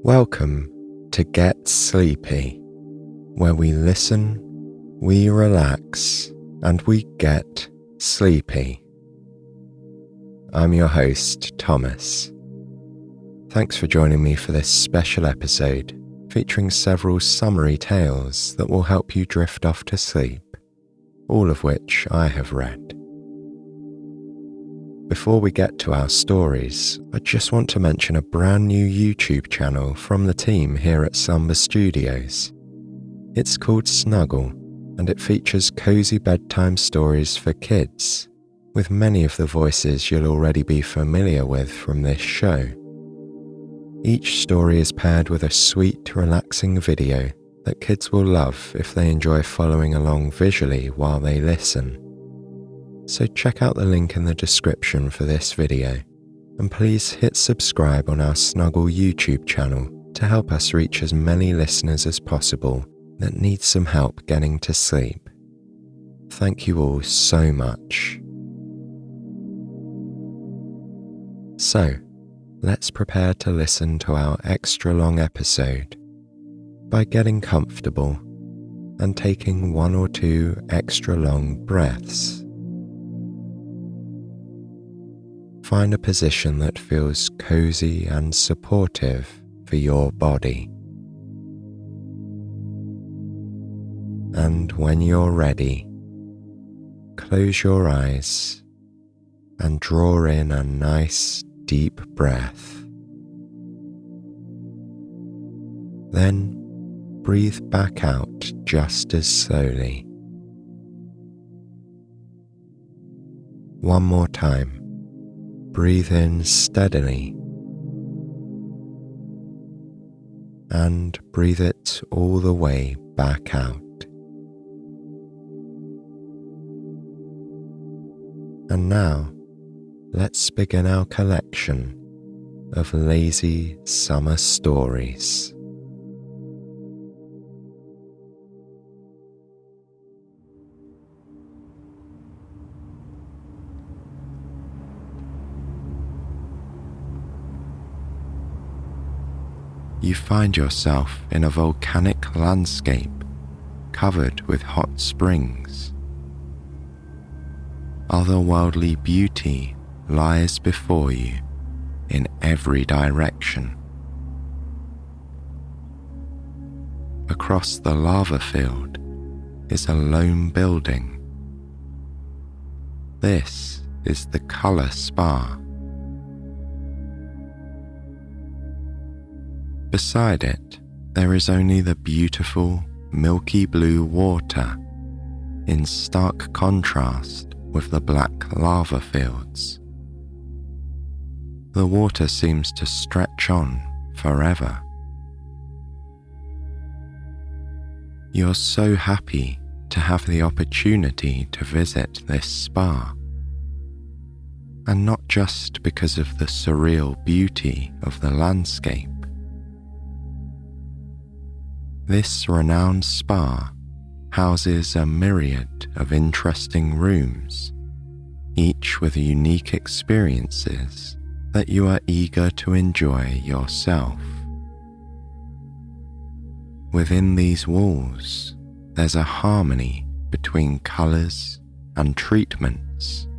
Welcome to Get Sleepy, where we listen, we relax, and we get sleepy. I'm your host, Thomas. Thanks for joining me for this special episode featuring several summary tales that will help you drift off to sleep, all of which I have read. Before we get to our stories, I just want to mention a brand new YouTube channel from the team here at Slumber Studios. It's called Snuggle, and it features cozy bedtime stories for kids, with many of the voices you'll already be familiar with from this show. Each story is paired with a sweet, relaxing video that kids will love if they enjoy following along visually while they listen. So check out the link in the description for this video, and please hit subscribe on our Snuggle YouTube channel to help us reach as many listeners as possible that need some help getting to sleep. Thank you all so much. So, let's prepare to listen to our extra long episode by getting comfortable and taking 1 or 2 extra long breaths. Find a position that feels cozy and supportive for your body. And when you're ready, close your eyes and draw in a nice deep breath. Then breathe back out just as slowly. One more time. Breathe in steadily and breathe it all the way back out. And now, let's begin our collection of lazy summer stories. You find yourself in a volcanic landscape covered with hot springs. Otherworldly beauty lies before you in every direction. Across the lava field is a lone building. This is the Color Spa. Beside it, there is only the beautiful, milky blue water, in stark contrast with the black lava fields. The water seems to stretch on forever. You're so happy to have the opportunity to visit this spa, and not just because of the surreal beauty of the landscape. This renowned spa houses a myriad of interesting rooms, each with unique experiences that you are eager to enjoy yourself. Within these walls, there's a harmony between colours and treatments,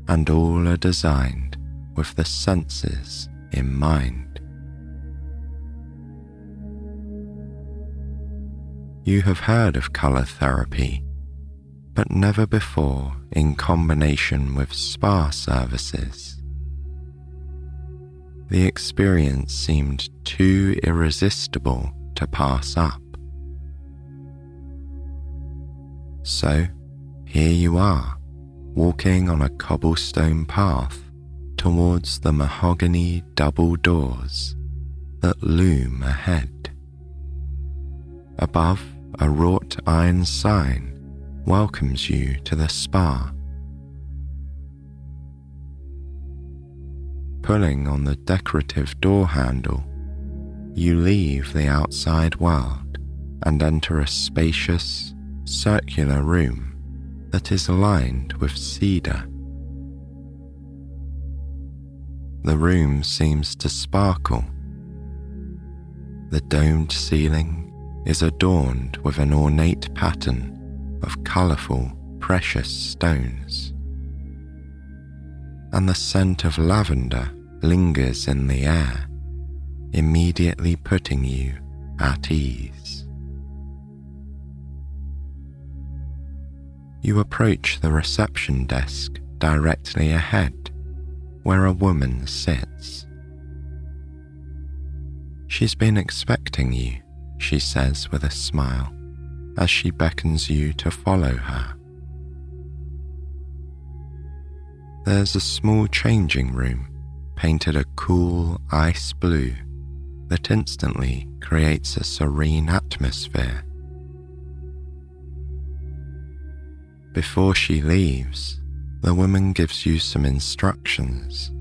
and all are designed with the senses in mind. You have heard of colour therapy, but never before in combination with spa services. The experience seemed too irresistible to pass up. So, here you are, walking on a cobblestone path towards the mahogany double doors that loom ahead. Above, a wrought iron sign welcomes you to the spa. Pulling on the decorative door handle, you leave the outside world and enter a spacious, circular room that is lined with cedar. The room seems to sparkle, The domed ceiling is adorned with an ornate pattern of colourful, precious stones, and the scent of lavender lingers in the air, immediately putting you at ease. You approach the reception desk directly ahead, where a woman sits. She's been expecting you, she says with a smile, as she beckons you to follow her. There's a small changing room painted a cool ice blue that instantly creates a serene atmosphere. Before she leaves, the woman gives you some instructions.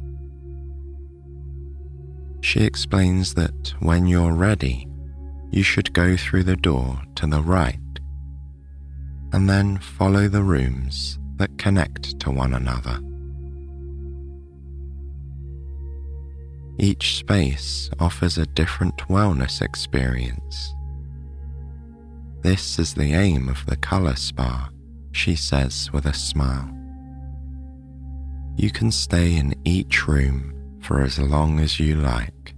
She explains that when you're ready, you should go through the door to the right, and then follow the rooms that connect to one another. Each space offers a different wellness experience. This is the aim of the colour spa, she says with a smile. You can stay in each room for as long as you like.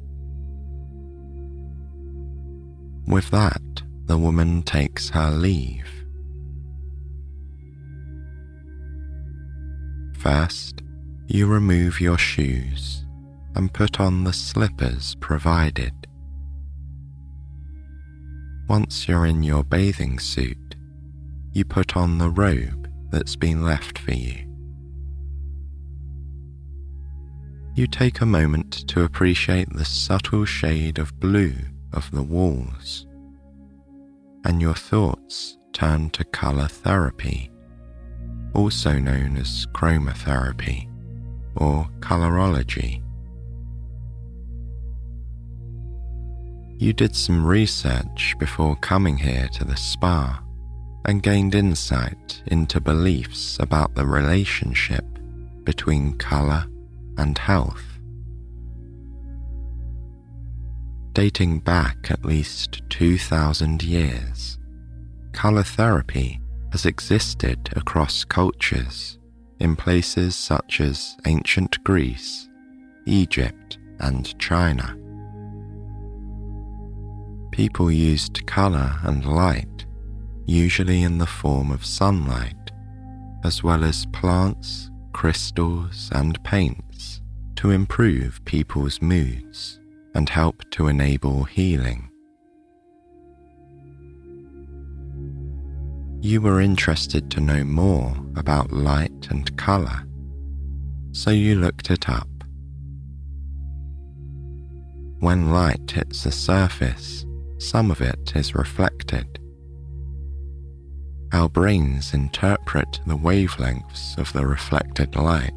With that, the woman takes her leave. First, you remove your shoes and put on the slippers provided. Once you're in your bathing suit, you put on the robe that's been left for you. You take a moment to appreciate the subtle shade of blue of the walls, and your thoughts turn to colour therapy, also known as chromotherapy or colorology. You did some research before coming here to the spa and gained insight into beliefs about the relationship between colour and health. Dating back at least 2,000 years, colour therapy has existed across cultures in places such as ancient Greece, Egypt, and China. People used colour and light, usually in the form of sunlight, as well as plants, crystals, and paints, to improve people's moods and help to enable healing. You were interested to know more about light and colour, so you looked it up. When light hits the surface, some of it is reflected. Our brains interpret the wavelengths of the reflected light,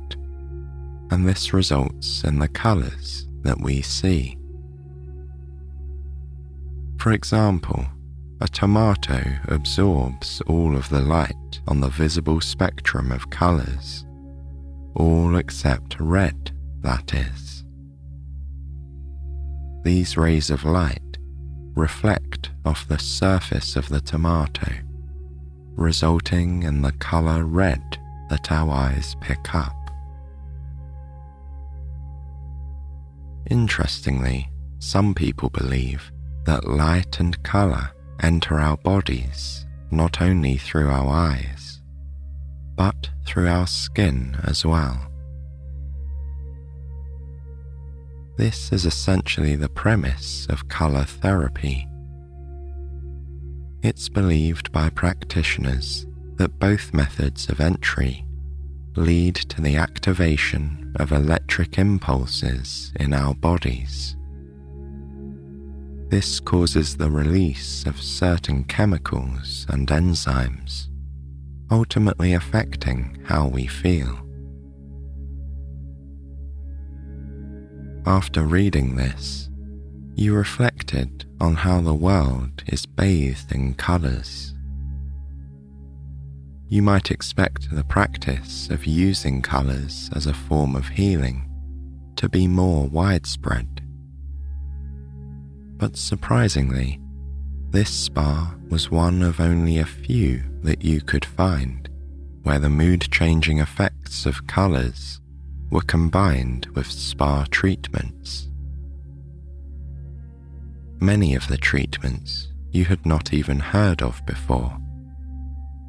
and this results in the colours that we see. For example, a tomato absorbs all of the light on the visible spectrum of colours, all except red, that is. These rays of light reflect off the surface of the tomato, resulting in the colour red that our eyes pick up. Interestingly, some people believe that light and colour enter our bodies not only through our eyes, but through our skin as well. This is essentially the premise of colour therapy. It's believed by practitioners that both methods of entry lead to the activation of electric impulses in our bodies. This causes the release of certain chemicals and enzymes, ultimately affecting how we feel. After reading this, you reflected on how the world is bathed in colours. You might expect the practice of using colours as a form of healing to be more widespread. But surprisingly, this spa was one of only a few that you could find where the mood-changing effects of colours were combined with spa treatments. Many of the treatments you had not even heard of before,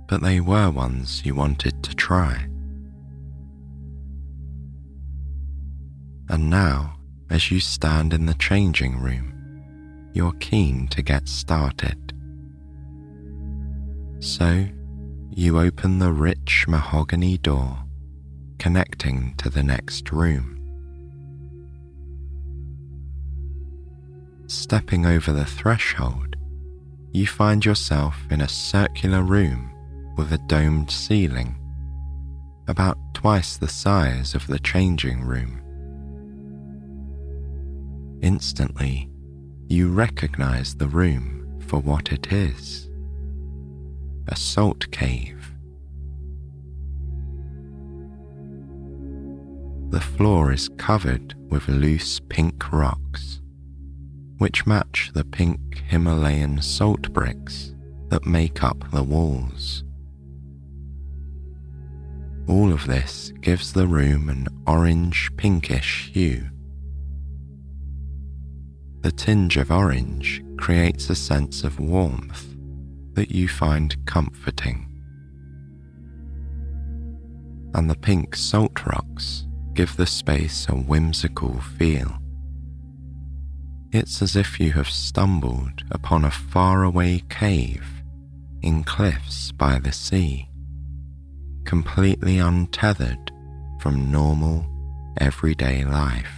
but they were ones you wanted to try. And now, as you stand in the changing room, you're keen to get started. So, you open the rich mahogany door connecting to the next room. Stepping over the threshold, you find yourself in a circular room with a domed ceiling, about twice the size of the changing room. Instantly, you recognize the room for what it is: a salt cave. The floor is covered with loose pink rocks, which match the pink Himalayan salt bricks that make up the walls. All of this gives the room an orange-pinkish hue. The tinge of orange creates a sense of warmth that you find comforting. And the pink salt rocks give the space a whimsical feel. It's as if you have stumbled upon a faraway cave in cliffs by the sea, completely untethered from normal, everyday life.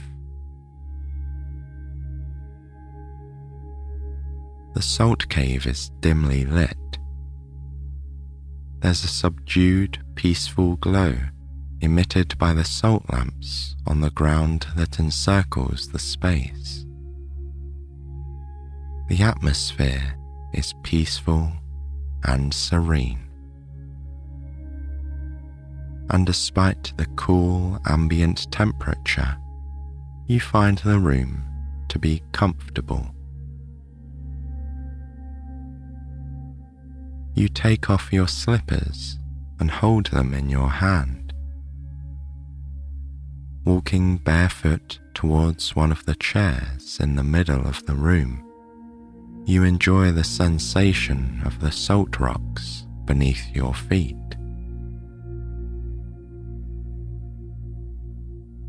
The salt cave is dimly lit. There's a subdued, peaceful glow emitted by the salt lamps on the ground that encircles the space. The atmosphere is peaceful and serene. And despite the cool ambient temperature, you find the room to be comfortable. You take off your slippers and hold them in your hand. Walking barefoot towards one of the chairs in the middle of the room, you enjoy the sensation of the salt rocks beneath your feet.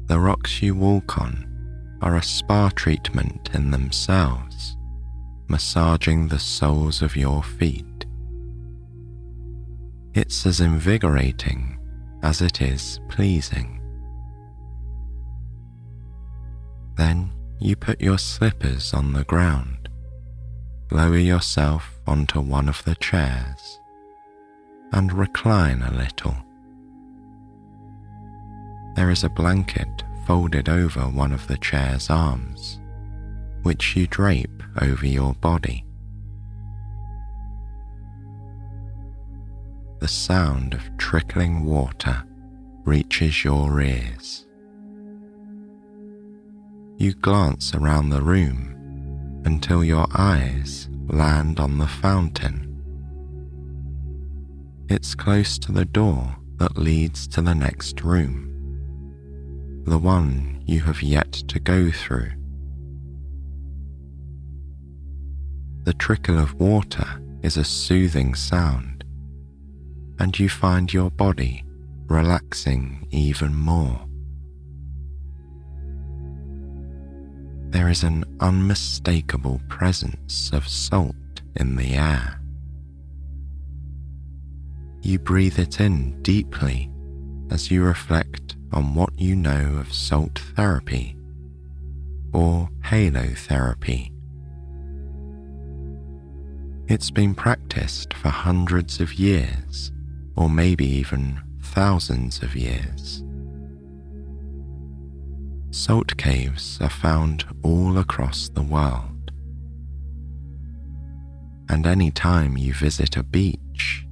The rocks you walk on are a spa treatment in themselves, massaging the soles of your feet. It's as invigorating as it is pleasing. Then you put your slippers on the ground, lower yourself onto one of the chairs, and recline a little. There is a blanket folded over one of the chair's arms, which you drape over your body. The sound of trickling water reaches your ears. You glance around the room until your eyes land on the fountain. It's close to the door that leads to the next room, the one you have yet to go through. The trickle of water is a soothing sound, and you find your body relaxing even more. There is an unmistakable presence of salt in the air. You breathe it in deeply as you reflect on what you know of salt therapy or halotherapy. It's been practiced for hundreds of years, or maybe even thousands of years. Salt caves are found all across the world. And any time you visit a beach,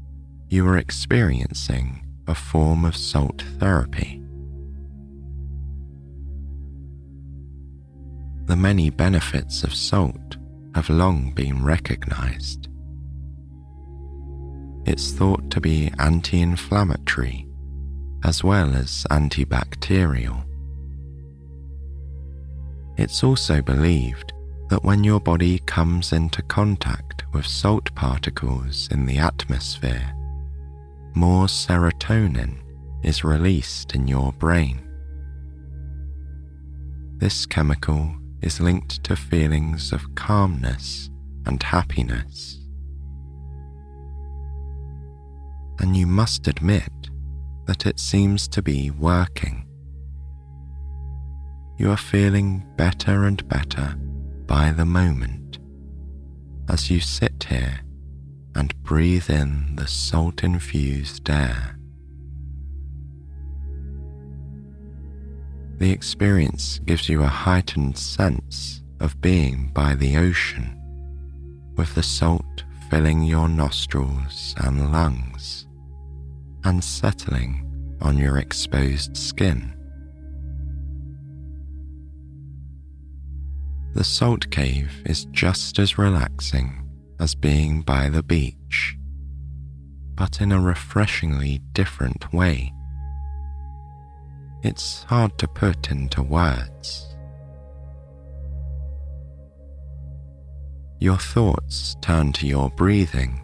you are experiencing a form of salt therapy. The many benefits of salt have long been recognized. It's thought to be anti-inflammatory as well as antibacterial. It's also believed that when your body comes into contact with salt particles in the atmosphere, more serotonin is released in your brain. This chemical is linked to feelings of calmness and happiness. And you must admit that it seems to be working. You are feeling better and better by the moment as you sit here and breathe in the salt-infused air. The experience gives you a heightened sense of being by the ocean, with the salt filling your nostrils and lungs and settling on your exposed skin. The salt cave is just as relaxing as being by the beach, but in a refreshingly different way. It's hard to put into words. Your thoughts turn to your breathing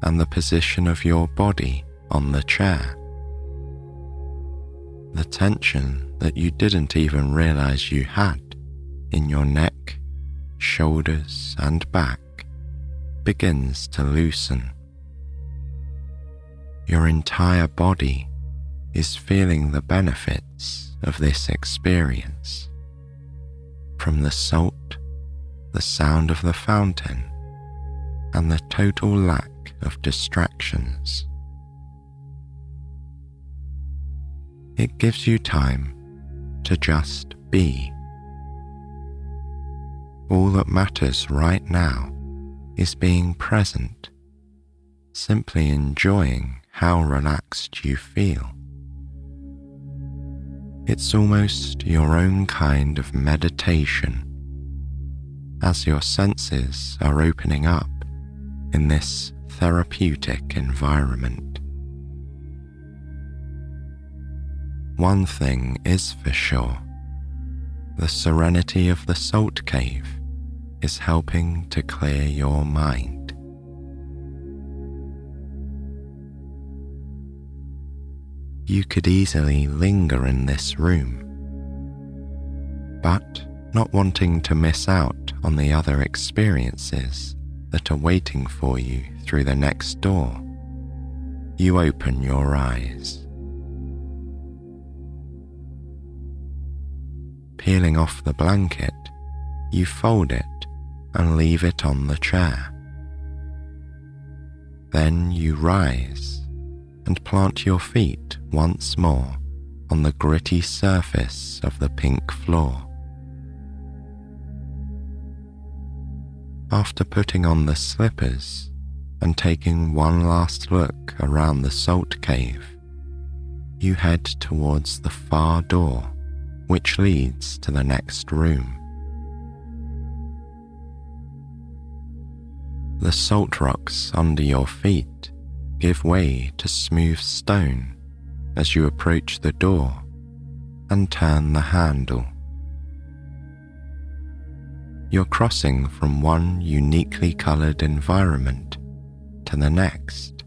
and the position of your body on the chair. The tension that you didn't even realize you had in your neck, shoulders, and back begins to loosen. Your entire body is feeling the benefits of this experience, from the salt, the sound of the fountain, and the total lack of distractions. It gives you time to just be. All that matters right now is being present, simply enjoying how relaxed you feel. It's almost your own kind of meditation, as your senses are opening up in this therapeutic environment. One thing is for sure: the serenity of the salt cave is helping to clear your mind. You could easily linger in this room, but not wanting to miss out on the other experiences that are waiting for you through the next door, you open your eyes. Peeling off the blanket, you fold it and leave it on the chair. Then you rise and plant your feet once more on the gritty surface of the pink floor. After putting on the slippers and taking one last look around the salt cave, you head towards the far door which leads to the next room. The salt rocks under your feet give way to smooth stone as you approach the door and turn the handle. You're crossing from one uniquely coloured environment to the next.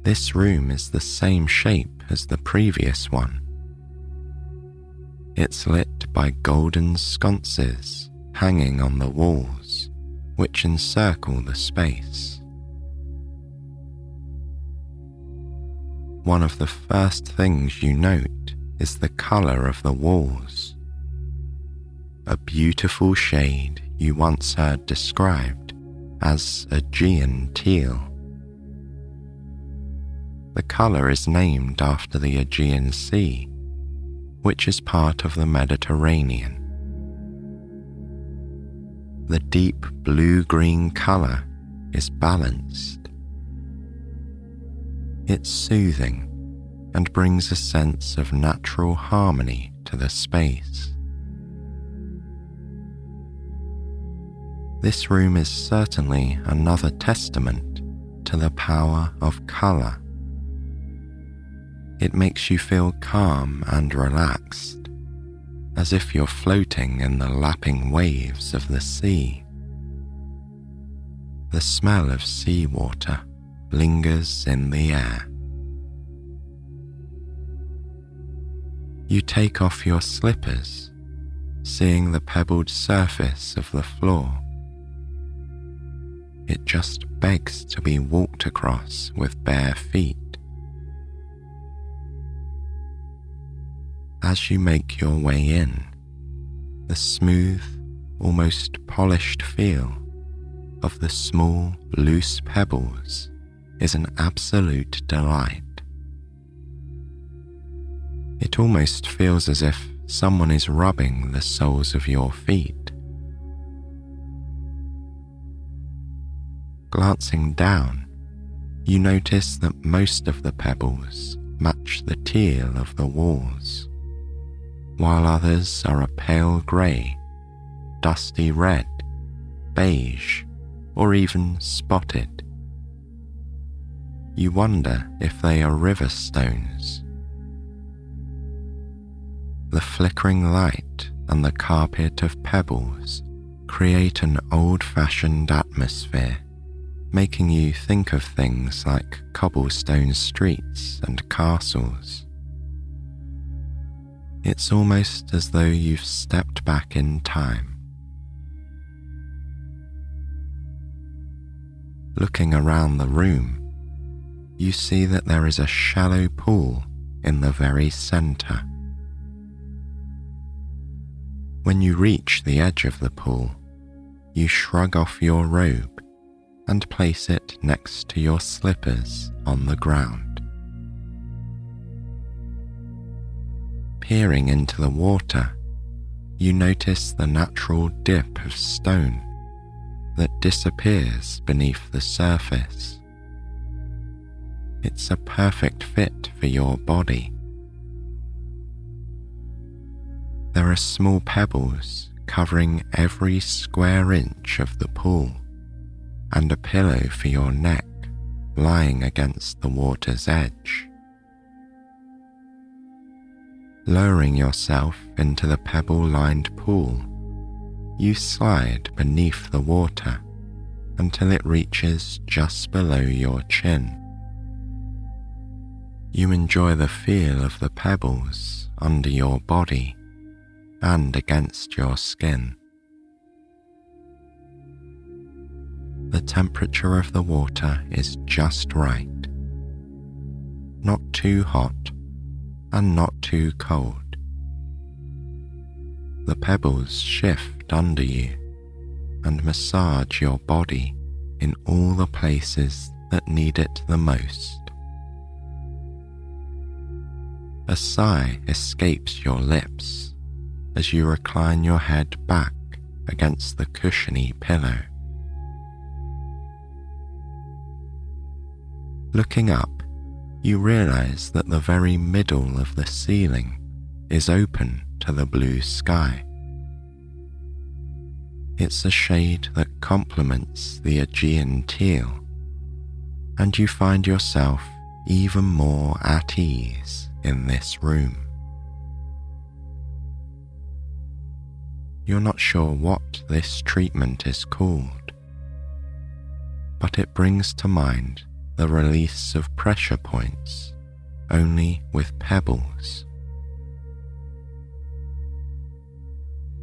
This room is the same shape as the previous one. It's lit by golden sconces hanging on the walls, which encircle the space. One of the first things you note is the colour of the walls. A beautiful shade you once heard described as Aegean teal. The colour is named after the Aegean Sea, which is part of the Mediterranean. The deep blue-green colour is balanced. It's soothing and brings a sense of natural harmony to the space. This room is certainly another testament to the power of colour. It makes you feel calm and relaxed, as if you're floating in the lapping waves of the sea. The smell of seawater lingers in the air. You take off your slippers, seeing the pebbled surface of the floor. It just begs to be walked across with bare feet. As you make your way in, the smooth, almost polished feel of the small, loose pebbles is an absolute delight. It almost feels as if someone is rubbing the soles of your feet. Glancing down, you notice that most of the pebbles match the teal of the walls, while others are a pale grey, dusty red, beige, or even spotted. You wonder if they are river stones. The flickering light and the carpet of pebbles create an old-fashioned atmosphere, making you think of things like cobblestone streets and castles. It's almost as though you've stepped back in time. Looking around the room, you see that there is a shallow pool in the very centre. When you reach the edge of the pool, you shrug off your robe and place it next to your slippers on the ground. Peering into the water, you notice the natural dip of stone that disappears beneath the surface. It's a perfect fit for your body. There are small pebbles covering every square inch of the pool, and a pillow for your neck lying against the water's edge. Lowering yourself into the pebble-lined pool, you slide beneath the water until it reaches just below your chin. You enjoy the feel of the pebbles under your body and against your skin. The temperature of the water is just right, not too hot and not too cold. The pebbles shift under you and massage your body in all the places that need it the most. A sigh escapes your lips as you recline your head back against the cushiony pillow. Looking up, you realize that the very middle of the ceiling is open to the blue sky. It's a shade that complements the Aegean teal, and you find yourself even more at ease in this room. You're not sure what this treatment is called, but it brings to mind the release of pressure points, only with pebbles.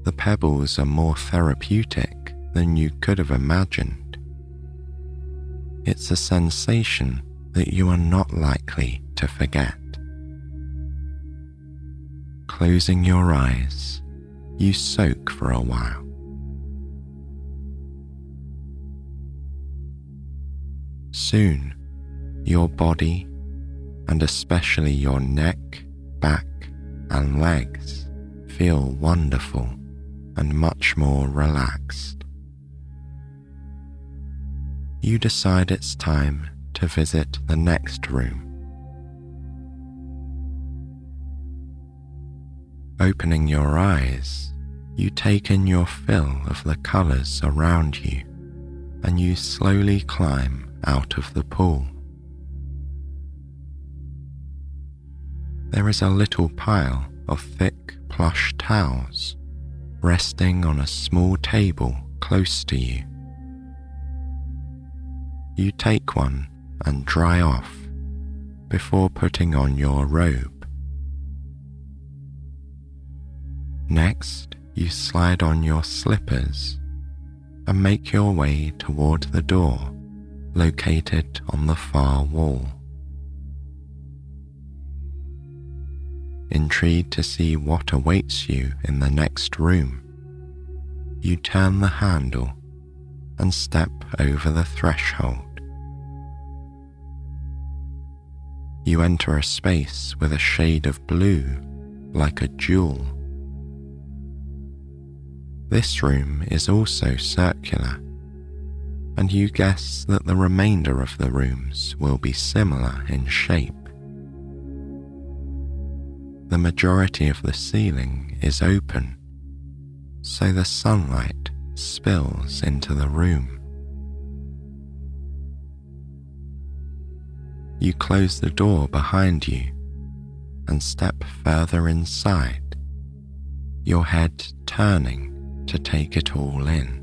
The pebbles are more therapeutic than you could have imagined. It's a sensation that you are not likely to forget. Closing your eyes, you soak for a while. Soon, your body, and especially your neck, back, and legs, feel wonderful and much more relaxed. You decide it's time to visit the next room. Opening your eyes, You take in your fill of the colours around you, and you slowly climb out of the pool. There is a little pile of thick plush towels resting on a small table close to you. You take one and dry off before putting on your robe. Next, you slide on your slippers and make your way toward the door located on the far wall. Intrigued to see what awaits you in the next room, you turn the handle and step over the threshold. You enter a space with a shade of blue, like a jewel. This room is also circular, and you guess that the remainder of the rooms will be similar in shape. The majority of the ceiling is open, so the sunlight spills into the room. You close the door behind you and step further inside, your head turning to take it all in.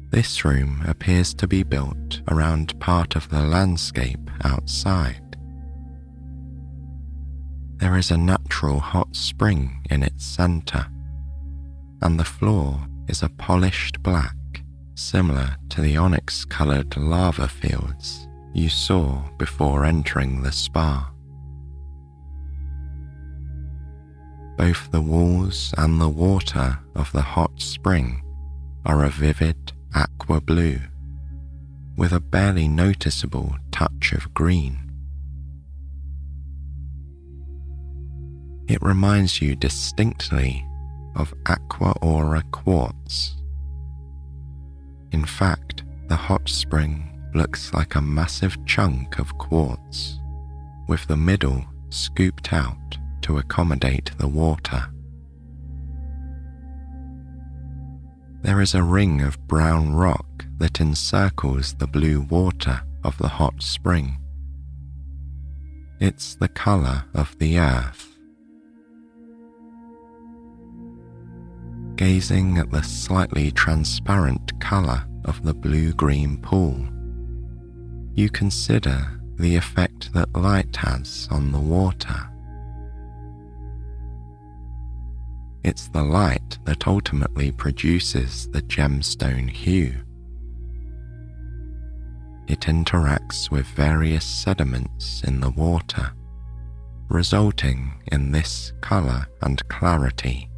This room appears to be built around part of the landscape outside. There is a natural hot spring in its center, and the floor is a polished black, similar to the onyx-colored lava fields you saw before entering the spa. Both the walls and the water of the hot spring are a vivid aqua blue, with a barely noticeable touch of green. It reminds you distinctly of aqua aura quartz. In fact, the hot spring looks like a massive chunk of quartz, with the middle scooped out to accommodate the water. There is a ring of brown rock that encircles the blue water of the hot spring. It's the colour of the earth. Gazing at the slightly transparent colour of the blue-green pool, you consider the effect that light has on the water. It's the light that ultimately produces the gemstone hue. It interacts with various sediments in the water, resulting in this colour and clarity.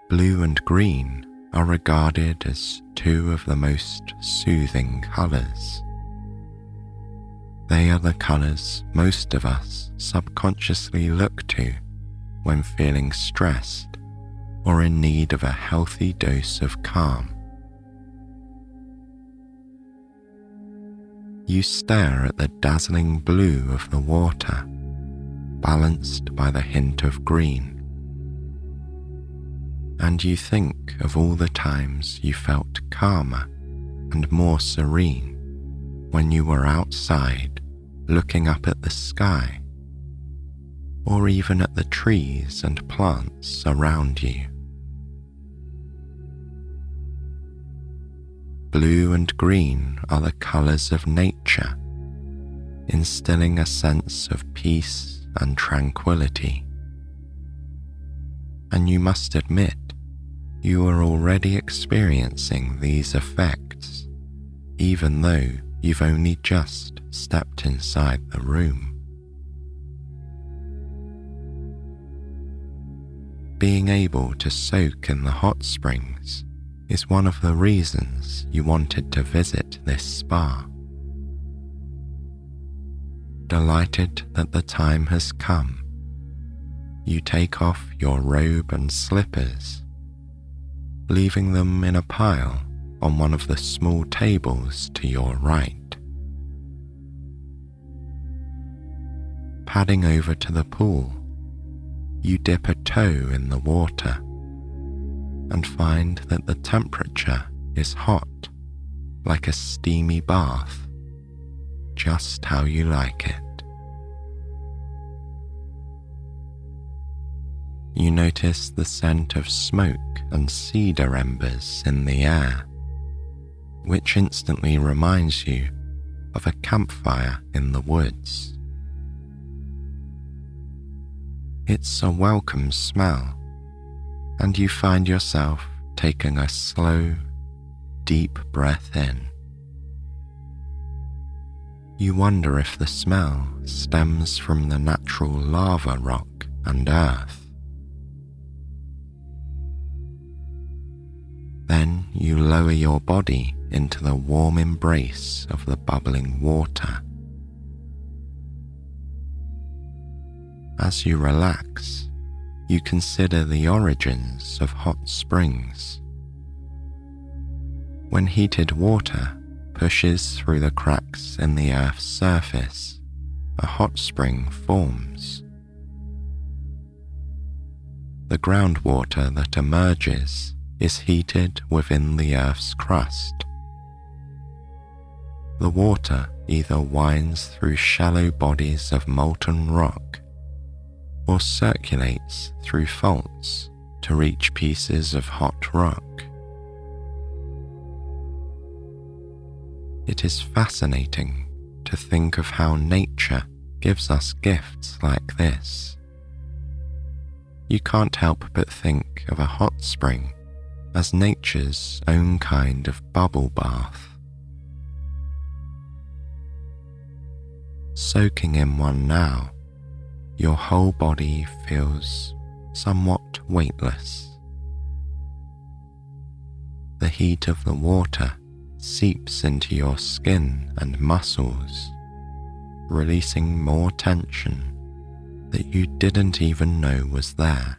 Blue and green are regarded as two of the most soothing colours. They are the colours most of us subconsciously look to when feeling stressed or in need of a healthy dose of calm. You stare at the dazzling blue of the water, balanced by the hint of green, and you think of all the times you felt calmer and more serene when you were outside looking up at the sky, or even at the trees and plants around you. Blue and green are the colours of nature, instilling a sense of peace and tranquility. And you must admit, you are already experiencing these effects, even though you've only just stepped inside the room. Being able to soak in the hot springs is one of the reasons you wanted to visit this spa. Delighted that the time has come, you take off your robe and slippers, leaving them in a pile on one of the small tables to your right. Padding over to the pool, you dip a toe in the water and find that the temperature is hot, like a steamy bath, just how you like it. You notice the scent of smoke and cedar embers in the air, which instantly reminds you of a campfire in the woods. It's a welcome smell, and you find yourself taking a slow, deep breath in. You wonder if the smell stems from the natural lava rock and earth. Then you lower your body into the warm embrace of the bubbling water. As you relax, you consider the origins of hot springs. When heated water pushes through the cracks in the Earth's surface, a hot spring forms. The groundwater that emerges is heated within the Earth's crust. The water either winds through shallow bodies of molten rock or circulates through faults to reach pieces of hot rock. It is fascinating to think of how nature gives us gifts like this. You can't help but think of a hot spring as nature's own kind of bubble bath. Soaking in one now, your whole body feels somewhat weightless. The heat of the water seeps into your skin and muscles, releasing more tension that you didn't even know was there.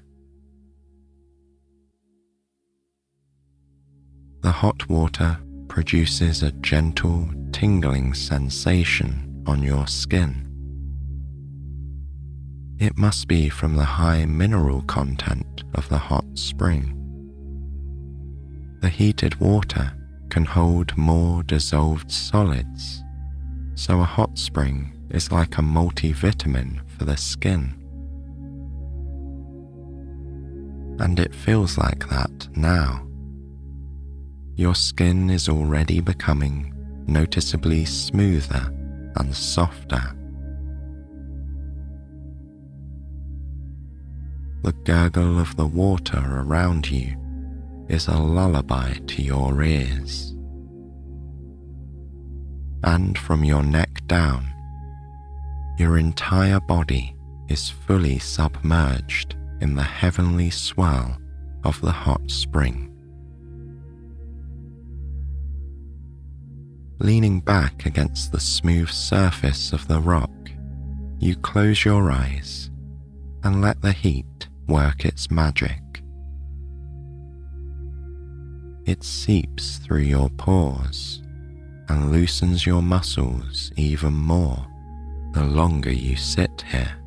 The hot water produces a gentle, tingling sensation on your skin. It must be from the high mineral content of the hot spring. The heated water can hold more dissolved solids, so a hot spring is like a multivitamin for the skin. And it feels like that now. Your skin is already becoming noticeably smoother and softer. The gurgle of the water around you is a lullaby to your ears. And from your neck down, your entire body is fully submerged in the heavenly swell of the hot spring. Leaning back against the smooth surface of the rock, you close your eyes and let the heat work its magic. It seeps through your pores and loosens your muscles even more the longer you sit here.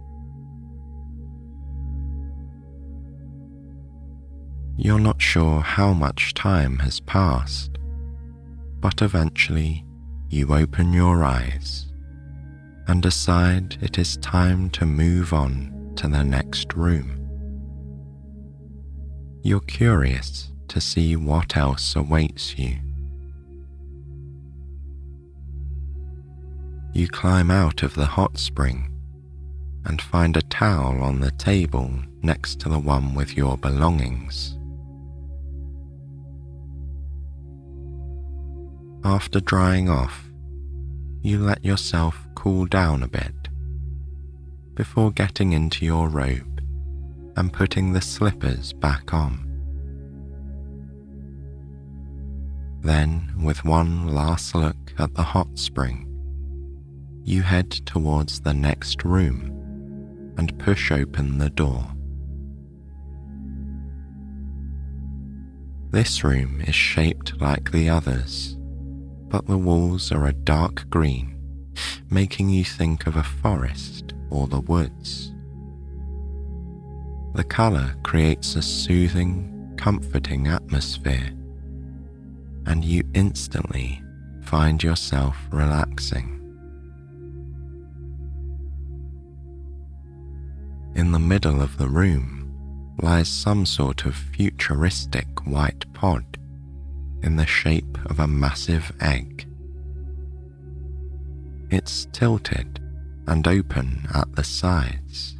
You're not sure how much time has passed, but eventually you open your eyes and decide it is time to move on to the next room. You're curious to see what else awaits you. You climb out of the hot spring and find a towel on the table next to the one with your belongings. After drying off, you let yourself cool down a bit before getting into your robe and putting the slippers back on. Then, with one last look at the hot spring, you head towards the next room and push open the door. This room is shaped like the others, but the walls are a dark green, making you think of a forest or the woods. The colour creates a soothing, comforting atmosphere, and you instantly find yourself relaxing. In the middle of the room lies some sort of futuristic white pod in the shape of a massive egg. It's tilted and open at the sides.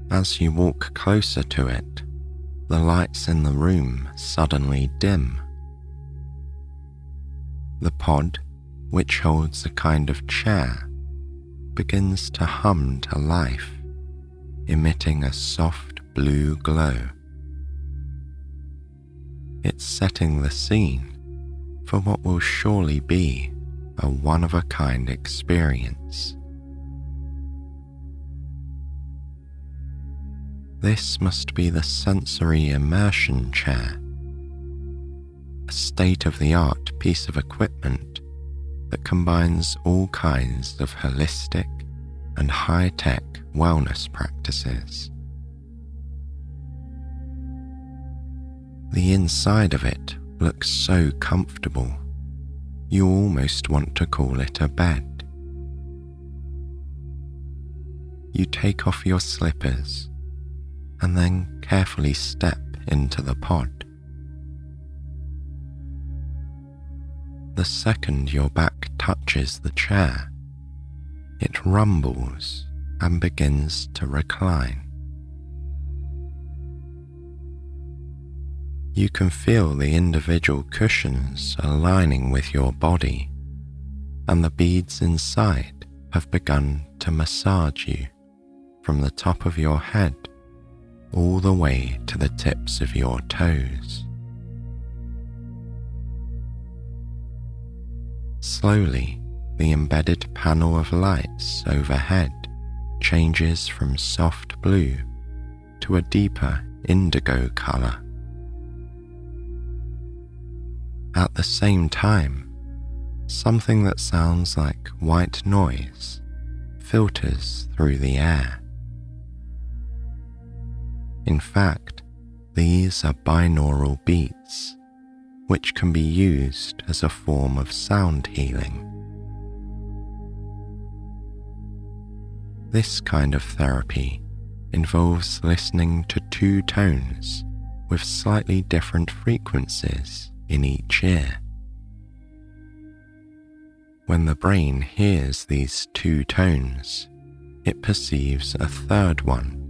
As you walk closer to it, the lights in the room suddenly dim. The pod, which holds a kind of chair, begins to hum to life, emitting a soft blue glow. It's setting the scene for what will surely be a one-of-a-kind experience. This must be the sensory immersion chair, a state-of-the-art piece of equipment that combines all kinds of holistic and high-tech wellness practices. The inside of it looks so comfortable, you almost want to call it a bed. You take off your slippers and then carefully step into the pod. The second your back touches the chair, it rumbles and begins to recline. You can feel the individual cushions aligning with your body, and the beads inside have begun to massage you from the top of your head all the way to the tips of your toes. Slowly, the embedded panel of lights overhead changes from soft blue to a deeper indigo colour. At the same time, something that sounds like white noise filters through the air. In fact, these are binaural beats, which can be used as a form of sound healing. This kind of therapy involves listening to two tones with slightly different frequencies in each ear. When the brain hears these two tones, it perceives a third one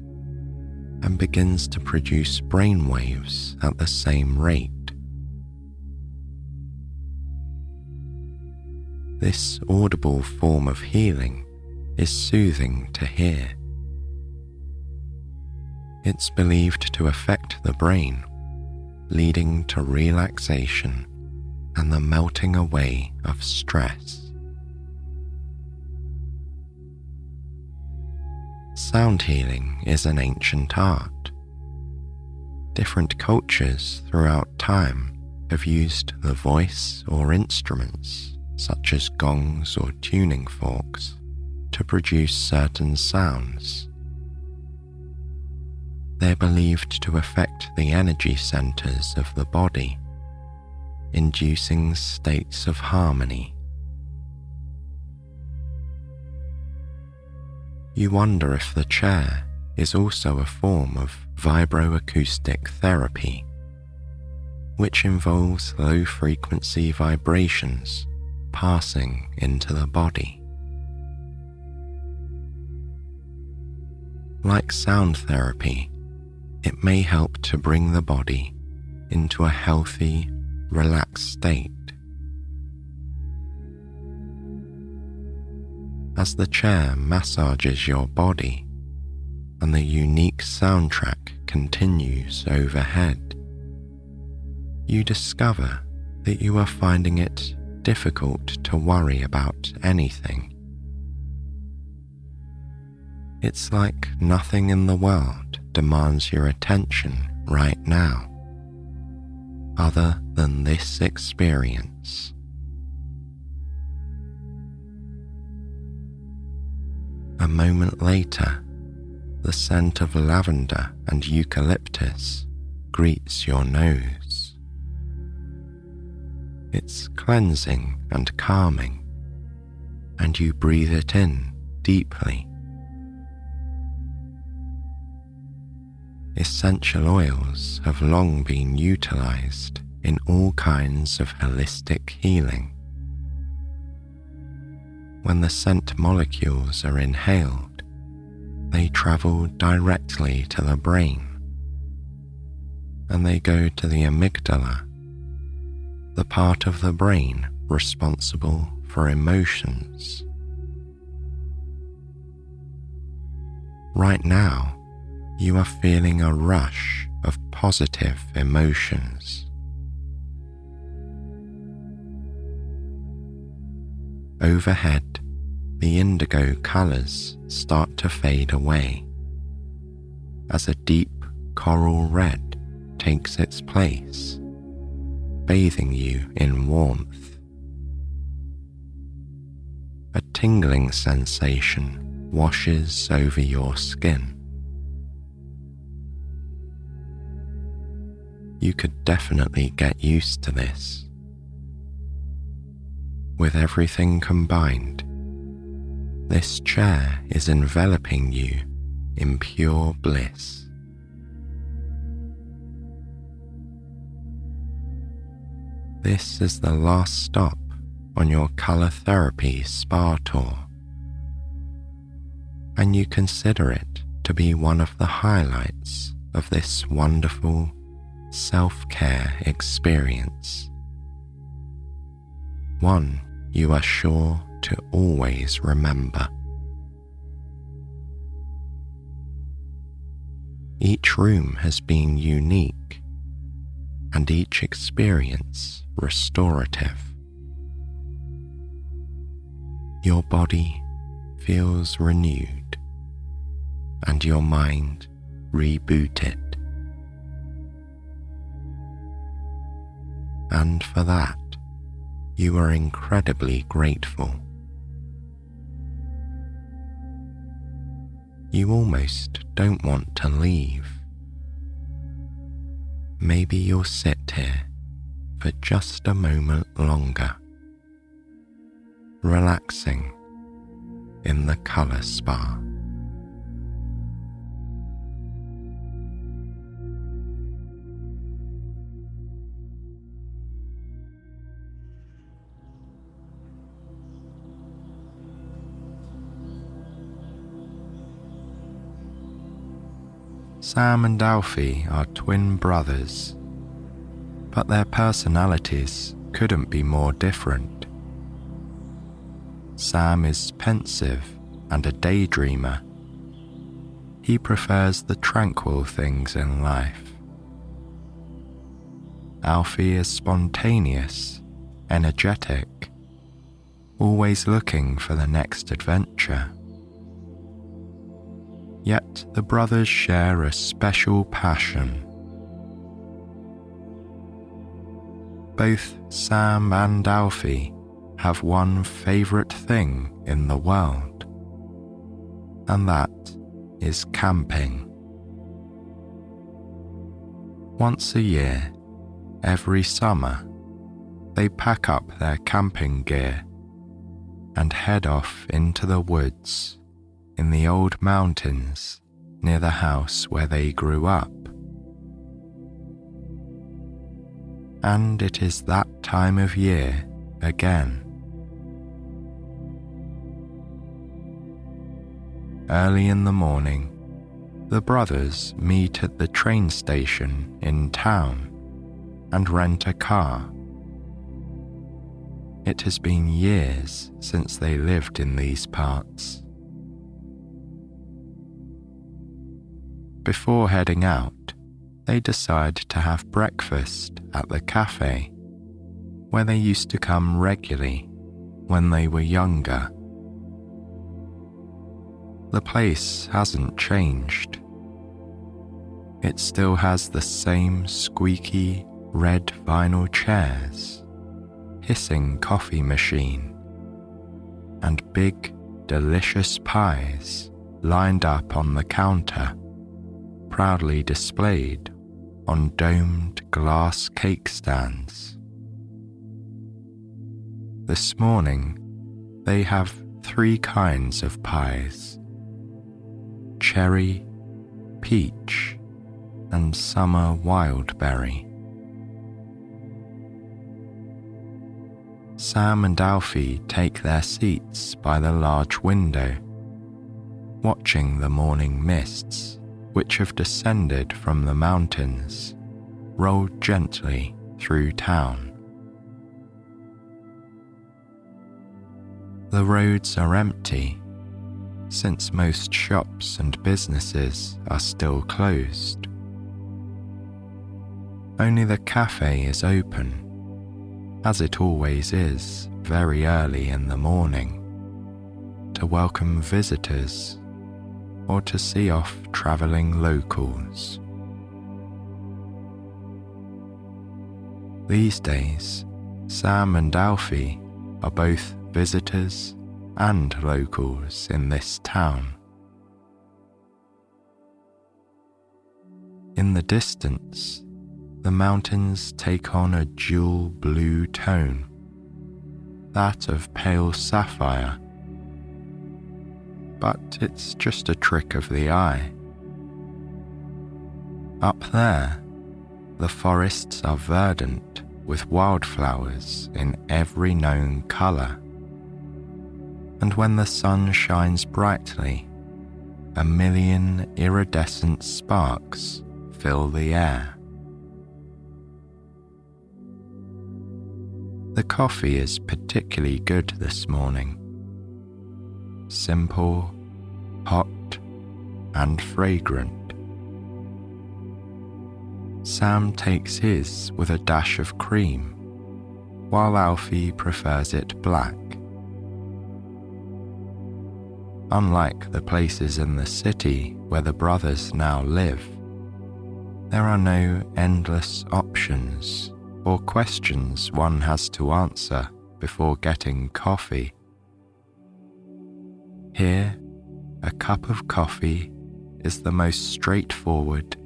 and begins to produce brain waves at the same rate. This audible form of healing is soothing to hear. It's believed to affect the brain, leading to relaxation and the melting away of stress. Sound healing is an ancient art. Different cultures throughout time have used the voice or instruments, such as gongs or tuning forks, to produce certain sounds. They're believed to affect the energy centers of the body, inducing states of harmony. You wonder if the chair is also a form of vibroacoustic therapy, which involves low-frequency vibrations passing into the body. Like sound therapy, it may help to bring the body into a healthy, relaxed state. As the chair massages your body and the unique soundtrack continues overhead, you discover that you are finding it difficult to worry about anything. It's like nothing in the world demands your attention right now, other than this experience. A moment later, the scent of lavender and eucalyptus greets your nose. It's cleansing and calming, and you breathe it in deeply. Essential oils have long been utilized in all kinds of holistic healing. When the scent molecules are inhaled, they travel directly to the brain, and they go to the amygdala, the part of the brain responsible for emotions. Right now, you are feeling a rush of positive emotions. Overhead, the indigo colors start to fade away as a deep coral red takes its place, bathing you in warmth. A tingling sensation washes over your skin. You could definitely get used to this. With everything combined, this chair is enveloping you in pure bliss. This is the last stop on your colour therapy spa tour, and you consider it to be one of the highlights of this wonderful self-care experience. One you are sure to always remember. Each room has been unique, and each experience restorative. Your body feels renewed, and your mind rebooted. And for that, you are incredibly grateful. You almost don't want to leave. Maybe you'll sit here for just a moment longer, relaxing in the colour spa. Sam and Alfie are twin brothers, but their personalities couldn't be more different. Sam is pensive and a daydreamer. He prefers the tranquil things in life. Alfie is spontaneous, energetic, always looking for the next adventure. Yet the brothers share a special passion. Both Sam and Alfie have one favourite thing in the world, and that is camping. Once a year, every summer, they pack up their camping gear and head off into the woods in the old mountains near the house where they grew up. And it is that time of year again. Early in the morning, the brothers meet at the train station in town and rent a car. It has been years since they lived in these parts. Before heading out, they decide to have breakfast at the cafe, where they used to come regularly when they were younger. The place hasn't changed. It still has the same squeaky red vinyl chairs, hissing coffee machine, and big delicious pies lined up on the counter, proudly displayed on domed glass cake stands. This morning, they have 3 kinds of pies: cherry, peach, and summer wildberry. Sam and Alfie take their seats by the large window, watching the morning mists which have descended from the mountains roll gently through town. The roads are empty, since most shops and businesses are still closed. Only the cafe is open, as it always is very early in the morning, to welcome visitors or to see off travelling locals. These days, Sam and Alfie are both visitors and locals in this town. In the distance, the mountains take on a dual blue tone, that of pale sapphire. But it's just a trick of the eye. Up there, the forests are verdant with wildflowers in every known colour. And when the sun shines brightly, 1,000,000 iridescent sparks fill the air. The coffee is particularly good this morning. Simple, hot, and fragrant. Sam takes his with a dash of cream, while Alfie prefers it black. Unlike the places in the city where the brothers now live, there are no endless options or questions one has to answer before getting coffee. Here, a cup of coffee is the most straightforward,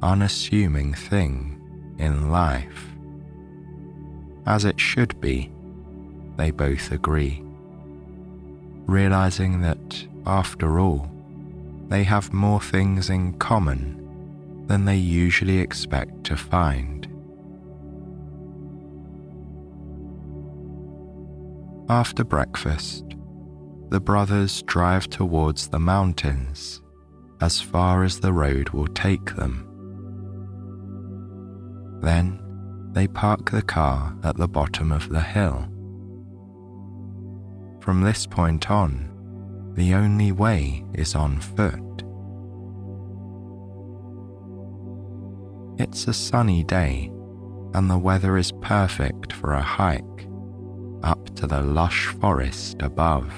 unassuming thing in life. As it should be, they both agree, realizing that, after all, they have more things in common than they usually expect to find. After breakfast, the brothers drive towards the mountains as far as the road will take them. Then they park the car at the bottom of the hill. From this point on, the only way is on foot. It's a sunny day, and the weather is perfect for a hike up to the lush forest above,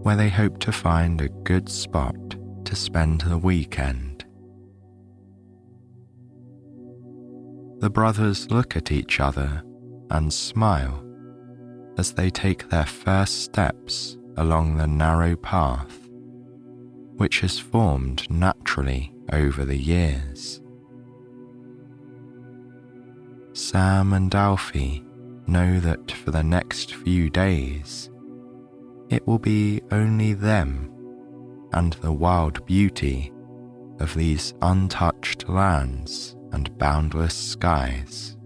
where they hope to find a good spot to spend the weekend. The brothers look at each other and smile as they take their first steps along the narrow path, which has formed naturally over the years. Sam and Alfie know that for the next few days, it will be only them and the wild beauty of these untouched lands and boundless skies.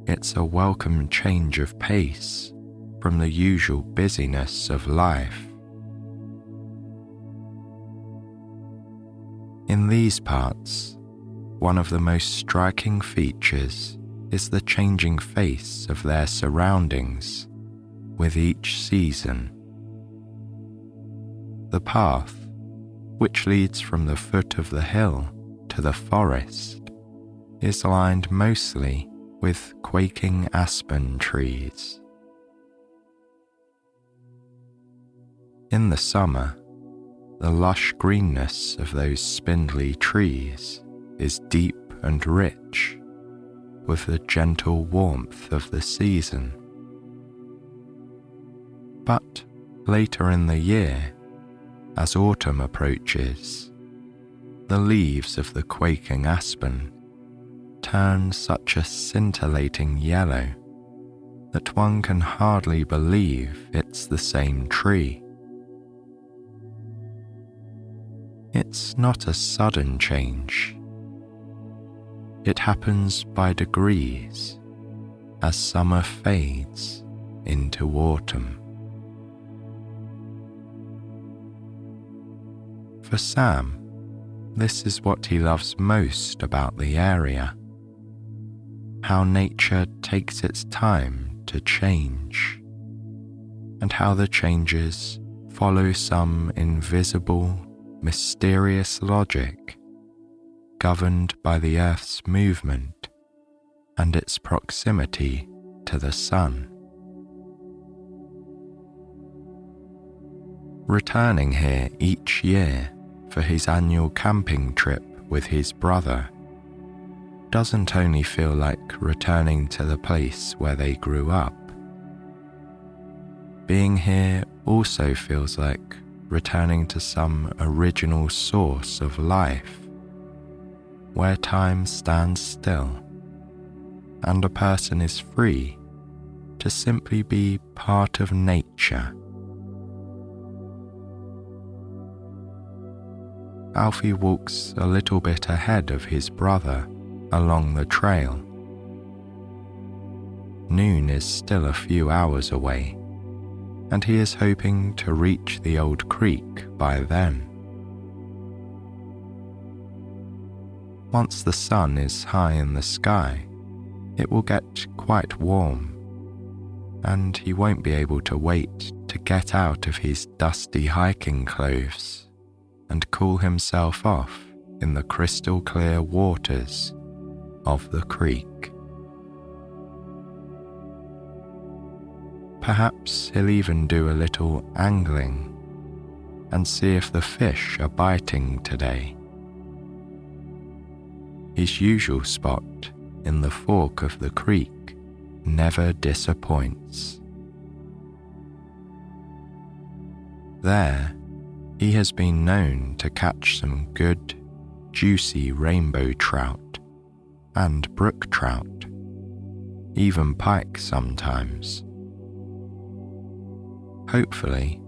It's a welcome change of pace from the usual busyness of life. In these parts, one of the most striking features is the changing face of their surroundings with each season. The path, which leads from the foot of the hill to the forest, is lined mostly with quaking aspen trees. In the summer, the lush greenness of those spindly trees is deep and rich, with the gentle warmth of the season. But later in the year, as autumn approaches, the leaves of the quaking aspen turn such a scintillating yellow that one can hardly believe it's the same tree. It's not a sudden change. It happens by degrees as summer fades into autumn. For Sam, this is what he loves most about the area: how nature takes its time to change, and how the changes follow some invisible, mysterious logic governed by the Earth's movement and its proximity to the sun. Returning here each year for his annual camping trip with his brother doesn't only feel like returning to the place where they grew up. Being here also feels like returning to some original source of life, where time stands still and a person is free to simply be part of nature. Alfie walks a little bit ahead of his brother along the trail. Noon is still a few hours away, and he is hoping to reach the old creek by then. Once the sun is high in the sky, it will get quite warm, and he won't be able to wait to get out of his dusty hiking clothes and cool himself off in the crystal clear waters of the creek. Perhaps he'll even do a little angling and see if the fish are biting today. His usual spot in the fork of the creek never disappoints. There, he has been known to catch some good, juicy rainbow trout and brook trout, even pike sometimes. Hopefully,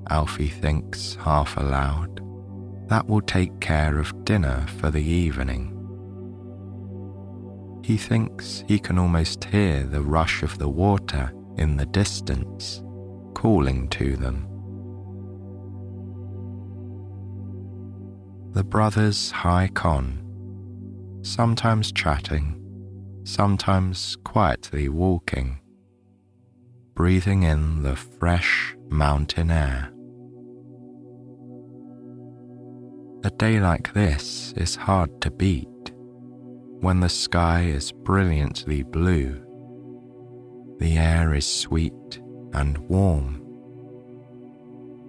Alfie thinks half aloud, that will take care of dinner for the evening. He thinks he can almost hear the rush of the water in the distance, calling to them. The brothers hike on, sometimes chatting, sometimes quietly walking, breathing in the fresh mountain air. A day like this is hard to beat, when the sky is brilliantly blue, the air is sweet and warm,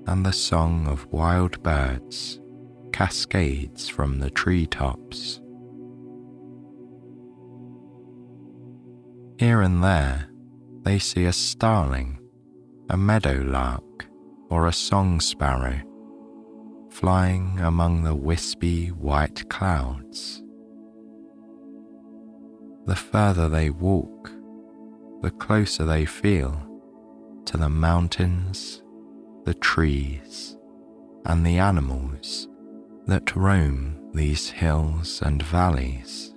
and the song of wild birds cascades from the treetops. Here and there, they see a starling, a meadowlark, or a song sparrow flying among the wispy white clouds. The further they walk, the closer they feel to the mountains, the trees, and the animals that roam these hills and valleys.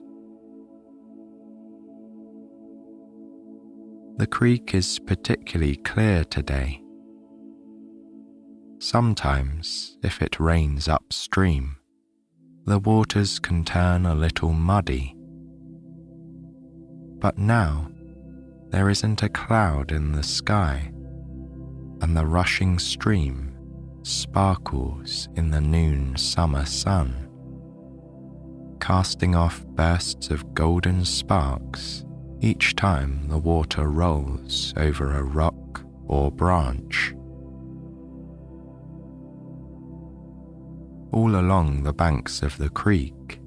The creek is particularly clear today. Sometimes, if it rains upstream, the waters can turn a little muddy. But now, there isn't a cloud in the sky, and the rushing stream sparkles in the noon summer sun, casting off bursts of golden sparks each time the water rolls over a rock or branch. All along the banks of the creek,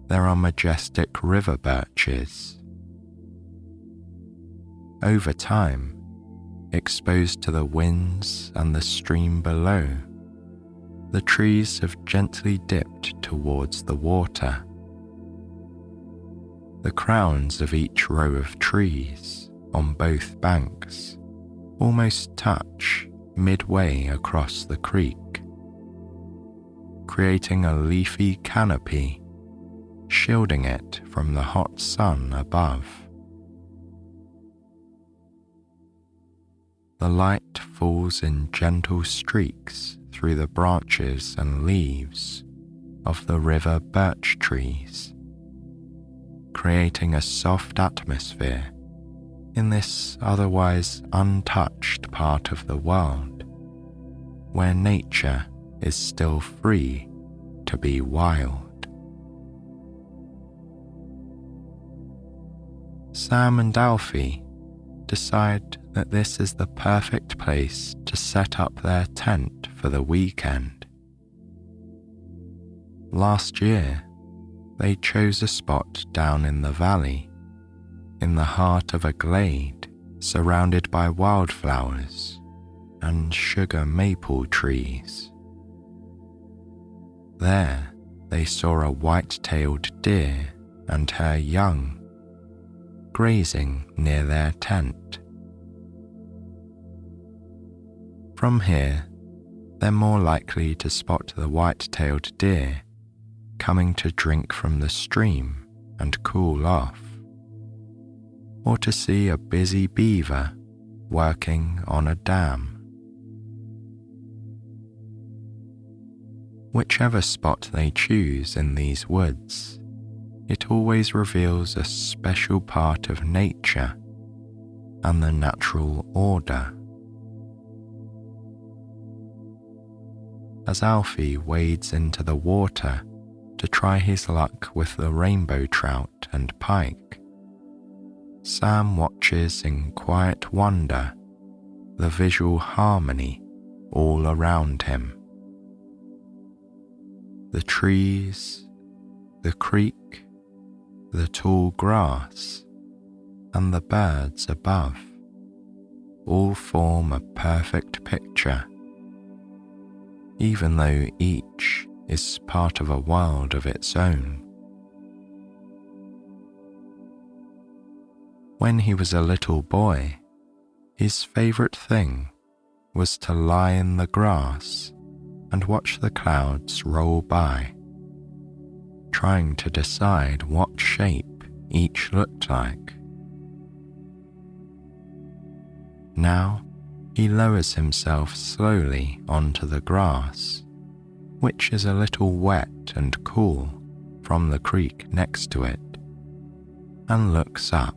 there are majestic river birches. Over time, exposed to the winds and the stream below, the trees have gently dipped towards the water. The crowns of each row of trees on both banks almost touch midway across the creek, creating a leafy canopy, shielding it from the hot sun above. The light falls in gentle streaks through the branches and leaves of the river birch trees, creating a soft atmosphere in this otherwise untouched part of the world, where nature is still free to be wild. Sam and Alfie decide that this is the perfect place to set up their tent for the weekend. Last year, they chose a spot down in the valley, in the heart of a glade surrounded by wildflowers and sugar maple trees. There, they saw a white-tailed deer and her young grazing near their tent. From here, they're more likely to spot the white-tailed deer coming to drink from the stream and cool off, or to see a busy beaver working on a dam. Whichever spot they choose in these woods, it always reveals a special part of nature and the natural order. As Alfie wades into the water to try his luck with the rainbow trout and pike, Sam watches in quiet wonder the visual harmony all around him. The trees, the creek, the tall grass, and the birds above all form a perfect picture, even though each is part of a world of its own. When he was a little boy, his favorite thing was to lie in the grass and watch the clouds roll by, trying to decide what shape each looked like. Now he lowers himself slowly onto the grass, which is a little wet and cool from the creek next to it, and looks up.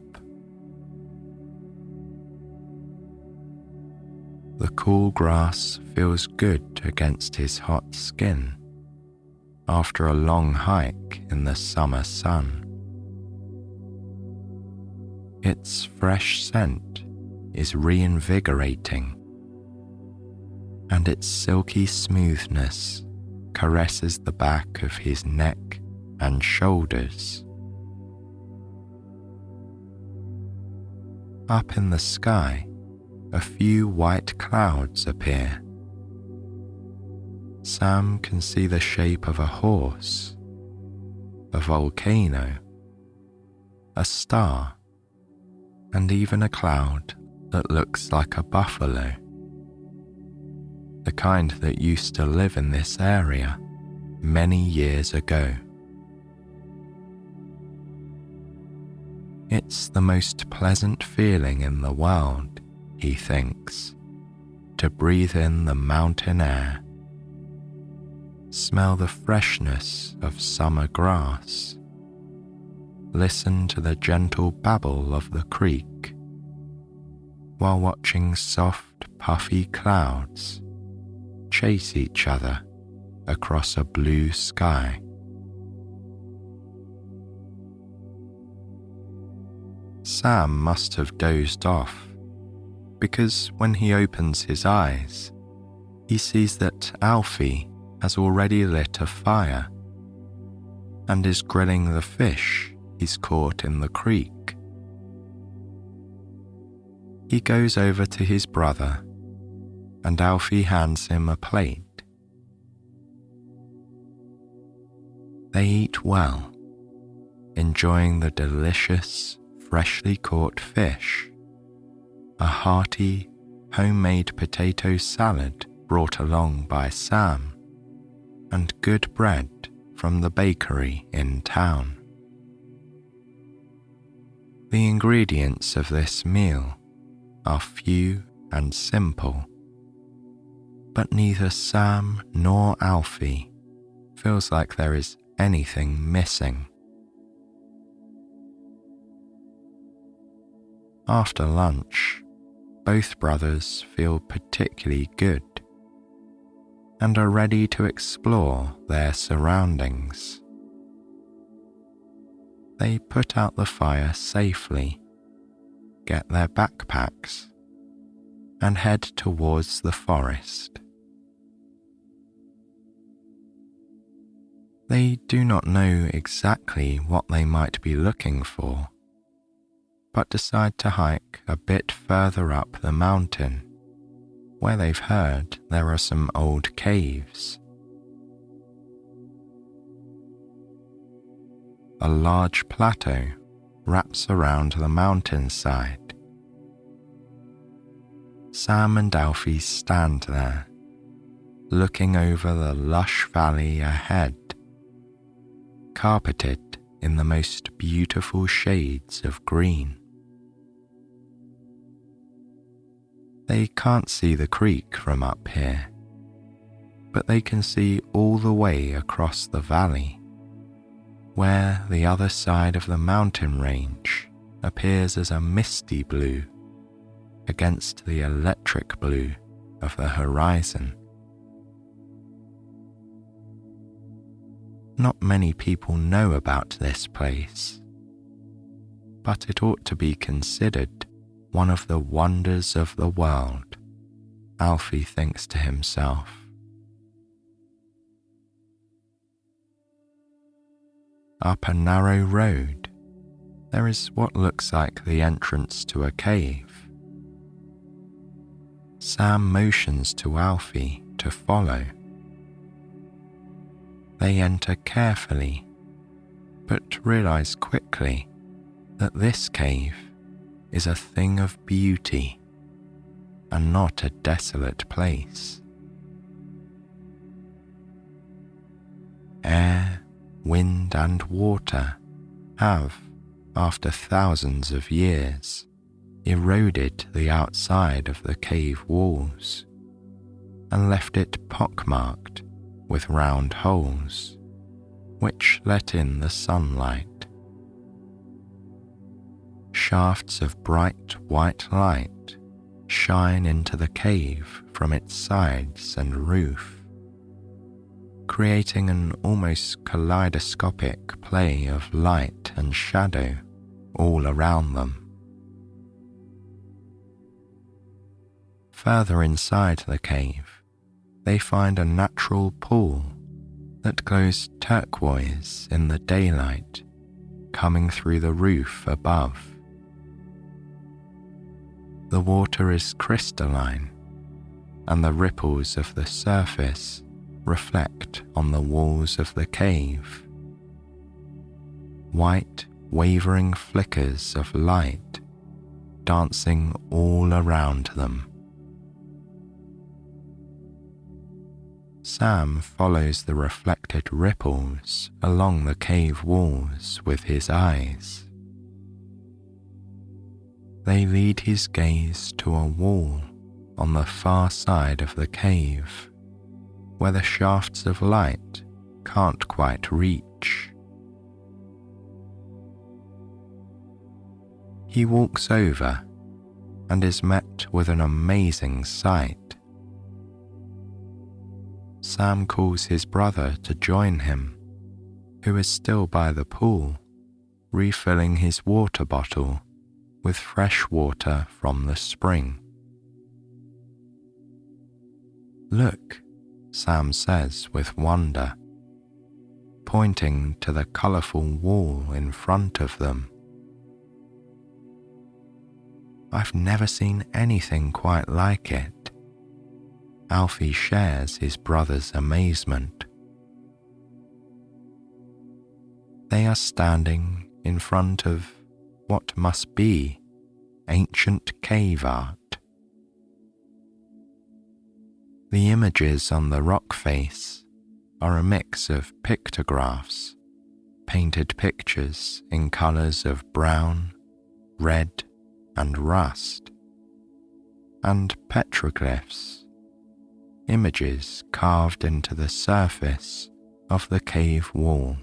The cool grass feels good against his hot skin after a long hike in the summer sun. Its fresh scent is reinvigorating, and its silky smoothness caresses the back of his neck and shoulders. Up in the sky, a few white clouds appear. Sam can see the shape of a horse, a volcano, a star, and even a cloud that looks like a buffalo, the kind that used to live in this area many years ago. It's the most pleasant feeling in the world, he thinks, to breathe in the mountain air, smell the freshness of summer grass, listen to the gentle babble of the creek, while watching soft, puffy clouds chase each other across a blue sky. Sam must have dozed off, because when he opens his eyes, he sees that Alfie has already lit a fire and is grilling the fish he's caught in the creek. He goes over to his brother, and Alfie hands him a plate. They eat well, enjoying the delicious, freshly caught fish, a hearty, homemade potato salad brought along by Sam, and good bread from the bakery in town. The ingredients of this meal are few and simple, but neither Sam nor Alfie feels like there is anything missing. After lunch, both brothers feel particularly good and are ready to explore their surroundings. They put out the fire safely, get their backpacks, and head towards the forest. They do not know exactly what they might be looking for, but decide to hike a bit further up the mountain, where they've heard there are some old caves. A large plateau wraps around the mountainside. Sam and Alfie stand there, looking over the lush valley ahead, carpeted in the most beautiful shades of green. They can't see the creek from up here, but they can see all the way across the valley, where the other side of the mountain range appears as a misty blue against the electric blue of the horizon. Not many people know about this place, but it ought to be considered one of the wonders of the world, Alfie thinks to himself. Up a narrow road, there is what looks like the entrance to a cave. Sam motions to Alfie to follow. They enter carefully, but realize quickly that this cave is a thing of beauty and not a desolate place. Air, wind, and water have, after thousands of years, eroded the outside of the cave walls and left it pockmarked with round holes, which let in the sunlight. Shafts of bright white light shine into the cave from its sides and roof, creating an almost kaleidoscopic play of light and shadow all around them. Further inside the cave, they find a natural pool that glows turquoise in the daylight coming through the roof above. The water is crystalline, and the ripples of the surface reflect on the walls of the cave. White, wavering flickers of light dancing all around them. Sam follows the reflected ripples along the cave walls with his eyes. They lead his gaze to a wall on the far side of the cave, where the shafts of light can't quite reach. He walks over and is met with an amazing sight. Sam calls his brother to join him, who is still by the pool, refilling his water bottle with fresh water from the spring. "Look," Sam says with wonder, pointing to the colourful wall in front of them. I've never seen anything quite like it." Alfie shares his brother's amazement. They are standing in front of what must be ancient cave art. The images on the rock face are a mix of pictographs, painted pictures in colours of brown, red, and rust, and petroglyphs, images carved into the surface of the cave wall.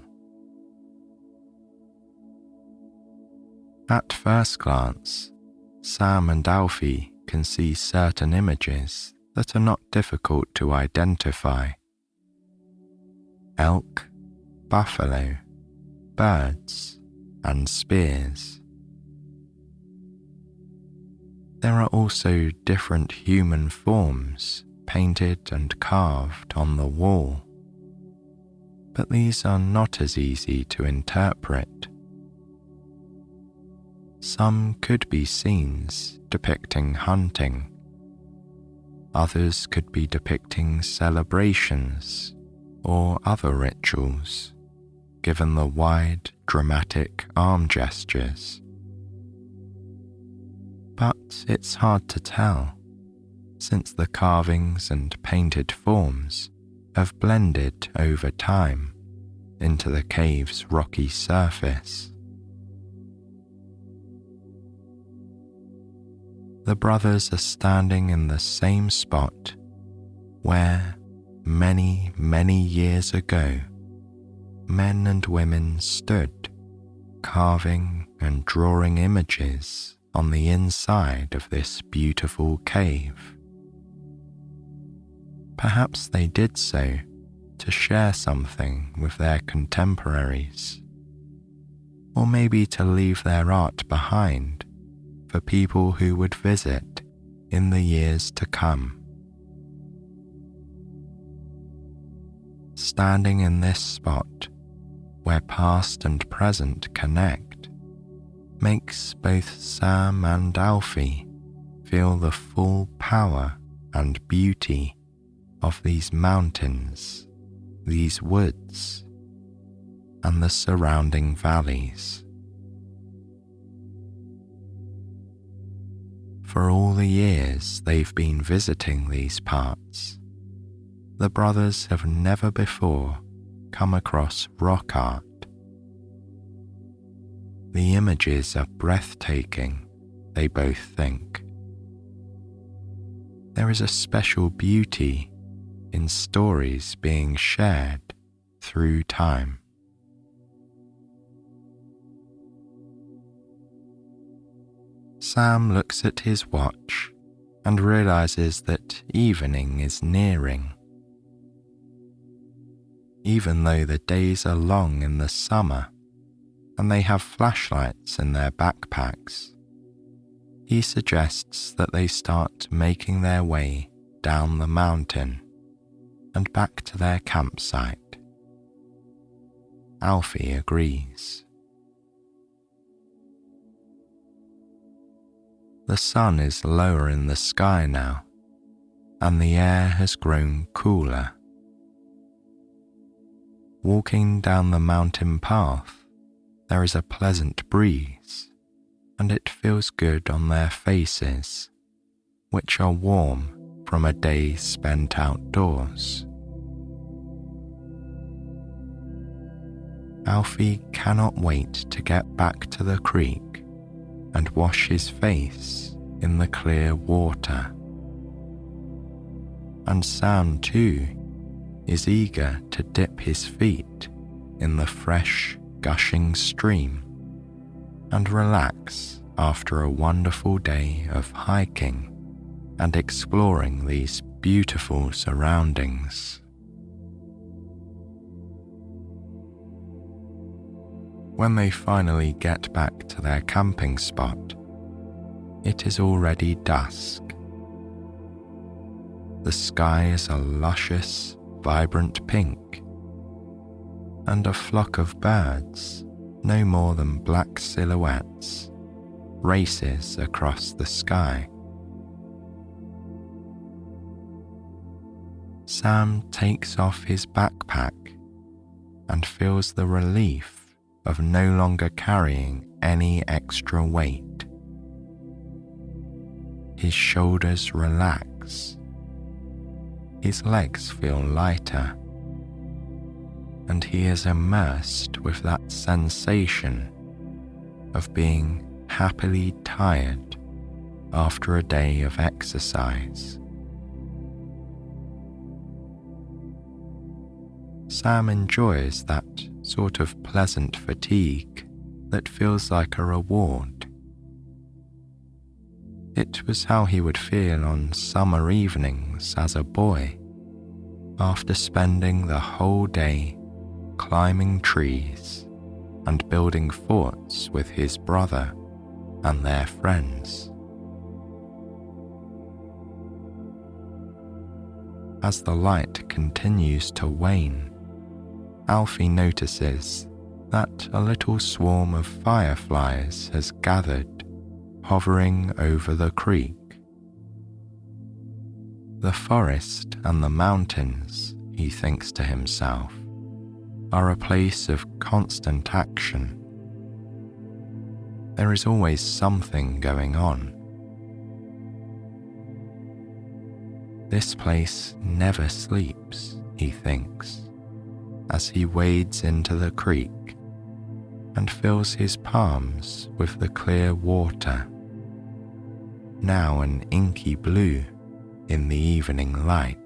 At first glance, Sam and Alfie can see certain images that are not difficult to identify. Elk, buffalo, birds, and spears. There are also different human forms painted and carved on the wall, but these are not as easy to interpret. Some could be scenes depicting hunting. Others could be depicting celebrations or other rituals, given the wide, dramatic arm gestures. But it's hard to tell, since the carvings and painted forms have blended over time into the cave's rocky surface. The brothers are standing in the same spot where, many, many years ago, men and women stood, carving and drawing images on the inside of this beautiful cave. Perhaps they did so to share something with their contemporaries, or maybe to leave their art behind for people who would visit in the years to come. Standing in this spot, where past and present connect, makes both Sam and Alfie feel the full power and beauty of these mountains, these woods, and the surrounding valleys. For all the years they've been visiting these parts, the brothers have never before come across rock art. The images are breathtaking, they both think. There is a special beauty in stories being shared through time. Sam looks at his watch and realizes that evening is nearing. Even though the days are long in the summer and they have flashlights in their backpacks, he suggests that they start making their way down the mountain and back to their campsite. Alfie agrees. The sun is lower in the sky now, and the air has grown cooler. Walking down the mountain path, there is a pleasant breeze, and it feels good on their faces, which are warm from a day spent outdoors. Alfie cannot wait to get back to the creek and wash his face in the clear water. And Sam too is eager to dip his feet in the fresh, gushing stream and relax after a wonderful day of hiking and exploring these beautiful surroundings. When they finally get back to their camping spot, it is already dusk. The sky is a luscious, vibrant pink, and a flock of birds, no more than black silhouettes, races across the sky. Sam takes off his backpack and feels the relief of no longer carrying any extra weight. His shoulders relax, his legs feel lighter, and he is immersed with that sensation of being happily tired after a day of exercise. Sam enjoys that sort of pleasant fatigue that feels like a reward. It was how he would feel on summer evenings as a boy, after spending the whole day climbing trees and building forts with his brother and their friends. As the light continues to wane, Alfie notices that a little swarm of fireflies has gathered, hovering over the creek. The forest and the mountains, he thinks to himself, are a place of constant action. There is always something going on. This place never sleeps, he thinks, as he wades into the creek and fills his palms with the clear water, now an inky blue in the evening light.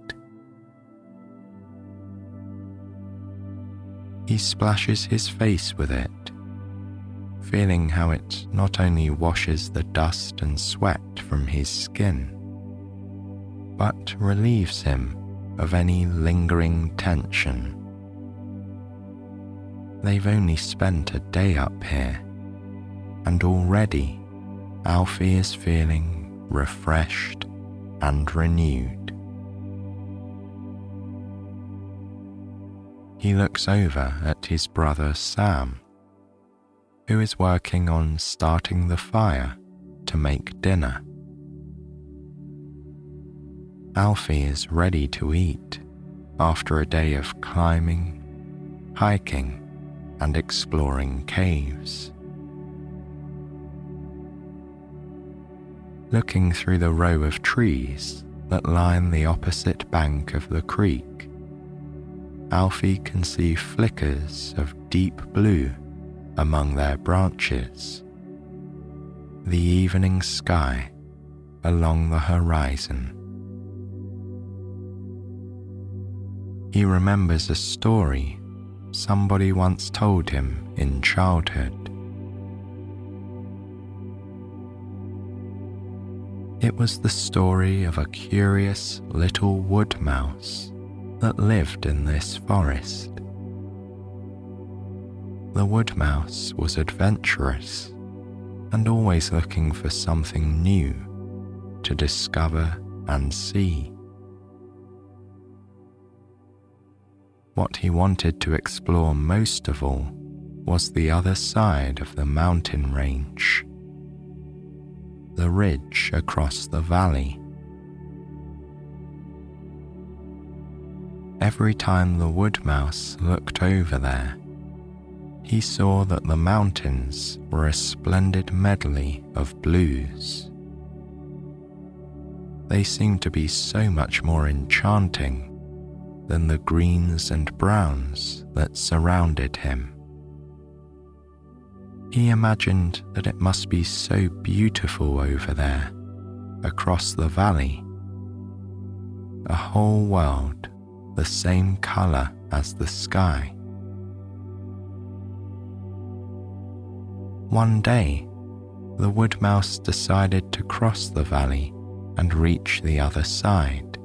He splashes his face with it, feeling how it not only washes the dust and sweat from his skin, but relieves him of any lingering tension. They've only spent a day up here, and already Alfie is feeling refreshed and renewed. He looks over at his brother Sam, who is working on starting the fire to make dinner. Alfie is ready to eat after a day of climbing, hiking, and exploring caves. Looking through the row of trees that line the opposite bank of the creek, Alfie can see flickers of deep blue among their branches, the evening sky along the horizon. He remembers a story somebody once told him in childhood. It was the story of a curious little wood mouse that lived in this forest. The wood mouse was adventurous and always looking for something new to discover and see. What he wanted to explore most of all was the other side of the mountain range, the ridge across the valley. Every time the wood mouse looked over there, he saw that the mountains were a splendid medley of blues. They seemed to be so much more enchanting than the greens and browns that surrounded him. He imagined that it must be so beautiful over there, across the valley, a whole world the same color as the sky. One day, the wood mouse decided to cross the valley and reach the other side.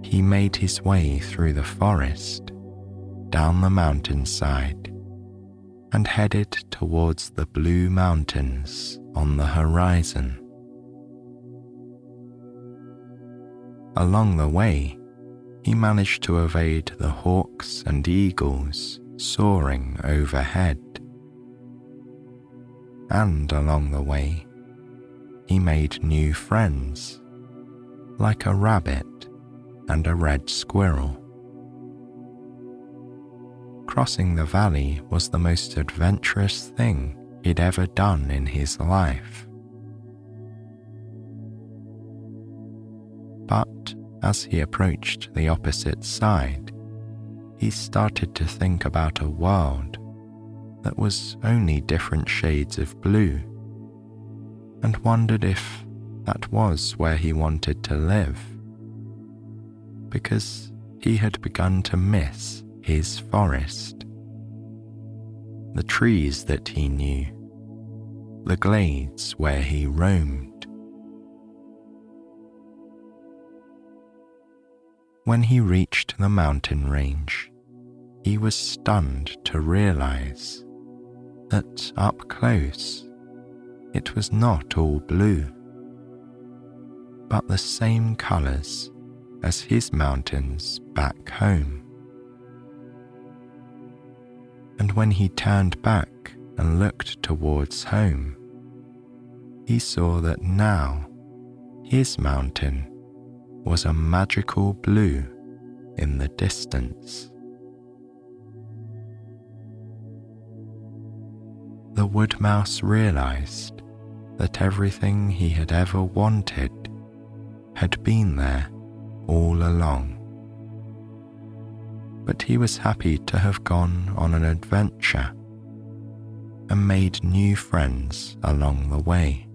He made his way through the forest, down the mountainside, and headed towards the blue mountains on the horizon. Along the way, he managed to evade the hawks and eagles soaring overhead. and along the way, he made new friends, like a rabbit and a red squirrel. Crossing the valley was the most adventurous thing he'd ever done in his life. But as he approached the opposite side, he started to think about a world that was only different shades of blue, and wondered if that was where he wanted to live, because he had begun to miss his forest, the trees that he knew, the glades where he roamed. When he reached the mountain range, he was stunned to realize that up close it was not all blue, but the same colors as his mountains back home. And when he turned back and looked towards home, he saw that now his mountain was a magical blue in the distance. The wood mouse realized that everything he had ever wanted had been there all along. But he was happy to have gone on an adventure and made new friends along the way.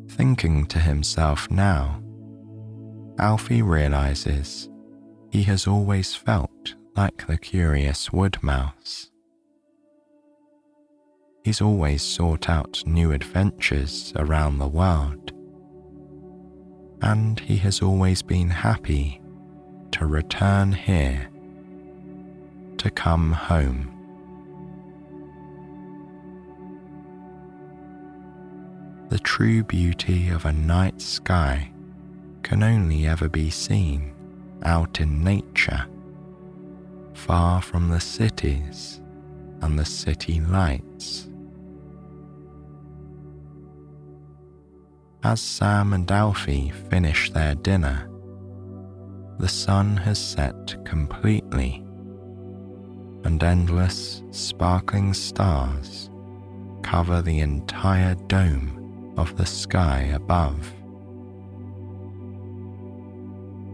Thinking to himself now, Alfie realizes he has always felt like the curious wood mouse. He's always sought out new adventures around the world, and he has always been happy to return here, to come home. The true beauty of a night sky can only ever be seen out in nature, far from the cities and the city lights. As Sam and Alfie finish their dinner, the sun has set completely, and endless sparkling stars cover the entire dome of the sky above.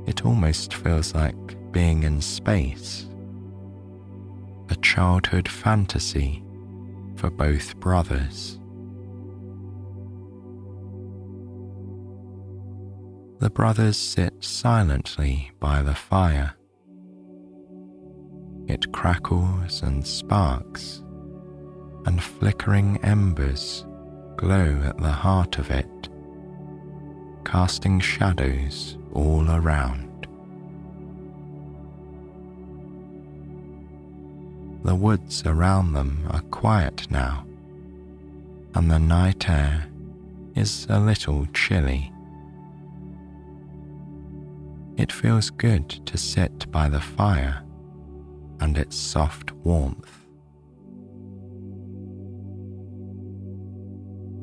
It almost feels like being in space, a childhood fantasy for both brothers. The brothers sit silently by the fire. It crackles and sparks, and flickering embers glow at the heart of it, casting shadows all around. The woods around them are quiet now, and the night air is a little chilly. It feels good to sit by the fire and its soft warmth.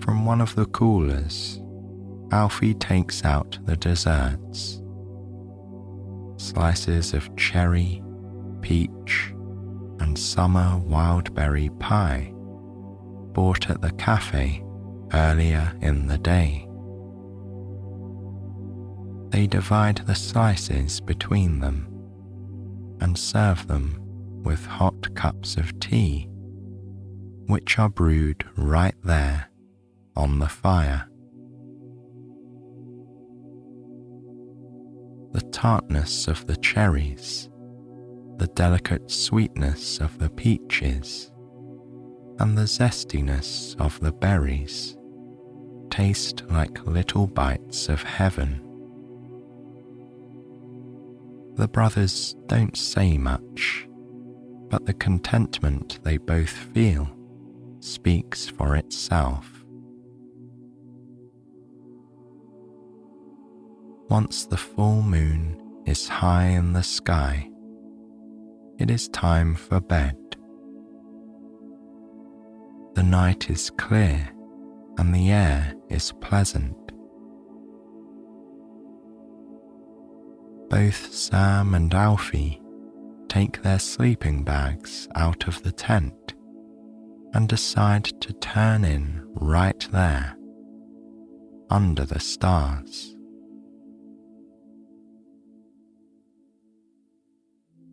From one of the coolers, Alfie takes out the desserts. Slices of cherry, peach, and summer wildberry pie bought at the cafe earlier in the day. They divide the slices between them and serve them with hot cups of tea, which are brewed right there on the fire. The tartness of the cherries, the delicate sweetness of the peaches, and the zestiness of the berries taste like little bites of heaven. The brothers don't say much, but the contentment they both feel speaks for itself. Once the full moon is high in the sky, it is time for bed. The night is clear and the air is pleasant. Both Sam and Alfie take their sleeping bags out of the tent and decide to turn in right there, under the stars.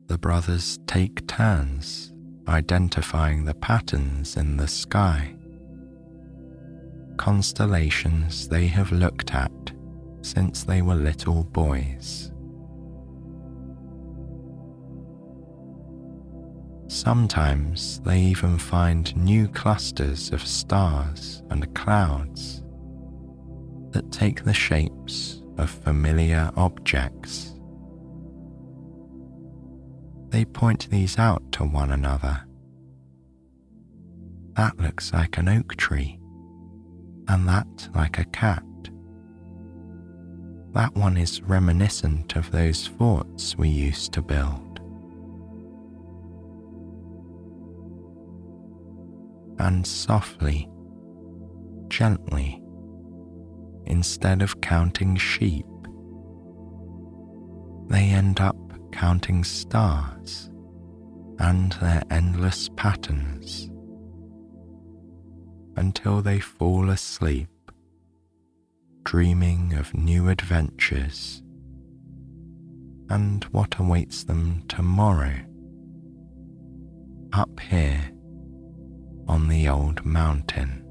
The brothers take turns identifying the patterns in the sky, constellations they have looked at since they were little boys. Sometimes they even find new clusters of stars and clouds that take the shapes of familiar objects. They point these out to one another. That looks like an oak tree, and that like a cat. That one is reminiscent of those forts we used to build. And softly, gently, instead of counting sheep, they end up counting stars and their endless patterns until they fall asleep, dreaming of new adventures and what awaits them tomorrow up here on the old mountain.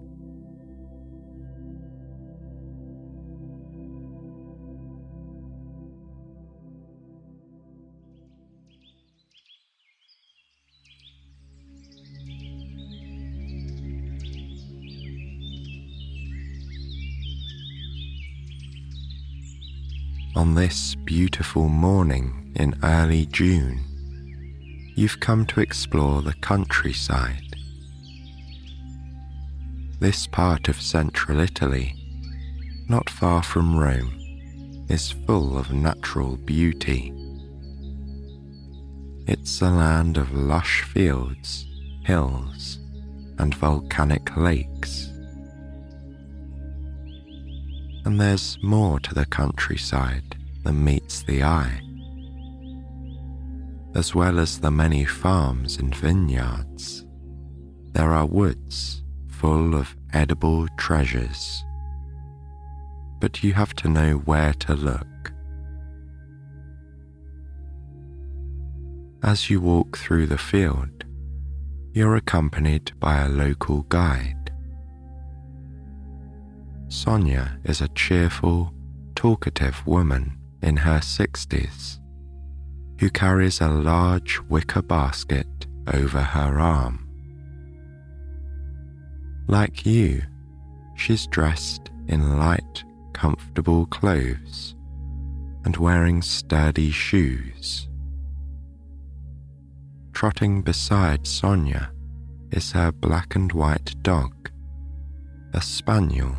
On this beautiful morning in early June, you've come to explore the countryside. This part of central Italy, not far from Rome, is full of natural beauty. It's a land of lush fields, hills, and volcanic lakes. And there's more to the countryside than meets the eye. As well as the many farms and vineyards, there are woods full of edible treasures. But you have to know where to look. As you walk through the field, you're accompanied by a local guide. Sonia is a cheerful, talkative woman in her 60s who carries a large wicker basket over her arm. Like you, she's dressed in light, comfortable clothes and wearing sturdy shoes. Trotting beside Sonia is her black and white dog, a spaniel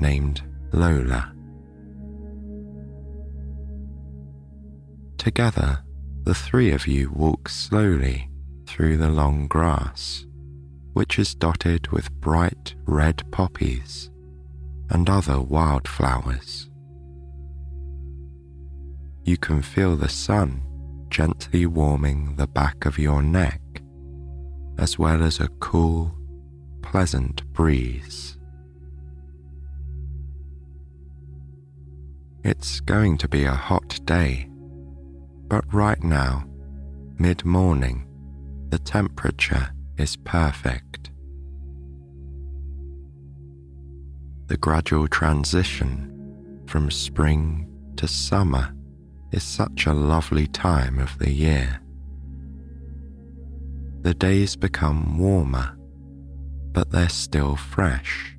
named Lola. Together, the three of you walk slowly through the long grass, which is dotted with bright red poppies and other wildflowers. You can feel the sun gently warming the back of your neck, as well as a cool, pleasant breeze. It's going to be a hot day, but right now, mid-morning, the temperature is perfect. The gradual transition from spring to summer is such a lovely time of the year. The days become warmer, but they're still fresh.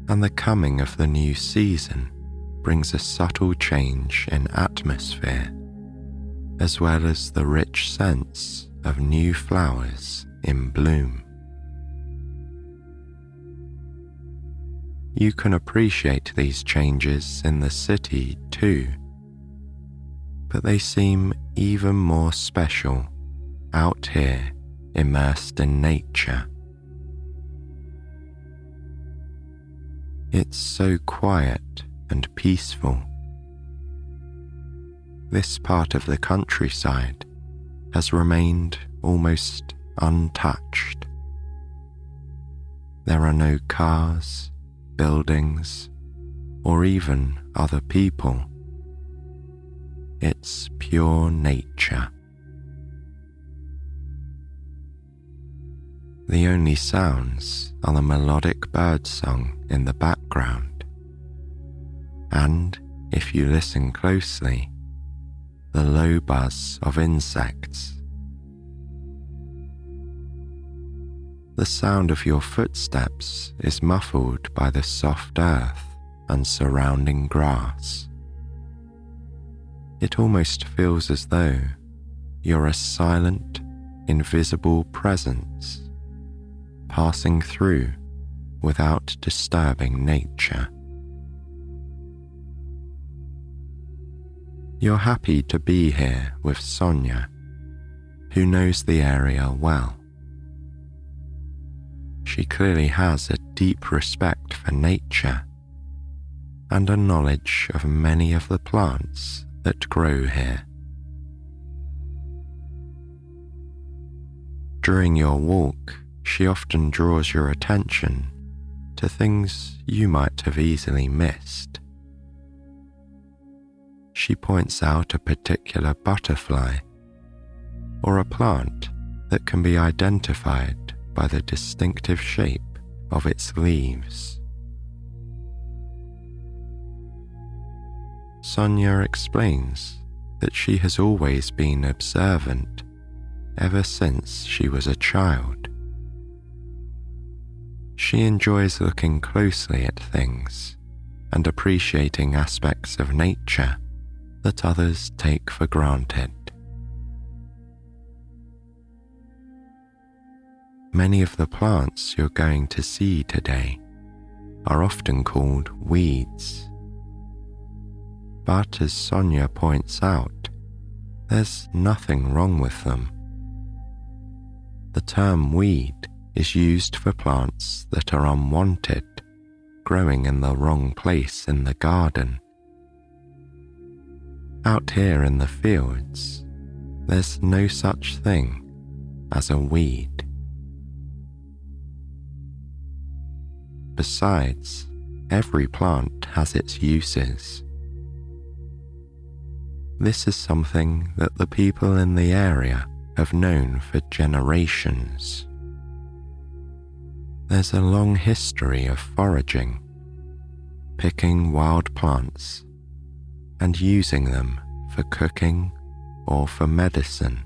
And the coming of the new season brings a subtle change in atmosphere, as well as the rich sense of new flowers in bloom. You can appreciate these changes in the city too. but they seem even more special out here, immersed in nature. It's so quiet and peaceful. This part of the countryside has remained almost untouched. There are no cars, buildings, or even other people. It's pure nature. The only sounds are the melodic birdsong in the background, and if you listen closely, the low buzz of insects. The sound of your footsteps is muffled by the soft earth and surrounding grass. It almost feels as though you're a silent, invisible presence passing through without disturbing nature. You're happy to be here with Sonia, who knows the area well. She clearly has a deep respect for nature and a knowledge of many of the plants that grow here. During your walk, she often draws your attention to things you might have easily missed. She points out a particular butterfly or a plant that can be identified by the distinctive shape of its leaves. Sonia explains that she has always been observant ever since she was a child. She enjoys looking closely at things and appreciating aspects of nature that others take for granted. Many of the plants you're going to see today are often called weeds. But as Sonia points out, there's nothing wrong with them. The term weed is used for plants that are unwanted, growing in the wrong place in the garden. Out here in the fields, there's no such thing as a weed. Besides, every plant has its uses. This is something that the people in the area have known for generations. There's a long history of foraging, picking wild plants and using them for cooking or for medicine.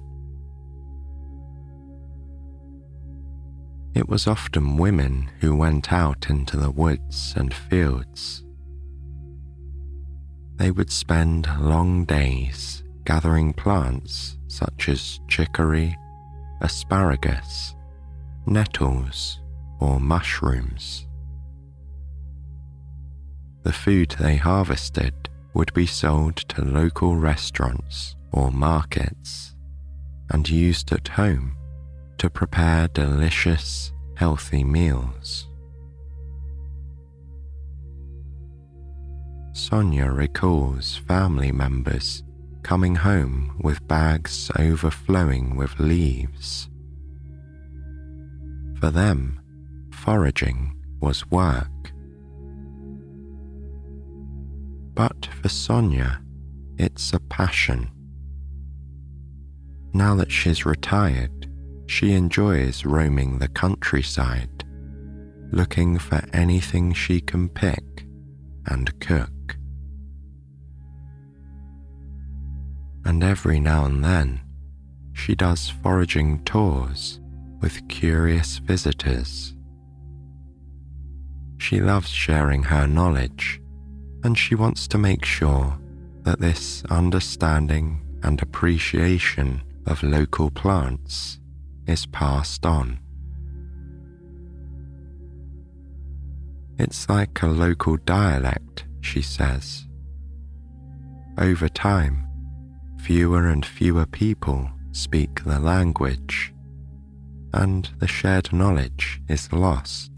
It was often women who went out into the woods and fields. They would spend long days gathering plants such as chicory, asparagus, nettles, or mushrooms. The food they harvested would be sold to local restaurants or markets and used at home to prepare delicious, healthy meals. Sonia recalls family members coming home with bags overflowing with leaves. For them, foraging was work. But for Sonia, it's a passion. Now that she's retired, she enjoys roaming the countryside, looking for anything she can pick and cook. And every now and then, she does foraging tours with curious visitors. She loves sharing her knowledge, and she wants to make sure that this understanding and appreciation of local plants is passed on. It's like a local dialect, she says. Over time, fewer and fewer people speak the language, and the shared knowledge is lost.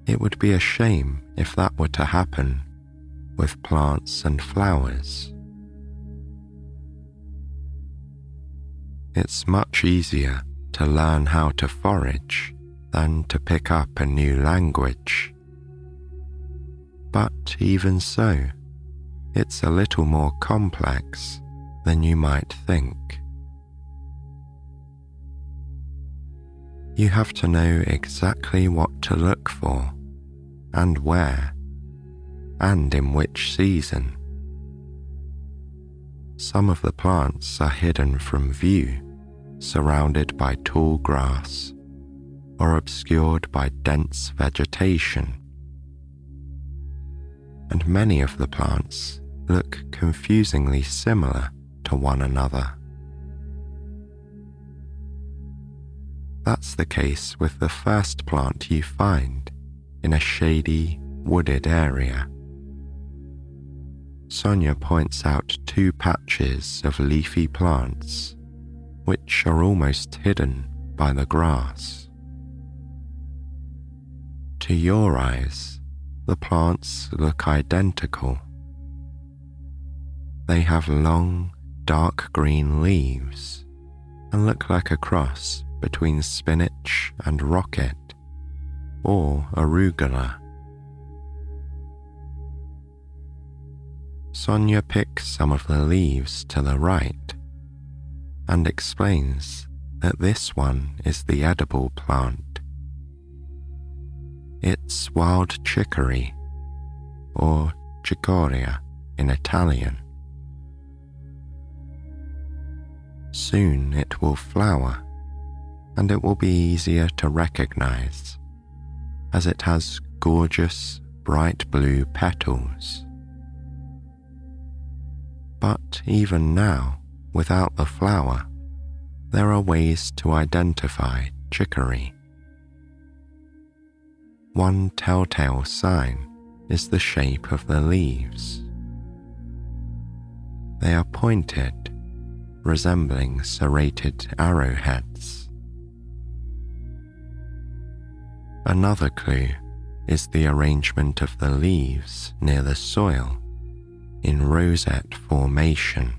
It would be a shame if that were to happen with plants and flowers. It's much easier to learn how to forage than to pick up a new language. But even so, it's a little more complex than you might think. You have to know exactly what to look for, and where, and in which season. Some of the plants are hidden from view, surrounded by tall grass, or obscured by dense vegetation. And many of the plants look confusingly similar to one another. That's the case with the first plant you find in a shady, wooded area. Sonia points out 2 patches of leafy plants, which are almost hidden by the grass. To your eyes, the plants look identical. They have long, dark green leaves and look like a cross between spinach and rocket, or arugula. Sonia picks some of the leaves to the right and explains that this one is the edible plant. It's wild chicory, or cicoria in Italian. Soon it will flower, and it will be easier to recognize, as it has gorgeous, bright blue petals. But even now, without the flower, there are ways to identify chicory. One telltale sign is the shape of the leaves. They are pointed, resembling serrated arrowheads. Another clue is the arrangement of the leaves near the soil, in rosette formation.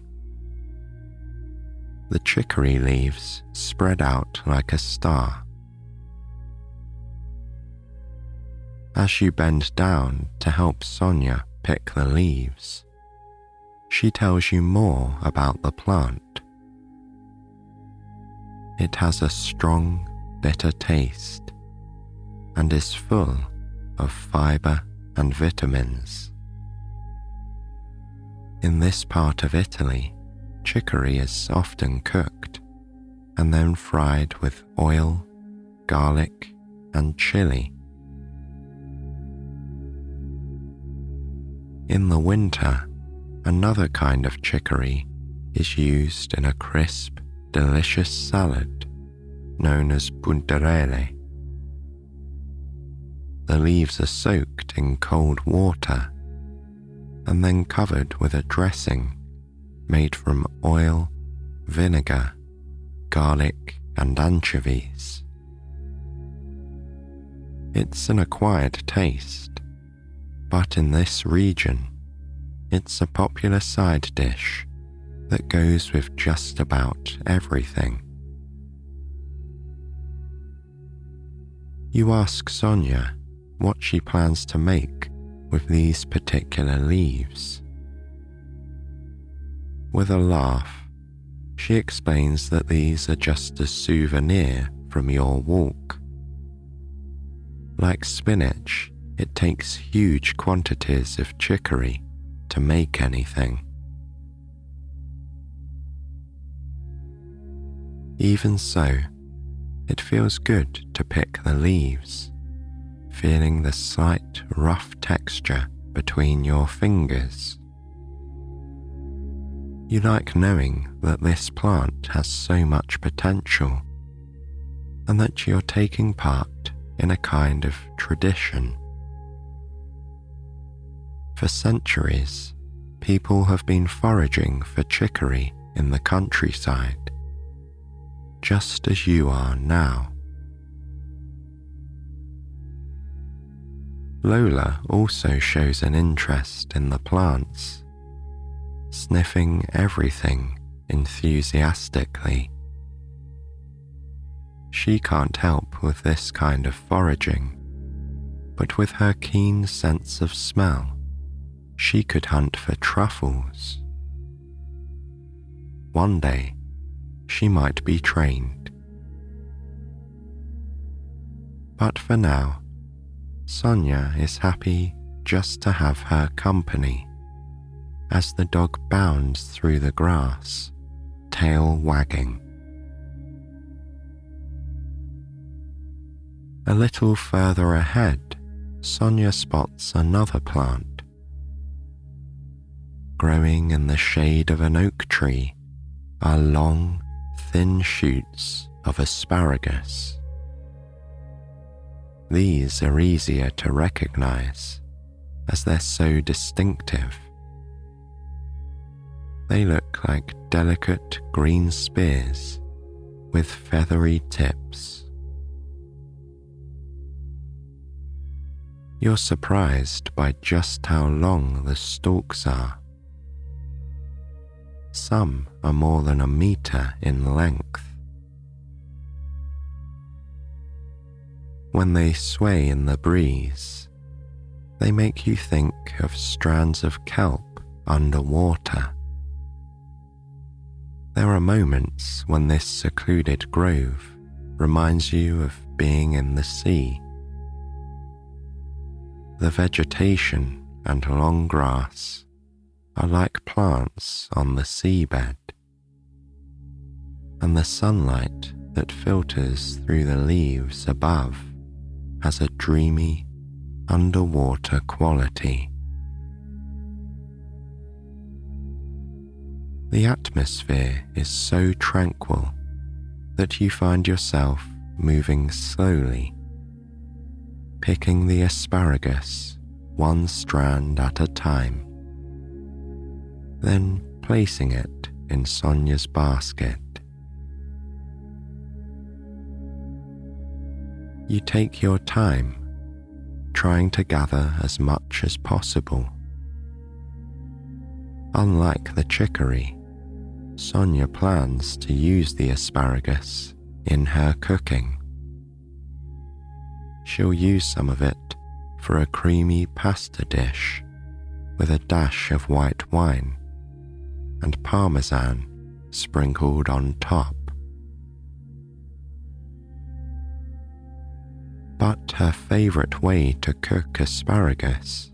The chicory leaves spread out like a star. As you bend down to help Sonia pick the leaves, she tells you more about the plant. It has a strong, bitter taste and is full of fiber and vitamins. In this part of Italy, chicory is often cooked and then fried with oil, garlic, and chili. In the winter, another kind of chicory is used in a crisp, delicious salad known as puntarelle. The leaves are soaked in cold water and then covered with a dressing made from oil, vinegar, garlic, and anchovies. It's an acquired taste, but in this region, it's a popular side dish that goes with just about everything. You ask Sonia what she plans to make with these particular leaves. With a laugh, she explains that these are just a souvenir from your walk. Like spinach, it takes huge quantities of chicory to make anything. Even so, it feels good to pick the leaves, feeling the slight rough texture between your fingers. You like knowing that this plant has so much potential and that you're taking part in a kind of tradition. For centuries, people have been foraging for chicory in the countryside, just as you are now. Lola also shows an interest in the plants, sniffing everything enthusiastically. She can't help with this kind of foraging, but with her keen sense of smell, she could hunt for truffles. One day, she might be trained. But for now, Sonia is happy just to have her company as the dog bounds through the grass, tail wagging. A little further ahead, Sonia spots another plant. Growing in the shade of an oak tree are long, thin shoots of asparagus. These are easier to recognize as they're so distinctive. They look like delicate green spears with feathery tips. You're surprised by just how long the stalks are. Some are more than a meter in length. When they sway in the breeze, they make you think of strands of kelp underwater. There are moments when this secluded grove reminds you of being in the sea. The vegetation and long grass are like plants on the seabed, and the sunlight that filters through the leaves above has a dreamy, underwater quality. The atmosphere is so tranquil that you find yourself moving slowly, picking the asparagus one strand at a time, then placing it in Sonia's basket. You take your time, trying to gather as much as possible. Unlike the chicory, Sonia plans to use the asparagus in her cooking. She'll use some of it for a creamy pasta dish with a dash of white wine and parmesan sprinkled on top. But her favourite way to cook asparagus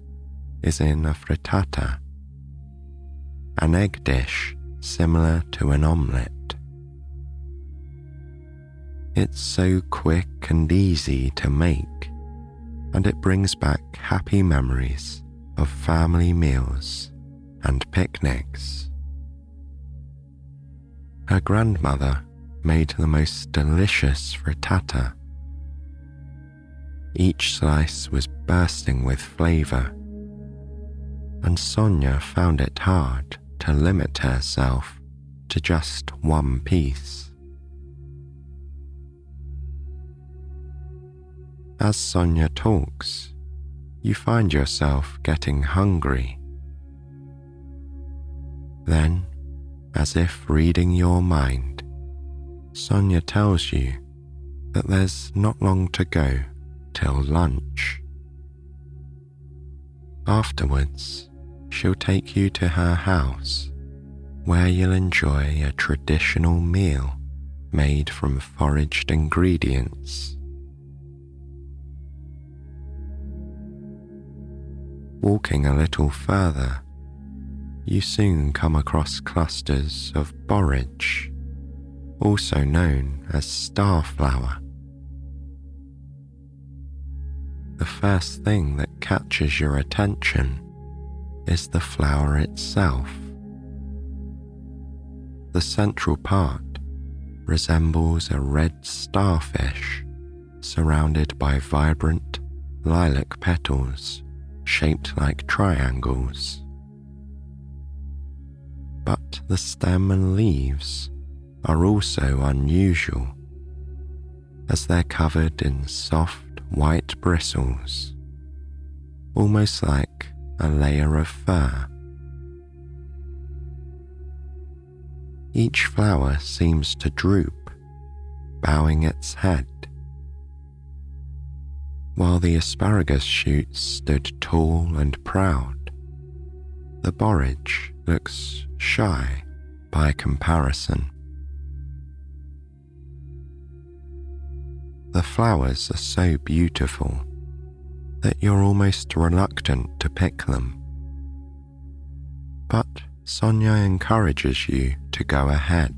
is in a frittata, an egg dish similar to an omelette. It's so quick and easy to make, and it brings back happy memories of family meals and picnics. Her grandmother made the most delicious frittata. Each slice was bursting with flavour, and Sonia found it hard to limit herself to just one piece. As Sonia talks, you find yourself getting hungry. Then, as if reading your mind, Sonia tells you that there's not long to go till lunch. Afterwards, she'll take you to her house, where you'll enjoy a traditional meal made from foraged ingredients. Walking a little further, you soon come across clusters of borage, also known as starflower. The first thing that catches your attention is the flower itself. The central part resembles a red starfish surrounded by vibrant lilac petals shaped like triangles. But the stem and leaves are also unusual, as they're covered in soft white bristles, almost like a layer of fur. Each flower seems to droop, bowing its head, while the asparagus shoots stood tall and proud. The borage looks shy by comparison. The flowers are so beautiful that you're almost reluctant to pick them. But Sonia encourages you to go ahead.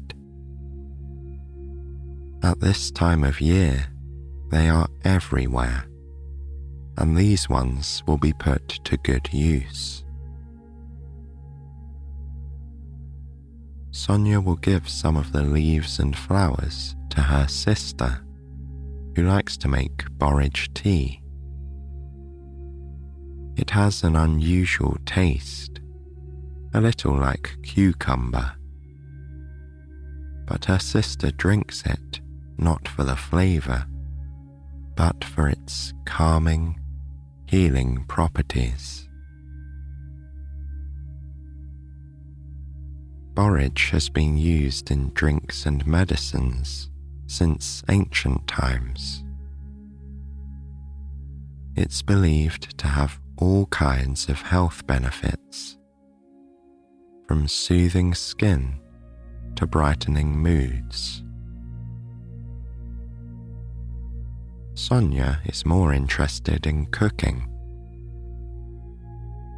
At this time of year, they are everywhere, and these ones will be put to good use. Sonia will give some of the leaves and flowers to her sister, who likes to make borage tea. It has an unusual taste, a little like cucumber, but her sister drinks it not for the flavour, but for its calming, healing properties. Borage has been used in drinks and medicines since ancient times. It's believed to have all kinds of health benefits, from soothing skin to brightening moods. Sonia is more interested in cooking.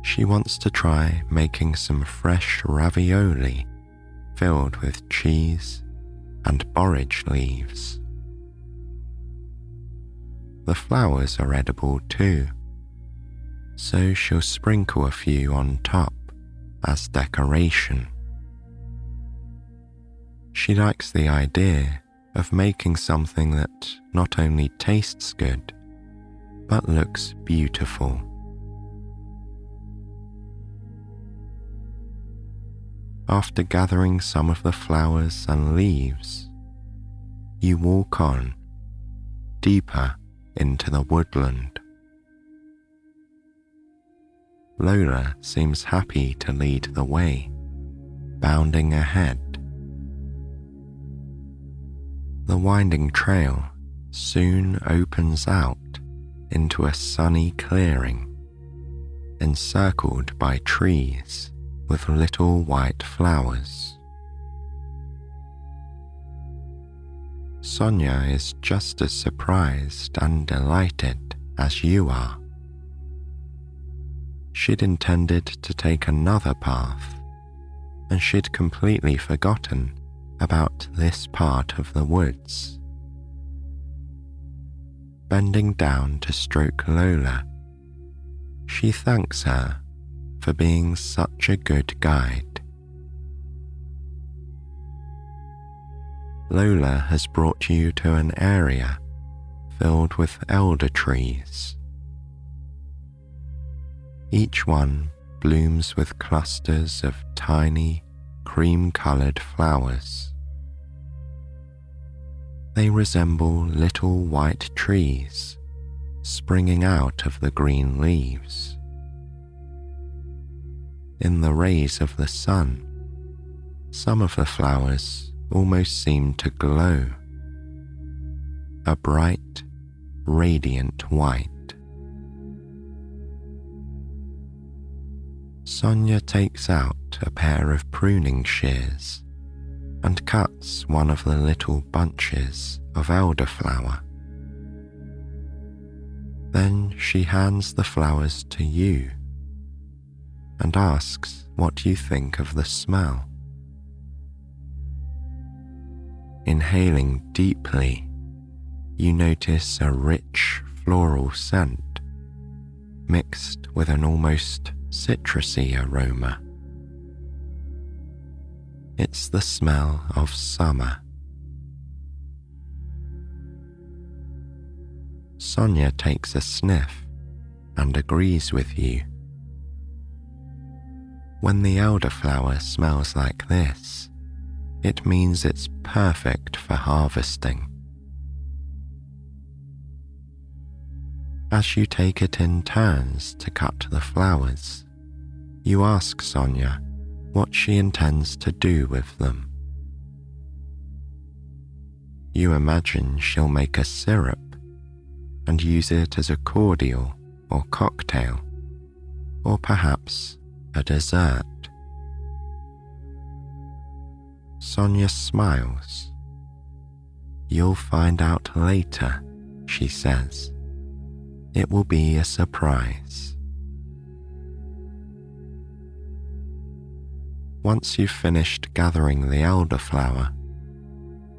She wants to try making some fresh ravioli filled with cheese and borage leaves. The flowers are edible too, so she'll sprinkle a few on top as decoration. She likes the idea of making something that not only tastes good, but looks beautiful. After gathering some of the flowers and leaves, you walk on, deeper into the woodland. Lola seems happy to lead the way, bounding ahead. The winding trail soon opens out into a sunny clearing, encircled by trees with little white flowers. Sonia is just as surprised and delighted as you are. She'd intended to take another path, and she'd completely forgotten about this part of the woods. Bending down to stroke Lola, she thanks her for being such a good guide. Lola has brought you to an area filled with elder trees. Each one blooms with clusters of tiny, cream-coloured flowers. They resemble little white trees springing out of the green leaves. In the rays of the sun, some of the flowers almost seem to glow, a bright, radiant white. Sonia takes out a pair of pruning shears and cuts one of the little bunches of elderflower. Then she hands the flowers to you and asks what you think of the smell. Inhaling deeply, you notice a rich floral scent mixed with an almost citrusy aroma. It's the smell of summer. Sonia takes a sniff and agrees with you. When the elderflower smells like this, it means it's perfect for harvesting. As you take it in turns to cut the flowers, you ask Sonia what she intends to do with them. You imagine she'll make a syrup and use it as a cordial or cocktail, or perhaps a dessert. Sonia smiles. "You'll find out later," she says. "It will be a surprise." Once you've finished gathering the elderflower,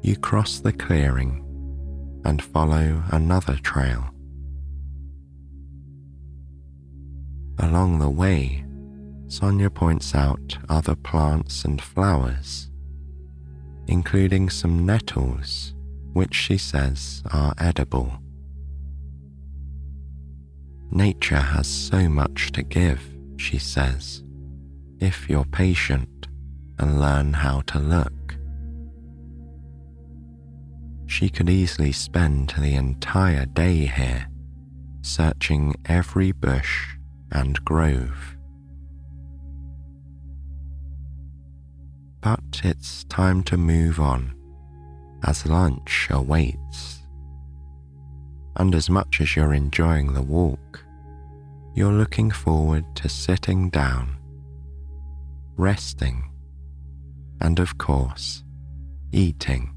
you cross the clearing and follow another trail. Along the way, Sonia points out other plants and flowers, including some nettles which she says are edible. Nature has so much to give, she says, if you're patient and learn how to look. She could easily spend the entire day here, searching every bush and grove. But it's time to move on, as lunch awaits. And as much as you're enjoying the walk, you're looking forward to sitting down, resting, and of course, eating.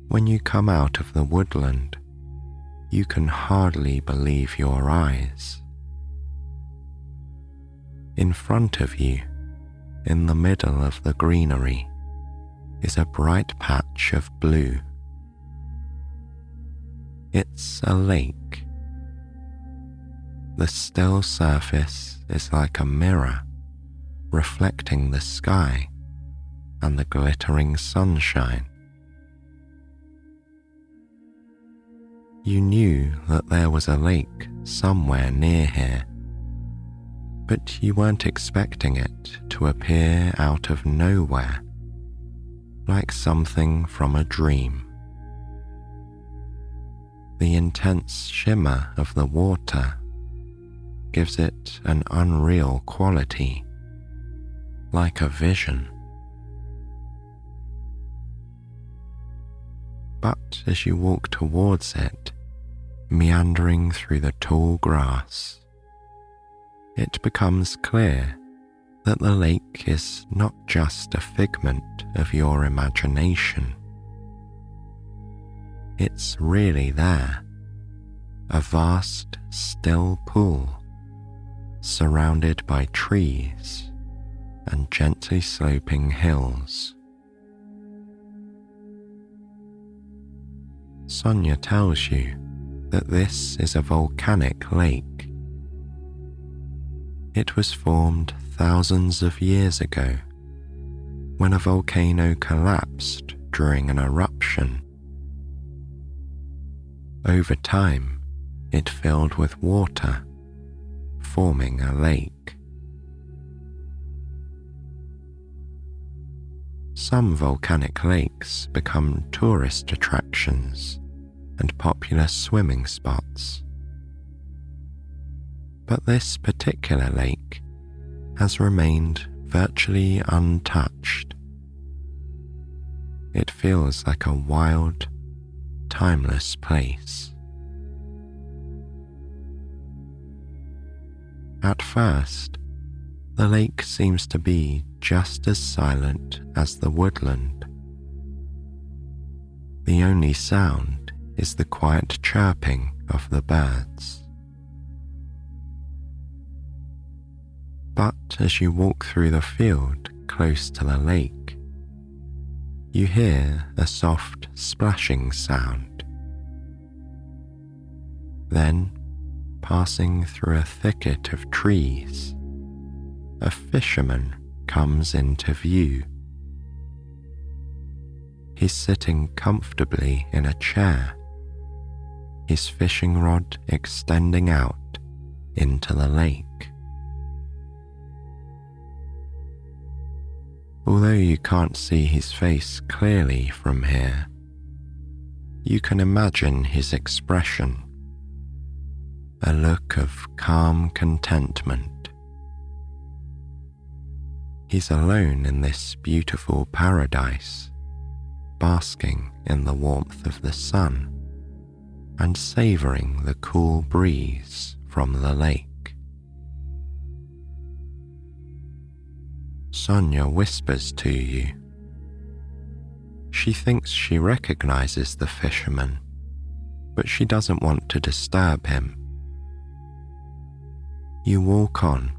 When you come out of the woodland, you can hardly believe your eyes. In front of you, in the middle of the greenery, is a bright patch of blue. It's a lake. The still surface is like a mirror, reflecting the sky and the glittering sunshine. You knew that there was a lake somewhere near here, but you weren't expecting it to appear out of nowhere, like something from a dream. The intense shimmer of the water gives it an unreal quality, like a vision. But as you walk towards it, meandering through the tall grass, it becomes clear that the lake is not just a figment of your imagination. It's really there, a vast, still pool, surrounded by trees and gently sloping hills. Sonia tells you that this is a volcanic lake. It was formed thousands of years ago when a volcano collapsed during an eruption. Over time, it filled with water, forming a lake. Some volcanic lakes become tourist attractions and popular swimming spots. But this particular lake has remained virtually untouched. It feels like a wild, timeless place. At first, the lake seems to be just as silent as the woodland. The only sound is the quiet chirping of the birds. But as you walk through the field close to the lake, you hear a soft splashing sound. Then, passing through a thicket of trees, a fisherman comes into view. He's sitting comfortably in a chair, his fishing rod extending out into the lake. Although you can't see his face clearly from here, you can imagine his expression, a look of calm contentment. He's alone in this beautiful paradise, basking in the warmth of the sun and savouring the cool breeze from the lake. Sonia whispers to you. She thinks she recognizes the fisherman, but she doesn't want to disturb him. You walk on,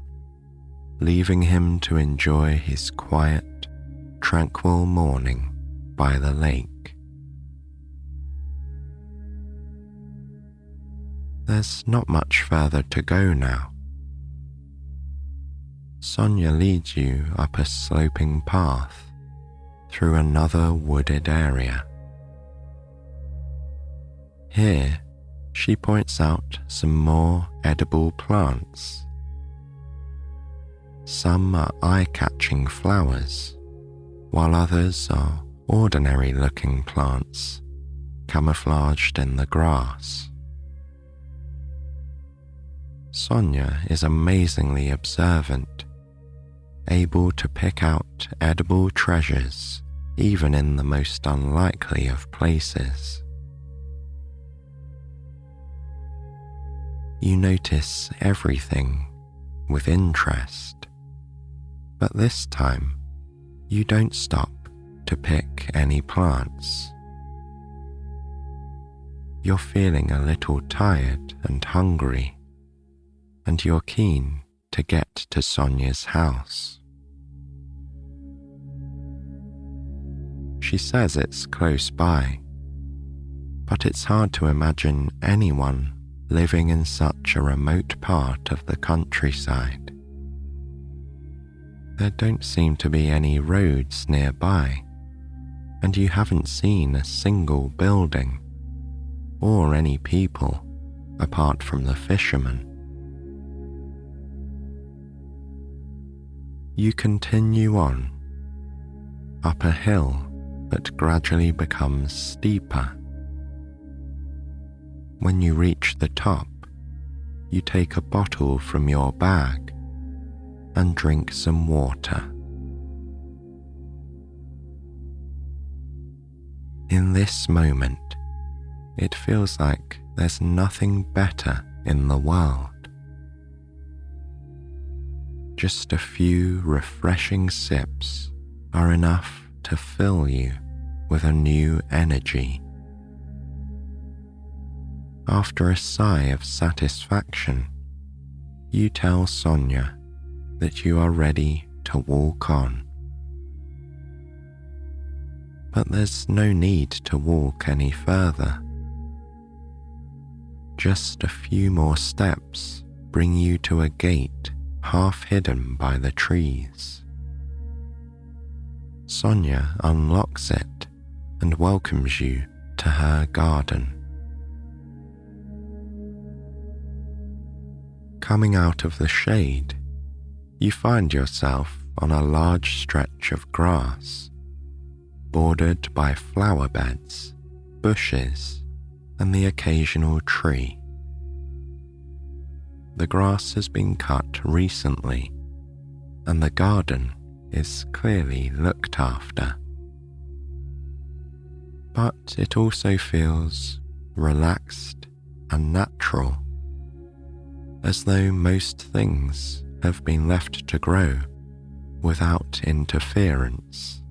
leaving him to enjoy his quiet, tranquil morning by the lake. There's not much further to go now. Sonia leads you up a sloping path through another wooded area. Here, she points out some more edible plants. Some are eye-catching flowers, while others are ordinary-looking plants camouflaged in the grass. Sonia is amazingly observant, able to pick out edible treasures even in the most unlikely of places. You notice everything with interest, but this time you don't stop to pick any plants. You're feeling a little tired and hungry, and you're keen to get to Sonia's house. She says it's close by, but it's hard to imagine anyone living in such a remote part of the countryside. There don't seem to be any roads nearby, and you haven't seen a single building or any people apart from the fisherman. You continue on, up a hill that gradually becomes steeper. When you reach the top, you take a bottle from your bag and drink some water. In this moment, it feels like there's nothing better in the world. Just a few refreshing sips are enough to fill you with a new energy. After a sigh of satisfaction, you tell Sonia that you are ready to walk on. But there's no need to walk any further. Just a few more steps bring you to a gate half hidden by the trees. Sonia unlocks it and welcomes you to her garden. Coming out of the shade, you find yourself on a large stretch of grass, bordered by flower beds, bushes, and the occasional tree. The grass has been cut recently, and the garden is clearly looked after. But it also feels relaxed and natural, as though most things have been left to grow without interference.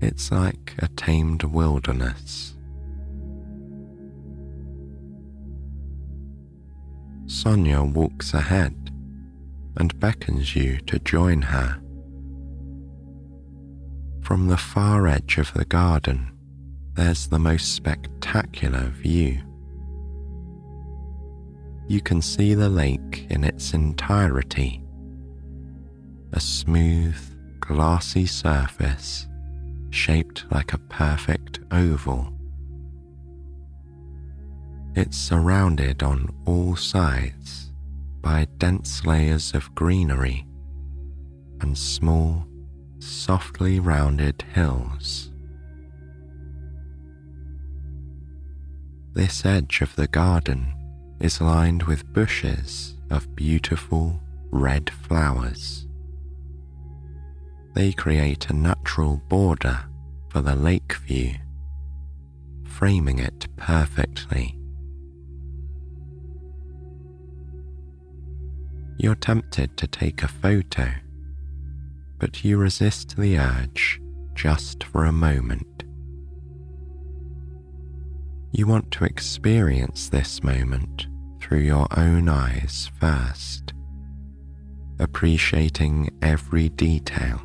It's like a tamed wilderness. Sonia walks ahead and beckons you to join her. From the far edge of the garden, there's the most spectacular view. You can see the lake in its entirety, a smooth, glassy surface shaped like a perfect oval. It's surrounded on all sides by dense layers of greenery and small, softly rounded hills. This edge of the garden is lined with bushes of beautiful red flowers. They create a natural border for the lake view, framing it perfectly. You're tempted to take a photo, but you resist the urge just for a moment. You want to experience this moment through your own eyes first, appreciating every detail.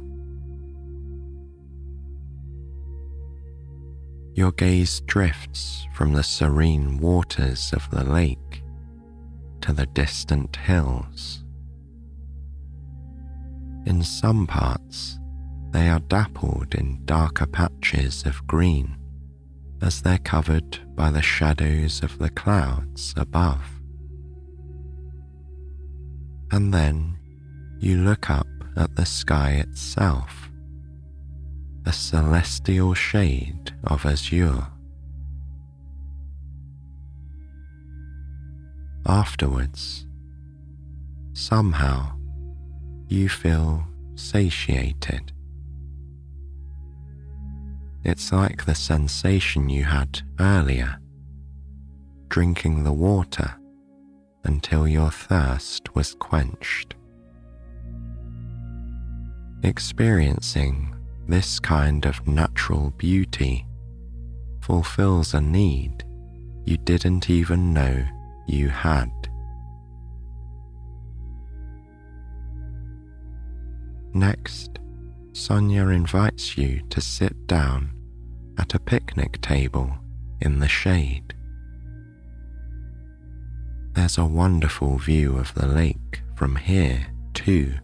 Your gaze drifts from the serene waters of the lake to the distant hills. In some parts, they are dappled in darker patches of green as they're covered by the shadows of the clouds above. And then you look up at the sky itself, a celestial shade of azure. Afterwards, somehow, you feel satiated. It's like the sensation you had earlier, drinking the water until your thirst was quenched. Experiencing this kind of natural beauty fulfills a need you didn't even know you had. Next, Sonia invites you to sit down at a picnic table in the shade. There's a wonderful view of the lake from here too.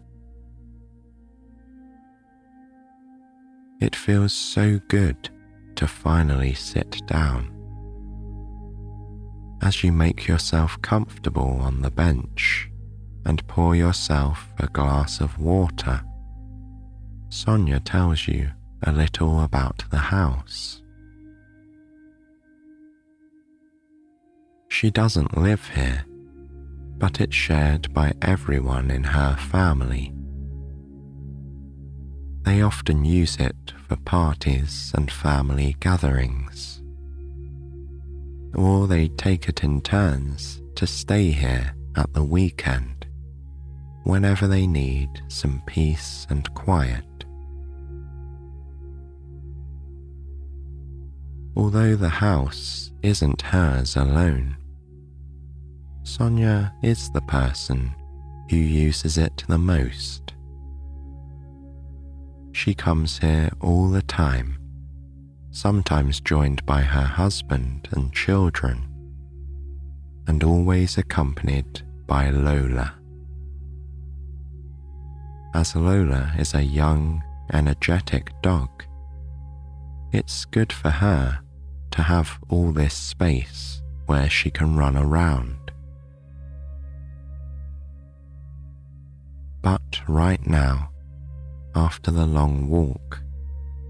It feels so good to finally sit down. As you make yourself comfortable on the bench and pour yourself a glass of water, Sonia tells you a little about the house. She doesn't live here, but it's shared by everyone in her family. They often use it for parties and family gatherings, or they take it in turns to stay here at the weekend whenever they need some peace and quiet. Although the house isn't hers alone, Sonia is the person who uses it the most. She comes here all the time, sometimes joined by her husband and children, and always accompanied by Lola. As Lola is a young, energetic dog, it's good for her to have all this space where she can run around. But right now, after the long walk,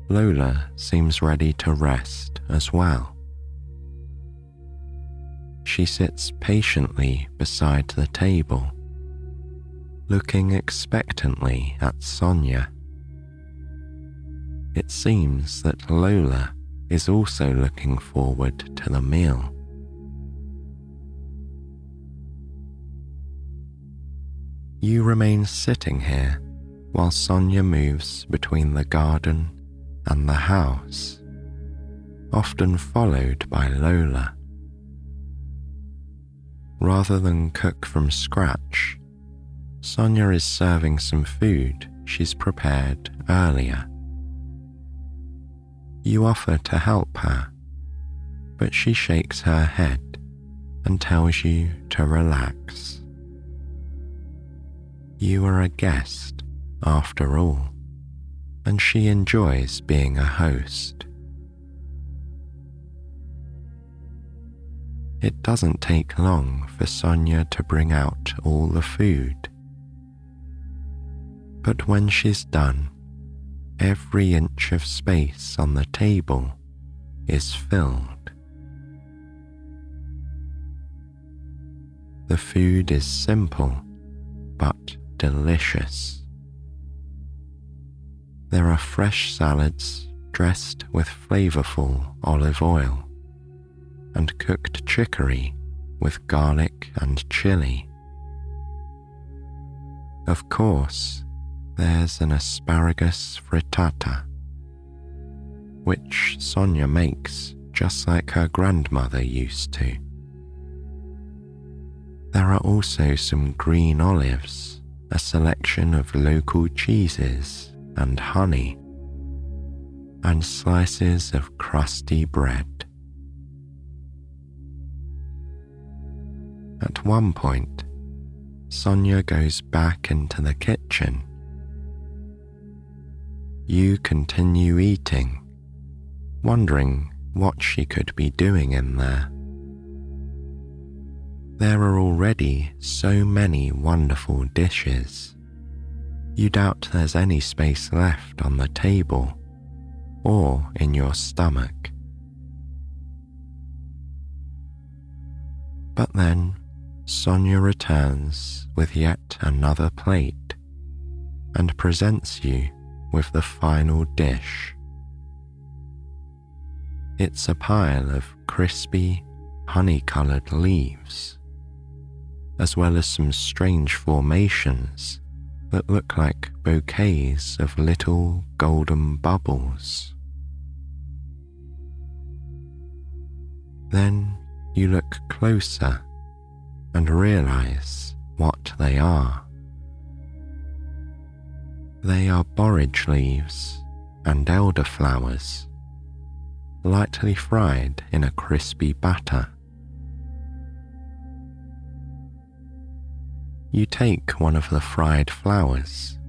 Lola seems ready to rest as well. She sits patiently beside the table, looking expectantly at Sonia. It seems that Lola is also looking forward to the meal. You remain sitting here while Sonia moves between the garden and the house, often followed by Lola. Rather than cook from scratch, Sonia is serving some food she's prepared earlier. You offer to help her, but she shakes her head and tells you to relax. You are a guest, after all, and she enjoys being a host. It doesn't take long for Sonia to bring out all the food. But when she's done, every inch of space on the table is filled. The food is simple but delicious. There are fresh salads dressed with flavorful olive oil and cooked chicory with garlic and chili. Of course, there's an asparagus frittata, which Sonia makes just like her grandmother used to. There are also some green olives, a selection of local cheeses and honey, and slices of crusty bread. At one point, Sonia goes back into the kitchen. You continue eating, wondering what she could be doing in there. There are already so many wonderful dishes. You doubt there's any space left on the table or in your stomach. But then Sonia returns with yet another plate and presents you with the final dish. It's a pile of crispy, honey-coloured leaves, as well as some strange formations that look like bouquets of little golden bubbles. Then you look closer and realize what they are. They are borage leaves and elderflowers, lightly fried in a crispy batter. You take one of the fried flowers,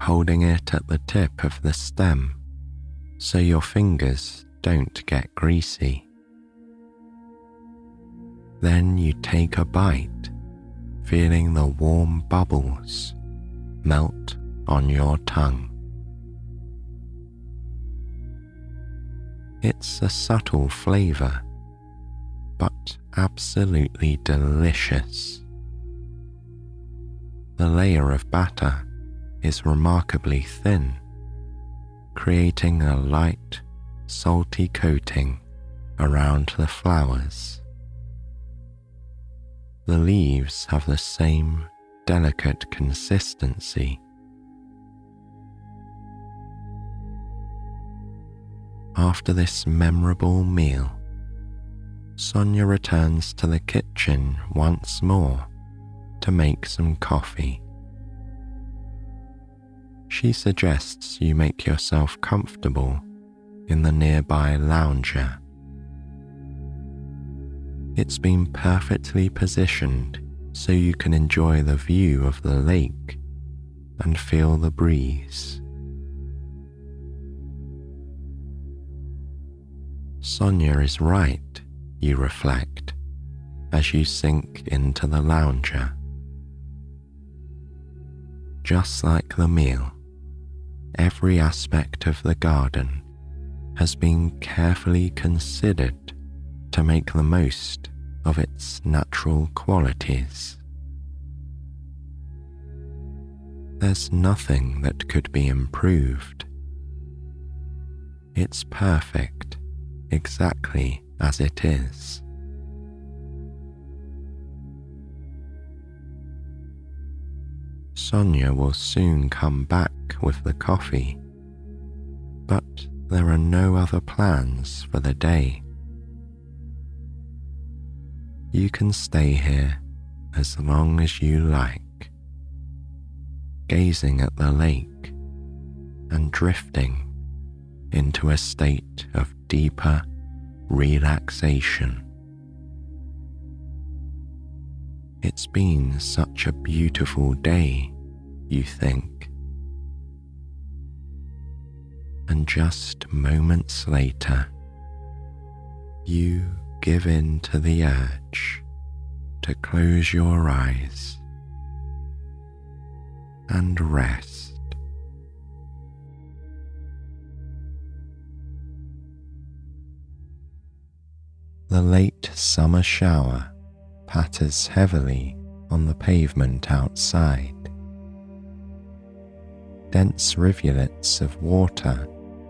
holding it at the tip of the stem so your fingers don't get greasy. Then you take a bite, feeling the warm bubbles melt on your tongue. It's a subtle flavour, but absolutely delicious. The layer of batter is remarkably thin, creating a light, salty coating around the flowers. The leaves have the same delicate consistency. After this memorable meal, Sonia returns to the kitchen once more to make some coffee. She suggests you make yourself comfortable in the nearby lounger. It's been perfectly positioned so you can enjoy the view of the lake and feel the breeze. Sonia is right, you reflect, as you sink into the lounger. Just like the meal, every aspect of the garden has been carefully considered to make the most of its natural qualities. There's nothing that could be improved. It's perfect exactly as it is. Sonia will soon come back with the coffee, but there are no other plans for the day. You can stay here as long as you like, gazing at the lake and drifting into a state of deeper relaxation. It's been such a beautiful day, you think. And just moments later, you give in to the urge to close your eyes and rest. The late summer shower patters heavily on the pavement outside. Dense rivulets of water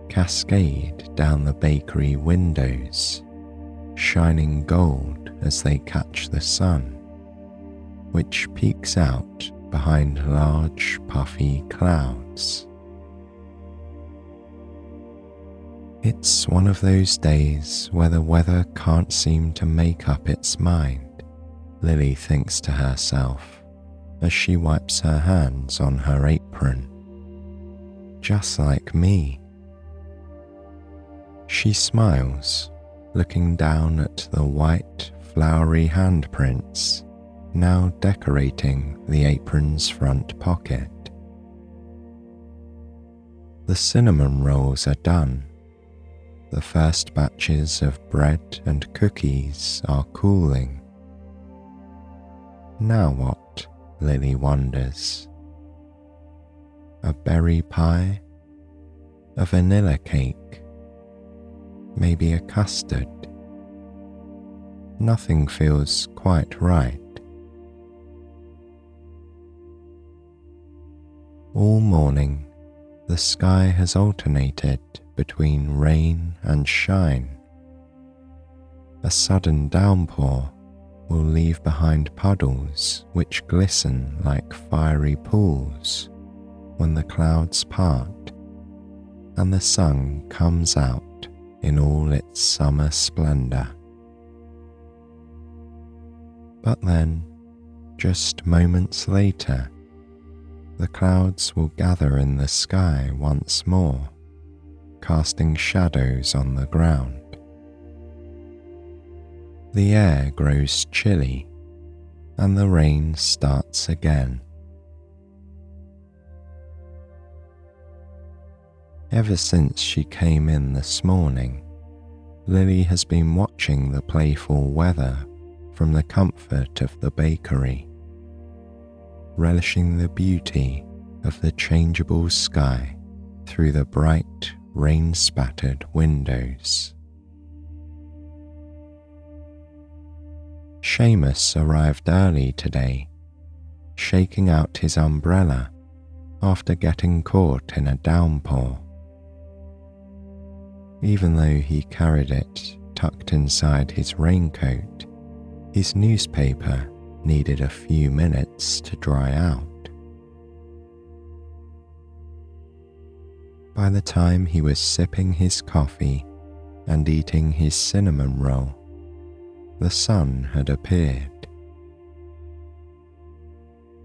cascade down the bakery windows, shining gold as they catch the sun, which peeks out behind large puffy clouds. It's one of those days where the weather can't seem to make up its mind, Lily thinks to herself as she wipes her hands on her apron. Just like me. She smiles, looking down at the white, flowery handprints now decorating the apron's front pocket. The cinnamon rolls are done. The first batches of bread and cookies are cooling. Now what, Lily wonders? A berry pie? A vanilla cake? Maybe a custard? Nothing feels quite right. All morning, the sky has alternated between rain and shine. A sudden downpour will leave behind puddles which glisten like fiery pools when the clouds part and the sun comes out in all its summer splendor. But then, just moments later, the clouds will gather in the sky once more, casting shadows on the ground. The air grows chilly, and the rain starts again. Ever since she came in this morning, Lily has been watching the playful weather from the comfort of the bakery, relishing the beauty of the changeable sky through the bright, rain-spattered windows. Seamus arrived early today, shaking out his umbrella after getting caught in a downpour. Even though he carried it tucked inside his raincoat, his newspaper needed a few minutes to dry out. By the time he was sipping his coffee and eating his cinnamon roll, the sun had appeared.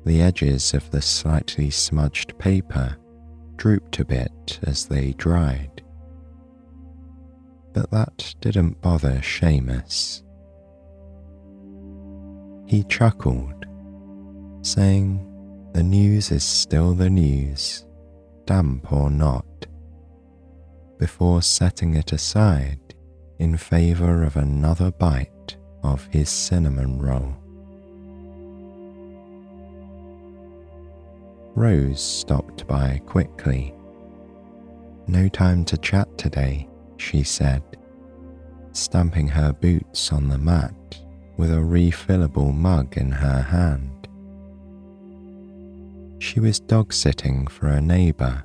The edges of the slightly smudged paper drooped a bit as they dried. But that didn't bother Seamus. He chuckled, saying, "The news is still the news, damp or not," before setting it aside in favour of another bite of his cinnamon roll. Rose stopped by quickly. "No time to chat today," she said, stamping her boots on the mat with a refillable mug in her hand. She was dog-sitting for a neighbour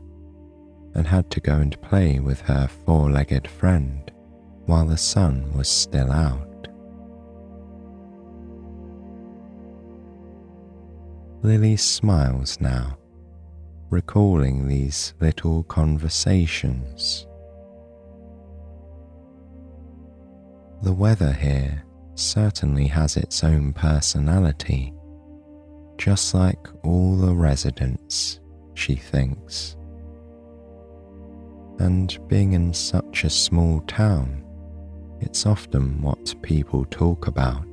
and had to go and play with her four-legged friend while the sun was still out. Lily smiles now, recalling these little conversations. The weather here certainly has its own personality, just like all the residents, she thinks. And being in such a small town, it's often what people talk about.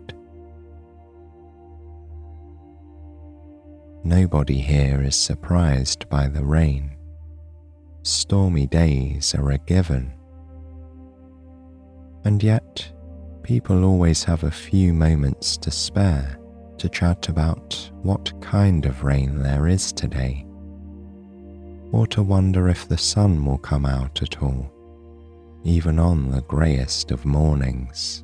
Nobody here is surprised by the rain. Stormy days are a given. And yet, people always have a few moments to spare to chat about what kind of rain there is today, or to wonder if the sun will come out at all, even on the greyest of mornings.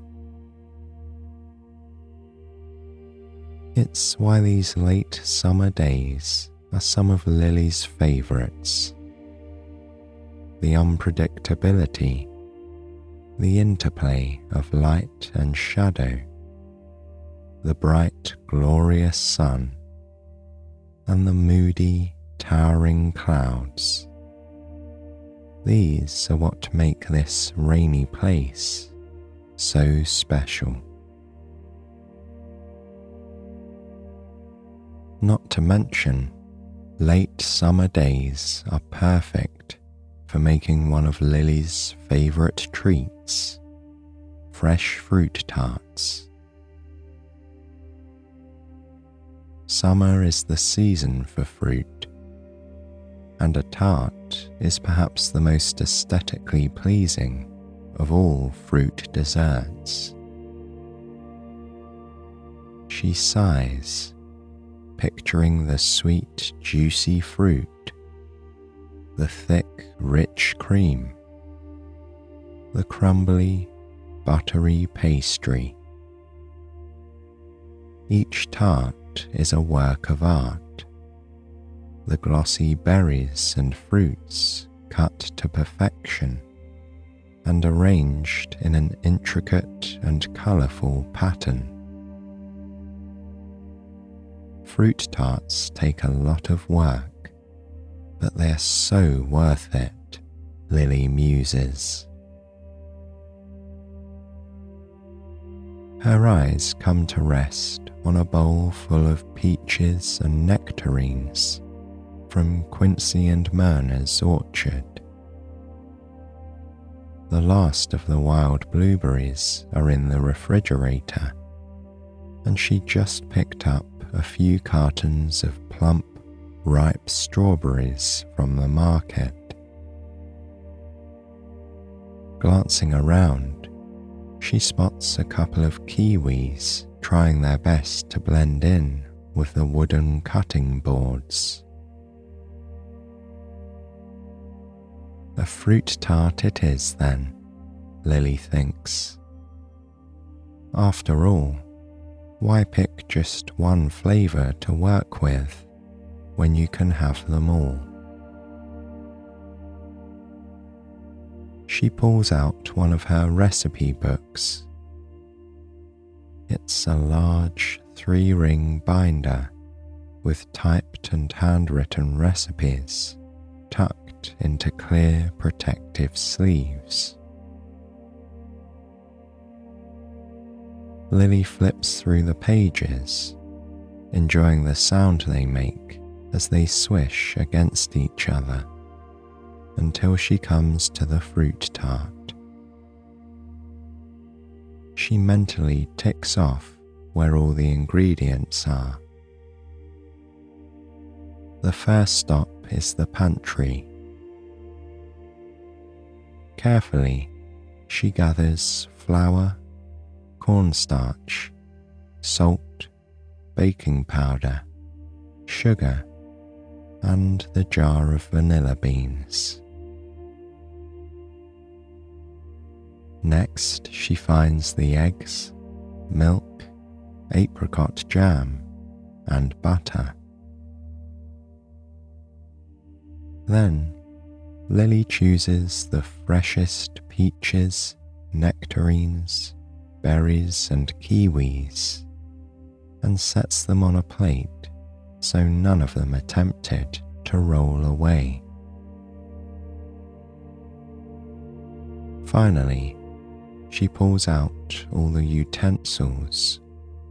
It's why these late summer days are some of Lily's favourites. The unpredictability, the interplay of light and shadow, the bright, glorious sun, and the moody, towering clouds. These are what make this rainy place so special. Not to mention, late summer days are perfect for making one of Lily's favourite treats, fresh fruit tarts. Summer is the season for fruit, and a tart is perhaps the most aesthetically pleasing of all fruit desserts. She sighs, picturing the sweet, juicy fruit, the thick, rich cream, the crumbly, buttery pastry. Each tart is a work of art, the glossy berries and fruits cut to perfection and arranged in an intricate and colourful pattern. Fruit tarts take a lot of work, but they're so worth it, Lily muses. Her eyes come to rest on a bowl full of peaches and nectarines from Quincy and Myrna's orchard. The last of the wild blueberries are in the refrigerator, and she just picked up a few cartons of plump, ripe strawberries from the market. Glancing around, she spots a couple of kiwis trying their best to blend in with the wooden cutting boards. A fruit tart it is then, Lily thinks. After all, why pick just one flavour to work with when you can have them all? She pulls out one of her recipe books. It's a large 3-ring binder with typed and handwritten recipes tucked into clear protective sleeves. Lily flips through the pages, enjoying the sound they make as they swish against each other, until she comes to the fruit tart. She mentally ticks off where all the ingredients are. The first stop is the pantry. Carefully, she gathers flour, cornstarch, salt, baking powder, sugar, and the jar of vanilla beans. Next, she finds the eggs, milk, apricot jam, and butter. Then, Lily chooses the freshest peaches, nectarines, berries, and kiwis, and sets them on a plate so none of them are tempted to roll away. Finally, she pulls out all the utensils,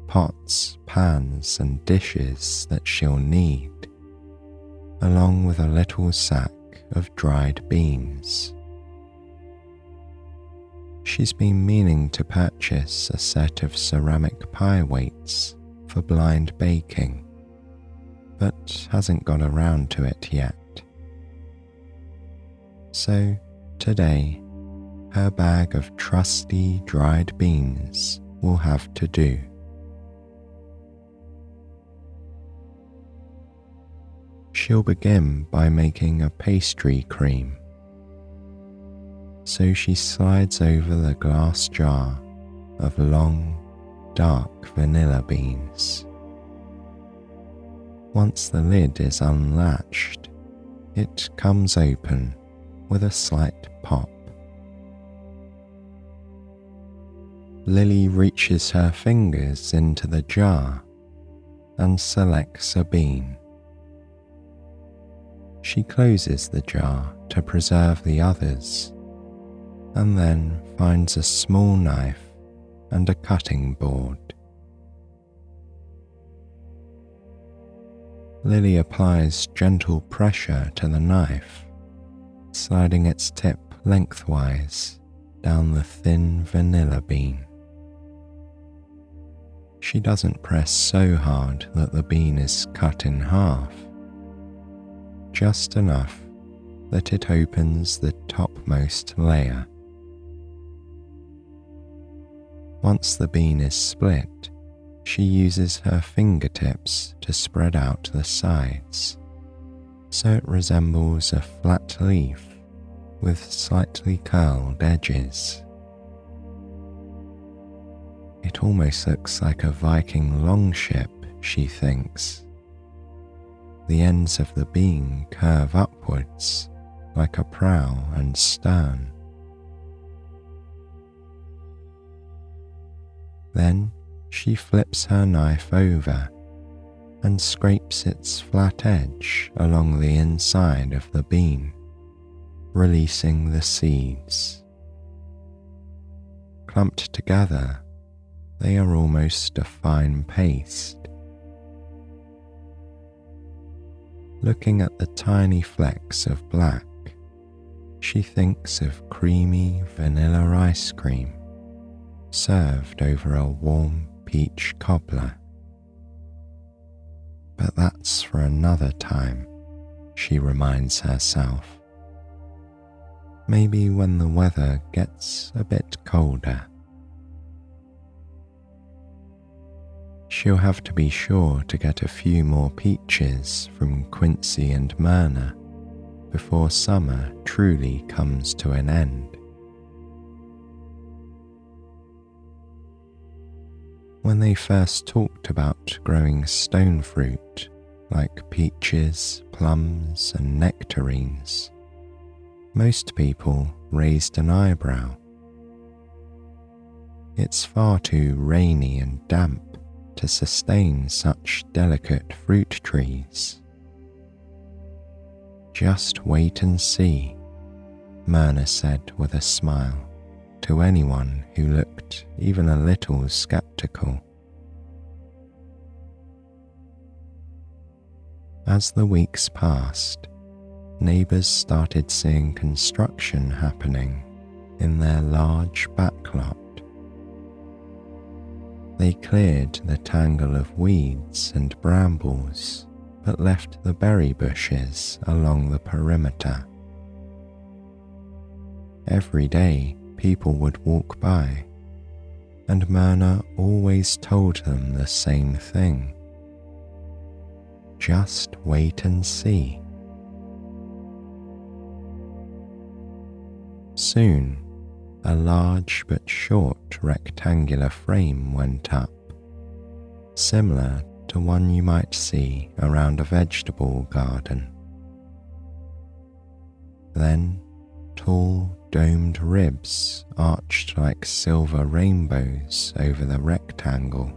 pots, pans, and dishes that she'll need, along with a little sack of dried beans. She's been meaning to purchase a set of ceramic pie weights for blind baking, but hasn't got around to it yet. So today, her bag of trusty dried beans will have to do. She'll begin by making a pastry cream. So she slides over the glass jar of long, dark vanilla beans. Once the lid is unlatched, it comes open with a slight pop. Lily reaches her fingers into the jar and selects a bean. She closes the jar to preserve the others, and then finds a small knife and a cutting board. Lily applies gentle pressure to the knife, sliding its tip lengthwise down the thin vanilla bean. She doesn't press so hard that the bean is cut in half, just enough that it opens the topmost layer. Once the bean is split, she uses her fingertips to spread out the sides, so it resembles a flat leaf with slightly curled edges. It almost looks like a Viking longship, she thinks. The ends of the bean curve upwards like a prow and stern. Then she flips her knife over and scrapes its flat edge along the inside of the bean, releasing the seeds. Clumped together, they are almost a fine paste. Looking at the tiny flecks of black, she thinks of creamy vanilla ice cream served over a warm peach cobbler. But that's for another time, she reminds herself. Maybe when the weather gets a bit colder. She'll have to be sure to get a few more peaches from Quincy and Myrna before summer truly comes to an end. When they first talked about growing stone fruit like peaches, plums, and nectarines, most people raised an eyebrow. It's far too rainy and damp to sustain such delicate fruit trees. Just wait and see, Myrna said with a smile to anyone who looked even a little skeptical. As the weeks passed, neighbours started seeing construction happening in their large backlot. They cleared the tangle of weeds and brambles, but left the berry bushes along the perimeter. Every day, people would walk by, and Myrna always told them the same thing. Just wait and see. Soon, a large but short rectangular frame went up, similar to one you might see around a vegetable garden. Then, tall domed ribs arched like silver rainbows over the rectangle.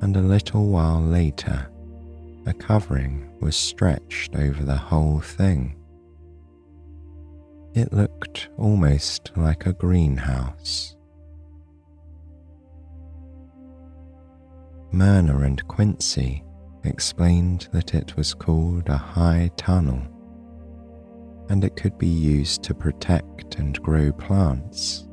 And a little while later, a covering was stretched over the whole thing. It looked almost like a greenhouse. Myrna and Quincy explained that it was called a high tunnel, and it could be used to protect and grow plants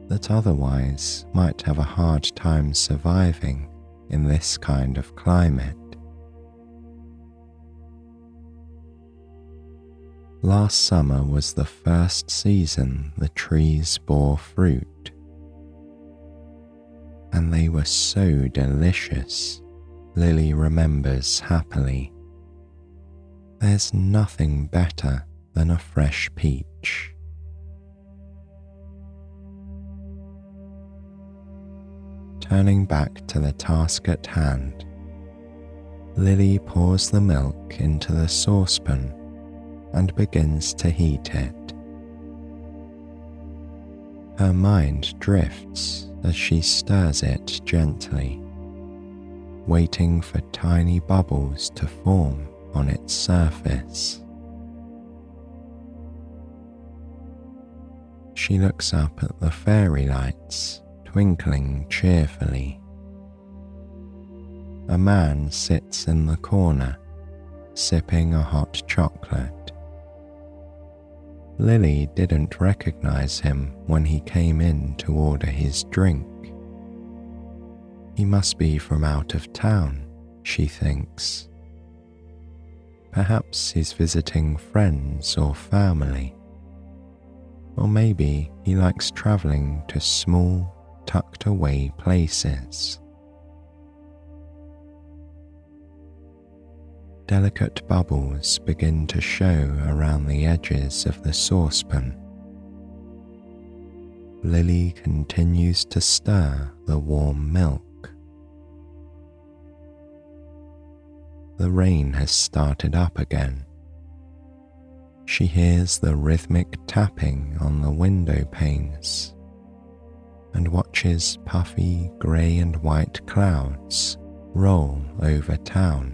that otherwise might have a hard time surviving in this kind of climate. Last summer was the first season the trees bore fruit, and they were so delicious, Lily remembers happily. There's nothing better than a fresh peach. Turning back to the task at hand, Lily pours the milk into the saucepan and begins to heat it. Her mind drifts as she stirs it gently, waiting for tiny bubbles to form on its surface. She looks up at the fairy lights twinkling cheerfully. A man sits in the corner, sipping a hot chocolate. Lily didn't recognize him when he came in to order his drink. He must be from out of town, she thinks. Perhaps he's visiting friends or family. Or maybe he likes traveling to small, tucked away places. Delicate bubbles begin to show around the edges of the saucepan. Lily continues to stir the warm milk. The rain has started up again. She hears the rhythmic tapping on the window panes and watches puffy grey and white clouds roll over town.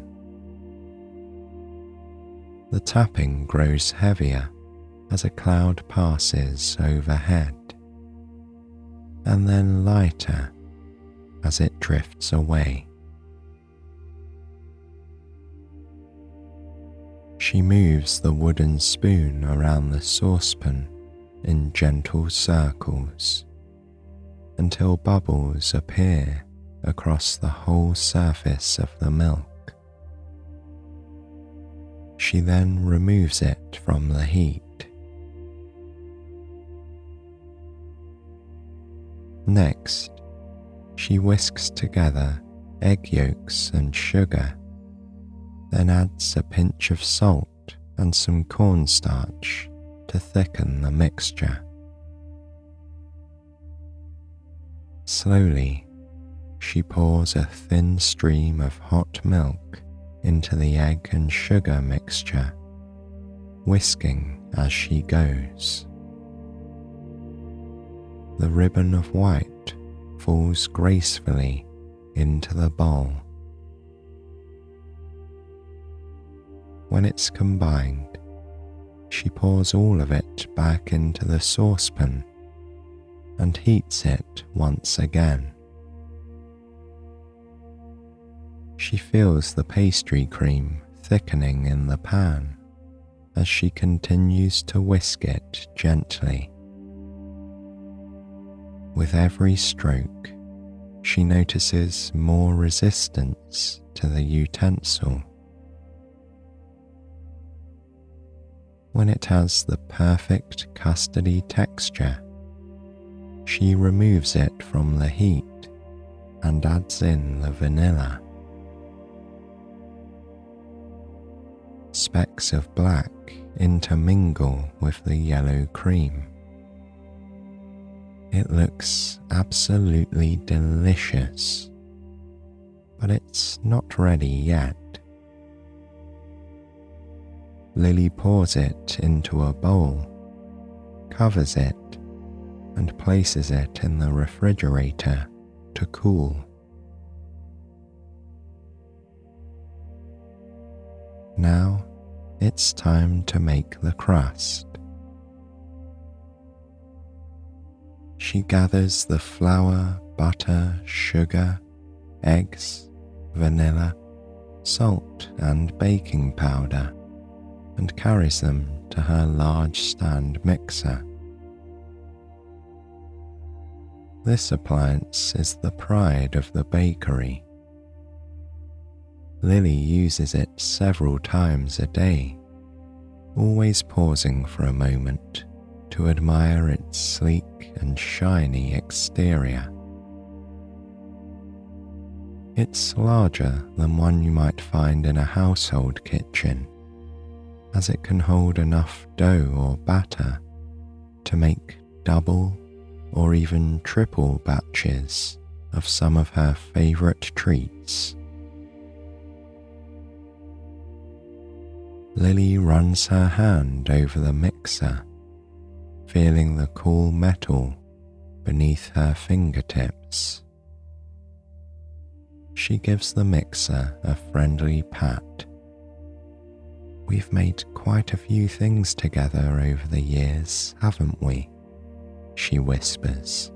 The tapping grows heavier as a cloud passes overhead, and then lighter as it drifts away. She moves the wooden spoon around the saucepan in gentle circles until bubbles appear across the whole surface of the milk. She then removes it from the heat. Next, she whisks together egg yolks and sugar, then adds a pinch of salt and some cornstarch to thicken the mixture. Slowly, she pours a thin stream of hot milk into the egg and sugar mixture, whisking as she goes. The ribbon of white falls gracefully into the bowl. When it's combined, she pours all of it back into the saucepan and heats it once again. She feels the pastry cream thickening in the pan as she continues to whisk it gently. With every stroke, she notices more resistance to the utensil. When it has the perfect custardy texture, she removes it from the heat and adds in the vanilla. Specks of black intermingle with the yellow cream. It looks absolutely delicious, but it's not ready yet. Lily pours it into a bowl, covers it, and places it in the refrigerator to cool. Now it's time to make the crust. She gathers the flour, butter, sugar, eggs, vanilla, salt, and baking powder and carries them to her large stand mixer. This appliance is the pride of the bakery. Lily uses it several times a day, always pausing for a moment to admire its sleek and shiny exterior. It's larger than one you might find in a household kitchen, as it can hold enough dough or batter to make double or even triple batches of some of her favourite treats. Lily runs her hand over the mixer, feeling the cool metal beneath her fingertips. She gives the mixer a friendly pat. "We've made quite a few things together over the years, haven't we?" she whispers.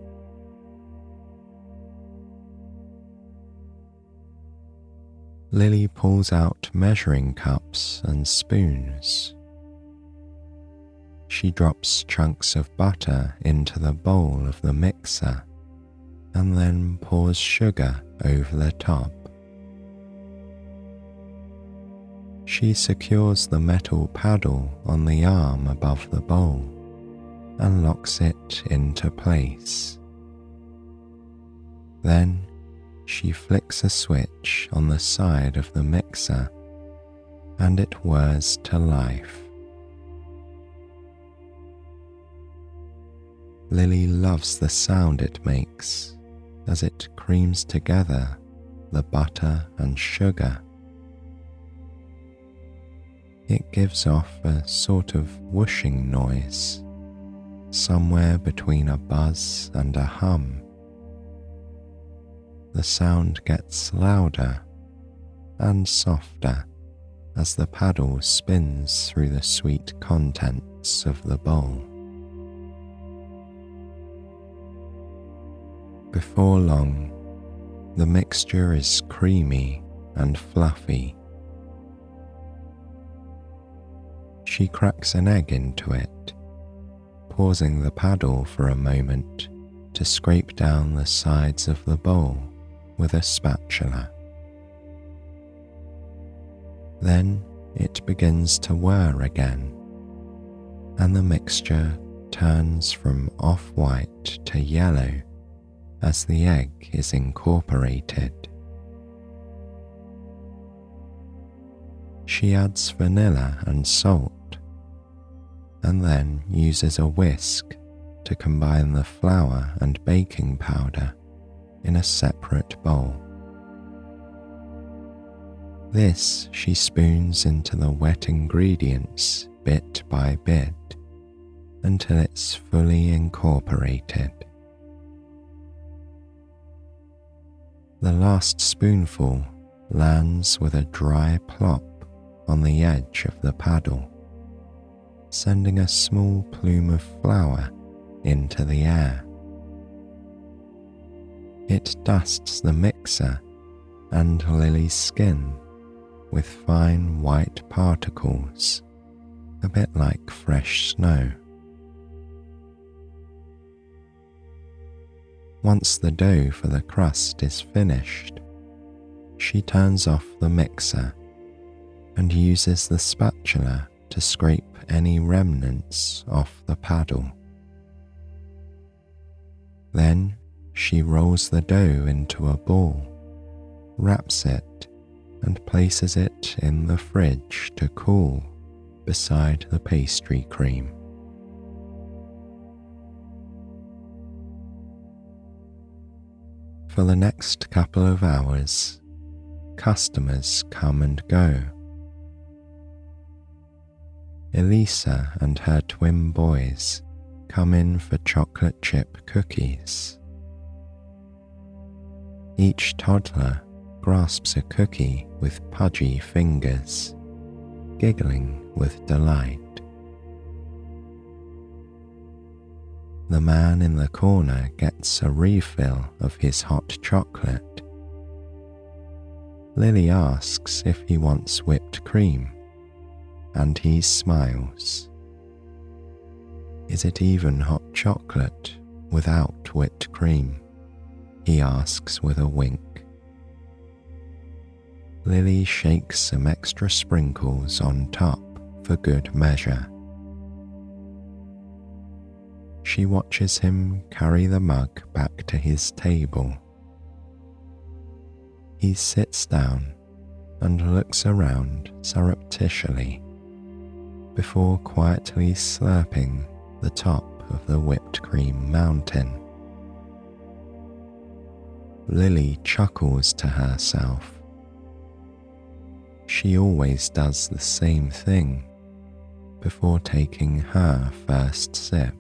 Lily pulls out measuring cups and spoons. She drops chunks of butter into the bowl of the mixer and then pours sugar over the top. She secures the metal paddle on the arm above the bowl and locks it into place. Then she flicks a switch on the side of the mixer and it whirs to life. Lily loves the sound it makes as it creams together the butter and sugar. It gives off a sort of whooshing noise, somewhere between a buzz and a hum. The sound gets louder and softer as the paddle spins through the sweet contents of the bowl. Before long, the mixture is creamy and fluffy. She cracks an egg into it, pausing the paddle for a moment to scrape down the sides of the bowl with a spatula. Then it begins to whir again, and the mixture turns from off-white to yellow as the egg is incorporated. She adds vanilla and salt, and then uses a whisk to combine the flour and baking powder in a separate bowl. This she spoons into the wet ingredients bit by bit until it's fully incorporated. The last spoonful lands with a dry plop on the edge of the paddle, sending a small plume of flour into the air. It dusts the mixer and Lily's skin with fine white particles, a bit like fresh snow. Once the dough for the crust is finished, she turns off the mixer and uses the spatula to scrape any remnants off the paddle. Then she rolls the dough into a ball, wraps it, and places it in the fridge to cool beside the pastry cream. For the next couple of hours, customers come and go. Elisa and her twin boys come in for chocolate chip cookies. Each toddler grasps a cookie with pudgy fingers, giggling with delight. The man in the corner gets a refill of his hot chocolate. Lily asks if he wants whipped cream, and he smiles. "Is it even hot chocolate without whipped cream?" he asks with a wink. Lily shakes some extra sprinkles on top for good measure. She watches him carry the mug back to his table. He sits down and looks around surreptitiously before quietly slurping the top of the whipped cream mountain. Lily chuckles to herself. She always does the same thing before taking her first sip.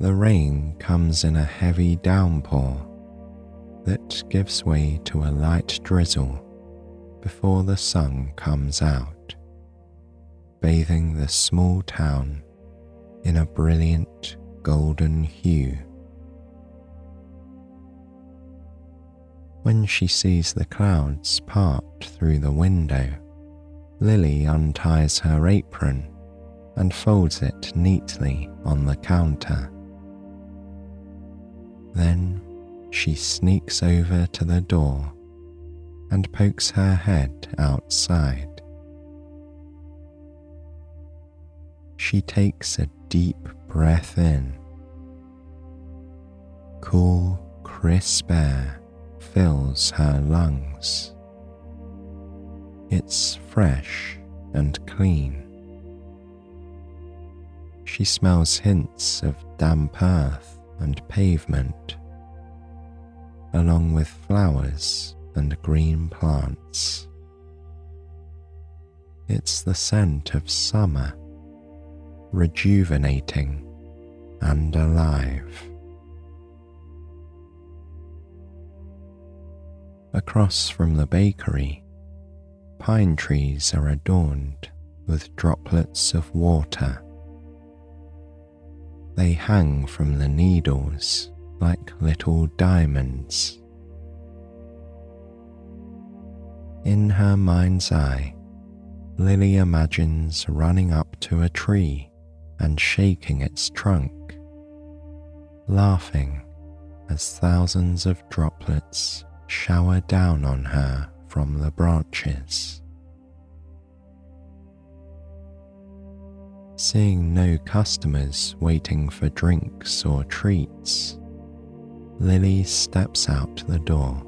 The rain comes in a heavy downpour that gives way to a light drizzle before the sun comes out, bathing the small town in a brilliant golden hue. When she sees the clouds part through the window, Lily unties her apron and folds it neatly on the counter. Then she sneaks over to the door and pokes her head outside. She takes a deep breath in. Cool, crisp air fills her lungs. It's fresh and clean. She smells hints of damp earth and pavement, along with flowers and green plants. It's the scent of summer, rejuvenating and alive. Across from the bakery, pine trees are adorned with droplets of water. They hang from the needles like little diamonds. In her mind's eye, Lily imagines running up to a tree and shaking its trunk, laughing as thousands of droplets shower down on her from the branches. Seeing no customers waiting for drinks or treats, Lily steps out the door.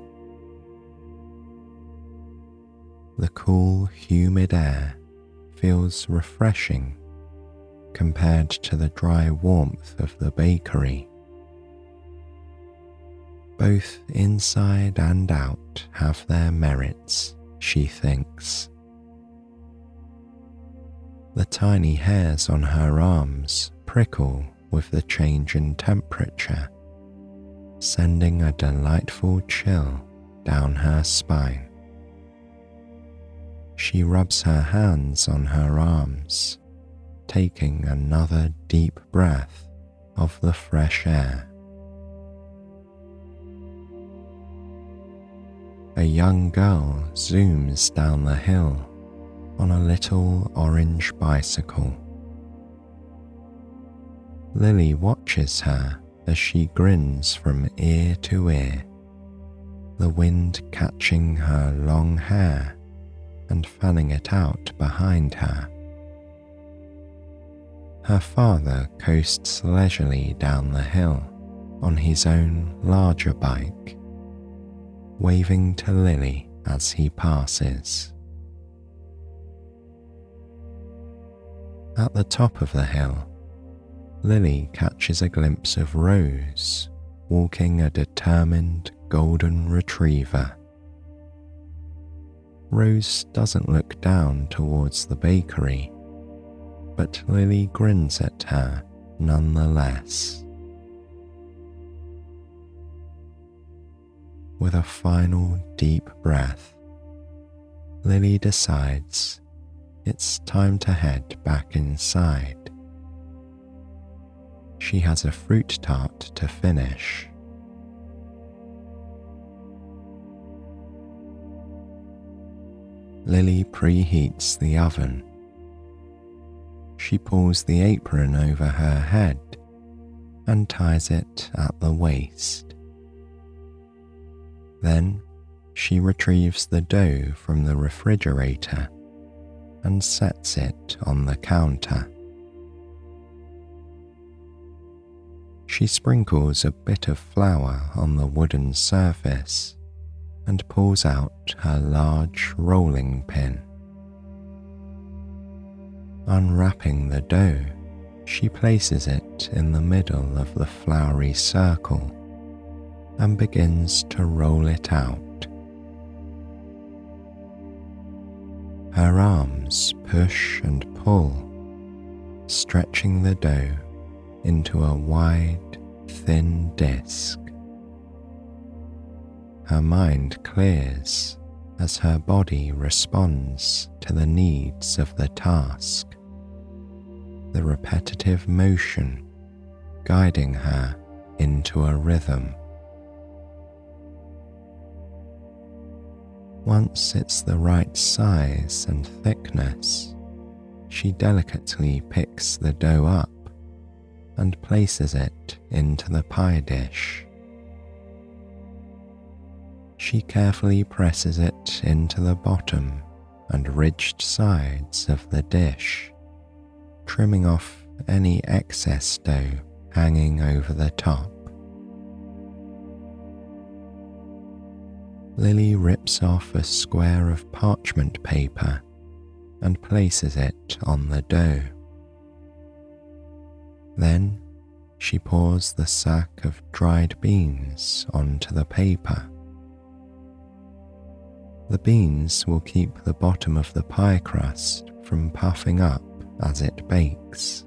The cool, humid air feels refreshing compared to the dry warmth of the bakery. Both inside and out have their merits, she thinks. The tiny hairs on her arms prickle with the change in temperature, sending a delightful chill down her spine. She rubs her hands on her arms, taking another deep breath of the fresh air. A young girl zooms down the hill on a little orange bicycle. Lily watches her as she grins from ear to ear, the wind catching her long hair and fanning it out behind her. Her father coasts leisurely down the hill on his own larger bike, waving to Lily as he passes. At the top of the hill, Lily catches a glimpse of Rose walking a determined golden retriever. Rose doesn't look down towards the bakery, but Lily grins at her nonetheless. With a final deep breath, Lily decides it's time to head back inside. She has a fruit tart to finish. Lily preheats the oven. She pulls the apron over her head and ties it at the waist. Then she retrieves the dough from the refrigerator and sets it on the counter. She sprinkles a bit of flour on the wooden surface and pulls out her large rolling pin. Unwrapping the dough, she places it in the middle of the floury circle and begins to roll it out. Her arms push and pull, stretching the dough into a wide, thin disc. Her mind clears as her body responds to the needs of the task, the repetitive motion guiding her into a rhythm. Once it's the right size and thickness, she delicately picks the dough up and places it into the pie dish. She carefully presses it into the bottom and ridged sides of the dish, trimming off any excess dough hanging over the top. Lily rips off a square of parchment paper and places it on the dough. Then she pours the sack of dried beans onto the paper. The beans will keep the bottom of the pie crust from puffing up as it bakes.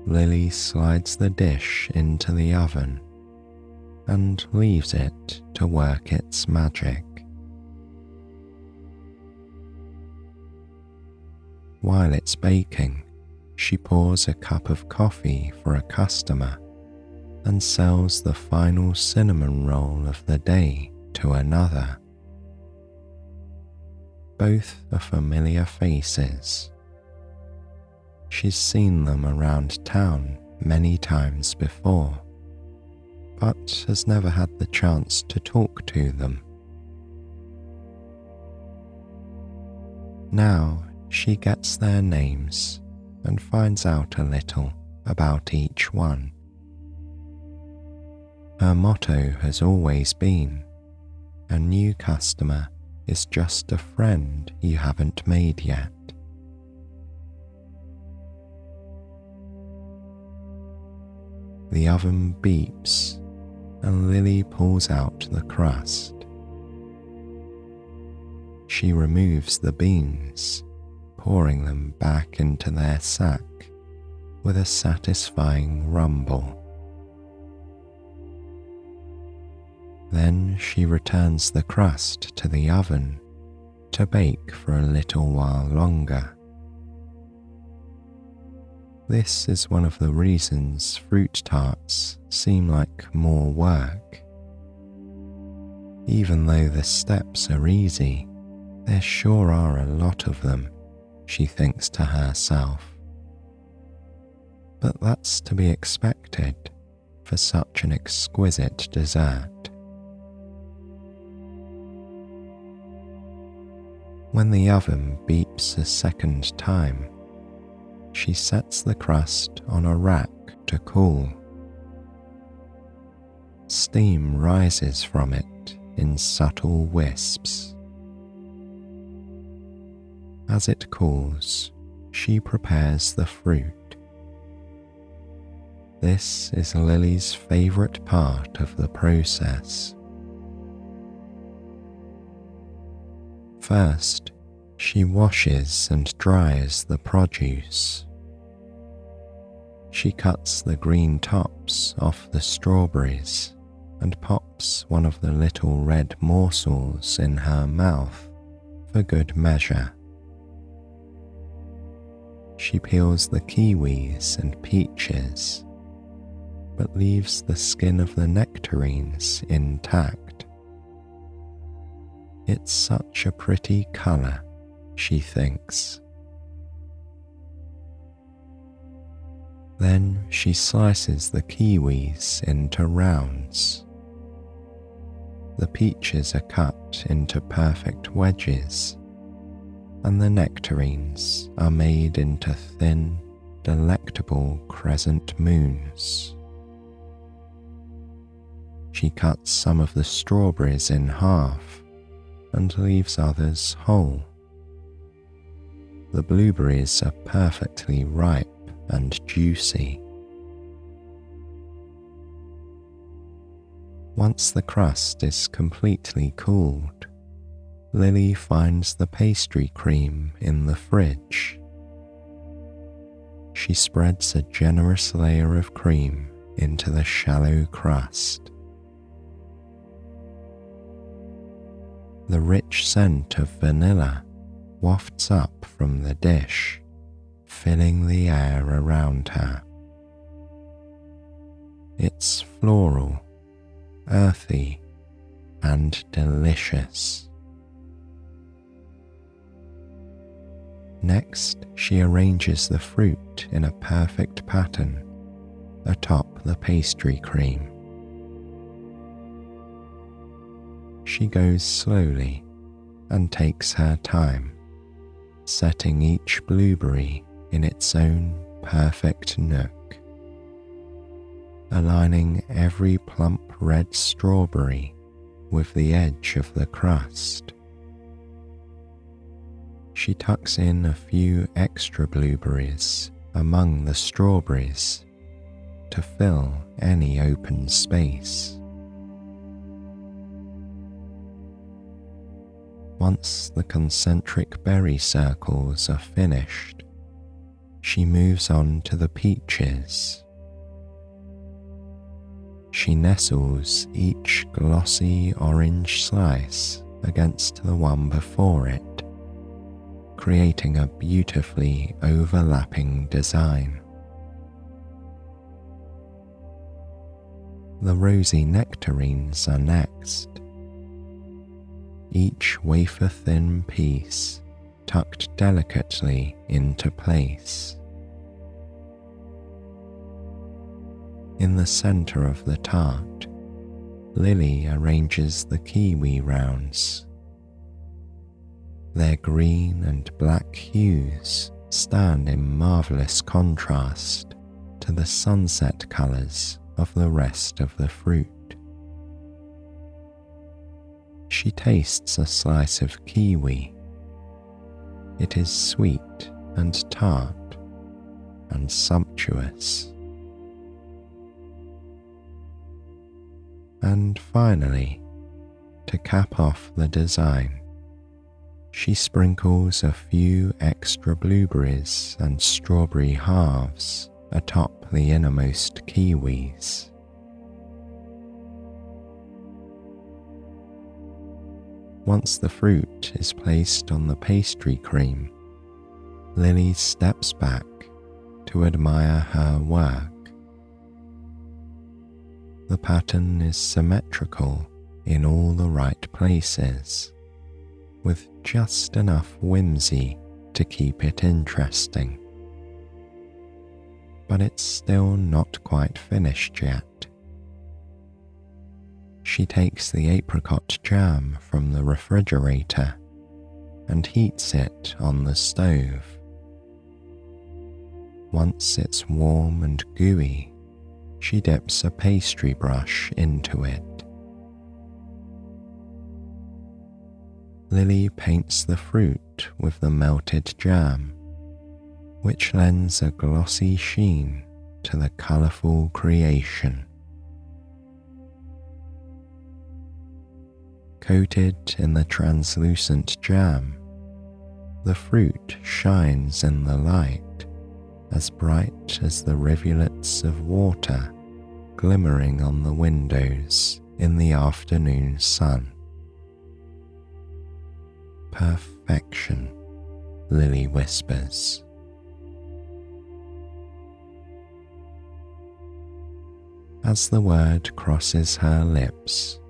Lily slides the dish into the oven and leaves it to work its magic. While it's baking, she pours a cup of coffee for a customer and sells the final cinnamon roll of the day to another. Both are familiar faces. She's seen them around town many times before, but has never had the chance to talk to them. Now she gets their names and finds out a little about each one. Her motto has always been, "A new customer is just a friend you haven't made yet." The oven beeps and Lily pulls out the crust. She removes the beans, pouring them back into their sack with a satisfying rumble. Then she returns the crust to the oven to bake for a little while longer. This is one of the reasons fruit tarts seem like more work. Even though the steps are easy, there sure are a lot of them, she thinks to herself. But that's to be expected for such an exquisite dessert. When the oven beeps a second time, she sets the crust on a rack to cool. Steam rises from it in subtle wisps. As it cools, she prepares the fruit. This is Lily's favourite part of the process. First, she washes and dries the produce. She cuts the green tops off the strawberries and pops one of the little red morsels in her mouth for good measure. She peels the kiwis and peaches, but leaves the skin of the nectarines intact. It's such a pretty colour, she thinks. Then she slices the kiwis into rounds. The peaches are cut into perfect wedges, and the nectarines are made into thin, delectable crescent moons. She cuts some of the strawberries in half and leaves others whole. The blueberries are perfectly ripe and juicy. Once the crust is completely cooled, Lily finds the pastry cream in the fridge. She spreads a generous layer of cream into the shallow crust. The rich scent of vanilla wafts up from the dish, filling the air around her. It's floral, earthy, and delicious. Next, she arranges the fruit in a perfect pattern atop the pastry cream. She goes slowly and takes her time, setting each blueberry in its own perfect nook, aligning every plump red strawberry with the edge of the crust. She tucks in a few extra blueberries among the strawberries to fill any open space. Once the concentric berry circles are finished, she moves on to the peaches. She nestles each glossy orange slice against the one before it, creating a beautifully overlapping design. The rosy nectarines are next, each wafer-thin piece tucked delicately into place. In the center of the tart, Lily arranges the kiwi rounds. Their green and black hues stand in marvelous contrast to the sunset colors of the rest of the fruit. She tastes a slice of kiwi. It is sweet and tart and sumptuous. And finally, to cap off the design, she sprinkles a few extra blueberries and strawberry halves atop the innermost kiwis. Once the fruit is placed on the pastry cream, Lily steps back to admire her work. The pattern is symmetrical in all the right places, with just enough whimsy to keep it interesting. But it's still not quite finished yet. She takes the apricot jam from the refrigerator and heats it on the stove. Once it's warm and gooey, she dips a pastry brush into it. Lily paints the fruit with the melted jam, which lends a glossy sheen to the colourful creation. Coated in the translucent jam, the fruit shines in the light, as bright as the rivulets of water glimmering on the windows in the afternoon sun. Perfection, Lily whispers. As the word crosses her lips,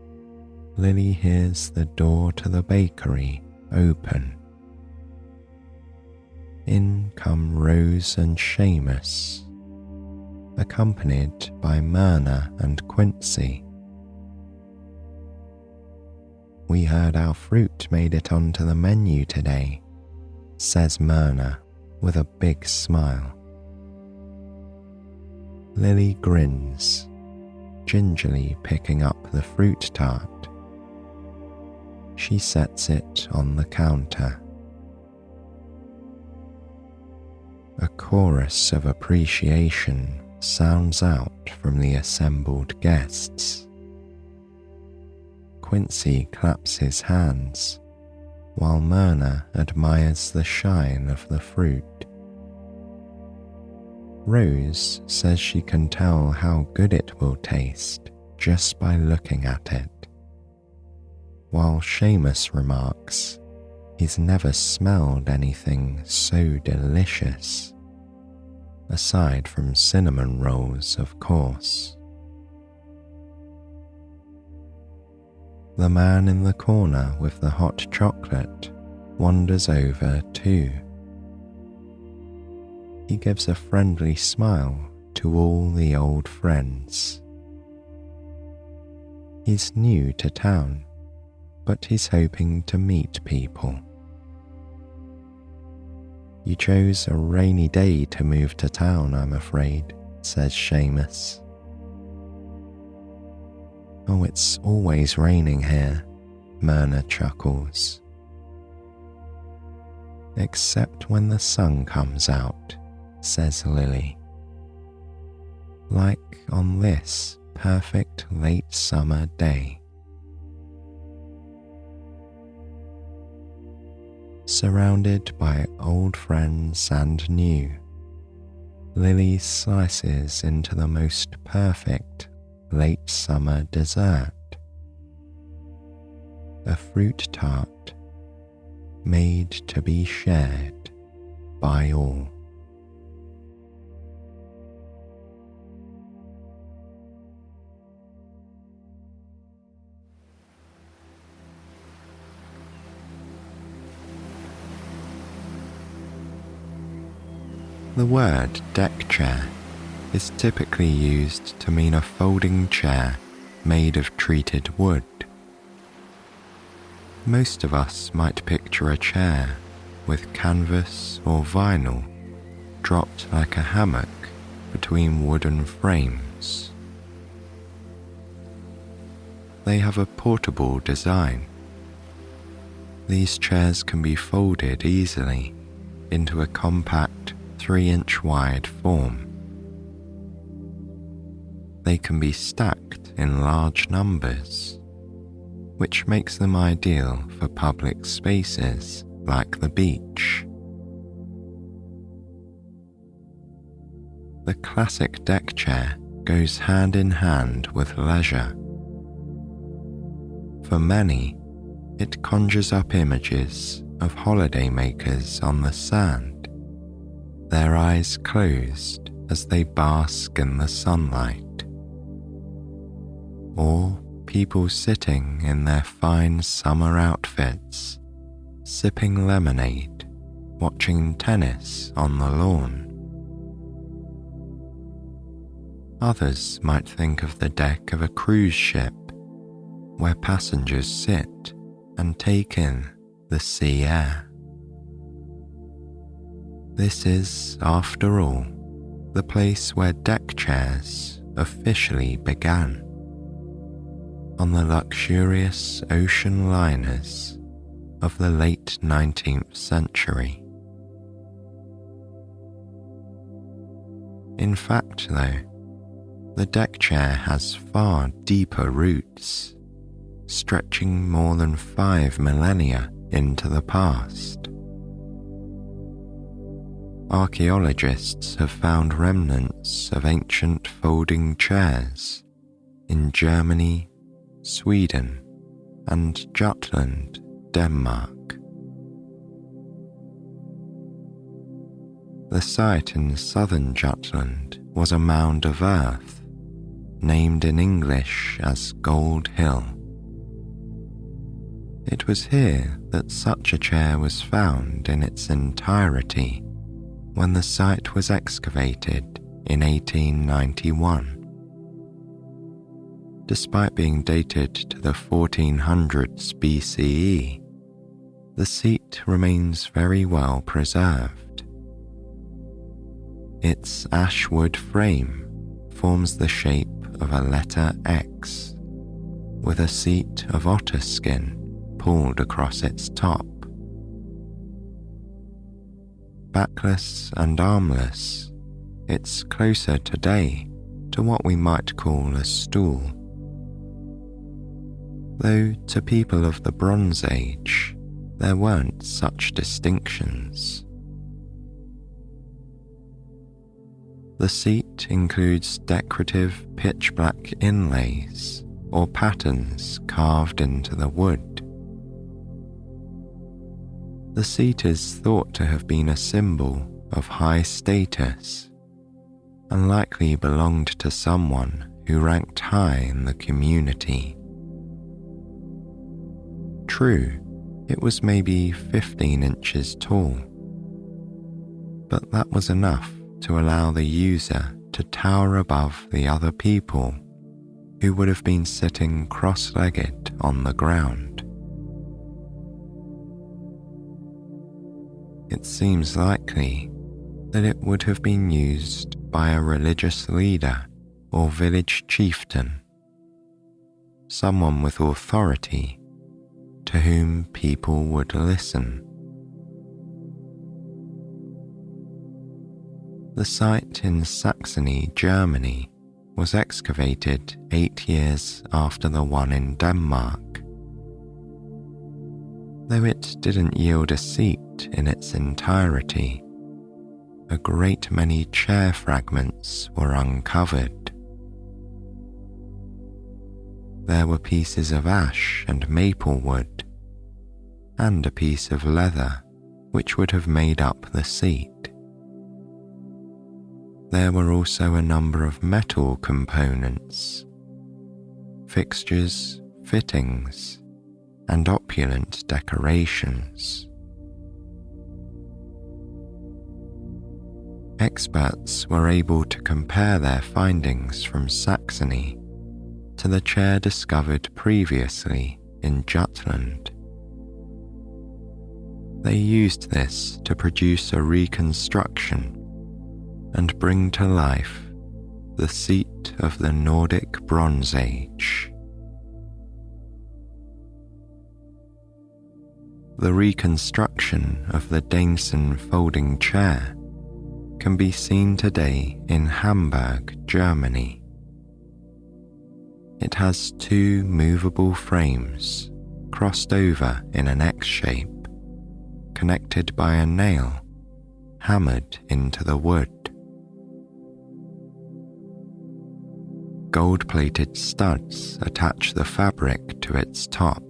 Lily hears the door to the bakery open. In come Rose and Seamus, accompanied by Myrna and Quincy. we heard our fruit made it onto the menu today," says Myrna with a big smile. Lily grins, gingerly picking up the fruit tart. She sets it on the counter. A chorus of appreciation sounds out from the assembled guests. Quincy claps his hands, while Myrna admires the shine of the fruit. Rose says she can tell how good it will taste just by looking at it, while Seamus remarks he's never smelled anything so delicious, aside from cinnamon rolls, of course. The man in the corner with the hot chocolate wanders over too. He gives a friendly smile to all the old friends. He's new to town, but he's hoping to meet people. "You chose a rainy day to move to town, I'm afraid," says Seamus. "Oh, it's always raining here," Myrna chuckles. "Except when the sun comes out," says Lily. "Like on this perfect late summer day." Surrounded by old friends and new, Lily slices into the most perfect late summer dessert. A fruit tart made to be shared by all. The word deckchair is typically used to mean a folding chair made of treated wood. Most of us might picture a chair with canvas or vinyl dropped like a hammock between wooden frames. They have a portable design. These chairs can be folded easily into a compact 3-inch wide form. They can be stacked in large numbers, which makes them ideal for public spaces like the beach. The classic deck chair goes hand in hand with leisure. For many, it conjures up images of holidaymakers on the sand, their eyes closed as they bask in the sunlight. Or people sitting in their fine summer outfits, sipping lemonade, watching tennis on the lawn. Others might think of the deck of a cruise ship, where passengers sit and take in the sea air. This is, after all, the place where deck chairs officially began, on the luxurious ocean liners of the late 19th century. In fact, though, the deck chair has far deeper roots, stretching more than 5 millennia into the past. Archaeologists have found remnants of ancient folding chairs in Germany, Sweden, and Jutland, Denmark. The site in southern Jutland was a mound of earth, named in English as Gold Hill. It was here that such a chair was found in its entirety when the site was excavated in 1891. Despite being dated to the 1400s BCE, the seat remains very well preserved. Its ash wood frame forms the shape of a letter X, with a seat of otter skin pulled across its top. Backless and armless, it's closer today to what we might call a stool. Though to people of the Bronze Age, there weren't such distinctions. The seat includes decorative pitch-black inlays or patterns carved into the wood. The seat is thought to have been a symbol of high status and likely belonged to someone who ranked high in the community. True, it was maybe 15 inches tall, but that was enough to allow the user to tower above the other people who would have been sitting cross-legged on the ground. It seems likely that it would have been used by a religious leader or village chieftain, someone with authority to whom people would listen. The site in Saxony, Germany, was excavated 8 years after the one in Denmark. Though it didn't yield a seat in its entirety, a great many chair fragments were uncovered. There were pieces of ash and maple wood, and a piece of leather which would have made up the seat. There were also a number of metal components, fixtures, fittings, and opulent decorations. Experts were able to compare their findings from Saxony to the chair discovered previously in Jutland. They used this to produce a reconstruction and bring to life the seat of the Nordic Bronze Age. The reconstruction of the Daneson folding chair can be seen today in Hamburg, Germany. It has 2 movable frames crossed over in an X shape, connected by a nail hammered into the wood. Gold-plated studs attach the fabric to its top.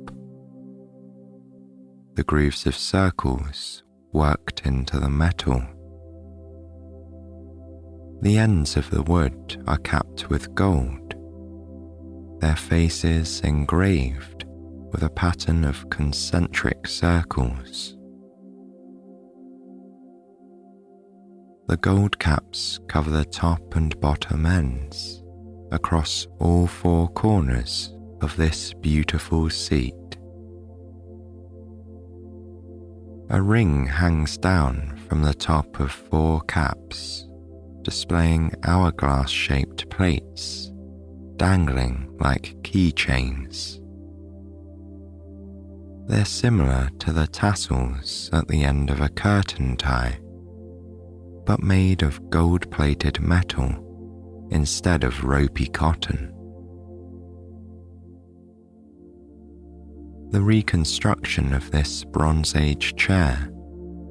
The grooves of circles worked into the metal. The ends of the wood are capped with gold, their faces engraved with a pattern of concentric circles. The gold caps cover the top and bottom ends across all 4 corners of this beautiful seat. A ring hangs down from the top of 4 caps, displaying hourglass-shaped plates dangling like keychains. They're similar to the tassels at the end of a curtain tie, but made of gold-plated metal instead of ropey cotton. The reconstruction of this Bronze Age chair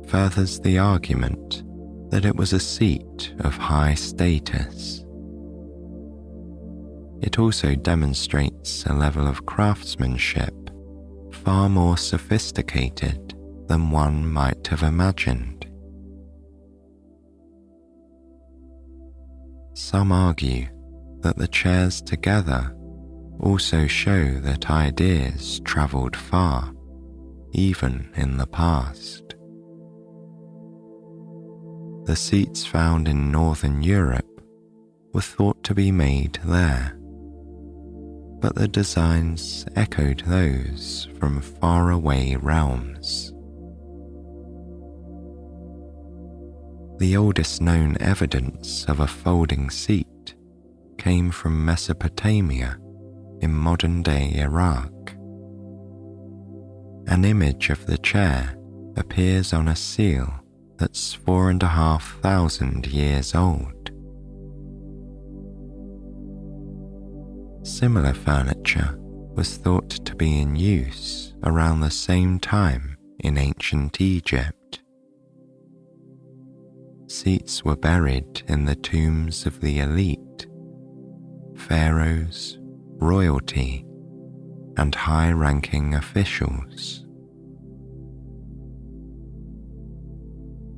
furthers the argument that it was a seat of high status. It also demonstrates a level of craftsmanship far more sophisticated than one might have imagined. Some argue that the chairs together also show that ideas travelled far, even in the past. The seats found in Northern Europe were thought to be made there. but the designs echoed those from faraway realms. The oldest known evidence of a folding seat came from Mesopotamia in modern-day Iraq. An image of the chair appears on a seal that's 4,500 years old. Similar furniture was thought to be in use around the same time in ancient Egypt. Seats were buried in the tombs of the elite, pharaohs, royalty, and high-ranking officials.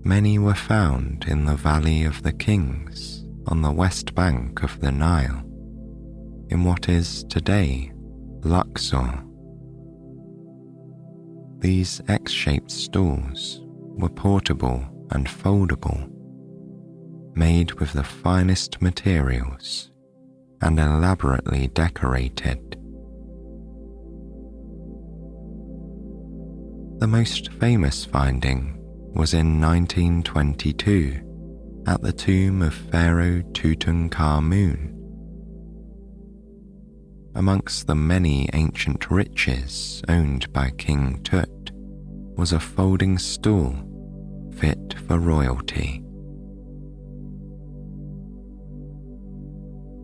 Many were found in the Valley of the Kings on the west bank of the Nile, in what is today Luxor. These X-shaped stools were portable and foldable, made with the finest materials and elaborately decorated. The most famous finding was in 1922 at the tomb of Pharaoh Tutankhamun. Amongst the many ancient riches owned by King Tut was a folding stool fit for royalty.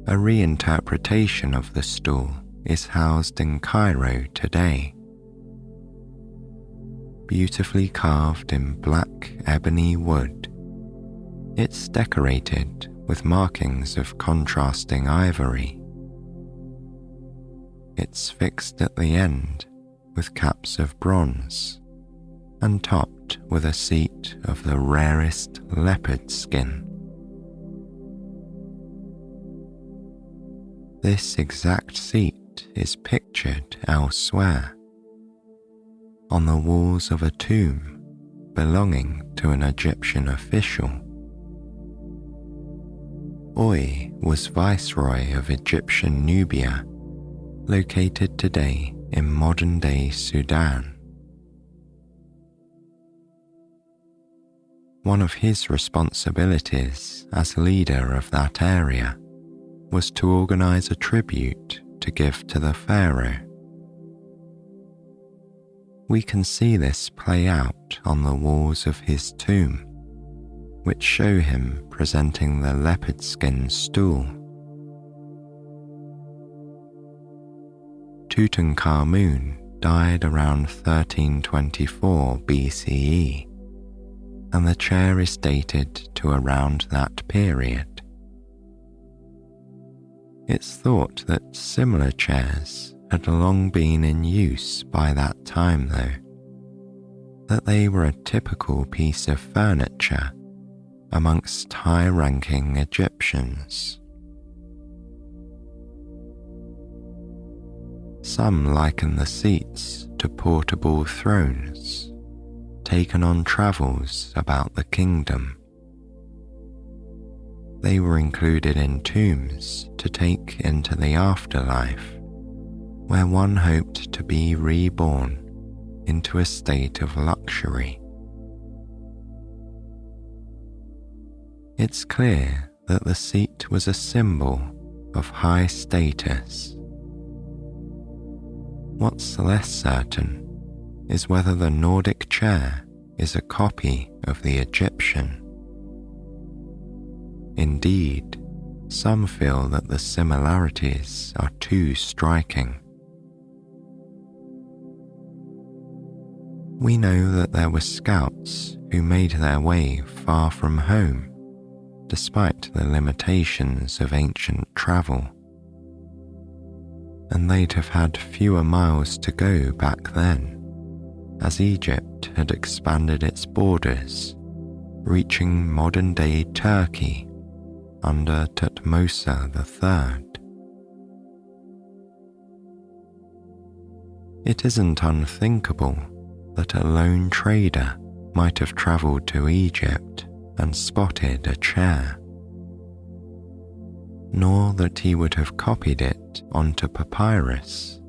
A reinterpretation of the stool is housed in Cairo today. Beautifully carved in black ebony wood, it's decorated with markings of contrasting ivory. It's fixed at the end with caps of bronze and topped with a seat of the rarest leopard skin. This exact seat is pictured elsewhere, on the walls of a tomb belonging to an Egyptian official. Oy was viceroy of Egyptian Nubia, located today in modern-day Sudan. One of his responsibilities as leader of that area was to organize a tribute to give to the pharaoh. We can see this play out on the walls of his tomb, which show him presenting the leopard skin stool. Tutankhamun died around 1324 BCE, and the chair is dated to around that period. It's thought that similar chairs had long been in use by that time though, that they were a typical piece of furniture amongst high-ranking Egyptians. Some liken the seats to portable thrones, taken on travels about the kingdom. They were included in tombs to take into the afterlife, where one hoped to be reborn into a state of luxury. It's clear that the seat was a symbol of high status. What's less certain is whether the Nordic chair is a copy of the Egyptian. Indeed, some feel that the similarities are too striking. We know that there were scouts who made their way far from home, despite the limitations of ancient travel. And they'd have had fewer miles to go back then, as Egypt had expanded its borders, reaching modern-day Turkey under Thutmose III. It isn't unthinkable that a lone trader might have travelled to Egypt and spotted a chair. nor that he would have copied it onto papyrus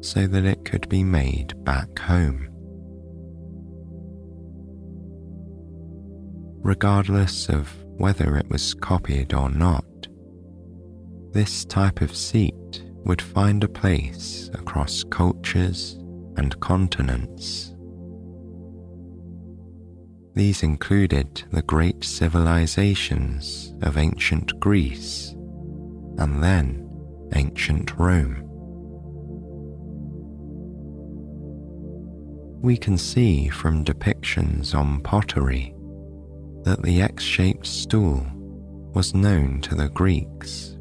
so that it could be made back home. Regardless of whether it was copied or not, this type of seat would find a place across cultures and continents. These included the great civilizations of ancient Greece and then ancient Rome. We can see from depictions on pottery that the X-shaped stool was known to the Greeks.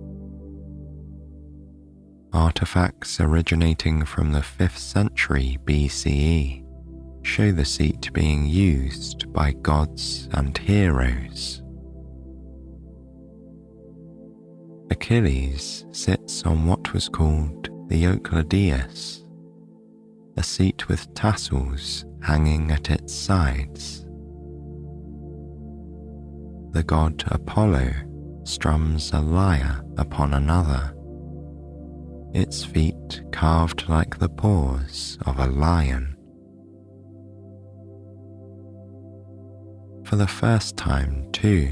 Artifacts originating from the 5th century BCE show the seat being used by gods and heroes. Achilles sits on what was called the Euclideus, a seat with tassels hanging at its sides. The god Apollo strums a lyre upon another, its feet carved like the paws of a lion. For the first time, too,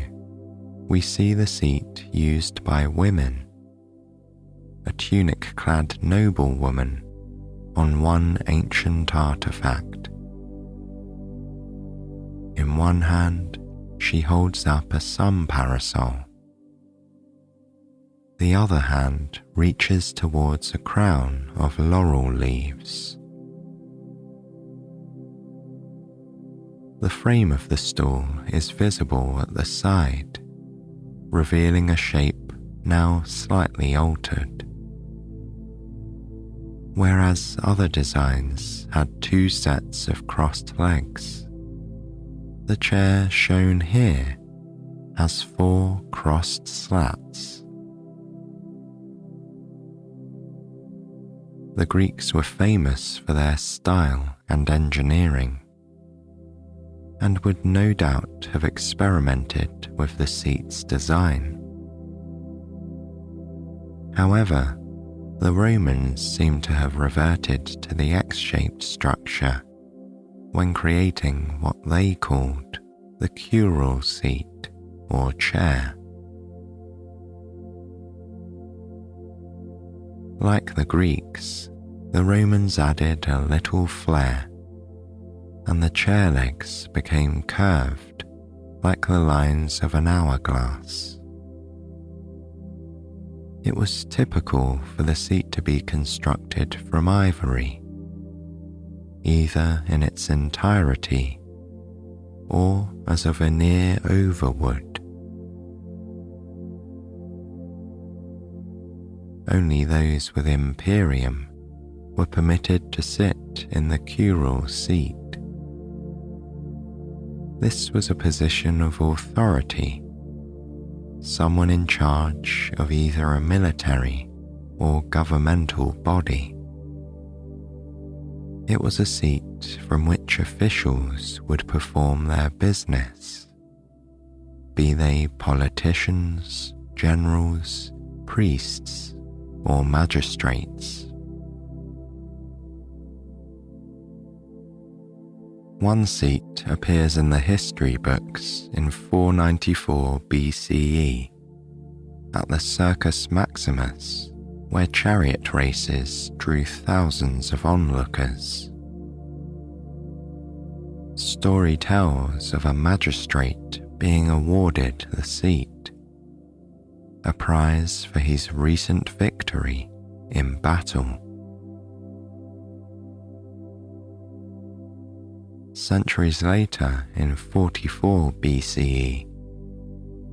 we see the seat used by women, a tunic-clad noblewoman on one ancient artifact. In one hand, she holds up a sun parasol. The other hand reaches towards a crown of laurel leaves. The frame of the stool is visible at the side, revealing a shape now slightly altered. Whereas other designs had 2 sets of crossed legs, the chair shown here has 4 crossed slats. The Greeks were famous for their style and engineering, and would no doubt have experimented with the seat's design. However, the Romans seem to have reverted to the X-shaped structure when creating what they called the curule seat or chair. Like the Greeks, the Romans added a little flair, and the chair legs became curved like the lines of an hourglass. It was typical for the seat to be constructed from ivory, either in its entirety or as a veneer over wood. Only those with imperium were permitted to sit in the curule seat. This was a position of authority, someone in charge of either a military or governmental body. It was a seat from which officials would perform their business, be they politicians, generals, priests, or magistrates. One seat appears in the history books in 494 BCE at the Circus Maximus, where chariot races drew thousands of onlookers. Story tells of a magistrate being awarded the seat, a prize for his recent victory in battle. Centuries later, in 44 BCE,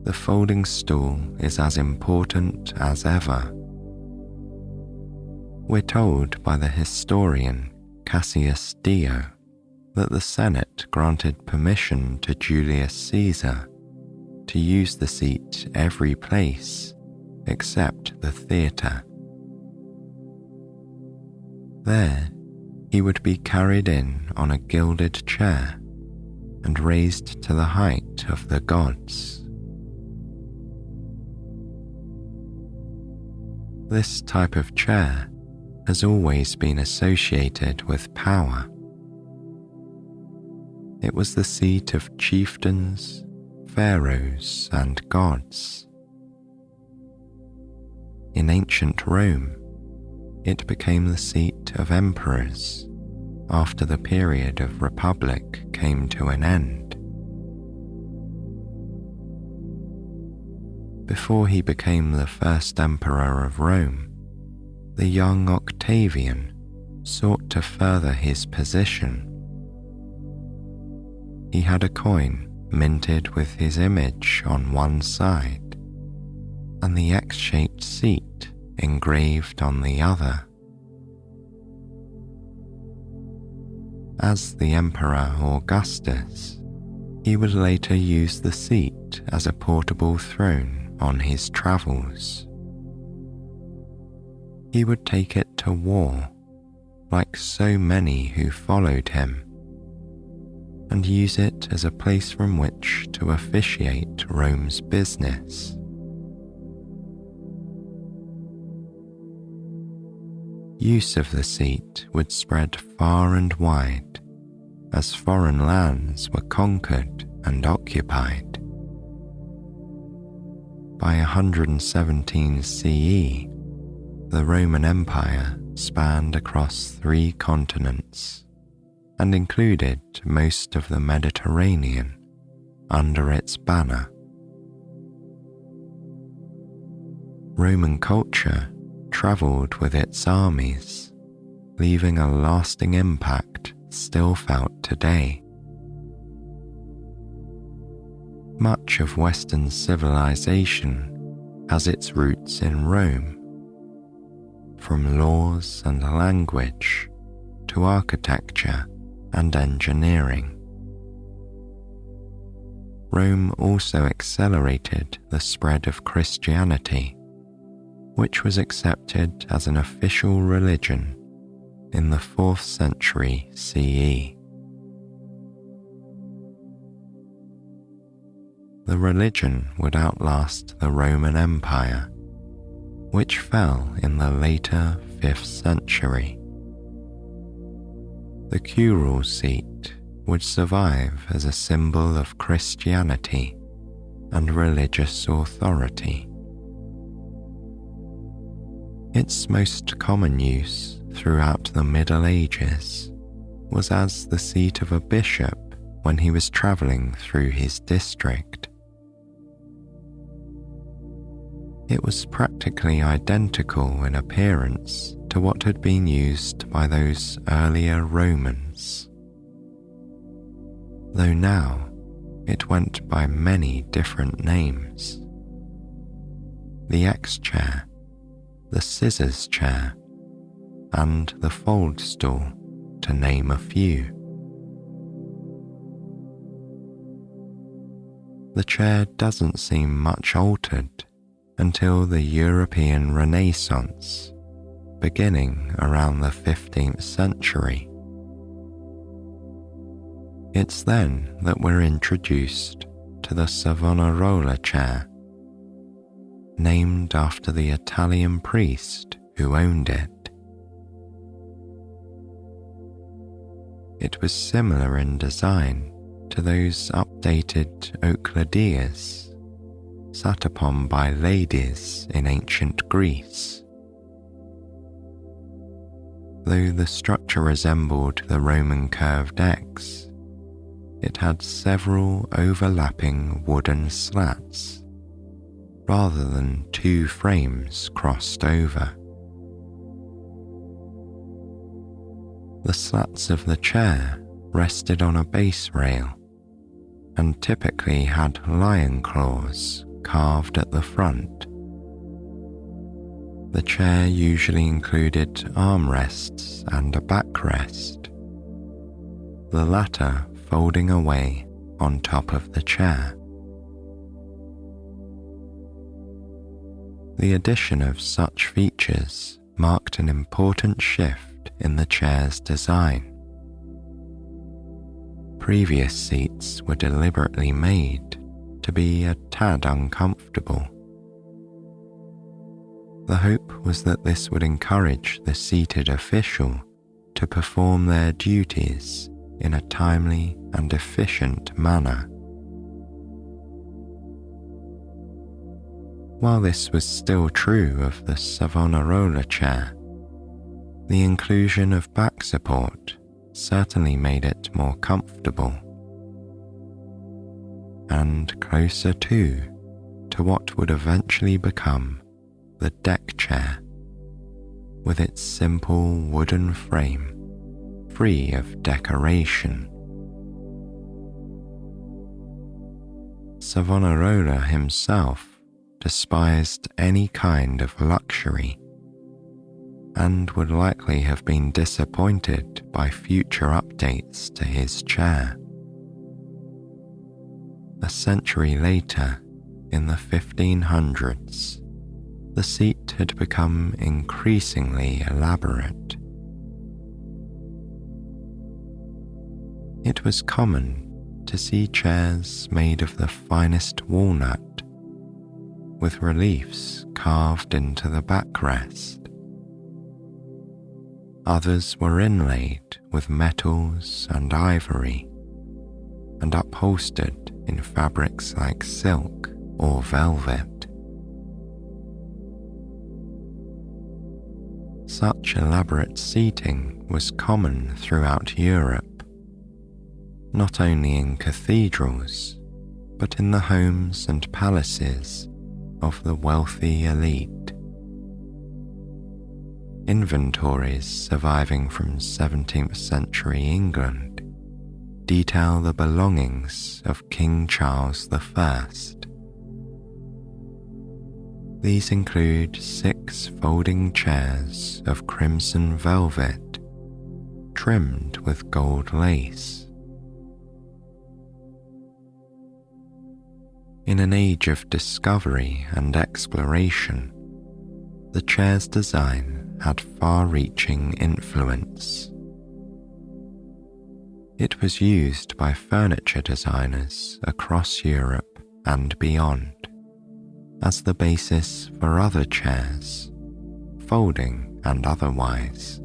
the folding stool is as important as ever. We're told by the historian Cassius Dio that the Senate granted permission to Julius Caesar to use the seat every place except the theatre. There, he would be carried in on a gilded chair and raised to the height of the gods. This type of chair has always been associated with power. It was the seat of chieftains, pharaohs, and gods. In ancient Rome, it became the seat of emperors after the period of republic came to an end. Before he became the first emperor of Rome, the young Octavian sought to further his position. He had a coin minted with his image on one side and the X-shaped seat engraved on the other. As the Emperor Augustus, he would later use the seat as a portable throne on his travels. He would take it to war, like so many who followed him, and use it as a place from which to officiate Rome's business. Use of the seat would spread far and wide as foreign lands were conquered and occupied. By 117 CE, the Roman Empire spanned across 3 continents and included most of the Mediterranean under its banner. Roman culture travelled with its armies, leaving a lasting impact still felt today. Much of Western civilization has its roots in Rome, from laws and language to architecture and engineering. Rome also accelerated the spread of Christianity, which was accepted as an official religion in the 4th century CE. The religion would outlast the Roman Empire, which fell in the later 5th century. The curule seat would survive as a symbol of Christianity and religious authority. Its most common use throughout the Middle Ages was as the seat of a bishop when he was travelling through his district. It was practically identical in appearance to what had been used by those earlier Romans, though now it went by many different names. The X-chair, the scissors chair, and the fold stool, to name a few. The chair doesn't seem much altered until the European Renaissance, beginning around the 15th century. It's then that we're introduced to the Savonarola chair, named after the Italian priest who owned it. It was similar in design to those updated Euclideas sat upon by ladies in ancient Greece. Though the structure resembled the Roman curved X, it had several overlapping wooden slats, rather than 2 frames crossed over. The slats of the chair rested on a base rail and typically had lion claws carved at the front. The chair usually included armrests and a backrest, the latter folding away on top of the chair. The addition of such features marked an important shift in the chair's design. Previous seats were deliberately made to be a tad uncomfortable. The hope was that this would encourage the seated official to perform their duties in a timely and efficient manner. While this was still true of the Savonarola chair, the inclusion of back support certainly made it more comfortable and closer to what would eventually become the Deckchair, with its simple wooden frame free of decoration. Savonarola himself despised any kind of luxury and would likely have been disappointed by future updates to his chair. A century later, in the 1500s, the seat had become increasingly elaborate. It was common to see chairs made of the finest walnut, with reliefs carved into the backrest. Others were inlaid with metals and ivory, and upholstered in fabrics like silk or velvet. Such elaborate seating was common throughout Europe, not only in cathedrals, but in the homes and palaces of the wealthy elite. Inventories surviving from 17th century England detail the belongings of King Charles I. These include 6 folding chairs of crimson velvet, trimmed with gold lace. In an age of discovery and exploration, the chair's design had far-reaching influence. It was used by furniture designers across Europe and beyond as the basis for other chairs, folding and otherwise.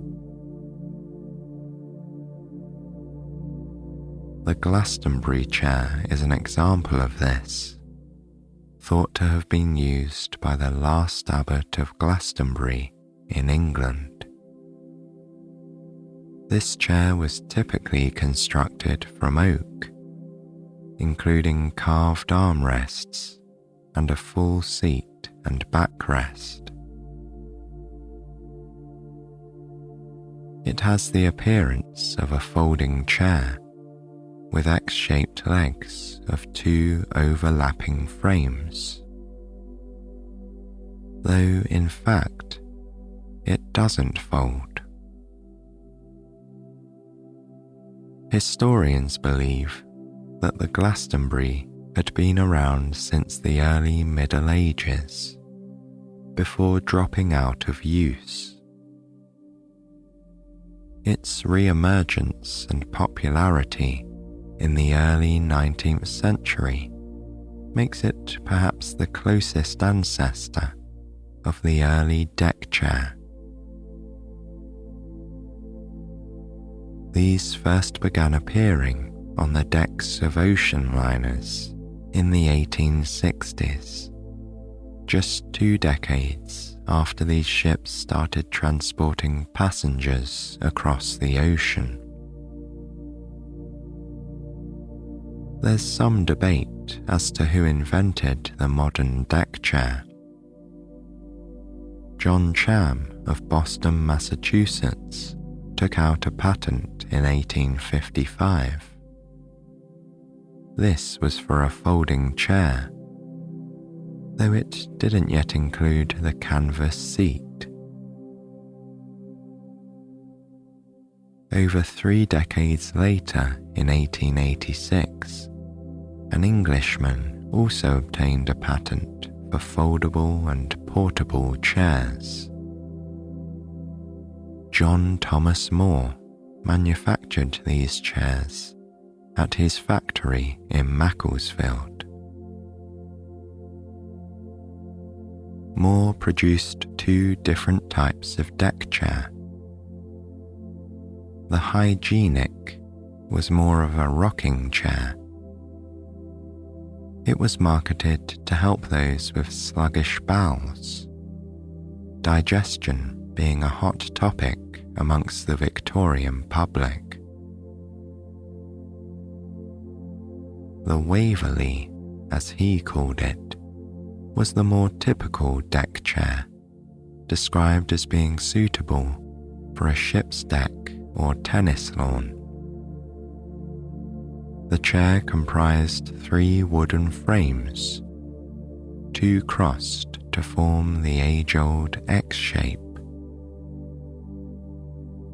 The Glastonbury chair is an example of this, thought to have been used by the last abbot of Glastonbury in England. This chair was typically constructed from oak, including carved armrests and a full seat and backrest. It has the appearance of a folding chair, with X-shaped legs of 2 overlapping frames, though in fact it doesn't fold. Historians believe that the Glastonbury had been around since the early Middle Ages, before dropping out of use. Its re-emergence and popularity in the early 19th century makes it perhaps the closest ancestor of the early Deckchair. These first began appearing on the decks of ocean liners in the 1860s, just 2 decades after these ships started transporting passengers across the ocean. There's some debate as to who invented the modern Deckchair. John Cham of Boston, Massachusetts, took out a patent in 1855. This was for a folding chair, though it didn't yet include the canvas seat. Over 3 decades later, in 1886, an Englishman also obtained a patent for foldable and portable chairs. John Thomas Moore manufactured these chairs at his factory in Macclesfield. Moore produced two different types of deck chair. The hygienic was more of a rocking chair. It was marketed to help those with sluggish bowels, digestion being a hot topic amongst the Victorian public. The Waverley, as he called it, was the more typical deck chair, described as being suitable for a ship's deck or tennis lawn. The chair comprised 3 wooden frames, 2 crossed to form the age-old X shape.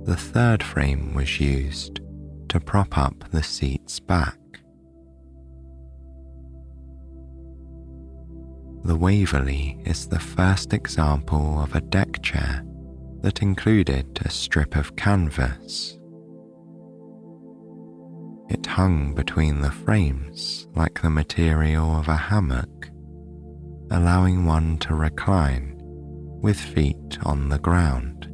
The third frame was used to prop up the seat's back. The Waverley is the first example of a deck chair that included a strip of canvas. It hung between the frames like the material of a hammock, allowing one to recline with feet on the ground.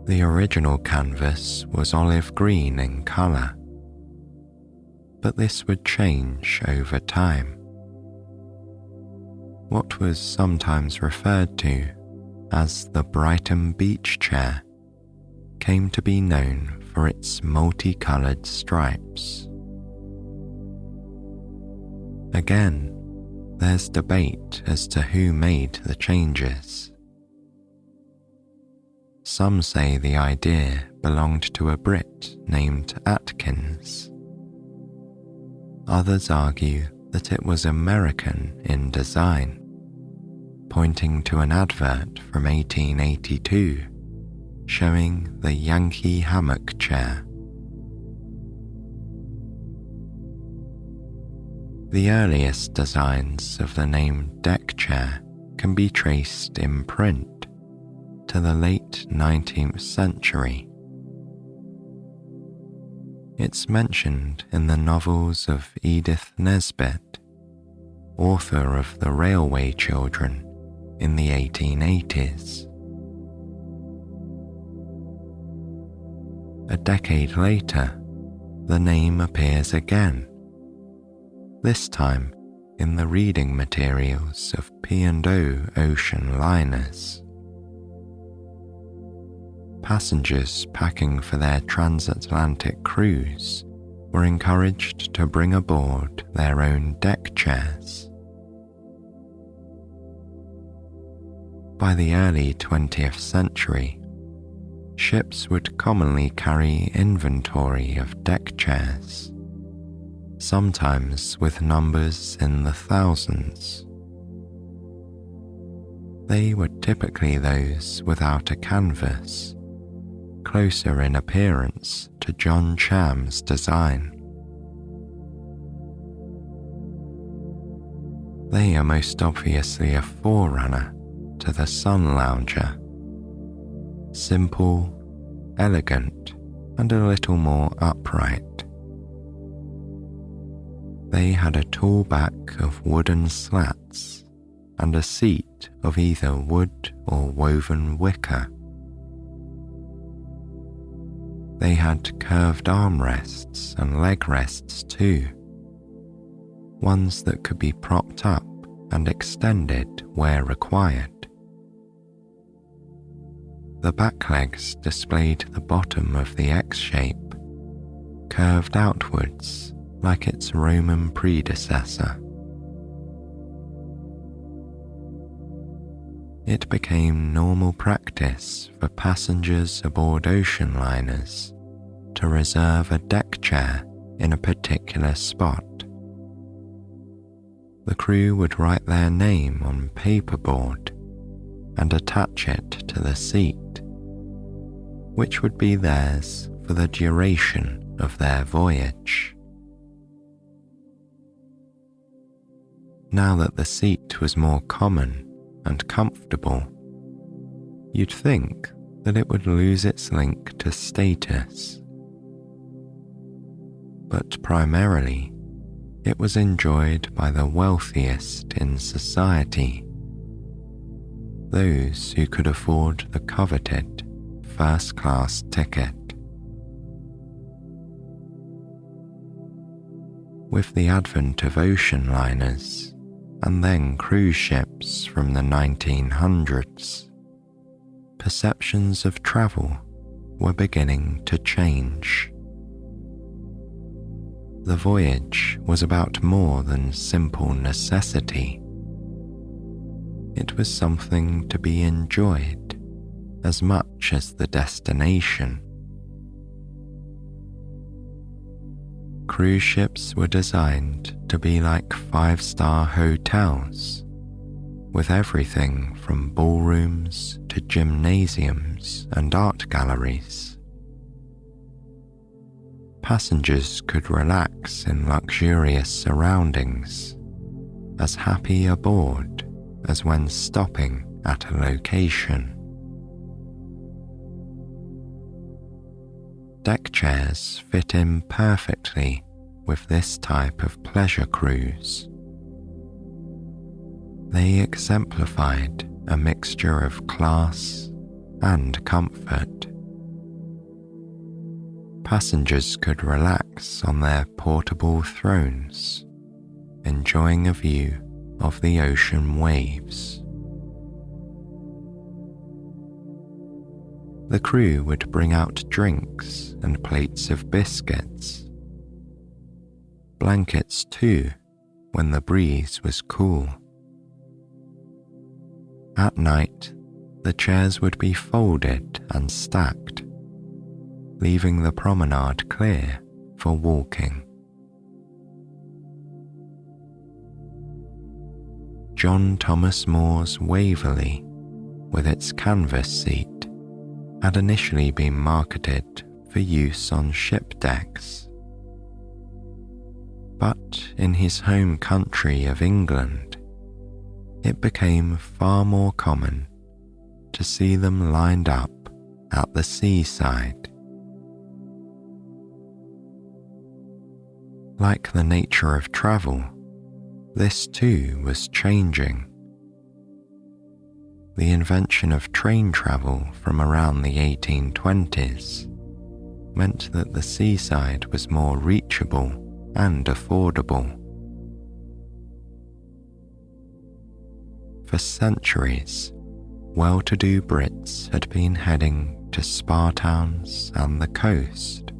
The original canvas was olive green in colour, but this would change over time. What was sometimes referred to as the Brighton Beach chair came to be known for its multicoloured stripes. Again, there's debate as to who made the changes. Some say the idea belonged to a Brit named Atkins. Others argue that it was American in design, pointing to an advert from 1882 showing the Yankee hammock chair. The earliest designs of the name Deckchair can be traced in print to the late 19th century. It's mentioned in the novels of Edith Nesbit, author of The Railway Children, in the 1880s. A decade later, the name appears again, this time in the reading materials of P&O ocean liners. Passengers packing for their transatlantic cruise were encouraged to bring aboard their own deck chairs. By the early 20th century, ships would commonly carry inventory of deck chairs, sometimes with numbers in the thousands. They were typically those without a canvas, closer in appearance to John Cham's design. They are most obviously a forerunner to the sun lounger, simple, elegant, and a little more upright. They had a tall back of wooden slats and a seat of either wood or woven wicker. They had curved armrests and leg rests too, ones that could be propped up and extended where required. The back legs displayed the bottom of the X shape, curved outwards like its Roman predecessor. It became normal practice for passengers aboard ocean liners to reserve a deck chair in a particular spot. The crew would write their name on paperboard and attach it to the seat, which would be theirs for the duration of their voyage. Now that the seat was more common and comfortable, you'd think that it would lose its link to status. But primarily, It was enjoyed by the wealthiest in society, those who could afford the coveted first-class ticket. With the advent of ocean liners and then cruise ships from the 1900s, perceptions of travel were beginning to change. The voyage was about more than simple necessity. It was something to be enjoyed as much as the destination. Cruise ships were designed to be like five-star hotels, with everything from ballrooms to gymnasiums and art galleries. Passengers could relax in luxurious surroundings, as happy aboard as when stopping at a location. Deck chairs fit in perfectly with this type of pleasure cruise. They exemplified a mixture of class and comfort. Passengers could relax on their portable thrones, enjoying a view of the ocean waves. The crew would bring out drinks and plates of biscuits. Blankets too, when the breeze was cool. At night, the chairs would be folded and stacked, leaving the promenade clear for walking. John Thomas More's Waverley, with its canvas seat, had initially been marketed for use on ship decks. But in his home country of England, it became far more common to see them lined up at the seaside. Like the nature of travel, this too was changing. The invention of train travel from around the 1820s meant that the seaside was more reachable and affordable. For centuries, well-to-do Brits had been heading to spa towns and the coast,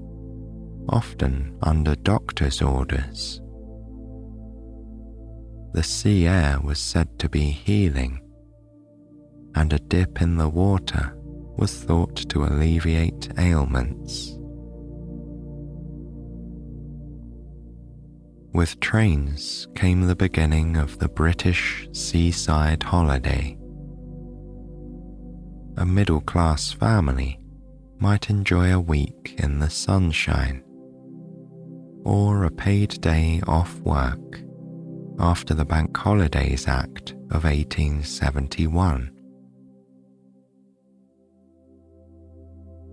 often under doctor's orders. The sea air was said to be healing, and a dip in the water was thought to alleviate ailments. With trains came the beginning of the British seaside holiday. A middle-class family might enjoy a week in the sunshine, or a paid day off work after the Bank Holidays Act of 1871.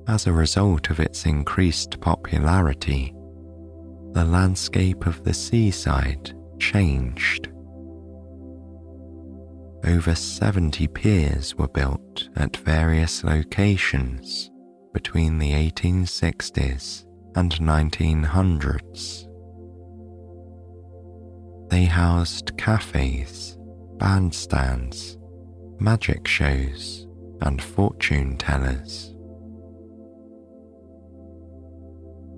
As a result of its increased popularity, the landscape of the seaside changed. Over 70 piers were built at various locations between the 1860s and 1900s. They housed cafes, bandstands, magic shows, and fortune tellers.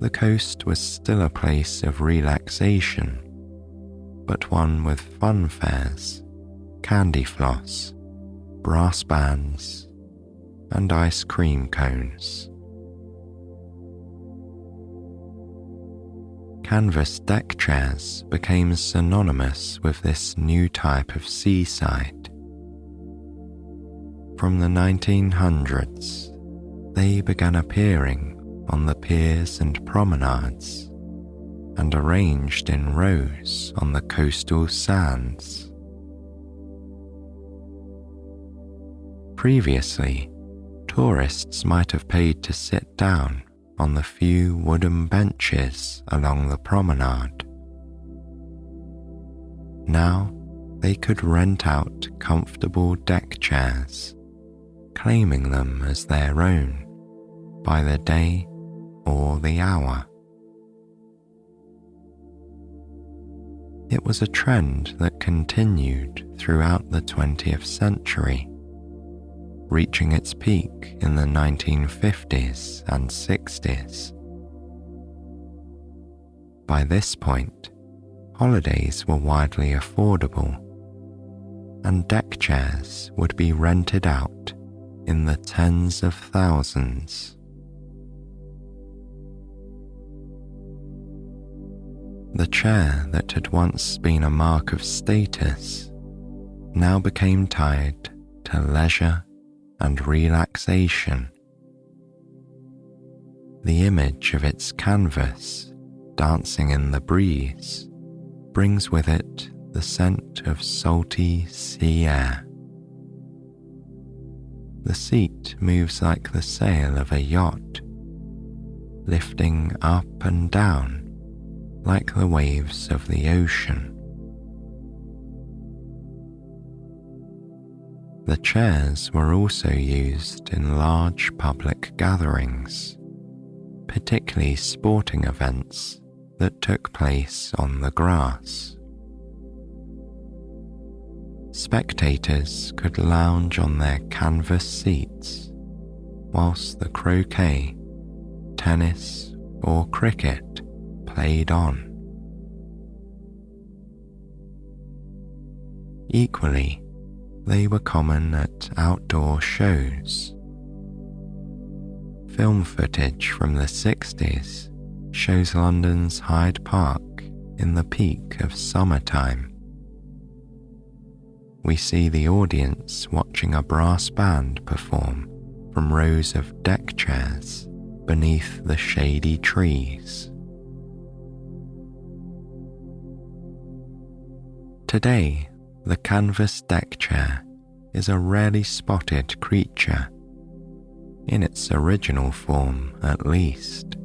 The coast was still a place of relaxation, but one with fun fairs, candy floss, brass bands, and ice cream cones. Canvas deck chairs became synonymous with this new type of seaside. From the 1900s, they began appearing on the piers and promenades, and arranged in rows on the coastal sands. Previously, tourists might have paid to sit down on the few wooden benches along the promenade. Now they could rent out comfortable deck chairs, claiming them as their own by the day or the hour. It was a trend that continued throughout the 20th century, reaching its peak in the 1950s and 60s. By this point, holidays were widely affordable, and deck chairs would be rented out in the tens of thousands. The chair that had once been a mark of status now became tied to leisure and relaxation. The image of its canvas dancing in the breeze brings with it the scent of salty sea air. The seat moves like the sail of a yacht, lifting up and down like the waves of the ocean. The chairs were also used in large public gatherings, particularly sporting events that took place on the grass. Spectators could lounge on their canvas seats whilst the croquet, tennis, or cricket played on. Equally, they were common at outdoor shows. Film footage from the 60s shows London's Hyde Park in the peak of summertime. We see the audience watching a brass band perform from rows of deck chairs beneath the shady trees. Today, the canvas deck chair is a rarely spotted creature, in its original form at least.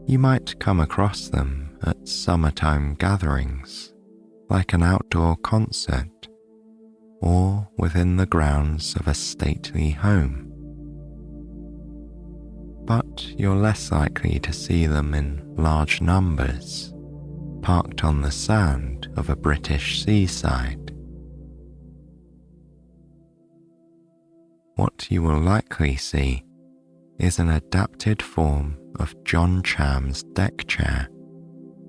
You might come across them at summertime gatherings, like an outdoor concert, or within the grounds of a stately home. But you're less likely to see them in large numbers, parked on the sand of a British seaside. What you will likely see is an adapted form of John Cham's deck chair,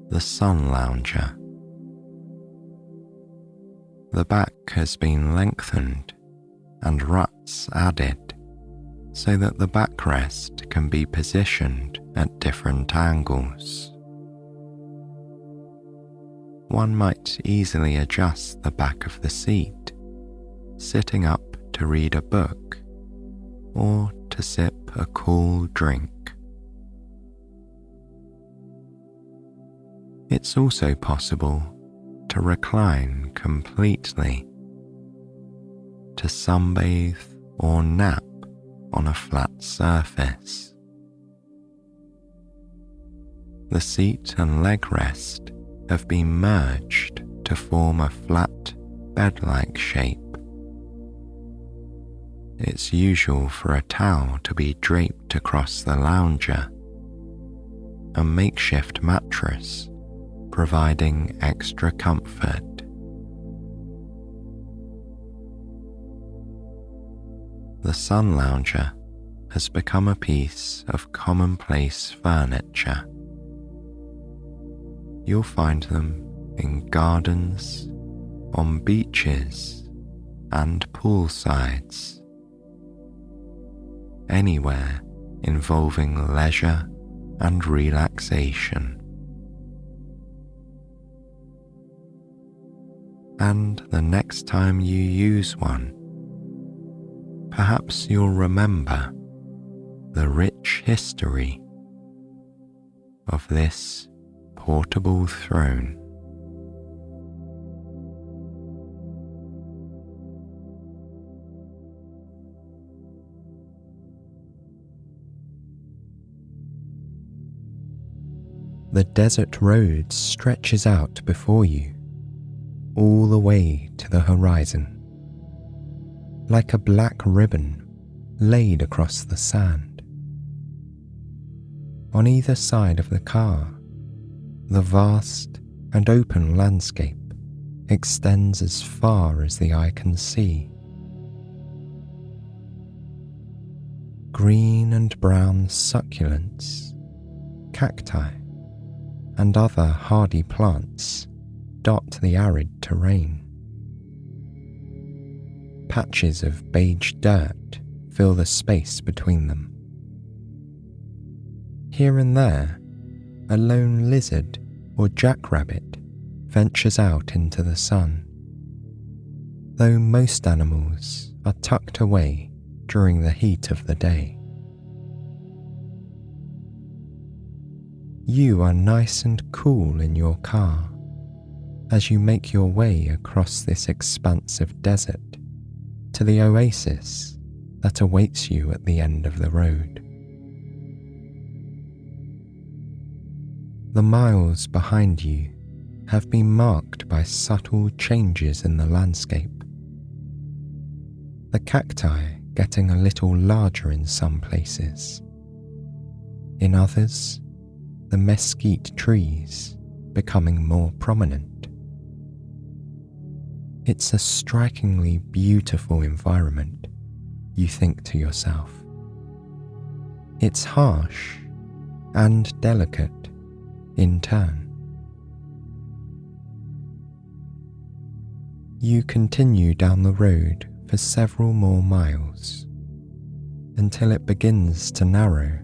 the Sun Lounger. The back has been lengthened and ruts added so that the backrest can be positioned at different angles. One might easily adjust the back of the seat, sitting up to read a book or to sip a cool drink. It's also possible to recline completely, to sunbathe or nap on a flat surface. The seat and leg rest have been merged to form a flat bed-like shape. It's usual for a towel to be draped across the lounger, a makeshift mattress providing extra comfort. The Sun Lounger has become a piece of commonplace furniture. You'll find them in gardens, on beaches, and poolsides. Anywhere involving leisure and relaxation. And the next time you use one, perhaps you'll remember the rich history of this portable throne. the desert road stretches out before you, all the way to the horizon, like a black ribbon laid across the sand. On either side of the car, the vast and open landscape extends as far as the eye can see. Green and brown succulents, cacti, and other hardy plants dot the arid terrain. Patches of beige dirt fill the space between them. Here and there, a lone lizard or jackrabbit ventures out into the sun, though most animals are tucked away during the heat of the day. You are nice and cool in your car as you make your way across this expanse of desert to the oasis that awaits you at the end of the road. The miles behind you have been marked by subtle changes in the landscape. The cacti getting a little larger in some places. In others, the mesquite trees becoming more prominent. It's a strikingly beautiful environment, you think to yourself. It's harsh and delicate in turn. You continue down the road for several more miles until it begins to narrow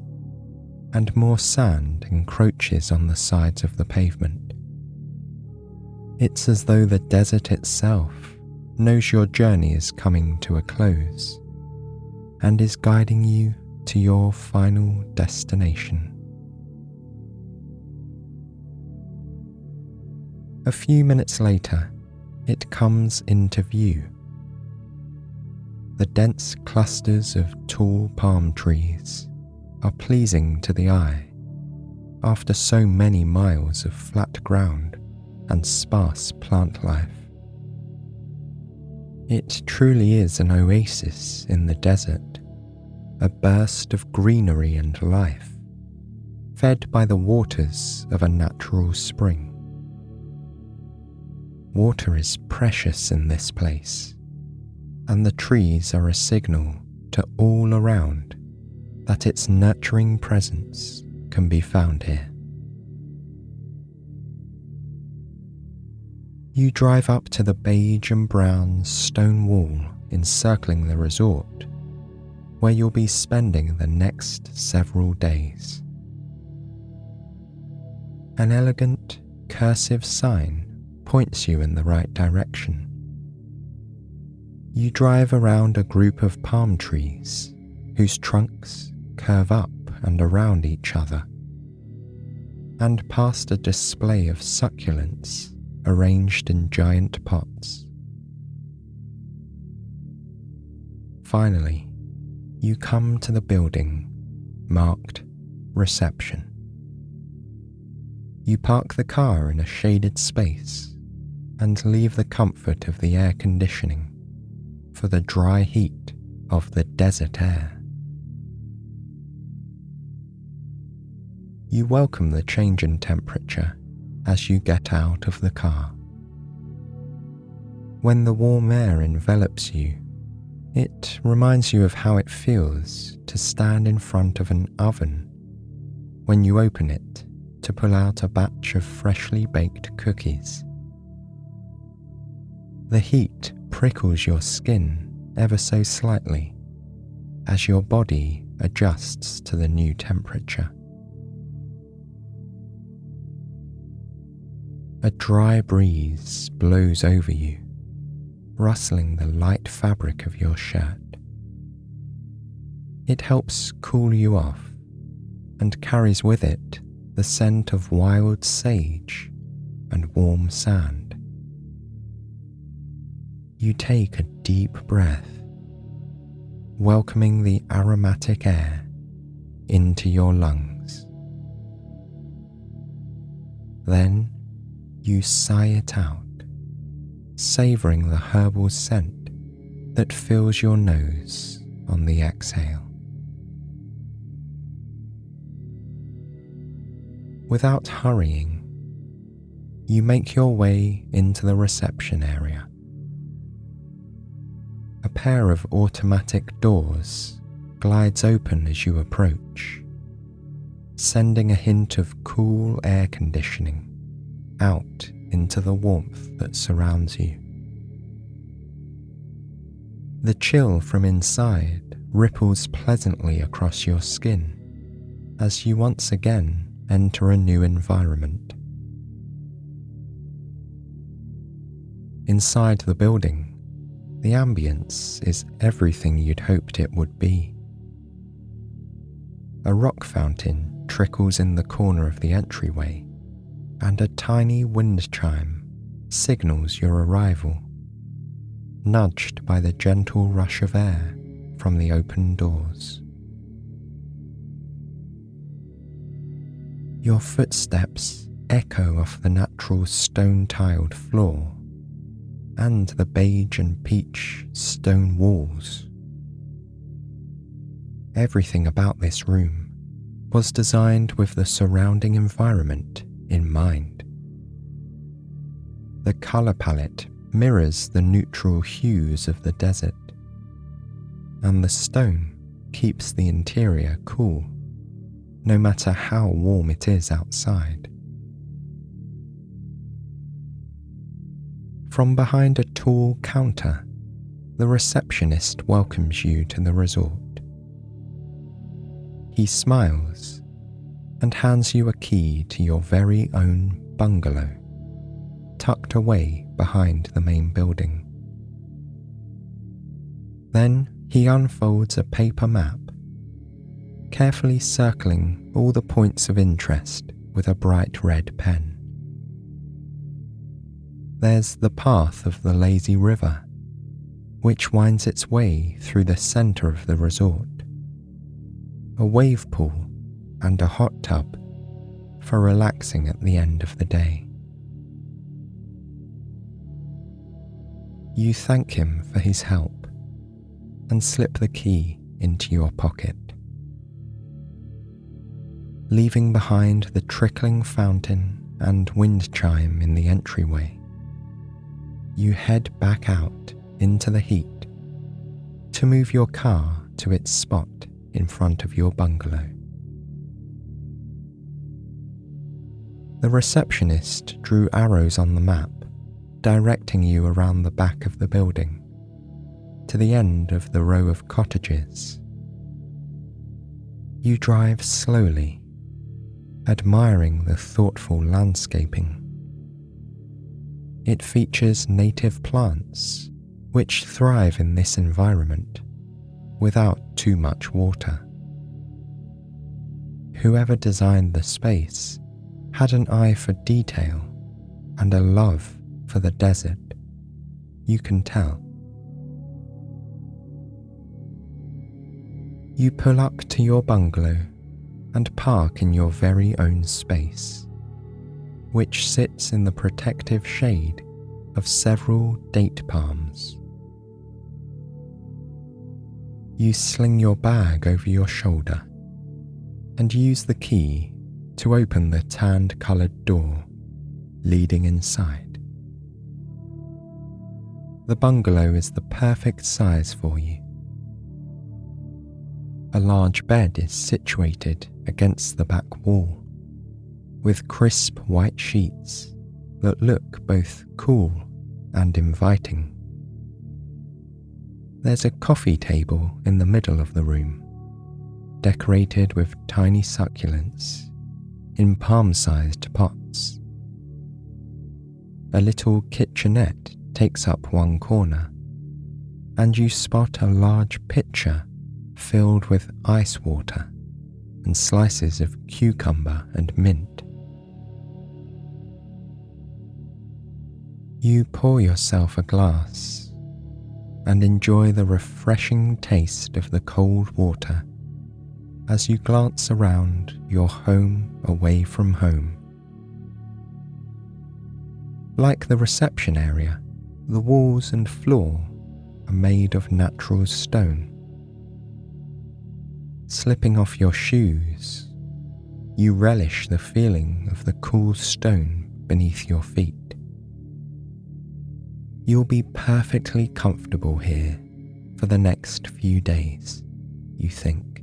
and more sand encroaches on the sides of the pavement. It's as though the desert itself knows your journey is coming to a close and is guiding you to your final destination. A few minutes later, it comes into view. The dense clusters of tall palm trees are pleasing to the eye after so many miles of flat ground and sparse plant life. It truly is an oasis in the desert, a burst of greenery and life, fed by the waters of a natural spring. Water is precious in this place, and the trees are a signal to all around that its nurturing presence can be found here. You drive up to the beige and brown stone wall encircling the resort, where you'll be spending the next several days. An elegant, cursive sign points you in the right direction. You drive around a group of palm trees whose trunks curve up and around each other, and past a display of succulents arranged in giant pots. Finally, you come to the building marked Reception. You park the car in a shaded space and leave the comfort of the air conditioning for the dry heat of the desert air. You welcome the change in temperature as you get out of the car. When the warm air envelops you, it reminds you of how it feels to stand in front of an oven when you open it to pull out a batch of freshly baked cookies. The heat prickles your skin ever so slightly as your body adjusts to the new temperature. A dry breeze blows over you, rustling the light fabric of your shirt. It helps cool you off and carries with it the scent of wild sage and warm sand. You take a deep breath, welcoming the aromatic air into your lungs. Then you sigh it out, savouring the herbal scent that fills your nose on the exhale. Without hurrying, you make your way into the reception area. A pair of automatic doors glides open as you approach, sending a hint of cool air conditioning out into the warmth that surrounds you. The chill from inside ripples pleasantly across your skin as you once again enter a new environment. Inside the building, the ambience is everything you'd hoped it would be. A rock fountain trickles in the corner of the entryway, and a tiny wind chime signals your arrival, nudged by the gentle rush of air from the open doors. Your footsteps echo off the natural stone-tiled floor and the beige and peach stone walls. Everything about this room was designed with the surrounding environment in mind. The colour palette mirrors the neutral hues of the desert, and the stone keeps the interior cool, no matter how warm it is outside. From behind a tall counter, the receptionist welcomes you to the resort. He smiles and hands you a key to your very own bungalow, tucked away behind the main building. Then he unfolds a paper map, carefully circling all the points of interest with a bright red pen. There's the path of the lazy river, which winds its way through the centre of the resort, a wave pool and a hot tub for relaxing at the end of the day. You thank him for his help and slip the key into your pocket. Leaving behind the trickling fountain and wind chime in the entryway, you head back out into the heat to move your car to its spot in front of your bungalow. The receptionist drew arrows on the map, directing you around the back of the building to the end of the row of cottages. You drive slowly, admiring the thoughtful landscaping. It features native plants which thrive in this environment without too much water. Whoever designed the space had an eye for detail and a love for the desert, you can tell. You pull up to your bungalow and park in your very own space, which sits in the protective shade of several date palms. You sling your bag over your shoulder and use the key to open the tanned-coloured door leading inside. The bungalow is the perfect size for you. A large bed is situated against the back wall, with crisp white sheets that look both cool and inviting. There's a coffee table in the middle of the room, decorated with tiny succulents in palm-sized pots. A little kitchenette takes up one corner, and you spot a large pitcher filled with ice water and slices of cucumber and mint. You pour yourself a glass and enjoy the refreshing taste of the cold water as you glance around your home away from home, Like the reception area, the walls and floor are made of natural stone. Slipping off your shoes, you relish the feeling of the cool stone beneath your feet. You'll be perfectly comfortable here for the next few days, you think.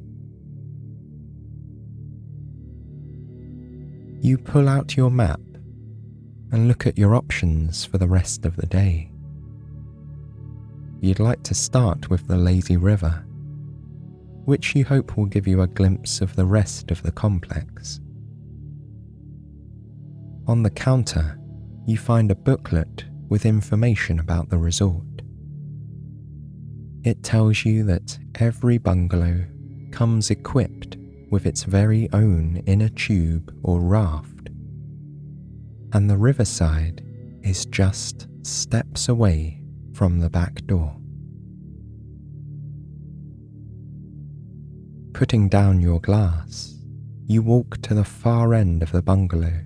You pull out your map and look at your options for the rest of the day. You'd like to start with the lazy river, which you hope will give you a glimpse of the rest of the complex. On the counter, you find a booklet with information about the resort. It tells you that every bungalow comes equipped with its very own inner tube or raft, and the riverside is just steps away from the back door. Putting down your glass, you walk to the far end of the bungalow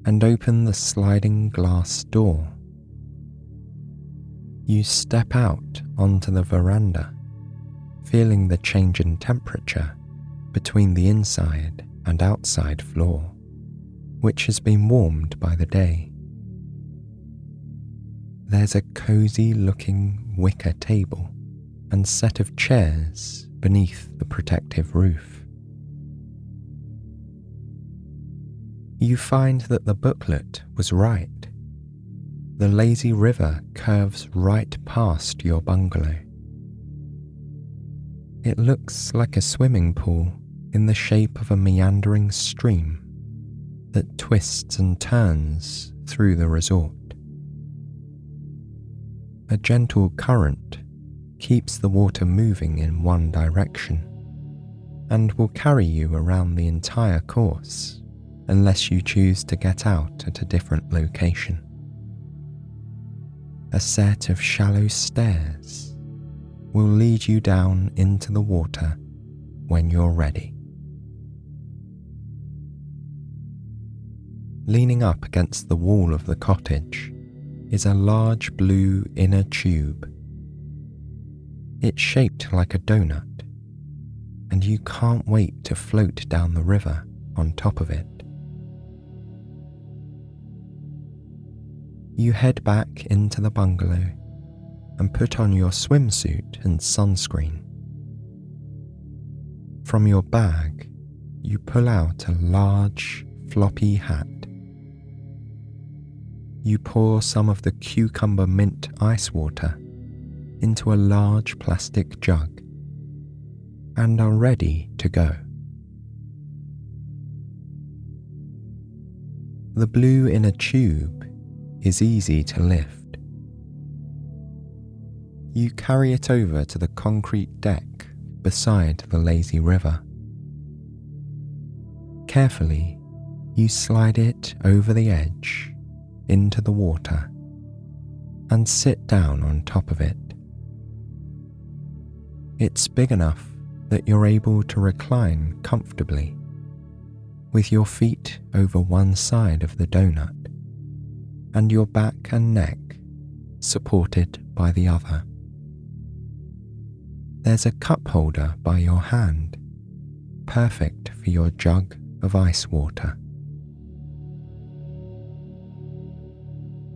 and open the sliding glass door. You step out onto the veranda, feeling the change in temperature between the inside and outside floor, which has been warmed by the day. There's a cozy-looking wicker table and set of chairs beneath the protective roof. You find that the booklet was right. The lazy river curves right past your bungalow. It looks like a swimming pool in the shape of a meandering stream that twists and turns through the resort. A gentle current keeps the water moving in one direction and will carry you around the entire course unless you choose to get out at a different location. A set of shallow stairs will lead you down into the water when you're ready. Leaning up against the wall of the cottage is a large blue inner tube. It's shaped like a donut, and you can't wait to float down the river on top of it. You head back into the bungalow and put on your swimsuit and sunscreen. From your bag, you pull out a large, floppy hat. You pour some of the cucumber mint ice water into a large plastic jug and are ready to go. The blue inner tube is easy to lift. You carry it over to the concrete deck beside the lazy river. Carefully, you slide it over the edge into the water and sit down on top of it. It's big enough that you're able to recline comfortably, with your feet over one side of the donut and your back and neck supported by the other. There's a cup holder by your hand, perfect for your jug of ice water.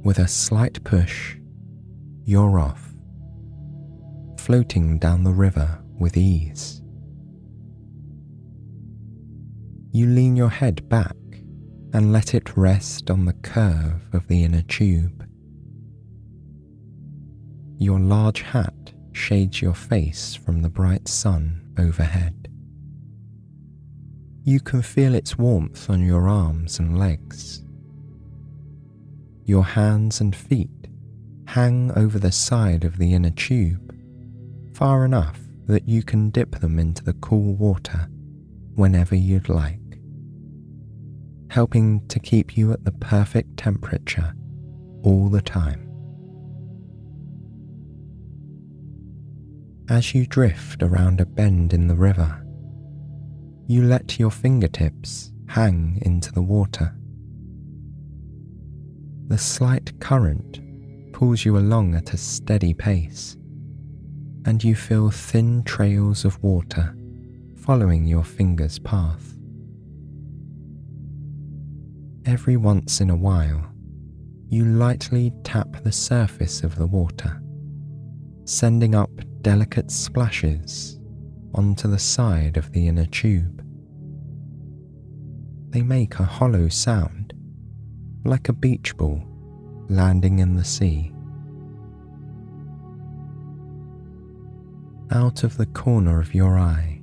With a slight push, you're off, floating down the river with ease. You lean your head back and let it rest on the curve of the inner tube. Your large hat shades your face from the bright sun overhead. You can feel its warmth on your arms and legs. Your hands and feet hang over the side of the inner tube, far enough that you can dip them into the cool water whenever you'd like, helping to keep you at the perfect temperature all the time. As you drift around a bend in the river, you let your fingertips hang into the water. The slight current pulls you along at a steady pace, and you feel thin trails of water following your finger's path. Every once in a while, you lightly tap the surface of the water, sending up delicate splashes onto the side of the inner tube. They make a hollow sound, like a beach ball landing in the sea. Out of the corner of your eye,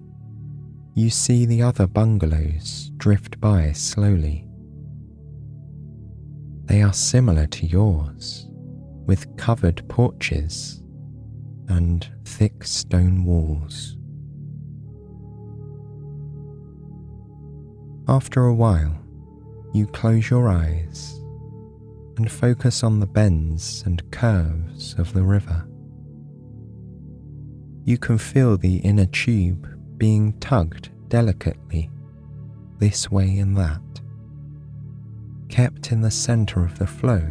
you see the other bungalows drift by slowly. They are similar to yours, with covered porches and thick stone walls. After a while, you close your eyes and focus on the bends and curves of the river. You can feel the inner tube being tugged delicately this way and that, kept in the center of the flow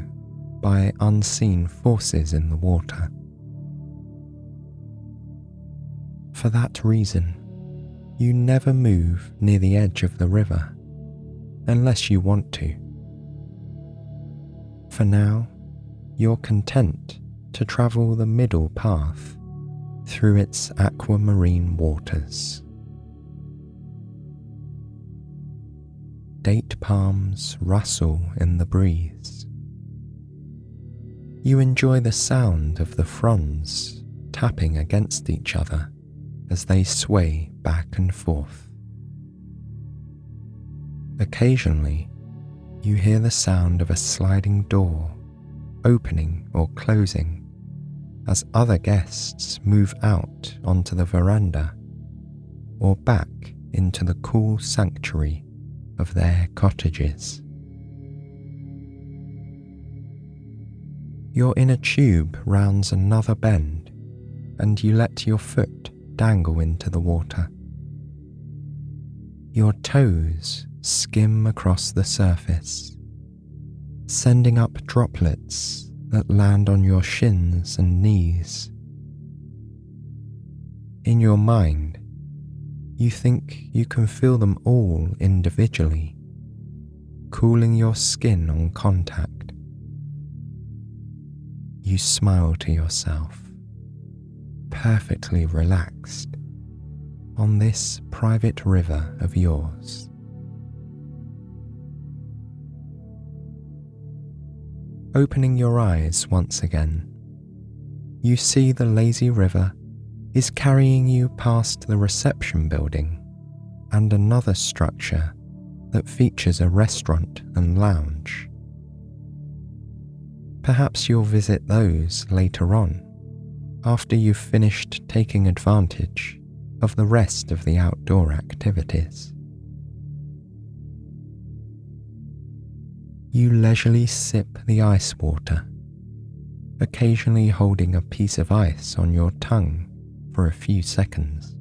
by unseen forces in the water. For that reason, you never move near the edge of the river unless you want to. For now, you're content to travel the middle path through its aquamarine waters. Date palms rustle in the breeze. You enjoy the sound of the fronds tapping against each other as they sway back and forth. Occasionally, you hear the sound of a sliding door opening or closing as other guests move out onto the veranda or back into the cool sanctuary of their cottages. Your inner tube rounds another bend, and you let your foot dangle into the water. Your toes skim across the surface, sending up droplets that land on your shins and knees. In your mind, you think you can feel them all individually, cooling your skin on contact. You smile to yourself, perfectly relaxed on this private river of yours. Opening your eyes once again, you see the lazy river is carrying you past the reception building and another structure that features a restaurant and lounge. Perhaps you'll visit those later on, after you've finished taking advantage of the rest of the outdoor activities. You leisurely sip the ice water, occasionally holding a piece of ice on your tongue for a few seconds,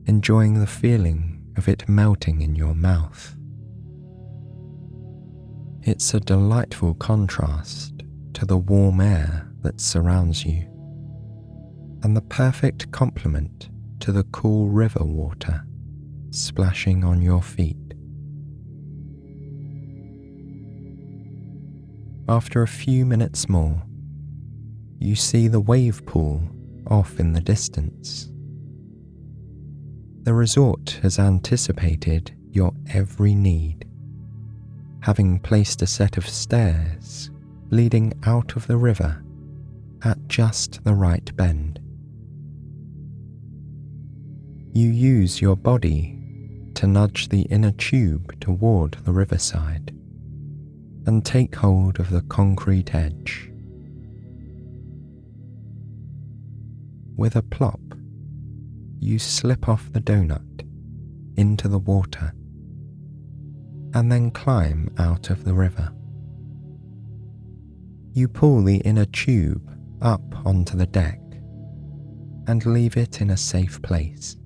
enjoying the feeling of it melting in your mouth. It's a delightful contrast to the warm air that surrounds you, and the perfect complement to the cool river water splashing on your feet. After a few minutes more, you see the wave pool off in the distance. The resort has anticipated your every need, having placed a set of stairs leading out of the river at just the right bend. You use your body to nudge the inner tube toward the riverside and take hold of the concrete edge. With a plop, you slip off the donut into the water and then climb out of the river. You pull the inner tube up onto the deck and leave it in a safe place.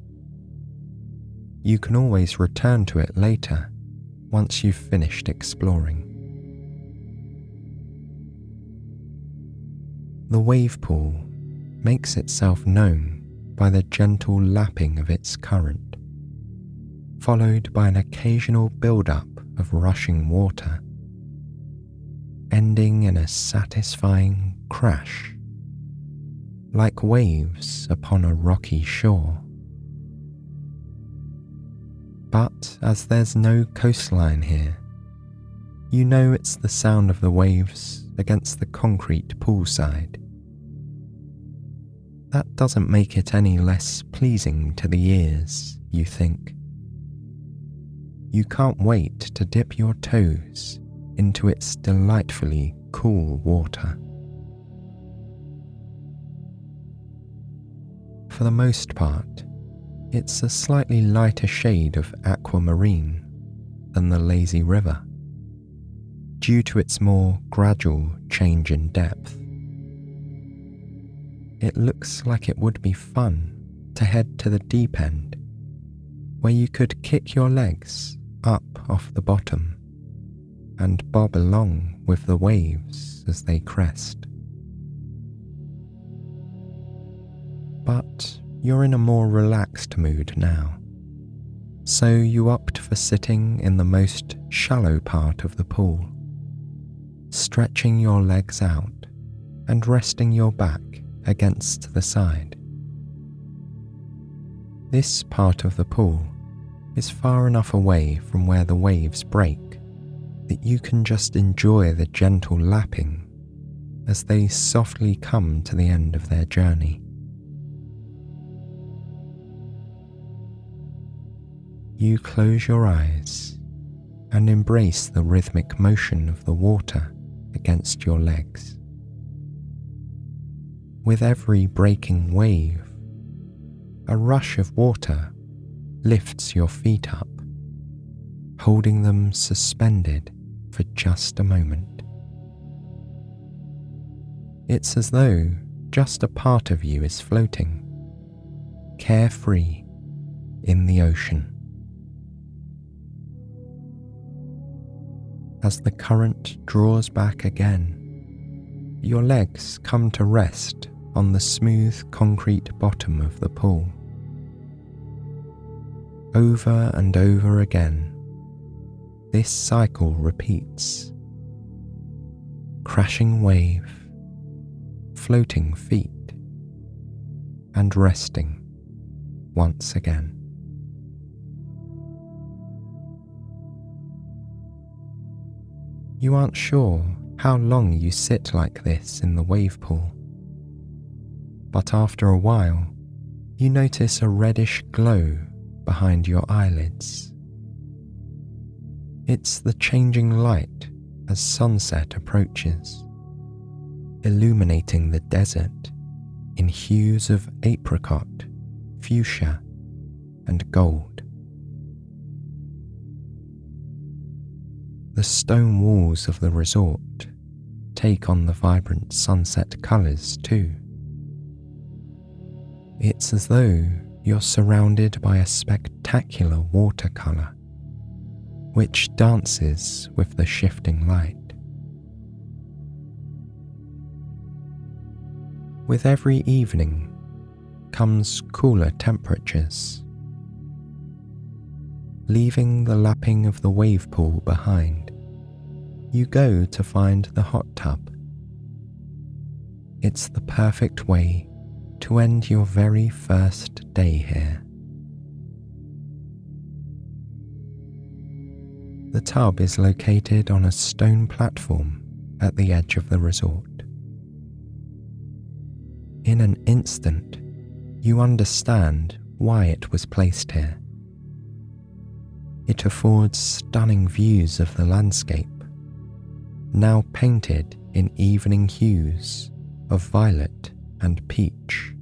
You can always return to it later once you've finished exploring. The wave pool makes itself known by the gentle lapping of its current, followed by an occasional build-up of rushing water, ending in a satisfying crash, like waves upon a rocky shore. But as there's no coastline here, you know it's the sound of the waves against the concrete poolside. That doesn't make it any less pleasing to the ears, you think. You can't wait to dip your toes into its delightfully cool water. For the most part, it's a slightly lighter shade of aquamarine than the lazy river, due to its more gradual change in depth. It looks like it would be fun to head to the deep end, where you could kick your legs up off the bottom and bob along with the waves as they crest. But you're in a more relaxed mood now, so you opt for sitting in the most shallow part of the pool, stretching your legs out and resting your back against the side. This part of the pool is far enough away from where the waves break that you can just enjoy the gentle lapping as they softly come to the end of their journey. You close your eyes and embrace the rhythmic motion of the water against your legs. With every breaking wave, a rush of water lifts your feet up, holding them suspended for just a moment. It's as though just a part of you is floating, carefree, in the ocean. As the current draws back again, your legs come to rest on the smooth concrete bottom of the pool. Over and over again, this cycle repeats. Crashing wave, floating feet, and resting once again. You aren't sure how long you sit like this in the wave pool, but after a while, you notice a reddish glow behind your eyelids. It's the changing light as sunset approaches, illuminating the desert in hues of apricot, fuchsia, and gold. The stone walls of the resort take on the vibrant sunset colours too. It's as though you're surrounded by a spectacular watercolour, which dances with the shifting light. With every evening comes cooler temperatures. Leaving the lapping of the wave pool behind, you go to find the hot tub. It's the perfect way to end your very first day here. The tub is located on a stone platform at the edge of the resort. In an instant, you understand why it was placed here. It affords stunning views of the landscape, now painted in evening hues of violet and peach.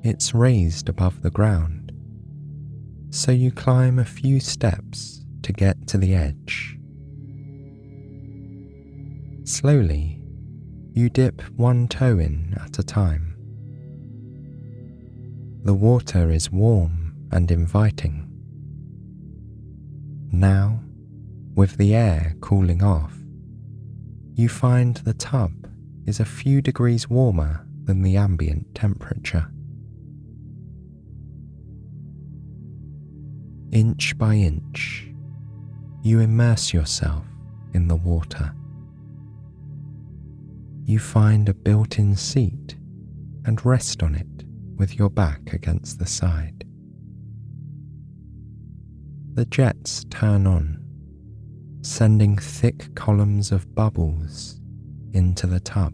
It's raised above the ground, so you climb a few steps to get to the edge. Slowly, you dip one toe in at a time. The water is warm and inviting. Now, with the air cooling off, You find the tub is a few degrees warmer than the ambient temperature. Inch by inch, you immerse yourself in the water. You find a built-in seat and rest on it with your back against the side. The jets turn on, sending thick columns of bubbles into the tub.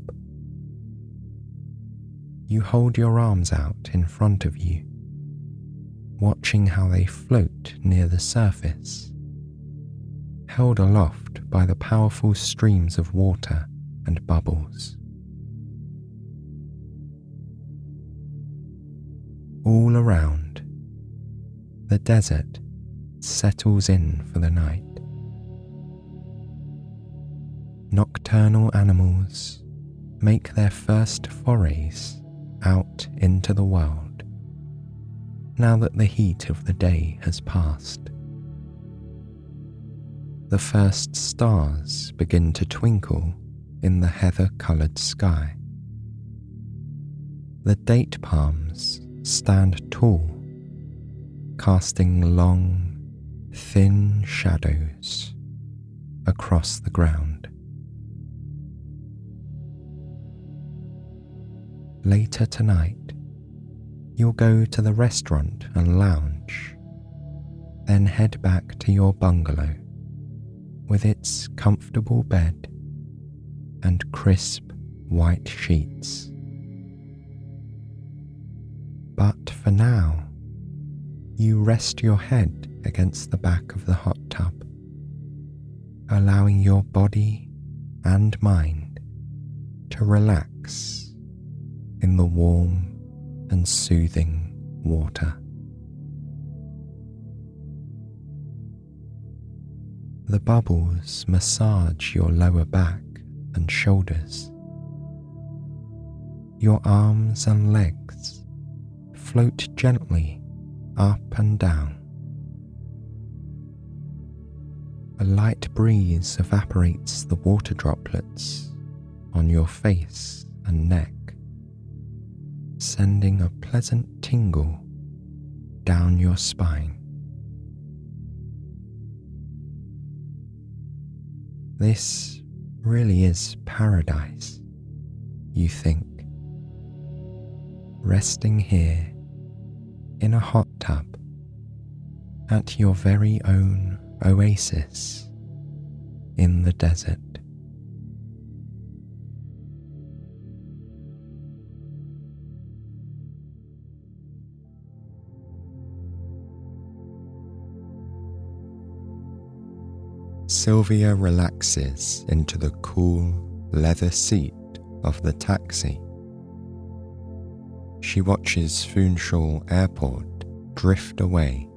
You hold your arms out in front of you, watching how they float near the surface, held aloft by the powerful streams of water and bubbles. All around, the desert settles in for the night. Nocturnal animals make their first forays out into the world, now that the heat of the day has passed. The first stars begin to twinkle in the heather-coloured sky. The date palms stand tall, casting long, thin shadows across the ground. Later tonight, you'll go to the restaurant and lounge, then head back to your bungalow with its comfortable bed and crisp white sheets. But for now, you rest your head against the back of the hot tub, allowing your body and mind to relax in the warm and soothing water. The bubbles massage your lower back and shoulders. Your arms and legs float gently up and down. A light breeze evaporates the water droplets on your face and neck, sending a pleasant tingle down your spine. This really is paradise, you think, resting here in a hot tub at your very own oasis in the desert. Sylvia relaxes into the cool leather seat of the taxi. She watches Funchal Airport drift away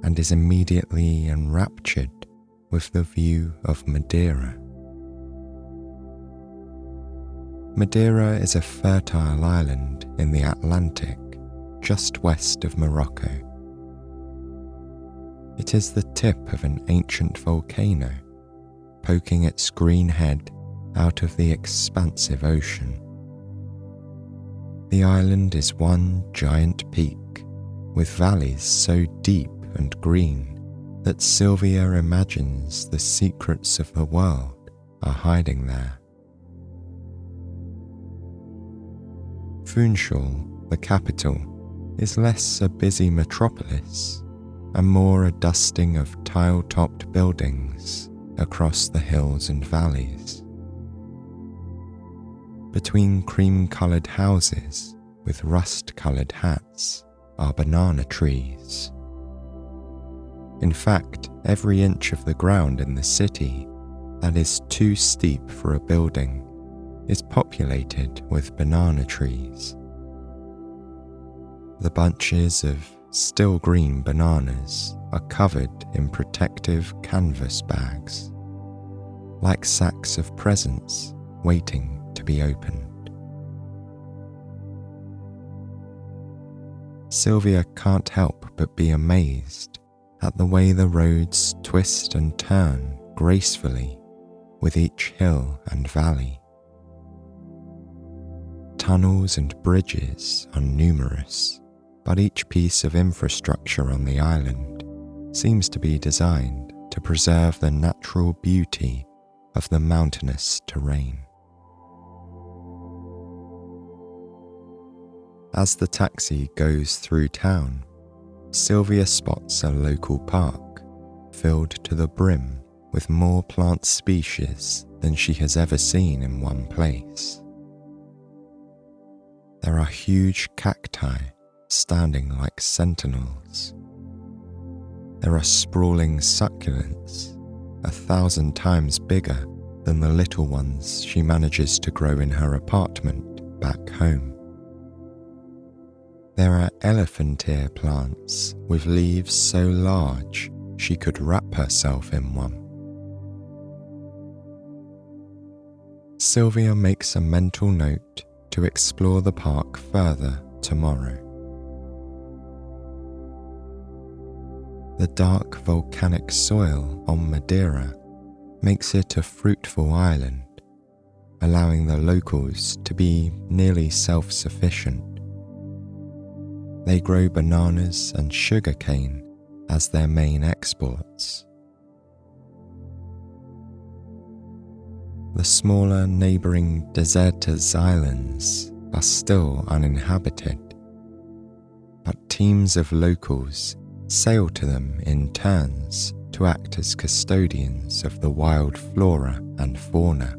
and is immediately enraptured with the view of Madeira. Madeira is a fertile island in the Atlantic just west of Morocco. It is the tip of an ancient volcano, poking its green head out of the expansive ocean. The island is one giant peak, with valleys so deep and green that Sylvia imagines the secrets of the world are hiding there. Funchal, the capital, is less a busy metropolis and more a dusting of tile-topped buildings across the hills and valleys. Between cream-coloured houses with rust-coloured hats are banana trees. In fact, every inch of the ground in the city that is too steep for a building is populated with banana trees. The bunches of still green bananas are covered in protective canvas bags, like sacks of presents waiting to be opened. Sylvia can't help but be amazed at the way the roads twist and turn gracefully with each hill and valley. Tunnels and bridges are numerous, but each piece of infrastructure on the island seems to be designed to preserve the natural beauty of the mountainous terrain. As the taxi goes through town, Sylvia spots a local park filled to the brim with more plant species than she has ever seen in one place. There are huge cacti standing like sentinels. There are sprawling succulents 1,000 times bigger than the little ones she manages to grow in her apartment back home. There are elephant ear plants with leaves so large she could wrap herself in one. Sylvia makes a mental note to explore the park further tomorrow. The dark volcanic soil on Madeira makes it a fruitful island, allowing the locals to be nearly self-sufficient. They grow bananas and sugarcane as their main exports. The smaller neighbouring Desert Oasis islands are still uninhabited, but teams of locals sail to them in turns to act as custodians of the wild flora and fauna.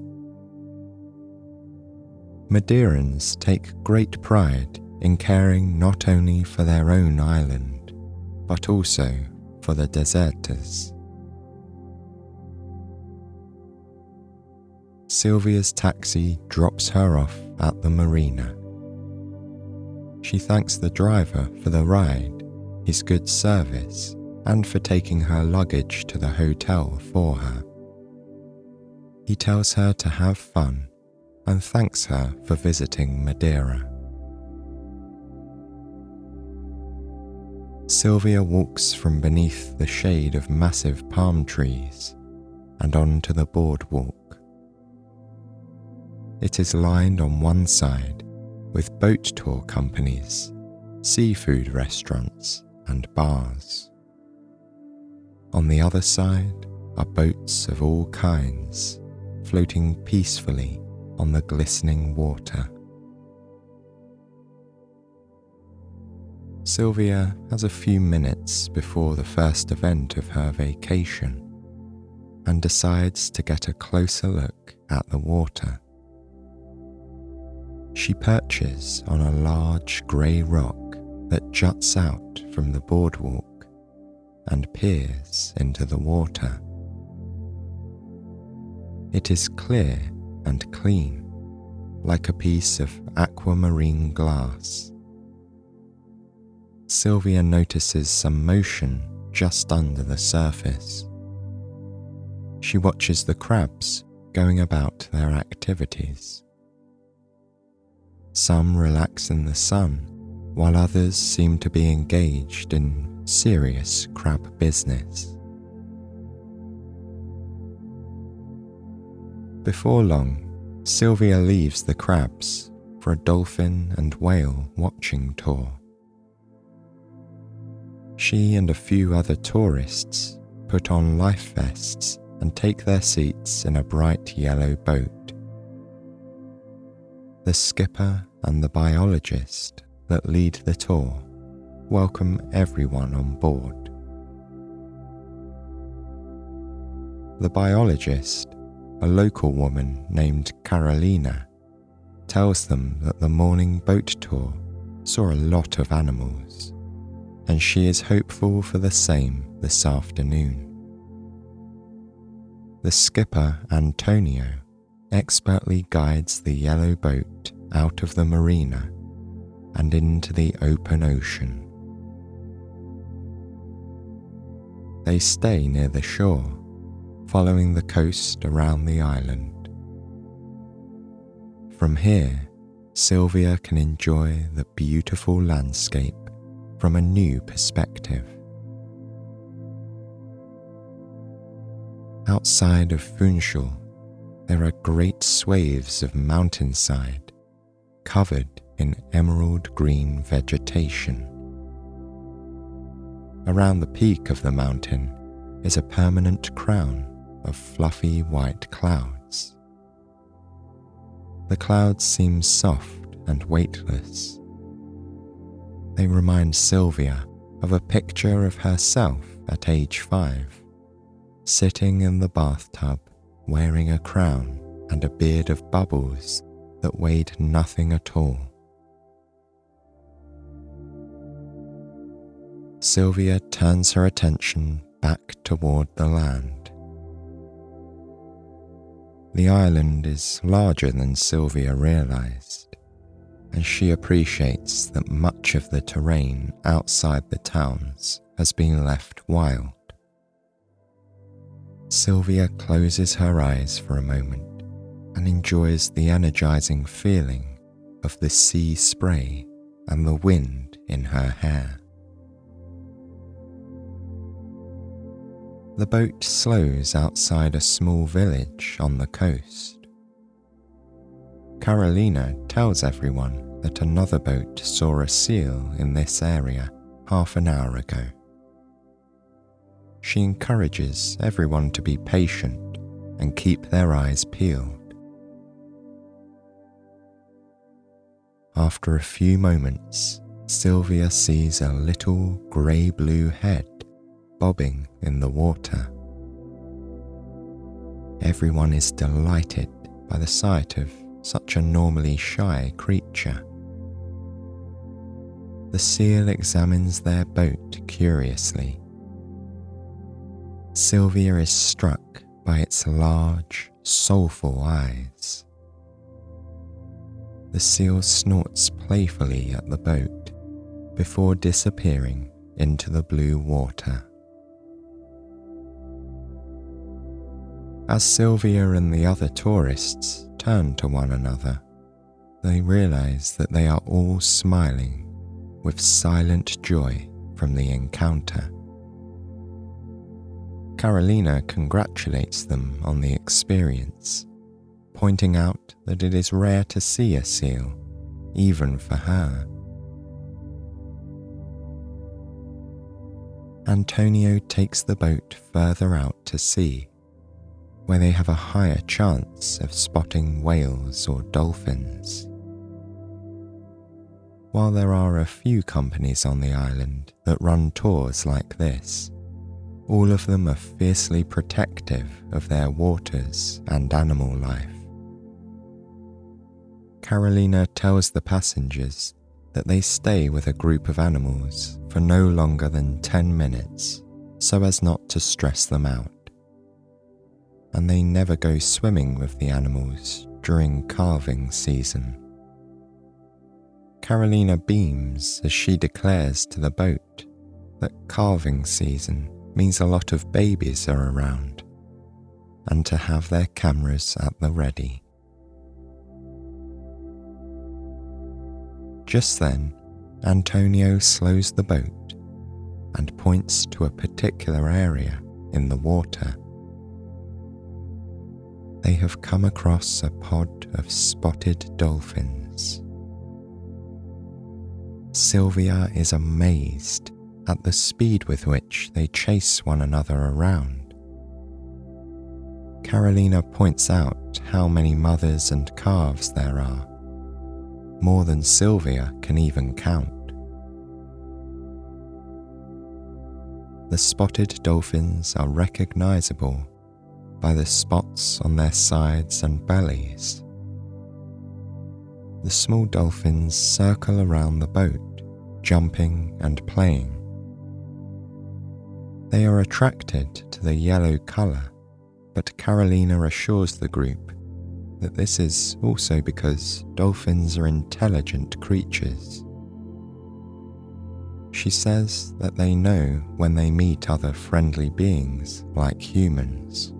Madeirans take great pride in caring not only for their own island, but also for the deserters. Sylvia's taxi drops her off at the marina. She thanks the driver for the ride, his good service, and for taking her luggage to the hotel for her. He tells her to have fun and thanks her for visiting Madeira. Sylvia walks from beneath the shade of massive palm trees and onto the boardwalk. It is lined on one side with boat tour companies, seafood restaurants, and bars. On the other side are boats of all kinds floating peacefully on the glistening water. Sylvia has a few minutes before the first event of her vacation and decides to get a closer look at the water. She perches on a large grey rock that juts out from the boardwalk and peers into the water. It is clear and clean, like a piece of aquamarine glass. Sylvia notices some motion just under the surface. She watches the crabs going about their activities. Some relax in the sun, while others seem to be engaged in serious crab business. Before long, Sylvia leaves the crabs for a dolphin and whale watching tour. She and a few other tourists put on life vests and take their seats in a bright yellow boat. The skipper and the biologist that lead the tour welcome everyone on board. The biologist, a local woman named Carolina, tells them that the morning boat tour saw a lot of animals, and she is hopeful for the same this afternoon. The skipper, Antonio, expertly guides the yellow boat out of the marina and into the open ocean. They stay near the shore, following the coast around the island. From here, Sylvia can enjoy the beautiful landscape from a new perspective. Outside of Funchal, there are great swathes of mountainside covered in emerald green vegetation. Around the peak of the mountain is a permanent crown of fluffy white clouds. The clouds seem soft and weightless. They remind Sylvia of a picture of herself at age 5, sitting in the bathtub wearing a crown and a beard of bubbles that weighed nothing at all. Sylvia turns her attention back toward the land. The island is larger than Sylvia realized, and she appreciates that much of the terrain outside the towns has been left wild. Sylvia closes her eyes for a moment and enjoys the energizing feeling of the sea spray and the wind in her hair. The boat slows outside a small village on the coast. Carolina tells everyone that another boat saw a seal in this area half an hour ago. She encourages everyone to be patient and keep their eyes peeled. After a few moments, Sylvia sees a little grey-blue head bobbing in the water. Everyone is delighted by the sight of such a normally shy creature. The seal examines their boat curiously. Sylvia is struck by its large, soulful eyes. The seal snorts playfully at the boat before disappearing into the blue water. As Sylvia and the other tourists turn to one another, they realize that they are all smiling with silent joy from the encounter. Carolina congratulates them on the experience, pointing out that it is rare to see a seal, even for her. Antonio takes the boat further out to sea, where they have a higher chance of spotting whales or dolphins. While there are a few companies on the island that run tours like this, all of them are fiercely protective of their waters and animal life. Carolina tells the passengers that they stay with a group of animals for no longer than 10 minutes so as not to stress them out, and they never go swimming with the animals during calving season. Carolina beams as she declares to the boat that calving season means a lot of babies are around, and to have their cameras at the ready. Just then, Antonio slows the boat and points to a particular area in the water. They have come across a pod of spotted dolphins. Sylvia is amazed at the speed with which they chase one another around. Carolina points out how many mothers and calves there are, more than Sylvia can even count. The spotted dolphins are recognizable by the spots on their sides and bellies. The small dolphins circle around the boat, jumping and playing. They are attracted to the yellow colour, but Carolina assures the group that this is also because dolphins are intelligent creatures. She says that they know when they meet other friendly beings like humans.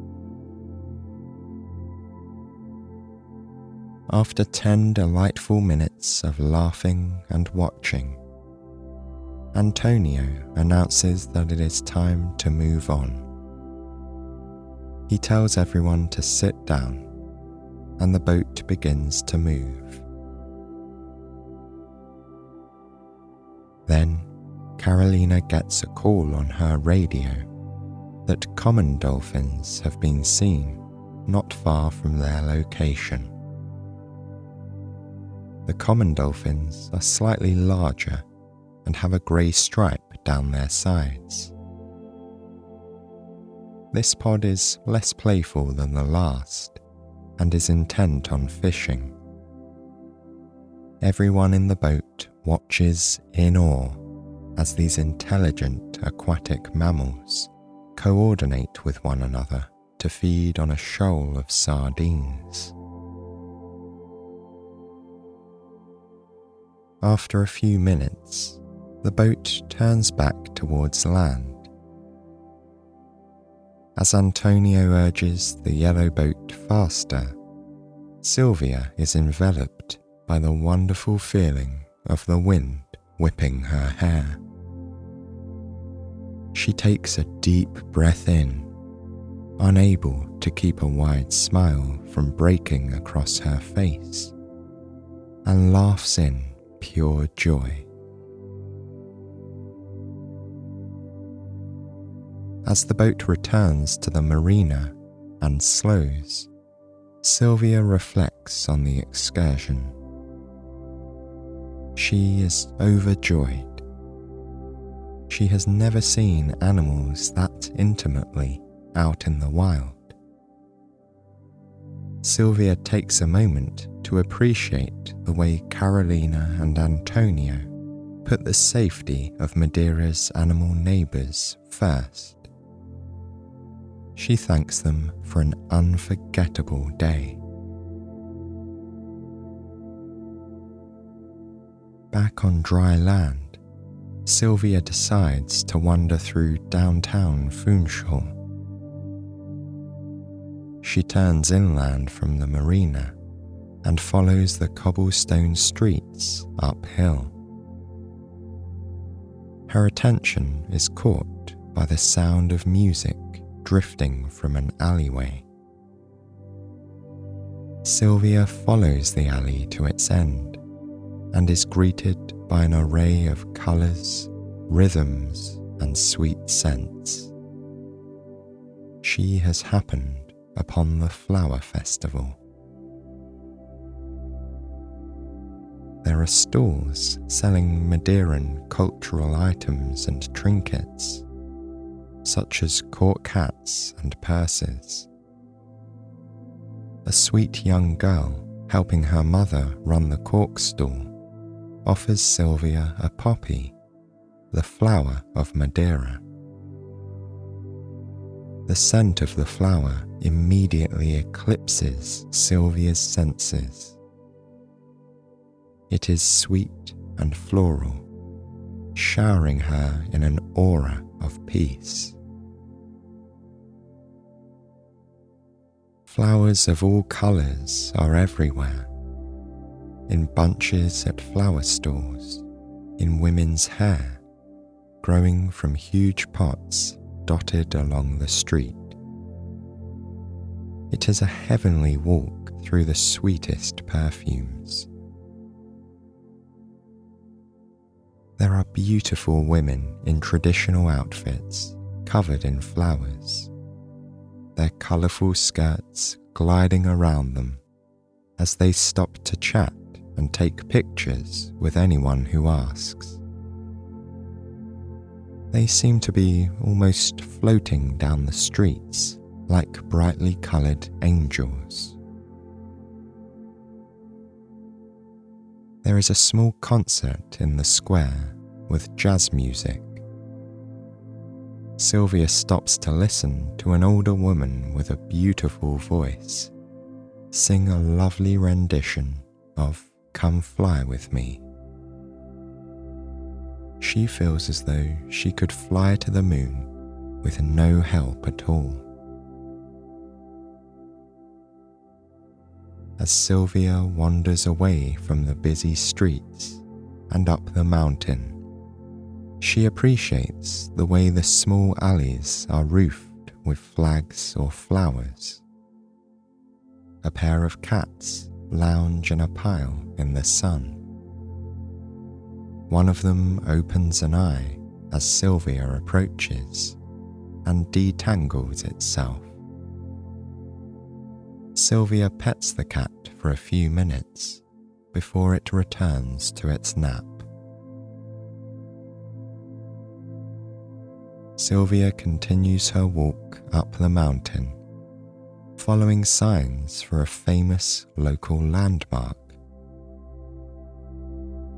After 10 delightful minutes of laughing and watching, Antonio announces that it is time to move on. He tells everyone to sit down and the boat begins to move. Then, Carolina gets a call on her radio that common dolphins have been seen not far from their location. The common dolphins are slightly larger and have a grey stripe down their sides. This pod is less playful than the last and is intent on fishing. Everyone in the boat watches in awe as these intelligent aquatic mammals coordinate with one another to feed on a shoal of sardines. After a few minutes, the boat turns back towards land. As Antonio urges the yellow boat faster, Sylvia is enveloped by the wonderful feeling of the wind whipping her hair. She takes a deep breath in, unable to keep a wide smile from breaking across her face, and laughs in pure joy. As the boat returns to the marina and slows, Sylvia reflects on the excursion. She is overjoyed. She has never seen animals that intimately out in the wild. Sylvia takes a moment to appreciate the way Carolina and Antonio put the safety of Madeira's animal neighbours first. She thanks them for an unforgettable day. Back on dry land, Sylvia decides to wander through downtown Funchal. She turns inland from the marina and follows the cobblestone streets uphill. Her attention is caught by the sound of music drifting from an alleyway. Sylvia follows the alley to its end and is greeted by an array of colours, rhythms, and sweet scents. She has happened upon the flower festival. There are stalls selling Madeiran cultural items and trinkets, such as cork hats and purses. A sweet young girl helping her mother run the cork stall offers Sylvia a poppy, the flower of Madeira. The scent of the flower immediately eclipses Sylvia's senses. It is sweet and floral, showering her in an aura of peace. Flowers of all colours are everywhere, in bunches at flower stalls, in women's hair, growing from huge pots dotted along the street. It is a heavenly walk through the sweetest perfumes. There are beautiful women in traditional outfits covered in flowers, their colourful skirts gliding around them as they stop to chat and take pictures with anyone who asks. They seem to be almost floating down the streets like brightly coloured angels. There is a small concert in the square with jazz music. Sylvia stops to listen to an older woman with a beautiful voice sing a lovely rendition of "Come Fly With Me." She feels as though she could fly to the moon with no help at all. As Sylvia wanders away from the busy streets and up the mountain, she appreciates the way the small alleys are roofed with flags or flowers. a pair of cats lounge in a pile in the sun. One of them opens an eye as Sylvia approaches and detangles itself. Sylvia pets the cat for a few minutes before it returns to its nap. Sylvia continues her walk up the mountain, following signs for a famous local landmark.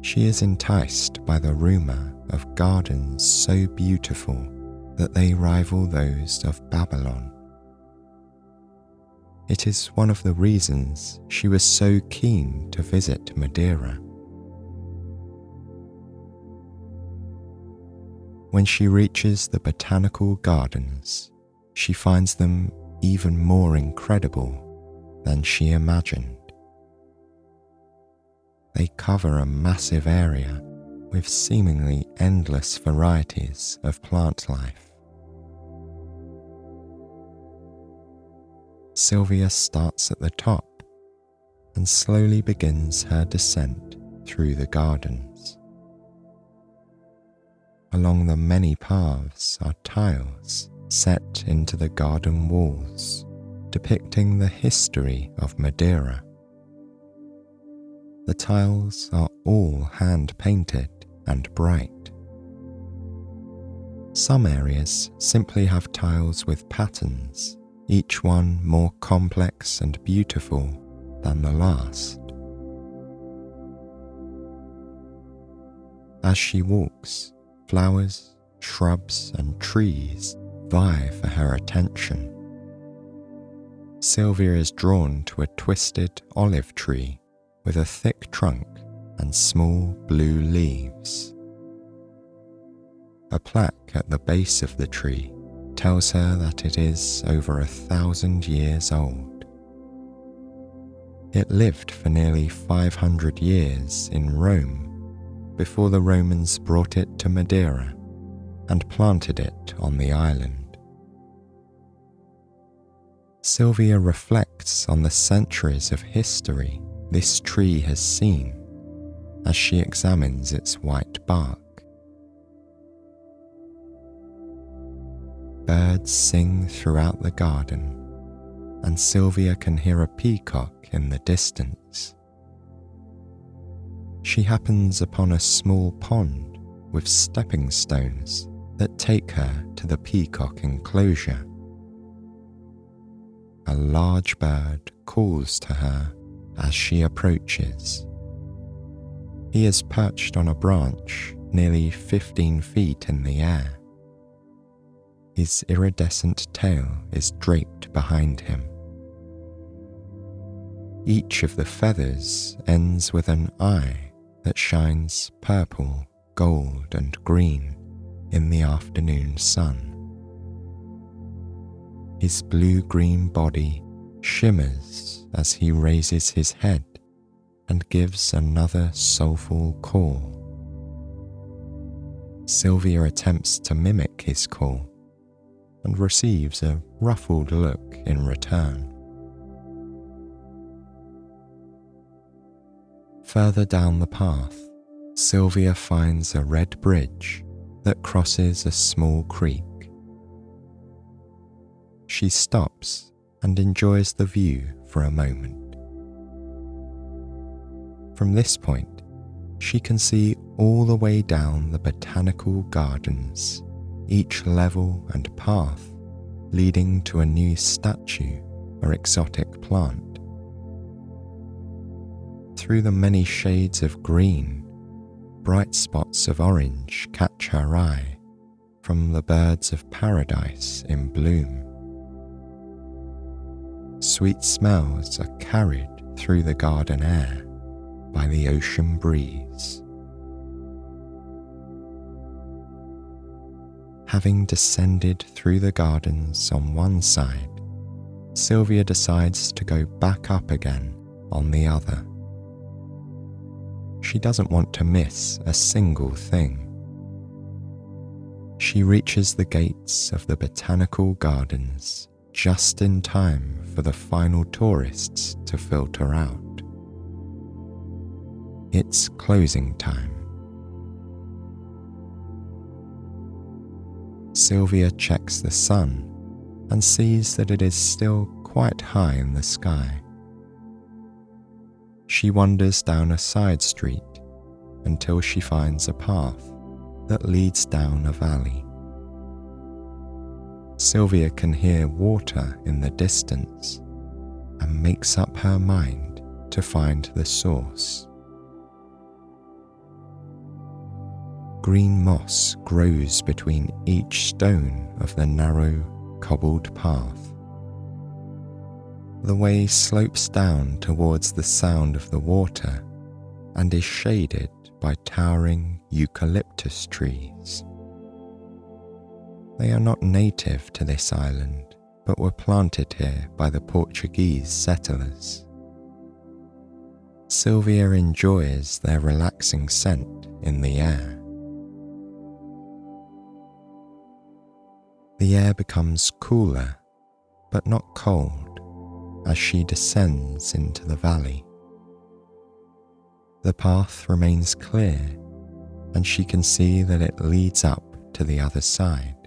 She is enticed by the rumour of gardens so beautiful that they rival those of Babylon. It is one of the reasons she was so keen to visit Madeira. When she reaches the botanical gardens, she finds them even more incredible than she imagined. They cover a massive area with seemingly endless varieties of plant life. Sylvia starts at the top and slowly begins her descent through the gardens. Along the many paths are tiles set into the garden walls, depicting the history of Madeira. The tiles are all hand-painted and bright. Some areas simply have tiles with patterns, each one more complex and beautiful than the last. As she walks, flowers, shrubs, and trees vie for her attention. Sylvia is drawn to a twisted olive tree with a thick trunk and small blue leaves. A plaque at the base of the tree tells her that it is over 1,000 years old. It lived for nearly 500 years in Rome before the Romans brought it to Madeira and planted it on the island. Sylvia reflects on the centuries of history this tree has seen as she examines its white bark. Birds sing throughout the garden, and Sylvia can hear a peacock in the distance. She happens upon a small pond with stepping stones that take her to the peacock enclosure. A large bird calls to her as she approaches. He is perched on a branch nearly 15 feet in the air. His iridescent tail is draped behind him. Each of the feathers ends with an eye that shines purple, gold, and green in the afternoon sun. His blue-green body shimmers as he raises his head and gives another soulful call. Sylvia attempts to mimic his call and receives a ruffled look in return. Further down the path, Sylvia finds a red bridge that crosses a small creek. She stops and enjoys the view for a moment. From this point, she can see all the way down the botanical gardens, each level and path leading to a new statue or exotic plant. Through the many shades of green, bright spots of orange catch her eye from the birds of paradise in bloom. Sweet smells are carried through the garden air by the ocean breeze. Having descended through the gardens on one side, Sylvia decides to go back up again on the other. She doesn't want to miss a single thing. She reaches the gates of the botanical gardens just in time for the final tourists to filter out. It's closing time. Sylvia checks the sun and sees that it is still quite high in the sky. She wanders down a side street until she finds a path that leads down a valley. Sylvia can hear water in the distance and makes up her mind to find the source. Green moss grows between each stone of the narrow, cobbled path. The way slopes down towards the sound of the water and is shaded by towering eucalyptus trees. They are not native to this island, but were planted here by the Portuguese settlers. Sylvia enjoys their relaxing scent in the air. The air becomes cooler, but not cold, as she descends into the valley. The path remains clear, and she can see that it leads up to the other side.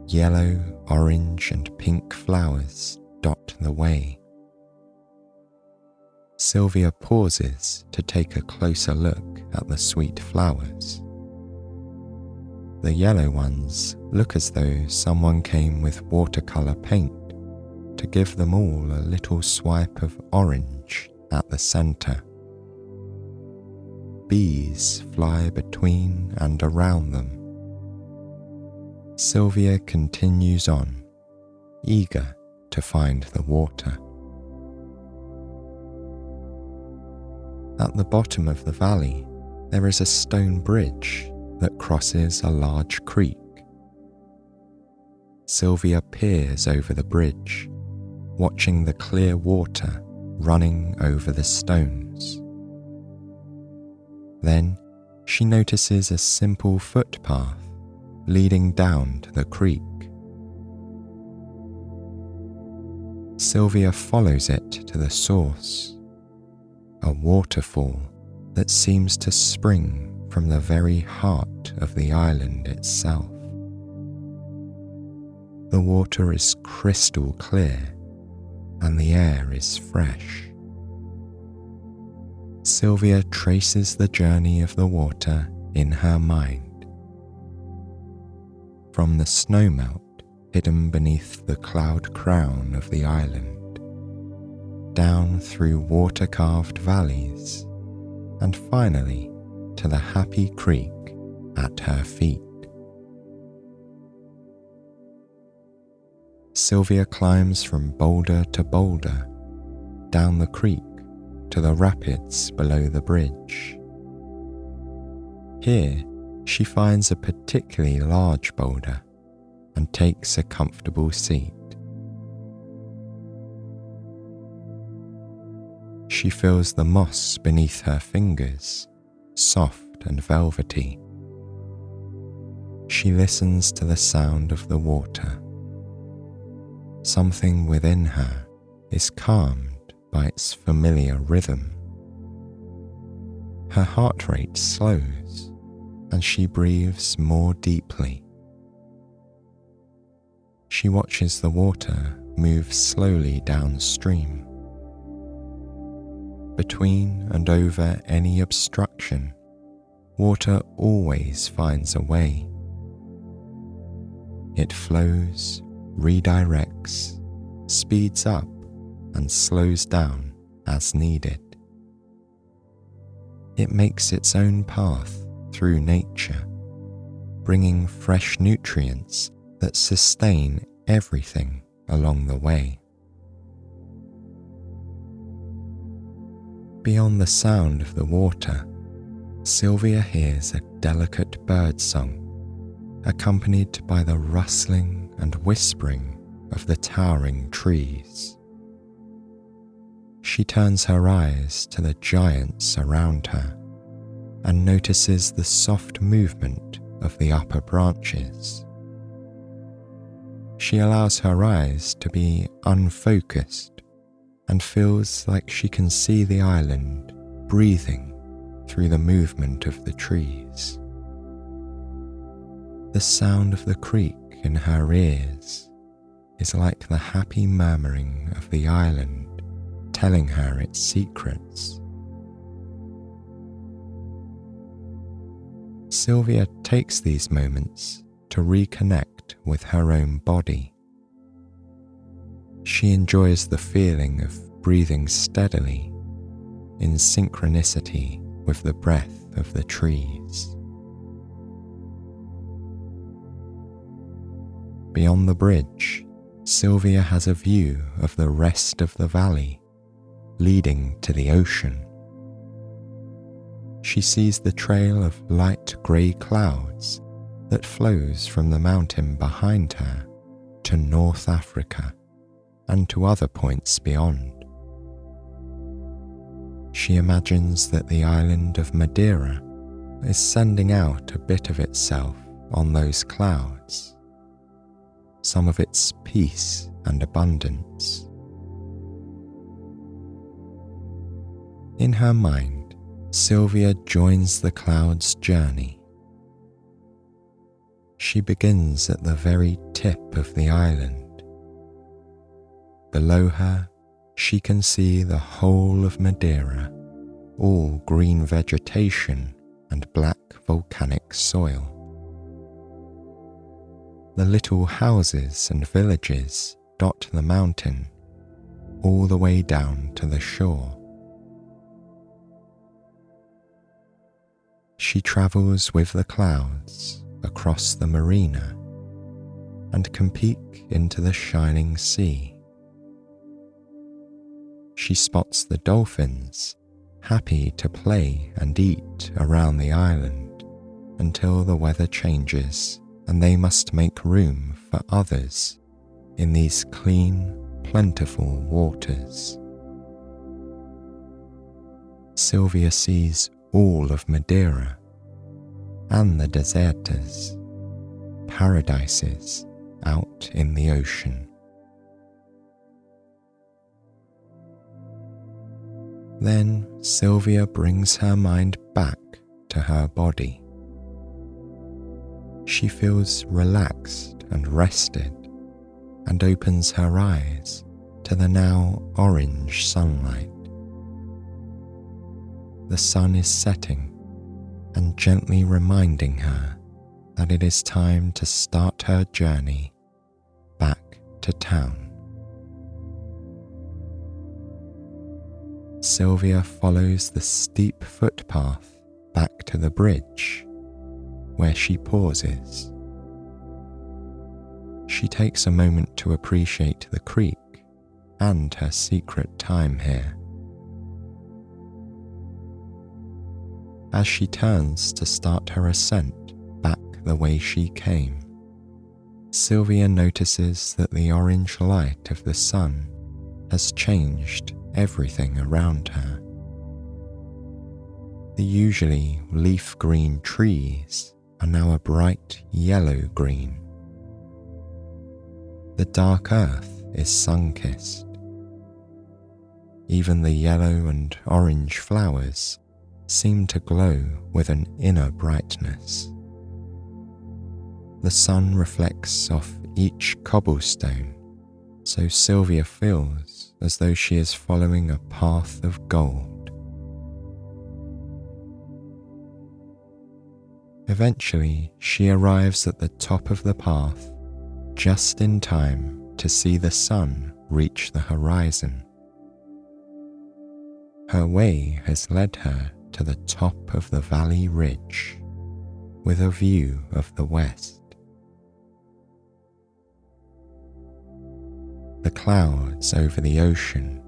Yellow, orange, and pink flowers dot the way. Sylvia pauses to take a closer look at the sweet flowers. The yellow ones look as though someone came with watercolour paint to give them all a little swipe of orange at the centre. Bees fly between and around them. Sylvia continues on, eager to find the water. At the bottom of the valley, there is a stone bridge that crosses a large creek. Sylvia peers over the bridge, watching the clear water running over the stones. Then she notices a simple footpath leading down to the creek. Sylvia follows it to the source, a waterfall that seems to spring from the very heart of the island itself. The water is crystal clear and the air is fresh. Sylvia traces the journey of the water in her mind. From the snowmelt hidden beneath the cloud crown of the island, down through water-carved valleys, and finally to the happy creek at her feet. Sylvia climbs from boulder to boulder, down the creek to the rapids below the bridge. Here, she finds a particularly large boulder and takes a comfortable seat. She feels the moss beneath her fingers, soft and velvety. She listens to the sound of the water. Something within her is calmed by its familiar rhythm. Her heart rate slows and she breathes more deeply. She watches the water move slowly downstream. Between and over any obstruction, water always finds a way. It flows, redirects, speeds up, and slows down as needed. It makes its own path through nature, bringing fresh nutrients that sustain everything along the way. Beyond the sound of the water, Sylvia hears a delicate bird song, accompanied by the rustling and whispering of the towering trees. She turns her eyes to the giants around her and notices the soft movement of the upper branches. She allows her eyes to be unfocused and feels like she can see the island breathing through the movement of the trees. The sound of the creek in her ears is like the happy murmuring of the island telling her its secrets. Sylvia takes these moments to reconnect with her own body. She enjoys the feeling of breathing steadily in synchronicity with the breath of the trees. Beyond the bridge, Sylvia has a view of the rest of the valley leading to the ocean. She sees the trail of light grey clouds that flows from the mountain behind her to North Africa and to other points beyond. She imagines that the island of Madeira is sending out a bit of itself on those clouds, some of its peace and abundance. In her mind, Sylvia joins the clouds' journey. She begins at the very tip of the island. Below her, she can see the whole of Madeira, all green vegetation and black volcanic soil. The little houses and villages dot the mountain all the way down to the shore. She travels with the clouds across the marina and can peek into the shining sea. She spots the dolphins, happy to play and eat around the island until the weather changes and they must make room for others in these clean, plentiful waters. Sylvia sees all of Madeira and the desertas, paradises out in the ocean. Then Sylvia brings her mind back to her body. She feels relaxed and rested and opens her eyes to the now orange sunlight. The sun is setting and gently reminding her that it is time to start her journey back to town. Sylvia follows the steep footpath back to the bridge, where she pauses. She takes a moment to appreciate the creek and her secret time here. As she turns to start her ascent back the way she came, Sylvia notices that the orange light of the sun has changed everything around her. The usually leaf green trees are now a bright yellow green. The dark earth is sun-kissed. Even the yellow and orange flowers seem to glow with an inner brightness. The sun reflects off each cobblestone, so Sylvia feels as though she is following a path of gold. Eventually, she arrives at the top of the path just in time to see the sun reach the horizon. Her way has led her to the top of the valley ridge with a view of the west. The clouds over the ocean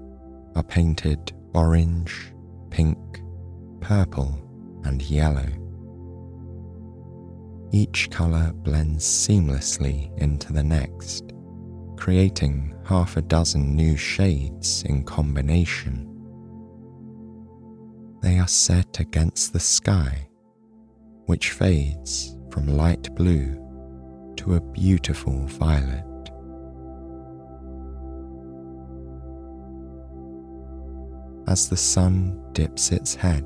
are painted orange, pink, purple, and yellow. Each colour blends seamlessly into the next, creating half a dozen new shades in combination. They are set against the sky, which fades from light blue to a beautiful violet. As the sun dips its head,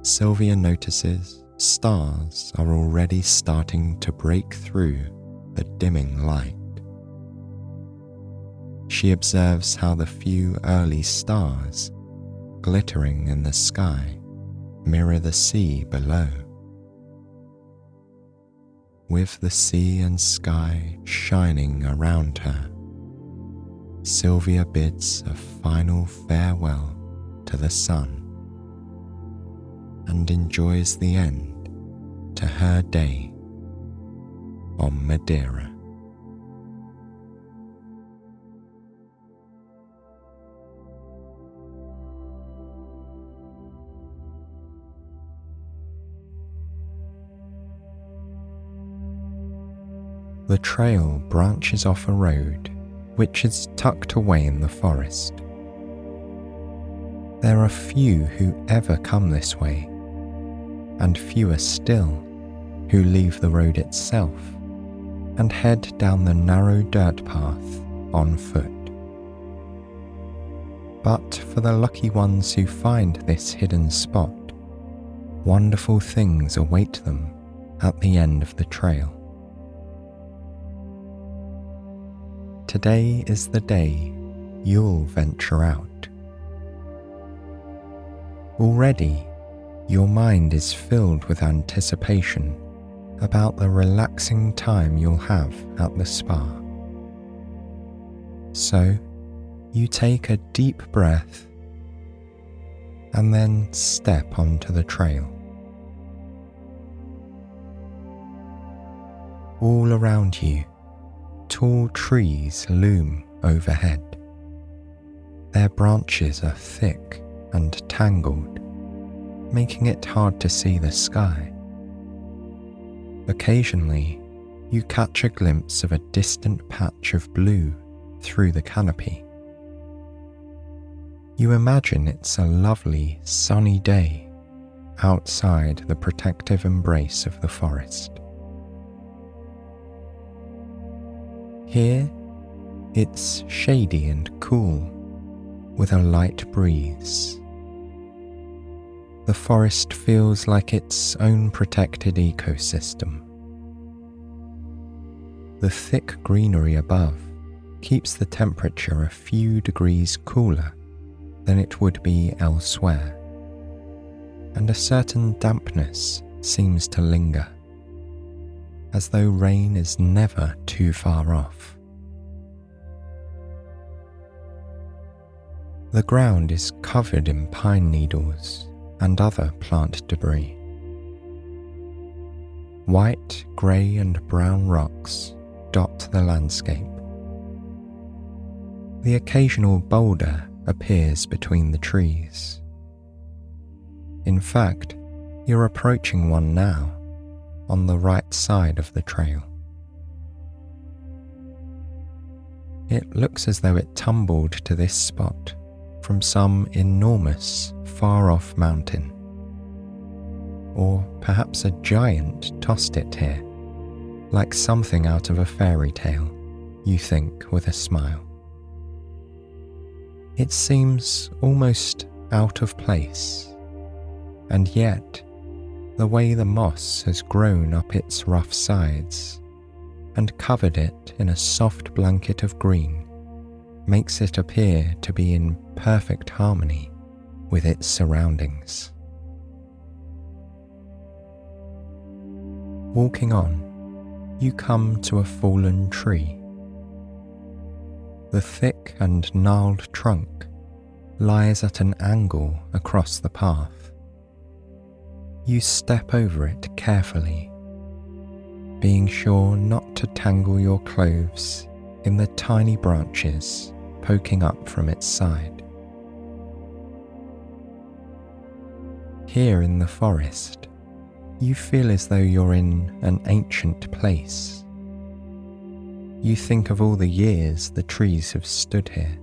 Sylvia notices stars are already starting to break through the dimming light. She observes how the few early stars glittering in the sky mirror the sea below. With the sea and sky shining around her, Sylvia bids a final farewell to the sun and enjoys the end to her day on Madeira. The trail branches off a road which is tucked away in the forest. There are few who ever come this way, and fewer still who leave the road itself and head down the narrow dirt path on foot. But for the lucky ones who find this hidden spot, wonderful things await them at the end of the trail. Today is the day you'll venture out. Already, your mind is filled with anticipation about the relaxing time you'll have at the spa. So, you take a deep breath and then step onto the trail. All around you, tall trees loom overhead. Their branches are thick and tangled, making it hard to see the sky. Occasionally, you catch a glimpse of a distant patch of blue through the canopy. You imagine it's a lovely, sunny day outside the protective embrace of the forest. Here, it's shady and cool, with a light breeze. The forest feels like its own protected ecosystem. The thick greenery above keeps the temperature a few degrees cooler than it would be elsewhere, and a certain dampness seems to linger, as though rain is never too far off. The ground is covered in pine needles and other plant debris. White, grey and brown rocks dot the landscape. The occasional boulder appears between the trees. In fact, you're approaching one now, on the right side of the trail. It looks as though it tumbled to this spot from some enormous, far-off mountain. Or perhaps a giant tossed it here, like something out of a fairy tale, you think with a smile. It seems almost out of place, and yet the way the moss has grown up its rough sides and covered it in a soft blanket of green makes it appear to be in perfect harmony with its surroundings. Walking on, you come to a fallen tree. The thick and gnarled trunk lies at an angle across the path. You step over it carefully, being sure not to tangle your clothes in the tiny branches poking up from its side. Here in the forest, you feel as though you're in an ancient place. You think of all the years the trees have stood here,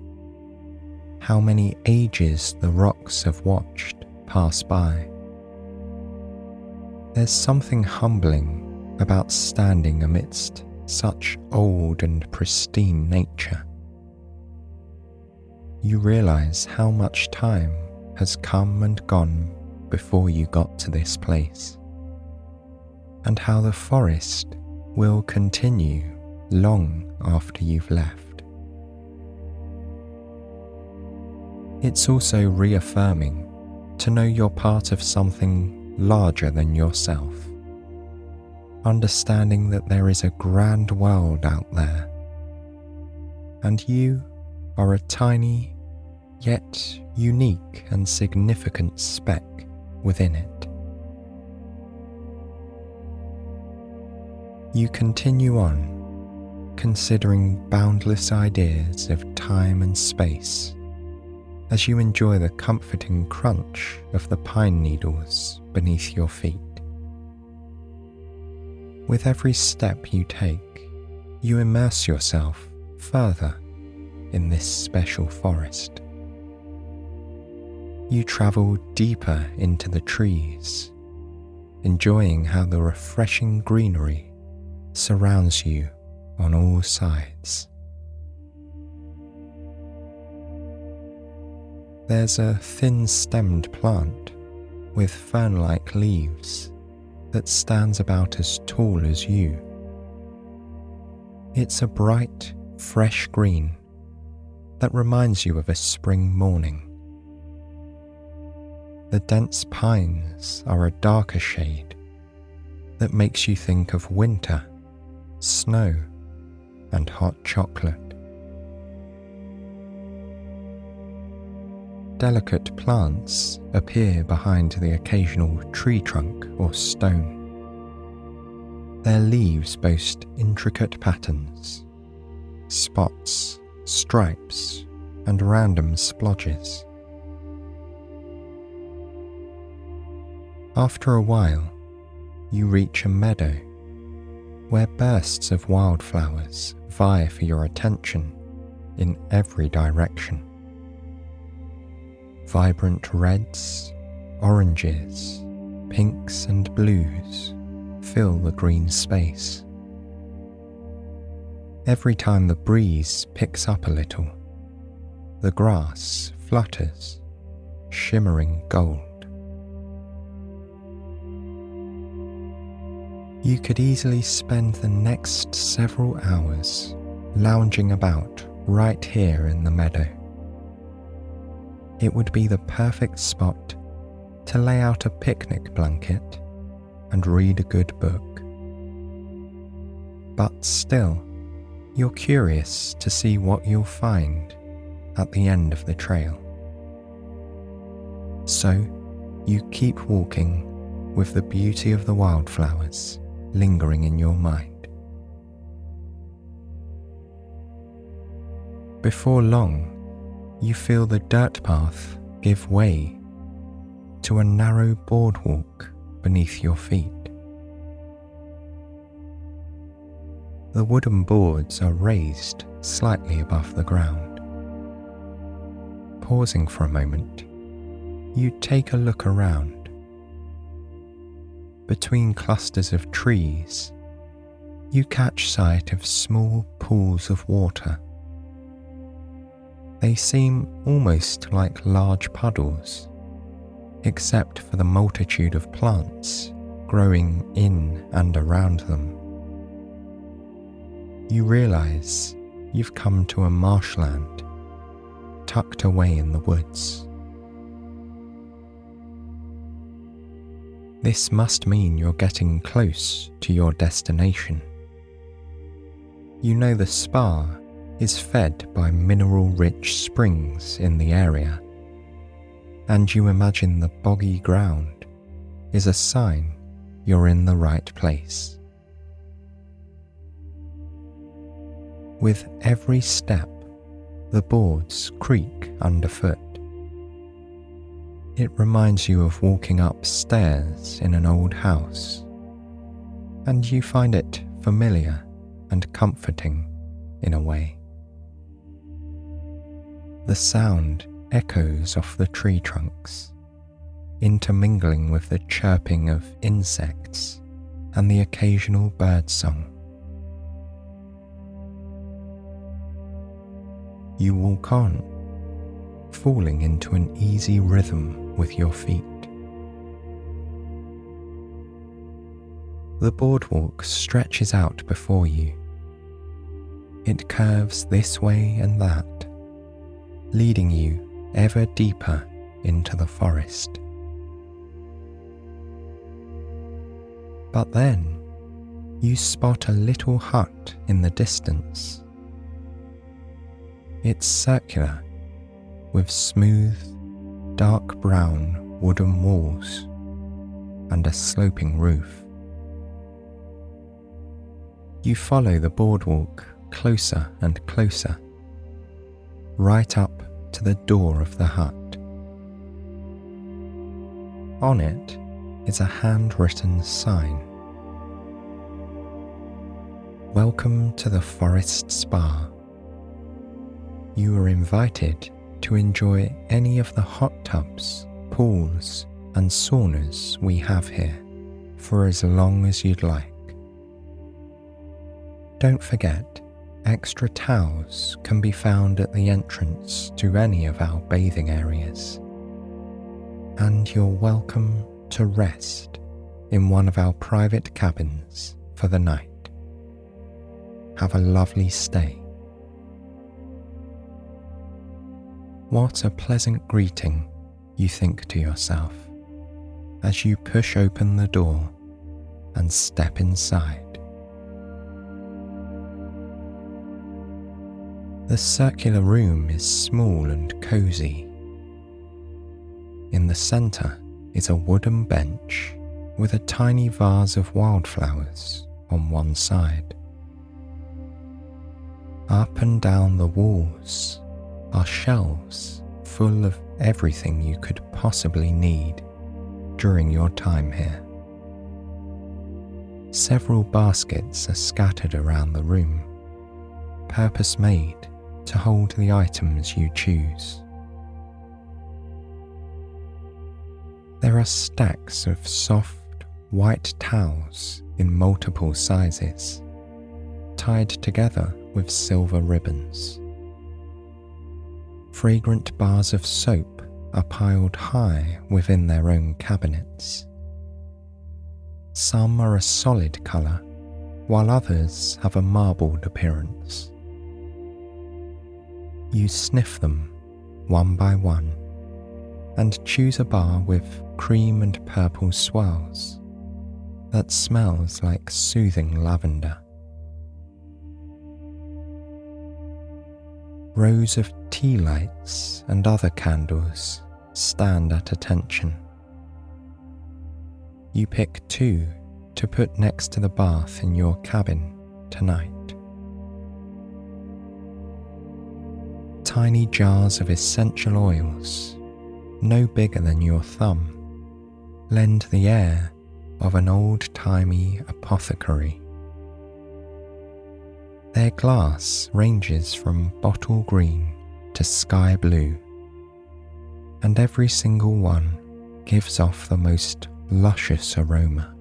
how many ages the rocks have watched pass by. There's something humbling about standing amidst such old and pristine nature. you realize how much time has come and gone before you got to this place, and how the forest will continue long after you've left. It's also reaffirming to know you're part of something larger than yourself, understanding that there is a grand world out there, and you are a tiny yet unique and significant speck within it. You continue on, considering boundless ideas of time and space as you enjoy the comforting crunch of the pine needles beneath your feet. With every step you take, you immerse yourself further in this special forest. You travel deeper into the trees, enjoying how the refreshing greenery surrounds you on all sides. There's a thin-stemmed plant with fern-like leaves that stands about as tall as you. It's a bright, fresh green that reminds you of a spring morning. The dense pines are a darker shade that makes you think of winter, snow, and hot chocolate. Delicate plants appear behind the occasional tree trunk or stone. Their leaves boast intricate patterns, spots, stripes, and random splodges. After a while, you reach a meadow where bursts of wildflowers vie for your attention in every direction. Vibrant reds, oranges, pinks and blues fill the green space. Every time the breeze picks up a little, the grass flutters, shimmering gold. You could easily spend the next several hours lounging about right here in the meadow. It would be the perfect spot to lay out a picnic blanket and read a good book. But still, you're curious to see what you'll find at the end of the trail. So, you keep walking with the beauty of the wildflowers lingering in your mind. Before long, you feel the dirt path give way to a narrow boardwalk beneath your feet. The wooden boards are raised slightly above the ground. Pausing for a moment, you take a look around. Between clusters of trees, you catch sight of small pools of water. They seem almost like large puddles, except for the multitude of plants growing in and around them. You realize you've come to a marshland tucked away in the woods. This must mean you're getting close to your destination. You know the spa is fed by mineral-rich springs in the area, and you imagine the boggy ground is a sign you're in the right place. With every step, the boards creak underfoot. It reminds you of walking upstairs in an old house, and you find it familiar and comforting in a way. The sound echoes off the tree trunks, intermingling with the chirping of insects and the occasional bird song. You walk on, falling into an easy rhythm with your feet. The boardwalk stretches out before you. It curves this way and that, leading you ever deeper into the forest. But then you spot a little hut in the distance. It's circular, with smooth, dark brown wooden walls and a sloping roof. You follow the boardwalk closer and closer, right up to the door of the hut. On it is a handwritten sign. Welcome to the Forest Spa. You are invited to enjoy any of the hot tubs, pools, and saunas we have here for as long as you'd like. Don't forget, extra towels can be found at the entrance to any of our bathing areas. And you're welcome to rest in one of our private cabins for the night. Have a lovely stay. What a pleasant greeting, you think to yourself, as you push open the door and step inside. The circular room is small and cozy. In the centre is a wooden bench with a tiny vase of wildflowers on one side. Up and down the walls are shelves full of everything you could possibly need during your time here. Several baskets are scattered around the room, purpose-made to hold the items you choose. There are stacks of soft, white towels in multiple sizes, tied together with silver ribbons. Fragrant bars of soap are piled high within their own cabinets. Some are a solid colour, while others have a marbled appearance. You sniff them one by one and choose a bar with cream and purple swirls that smells like soothing lavender. Rows of tea lights and other candles stand at attention. You pick 2 to put next to the bath in your cabin tonight. Tiny jars of essential oils, no bigger than your thumb, lend the air of an old-timey apothecary. Their glass ranges from bottle green to sky blue, and every single one gives off the most luscious aroma.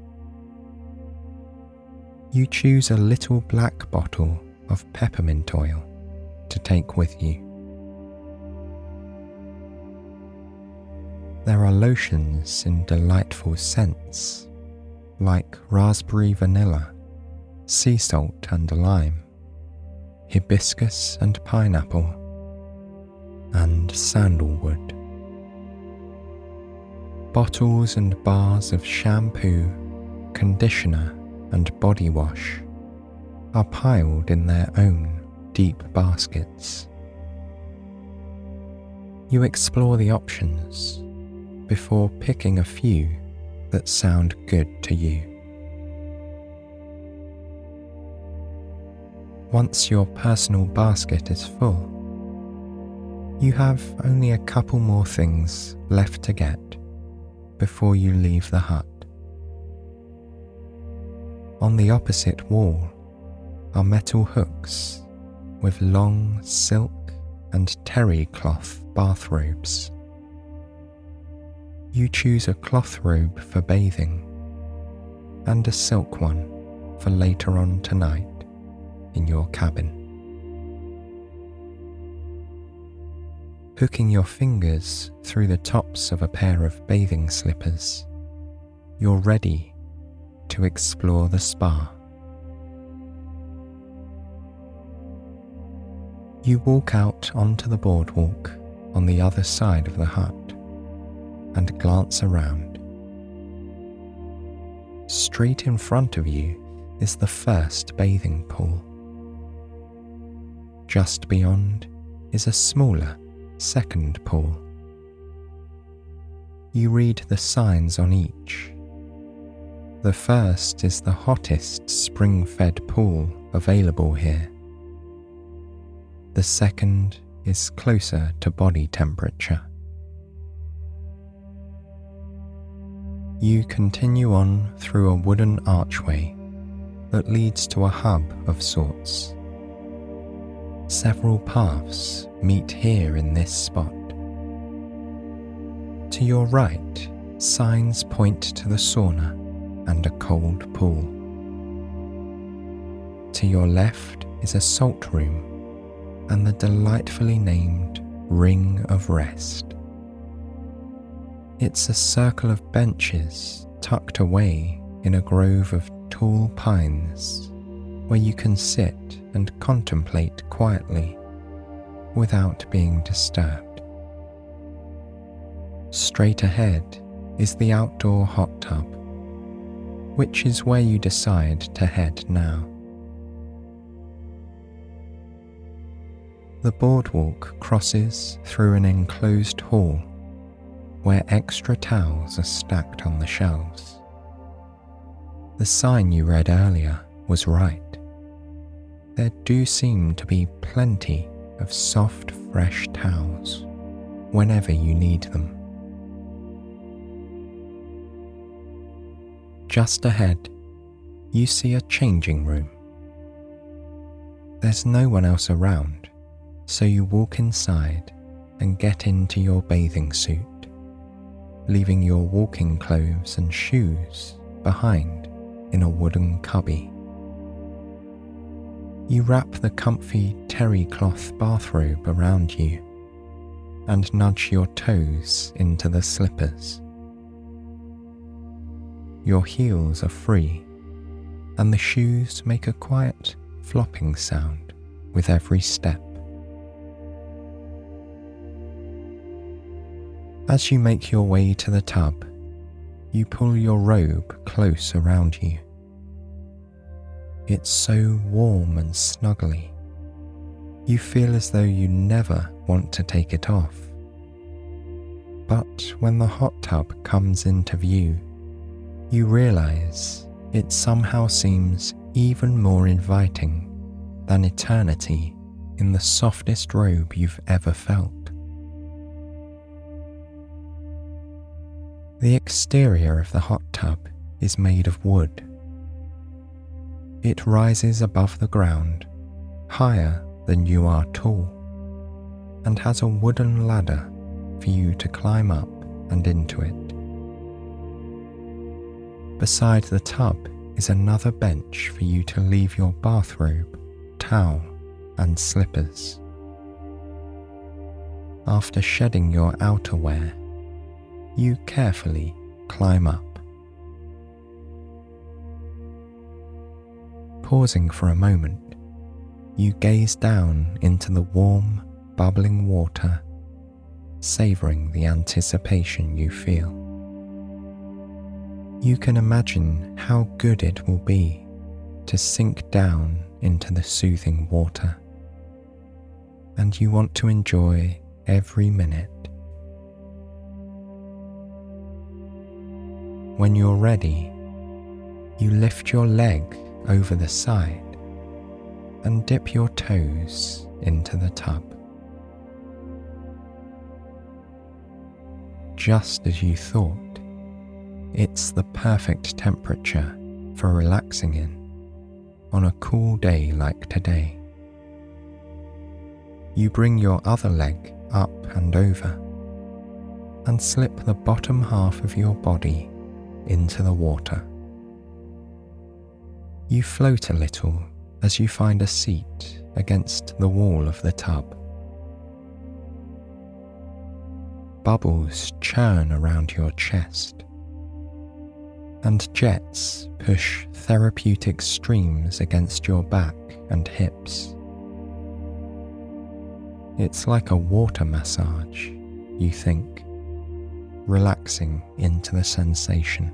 You choose a little black bottle of peppermint oil to take with you. There are lotions in delightful scents, like raspberry vanilla, sea salt and lime, hibiscus and pineapple, and sandalwood. Bottles and bars of shampoo, conditioner, and body wash are piled in their own deep baskets. You explore the options before picking a few that sound good to you. Once your personal basket is full, you have only a couple more things left to get before you leave the hut. On the opposite wall are metal hooks with long silk and terry cloth bathrobes. You choose a cloth robe for bathing and a silk one for later on tonight in your cabin. Hooking your fingers through the tops of a pair of bathing slippers, you're ready to explore the spa. You walk out onto the boardwalk on the other side of the hut and glance around. Straight in front of you is the first bathing pool. Just beyond is a smaller second pool. You read the signs on each. The first is the hottest spring-fed pool available here. The second is closer to body temperature. You continue on through a wooden archway that leads to a hub of sorts. Several paths meet here in this spot. To your right, signs point to the sauna and a cold pool. To your left is a salt room and the delightfully named Ring of Rest. It's a circle of benches tucked away in a grove of tall pines where you can sit and contemplate quietly without being disturbed. Straight ahead is the outdoor hot tub, which is where you decide to head now. The boardwalk crosses through an enclosed hall where extra towels are stacked on the shelves. The sign you read earlier was right. There do seem to be plenty of soft, fresh towels whenever you need them. Just ahead, you see a changing room. There's no one else around, so you walk inside and get into your bathing suit, leaving your walking clothes and shoes behind in a wooden cubby. You wrap the comfy terry cloth bathrobe around you and nudge your toes into the slippers. Your heels are free, and the shoes make a quiet flopping sound with every step. As you make your way to the tub, you pull your robe close around you. It's so warm and snuggly. You feel as though you never want to take it off. But when the hot tub comes into view, you realize it somehow seems even more inviting than eternity in the softest robe you've ever felt. The exterior of the hot tub is made of wood. It rises above the ground, higher than you are tall, and has a wooden ladder for you to climb up and into it. Beside the tub is another bench for you to leave your bathrobe, towel, and slippers. After shedding your outerwear, you carefully climb up. Pausing for a moment, you gaze down into the warm, bubbling water, savouring the anticipation you feel. You can imagine how good it will be to sink down into the soothing water, and you want to enjoy every minute. When you're ready, you lift your leg over the side and dip your toes into the tub. Just as you thought, it's the perfect temperature for relaxing in on a cool day like today. You bring your other leg up and over and slip the bottom half of your body into the water. You float a little as you find a seat against the wall of the tub. bubbles churn around your chest, and jets push therapeutic streams against your back and hips. It's like a water massage, you think, relaxing into the sensation.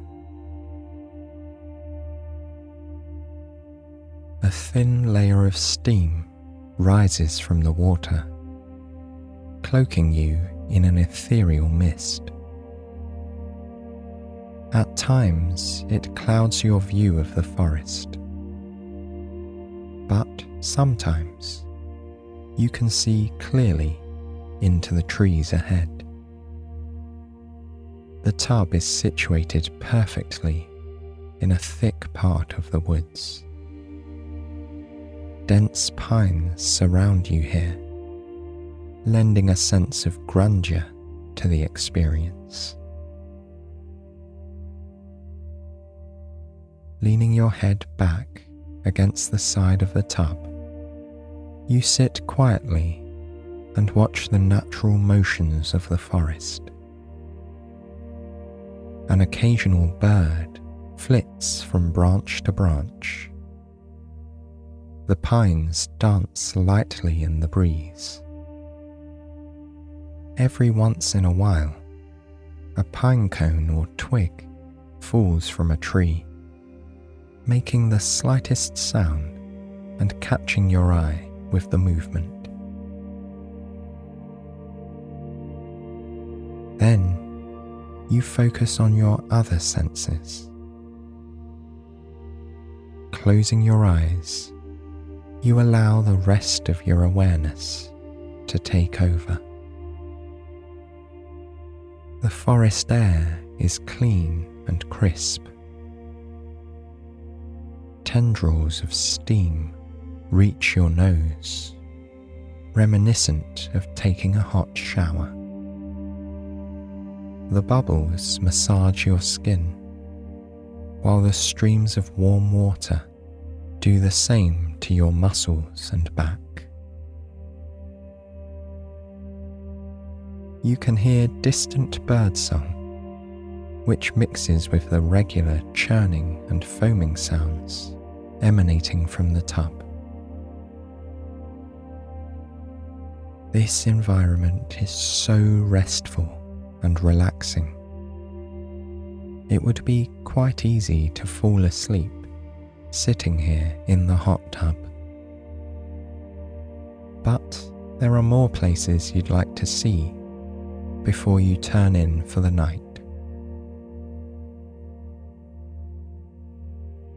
A thin layer of steam rises from the water, cloaking you in an ethereal mist. At times, it clouds your view of the forest, but sometimes you can see clearly into the trees ahead. The tub is situated perfectly in a thick part of the woods. Dense pines surround you here, lending a sense of grandeur to the experience. Leaning your head back against the side of the tub, you sit quietly and watch the natural motions of the forest. An occasional bird flits from branch to branch. The pines dance lightly in the breeze. Every once in a while, a pine cone or twig falls from a tree, making the slightest sound and catching your eye with the movement. Then you focus on your other senses. Closing your eyes, you allow the rest of your awareness to take over. The forest air is clean and crisp. Tendrils of steam reach your nose, reminiscent of taking a hot shower. The bubbles massage your skin, while the streams of warm water do the same to your muscles and back. You can hear distant birdsong, which mixes with the regular churning and foaming sounds emanating from the tub. This environment is so restful and relaxing. It would be quite easy to fall asleep sitting here in the hot tub. But there are more places you'd like to see before you turn in for the night.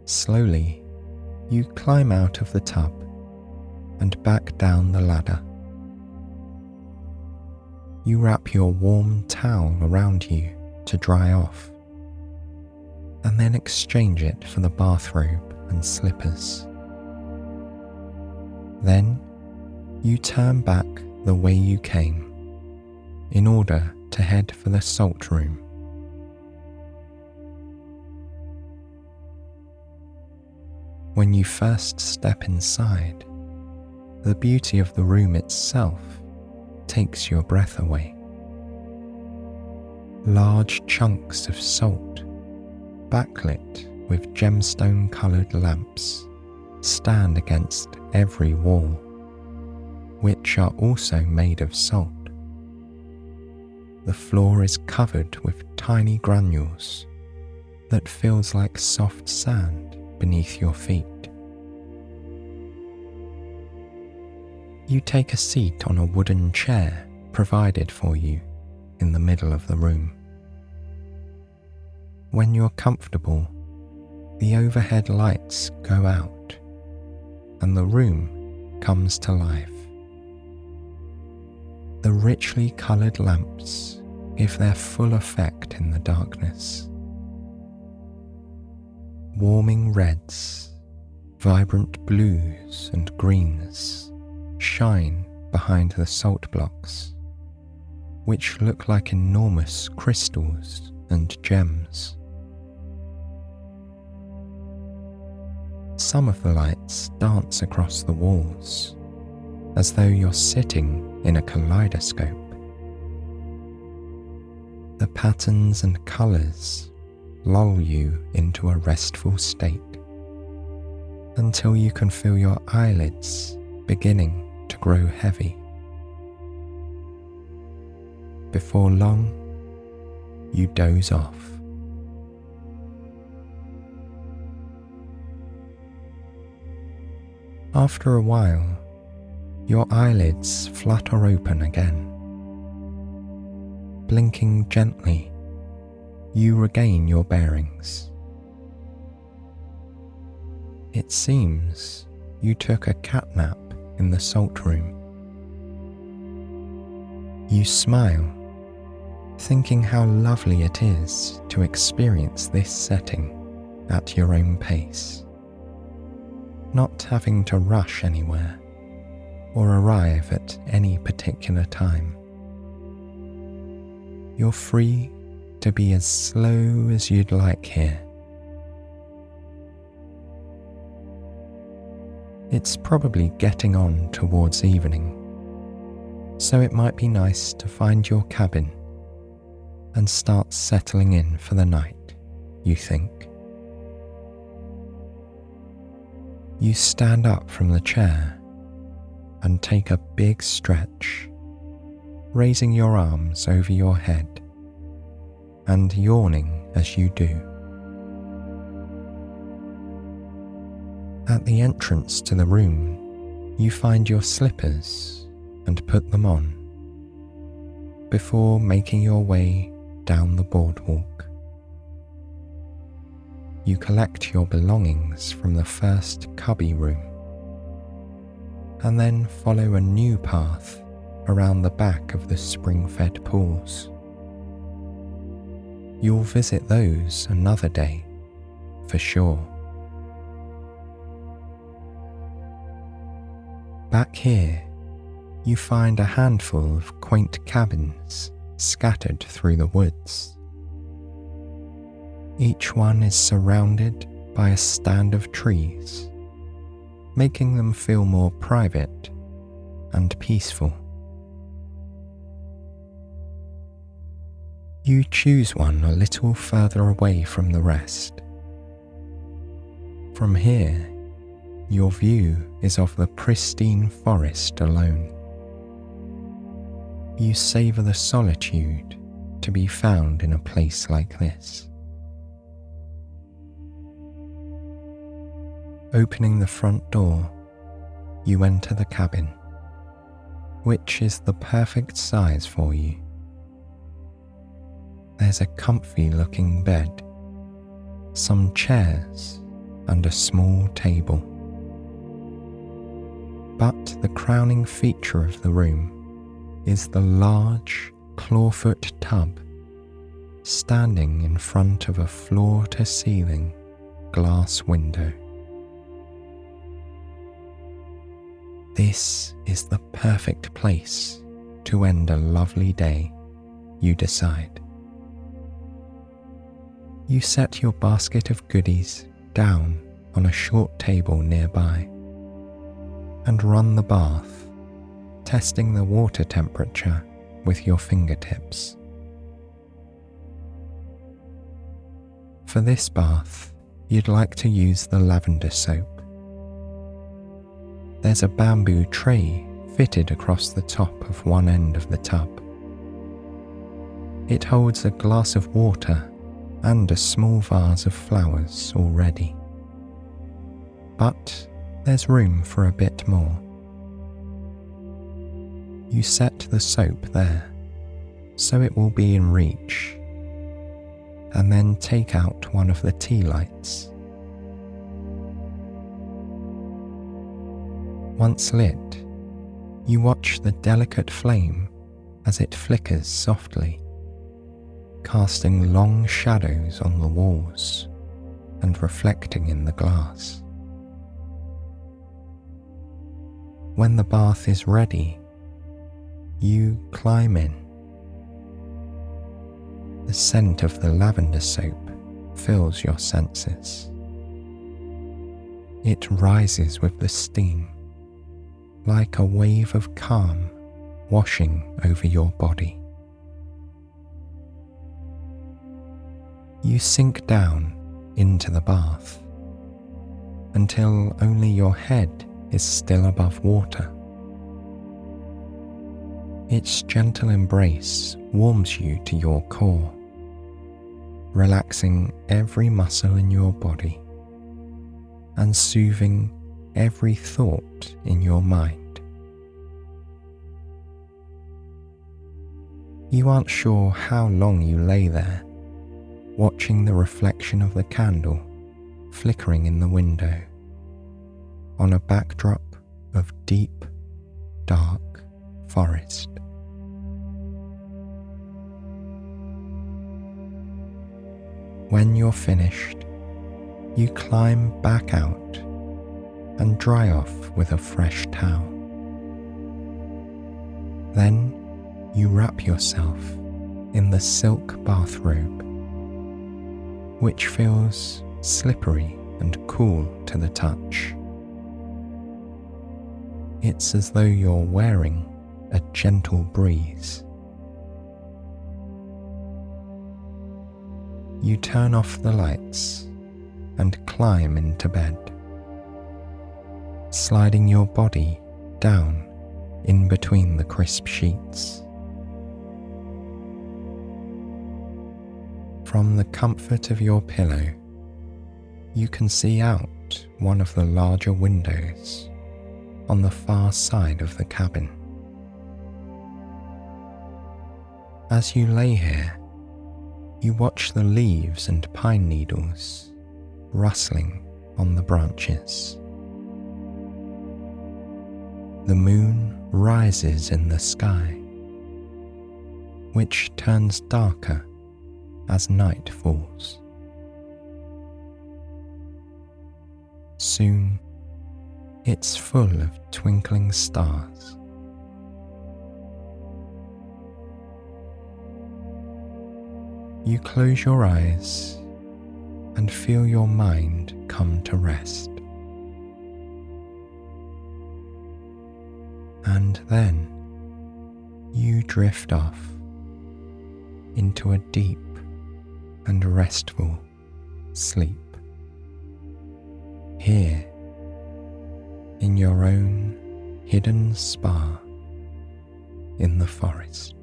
Slowly, you climb out of the tub and back down the ladder. You wrap your warm towel around you to dry off, and then exchange it for the bathrobe and slippers. Then you turn back the way you came in order to head for the salt room. When you first step inside, the beauty of the room itself takes your breath away. Large chunks of salt, backlit with gemstone-coloured lamps, stand against every wall, which are also made of salt. The floor is covered with tiny granules that feels like soft sand beneath your feet. You take a seat on a wooden chair provided for you in the middle of the room. When you're comfortable, the overhead lights go out and the room comes to life. The richly coloured lamps give their full effect in the darkness. Warming reds, vibrant blues and greens shine behind the salt blocks, which look like enormous crystals and gems. Some of the lights dance across the walls, as though you're sitting in a kaleidoscope. The patterns and colours lull you into a restful state until you can feel your eyelids beginning to grow heavy. Before long, you doze off. After a while, your eyelids flutter open again. Blinking gently, you regain your bearings. It seems you took a cat nap in the salt room. You smile, thinking how lovely it is to experience this setting at your own pace, not having to rush anywhere or arrive at any particular time. You're free to be as slow as you'd like here. It's probably getting on towards evening, so it might be nice to find your cabin and start settling in for the night, you think. You stand up from the chair and take a big stretch, raising your arms over your head and yawning as you do. At the entrance to the room, you find your slippers and put them on before making your way down the boardwalk. You collect your belongings from the first cubby room and then follow a new path around the back of the spring-fed pools. You'll visit those another day, for sure. Back here, you find a handful of quaint cabins scattered through the woods. Each one is surrounded by a stand of trees, making them feel more private and peaceful. You choose one a little further away from the rest. From here, your view is of the pristine forest alone. You savour the solitude to be found in a place like this. Opening the front door, you enter the cabin, which is the perfect size for you. There's a comfy-looking bed, some chairs, and a small table. But the crowning feature of the room is the large, clawfoot tub standing in front of a floor-to-ceiling glass window. This is the perfect place to end a lovely day, you decide. You set your basket of goodies down on a short table nearby and run the bath, testing the water temperature with your fingertips. For this bath, you'd like to use the lavender soap. There's a bamboo tray fitted across the top of one end of the tub. It holds a glass of water and a small vase of flowers already. But there's room for a bit more. You set the soap there, so it will be in reach, and then take out one of the tea lights. Once lit, you watch the delicate flame as it flickers softly, casting long shadows on the walls and reflecting in the glass. When the bath is ready, you climb in. The scent of the lavender soap fills your senses. It rises with the steam, like a wave of calm washing over your body. You sink down into the bath until only your head is still above water. Its gentle embrace warms you to your core, relaxing every muscle in your body and soothing every thought in your mind. You aren't sure how long you lay there, watching the reflection of the candle flickering in the window on a backdrop of deep, dark forest. When you're finished, you climb back out and dry off with a fresh towel. Then you wrap yourself in the silk bathrobe, which feels slippery and cool to the touch. It's as though you're wearing a gentle breeze. You turn off the lights and climb into bed, sliding your body down in between the crisp sheets. From the comfort of your pillow, you can see out one of the larger windows on the far side of the cabin. As you lay here, you watch the leaves and pine needles rustling on the branches. The moon rises in the sky, which turns darker as night falls. Soon, it's full of twinkling stars. You close your eyes and feel your mind come to rest. And then you drift off into a deep and restful sleep, here in your own hidden spa in the forest.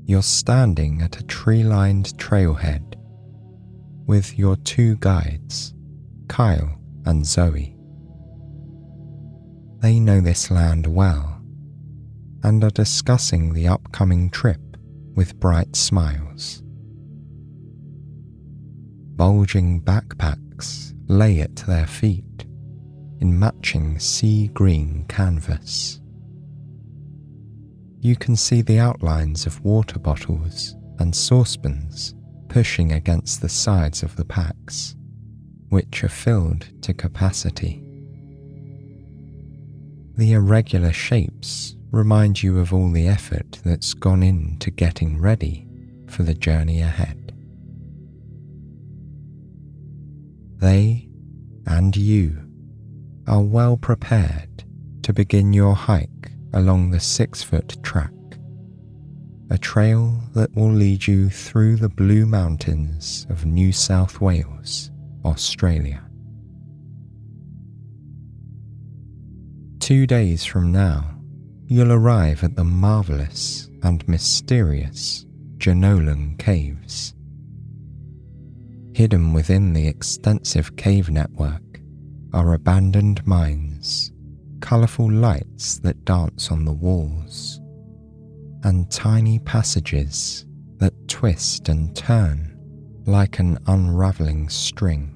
You're standing at a tree-lined trailhead with your two guides, Kyle and Zoe. They know this land well and are discussing the upcoming trip with bright smiles. Bulging backpacks lay at their feet in matching sea green canvas. You can see the outlines of water bottles and saucepans pushing against the sides of the packs, which are filled to capacity. The irregular shapes remind you of all the effort that's gone into getting ready for the journey ahead. They and you are well prepared to begin your hike along the 6-foot track, a trail that will lead you through the Blue Mountains of New South Wales, Australia. 2 days from now, you'll arrive at the marvellous and mysterious Jenolan Caves. Hidden within the extensive cave network are abandoned mines, colourful lights that dance on the walls, and tiny passages that twist and turn like an unravelling string.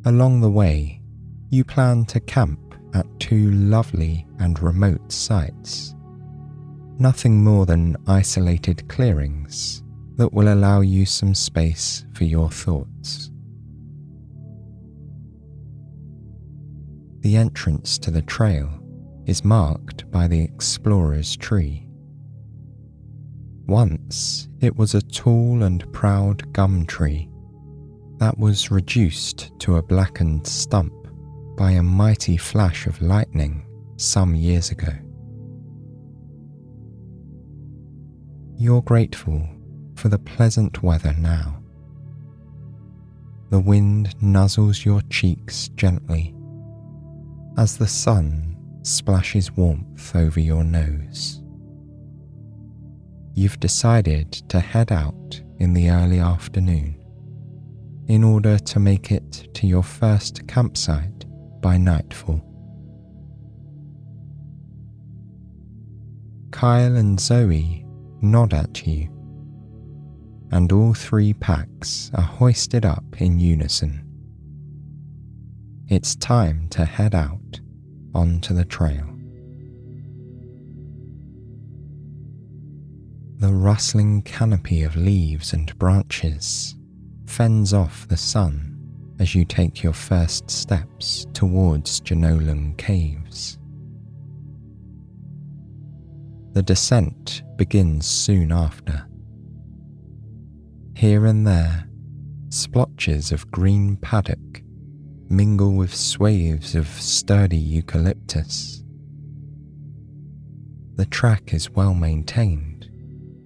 Along the way, you plan to camp at 2 lovely and remote sites, nothing more than isolated clearings that will allow you some space for your thoughts. The entrance to the trail is marked by the explorer's tree, Once it was a tall and proud gum tree that was reduced to a blackened stump by a mighty flash of lightning some years ago. You're grateful for the pleasant weather now. The wind nuzzles your cheeks gently as the sun splashes warmth over your nose. You've decided to head out in the early afternoon in order to make it to your first campsite by nightfall. Kyle and Zoe nod at you, and all three packs are hoisted up in unison. It's time to head out onto the trail. The rustling canopy of leaves and branches fends off the sun as you take your first steps towards Jenolan Caves. The descent begins soon after. Here and there, splotches of green paddock mingle with swathes of sturdy eucalyptus. The track is well maintained,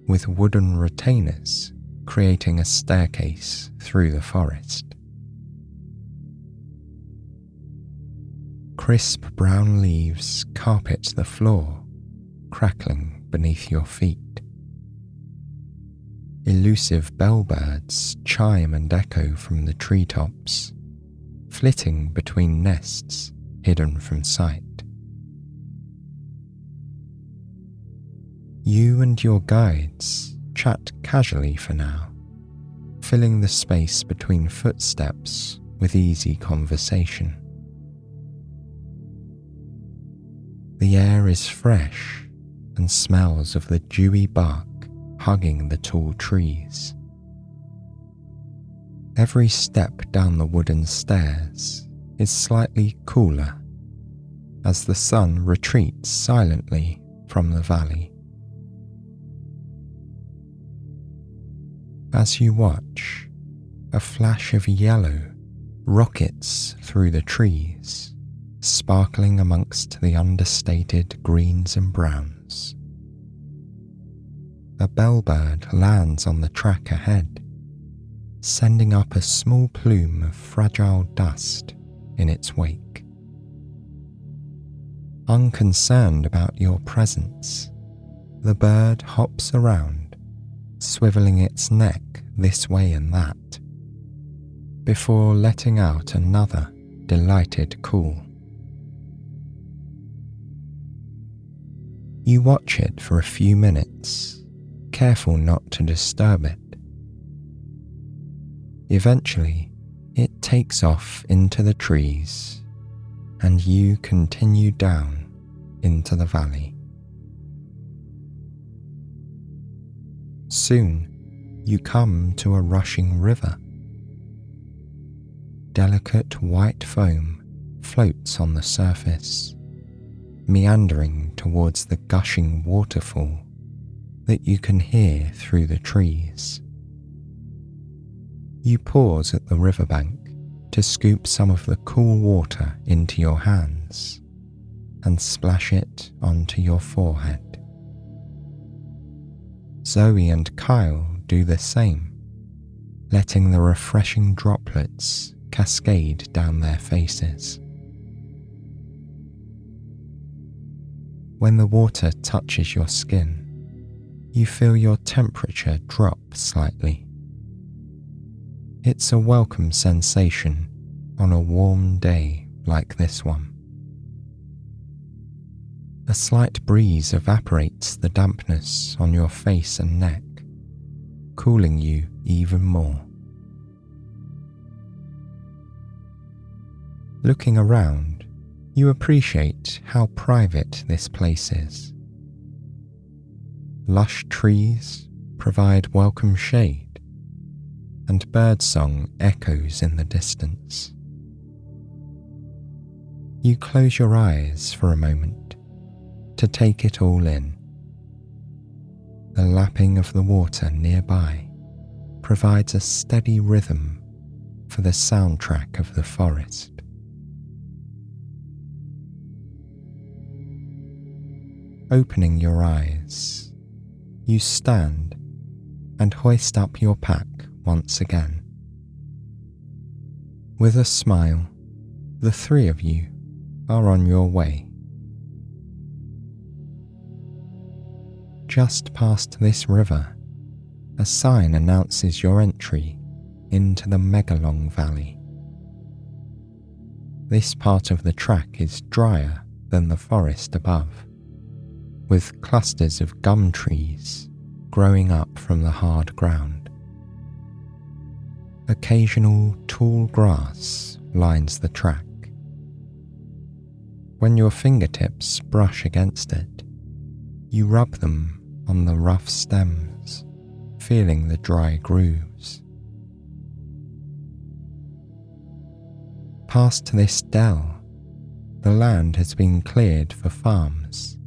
with wooden retainers creating a staircase through the forest. Crisp brown leaves carpet the floor, crackling beneath your feet. Elusive bellbirds chime and echo from the treetops, flitting between nests hidden from sight. You and your guides chat casually for now, filling the space between footsteps with easy conversation. The air is fresh and smells of the dewy bark hugging the tall trees. Every step down the wooden stairs is slightly cooler as the sun retreats silently from the valley. As you watch, a flash of yellow rockets through the trees, sparkling amongst the understated greens and browns. A bellbird lands on the track ahead, sending up a small plume of fragile dust in its wake. Unconcerned about your presence, the bird hops around, swiveling its neck this way and that, before letting out another delighted call. You watch it for a few minutes, careful not to disturb it. Eventually, it takes off into the trees, and you continue down into the valley. Soon, you come to a rushing river. Delicate white foam floats on the surface, meandering towards the gushing waterfall that you can hear through the trees. You pause at the riverbank to scoop some of the cool water into your hands and splash it onto your forehead. Zoe and Kyle do the same, letting the refreshing droplets cascade down their faces. When the water touches your skin, you feel your temperature drop slightly. It's a welcome sensation on a warm day like this one. A slight breeze evaporates the dampness on your face and neck, cooling you even more. Looking around, you appreciate how private this place is. Lush trees provide welcome shade, and birdsong echoes in the distance. You close your eyes for a moment to take it all in. The lapping of the water nearby provides a steady rhythm for the soundtrack of the forest. Opening your eyes, you stand and hoist up your pack once again. With a smile, the three of you are on your way. Just past this river, a sign announces your entry into the Megalong Valley. This part of the track is drier than the forest above, with clusters of gum trees growing up from the hard ground. Occasional tall grass lines the track. When your fingertips brush against it, you rub them on the rough stems, feeling the dry grooves. Past this dell, the land has been cleared for farms.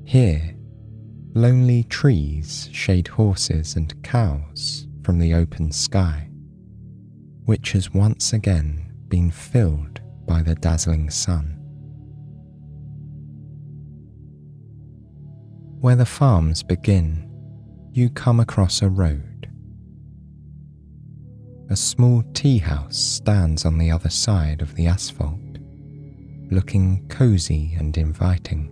Here, lonely trees shade horses and cows from the open sky, which has once again been filled by the dazzling sun. Where the farms begin, you come across a road. A small tea house stands on the other side of the asphalt, looking cosy and inviting.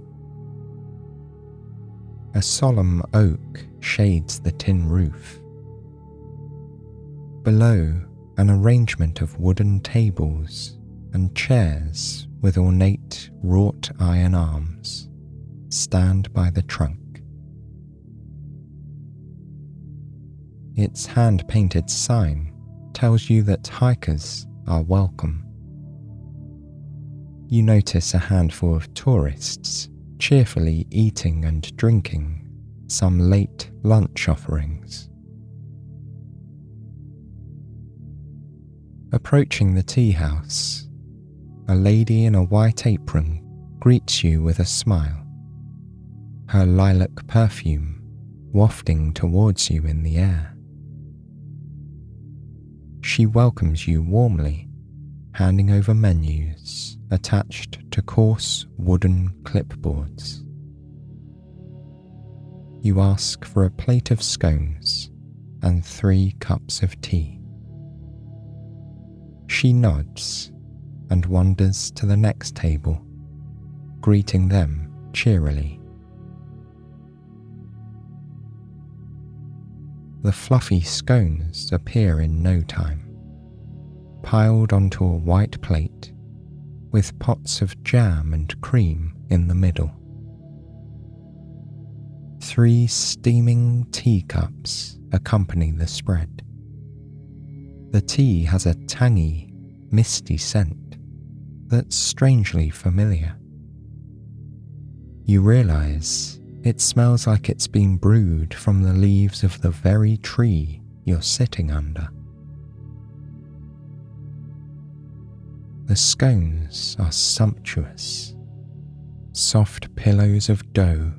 A solemn oak shades the tin roof. Below, an arrangement of wooden tables and chairs with ornate wrought iron arms stand by the trunk. Its hand-painted sign tells you that hikers are welcome. You notice a handful of tourists cheerfully eating and drinking some late lunch offerings. Approaching the tea house, a lady in a white apron greets you with a smile, her lilac perfume wafting towards you in the air. She welcomes you warmly, handing over menus attached to coarse wooden clipboards. You ask for a plate of scones and 3 cups of tea. She nods and wanders to the next table, greeting them cheerily. The fluffy scones appear in no time, piled onto a white plate with pots of jam and cream in the middle. 3 steaming teacups accompany the spread. The tea has a tangy, misty scent that's strangely familiar. You realize it smells like it's been brewed from the leaves of the very tree you're sitting under. The scones are sumptuous, soft pillows of dough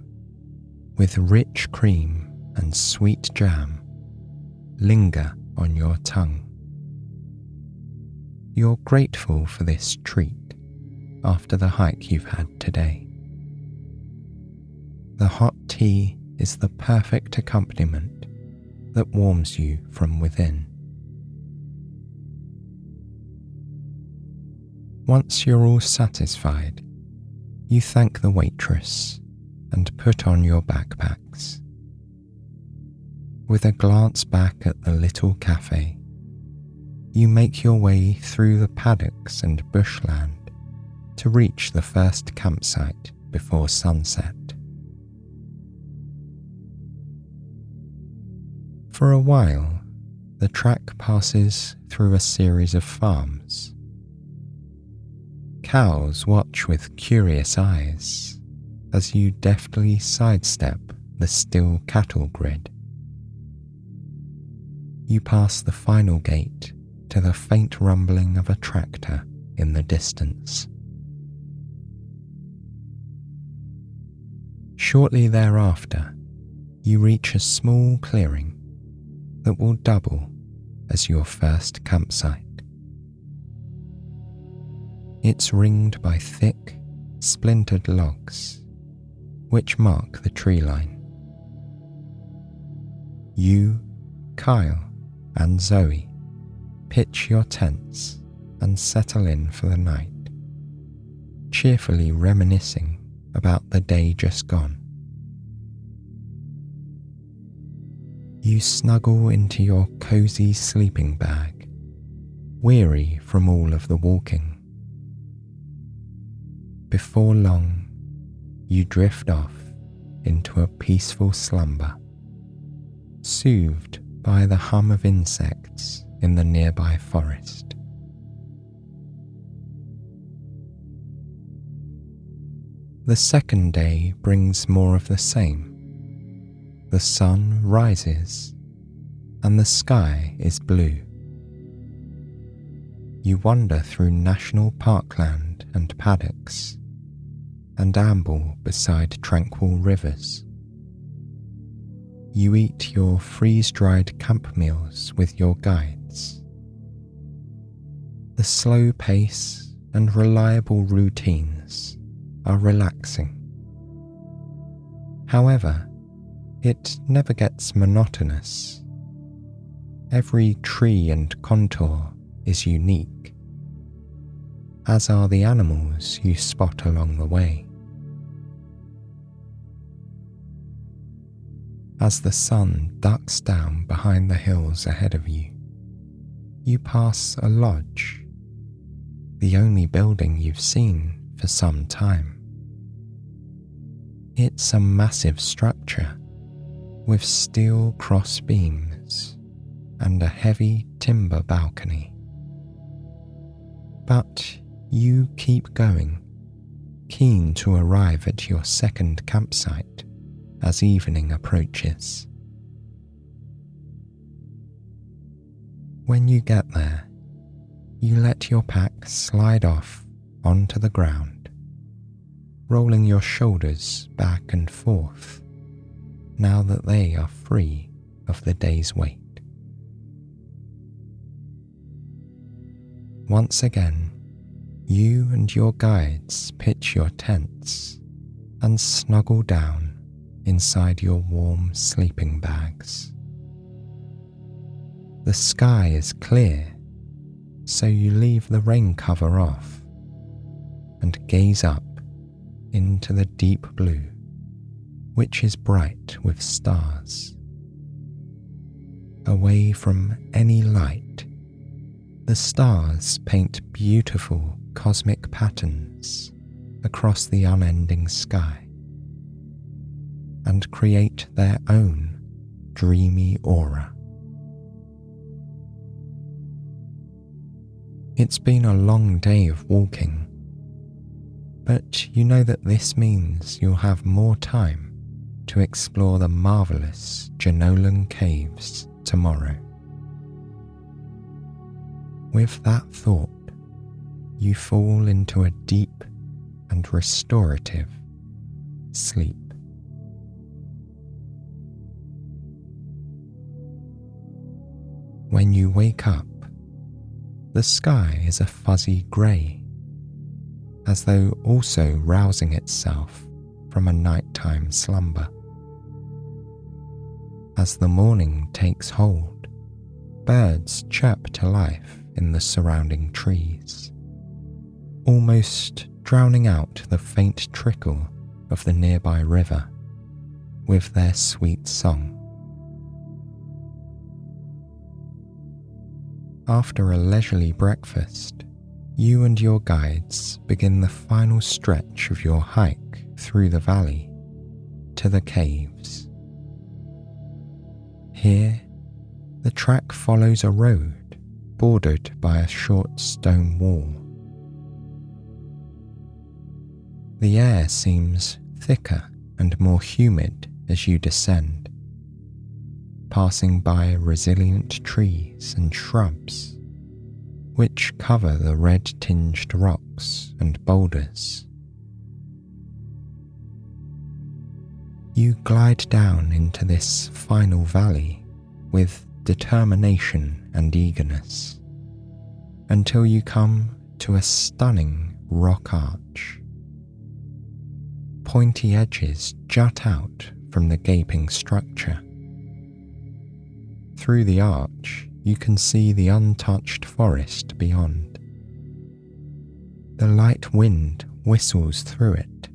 with rich cream and sweet jam linger on your tongue. You're grateful for this treat after the hike you've had today. The hot tea is the perfect accompaniment that warms you from within. Once you're all satisfied, you thank the waitress and put on your backpacks. With a glance back at the little cafe, you make your way through the paddocks and bushland to reach the first campsite before sunset. For a while, the track passes through a series of farms. Cows watch with curious eyes as you deftly sidestep the still cattle grid. You pass the final gate to the faint rumbling of a tractor in the distance. Shortly thereafter, you reach a small clearing that will double as your first campsite. It's ringed by thick, splintered logs, which mark the tree line. You, Kyle, and Zoe pitch your tents and settle in for the night, cheerfully reminiscing about the day just gone. You snuggle into your cozy sleeping bag, weary from all of the walking. Before long, you drift off into a peaceful slumber, soothed by the hum of insects in the nearby forest. The second day brings more of the same. The sun rises and the sky is blue. You wander through national parkland and paddocks and amble beside tranquil rivers. You eat your freeze-dried camp meals with your guides. The slow pace and reliable routines are relaxing. However, it never gets monotonous. Every tree and contour is unique, as are the animals you spot along the way. As the sun ducks down behind the hills ahead of you, you pass a lodge, the only building you've seen for some time. It's a massive structure with steel cross beams and a heavy timber balcony. But you keep going, keen to arrive at your second campsite as evening approaches. When you get there, you let your pack slide off onto the ground, rolling your shoulders back and forth now that they are free of the day's weight. Once again, you and your guides pitch your tents and snuggle down inside your warm sleeping bags. The sky is clear, so you leave the rain cover off and gaze up into the deep blue, which is bright with stars. Away from any light, the stars paint beautiful cosmic patterns across the unending sky and create their own dreamy aura. It's been a long day of walking, but you know that this means you'll have more time to explore the marvellous Jenolan Caves tomorrow. With that thought, you fall into a deep and restorative sleep. When you wake up, the sky is a fuzzy grey, as though also rousing itself from a nighttime slumber. As the morning takes hold, birds chirp to life in the surrounding trees, almost drowning out the faint trickle of the nearby river with their sweet song. After a leisurely breakfast, you and your guides begin the final stretch of your hike through the valley to the caves. Here, the track follows a road bordered by a short stone wall. The air seems thicker and more humid as you descend, passing by resilient trees and shrubs, which cover the red-tinged rocks and boulders. You glide down into this final valley with determination and eagerness until you come to a stunning rock arch. Pointy edges jut out from the gaping structure. Through the arch, you can see the untouched forest beyond. The light wind whistles through it,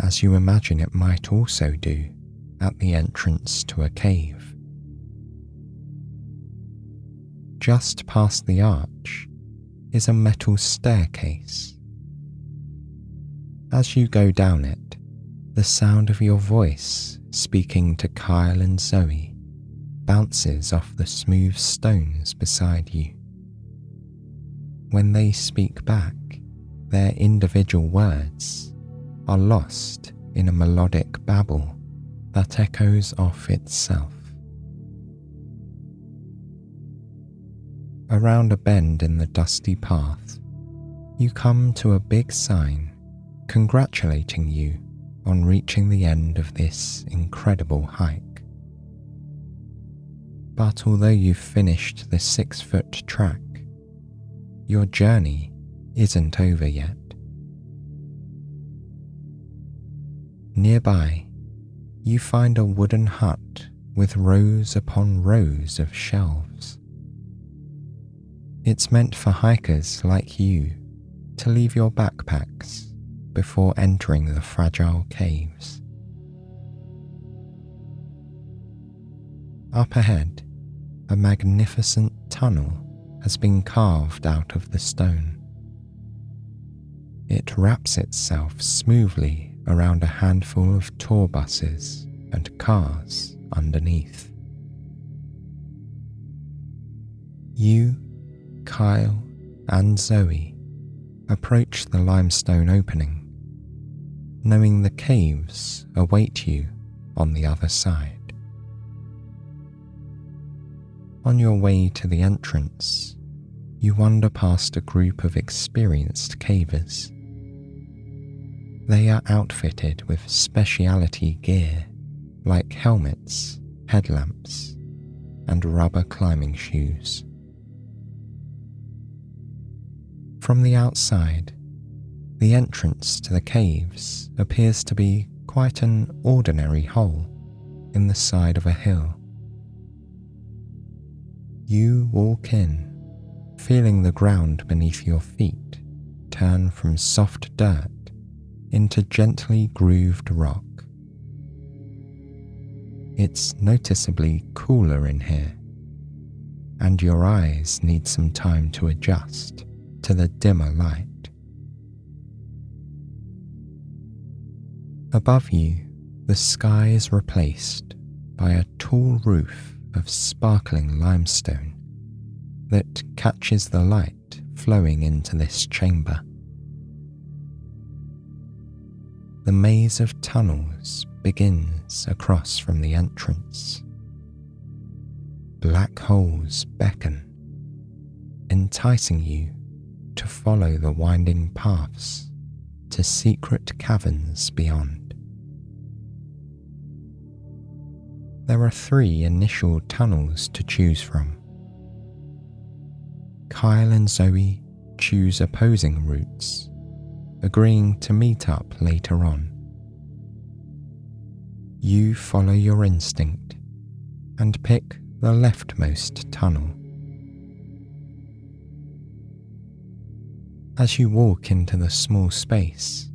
as you imagine it might also do at the entrance to a cave. Just past the arch is a metal staircase. As you go down it, the sound of your voice speaking to Kyle and Zoe bounces off the smooth stones beside you. When they speak back, their individual words are lost in a melodic babble that echoes off itself. Around a bend in the dusty path, you come to a big sign congratulating you on reaching the end of this incredible hike. But although you've finished the 6-foot track, your journey isn't over yet. Nearby, you find a wooden hut with rows upon rows of shelves. It's meant for hikers like you to leave your backpacks before entering the fragile caves. Up ahead, a magnificent tunnel has been carved out of the stone. It wraps itself smoothly around a handful of tour buses and cars underneath. You, Kyle, and Zoe approach the limestone opening, knowing the caves await you on the other side. On your way to the entrance, you wander past a group of experienced cavers. They are outfitted with specialty gear like helmets, headlamps, and rubber climbing shoes. From the outside, the entrance to the caves appears to be quite an ordinary hole in the side of a hill. You walk in, feeling the ground beneath your feet turn from soft dirt into gently grooved rock. It's noticeably cooler in here, and your eyes need some time to adjust to the dimmer light. Above you, the sky is replaced by a tall roof of sparkling limestone that catches the light flowing into this chamber. The maze of tunnels begins across from the entrance. Black holes beckon, enticing you to follow the winding paths to secret caverns beyond. There are 3 initial tunnels to choose from. Kyle and Zoe choose opposing routes, agreeing to meet up later on. You follow your instinct and pick the leftmost tunnel. As you walk into the small space,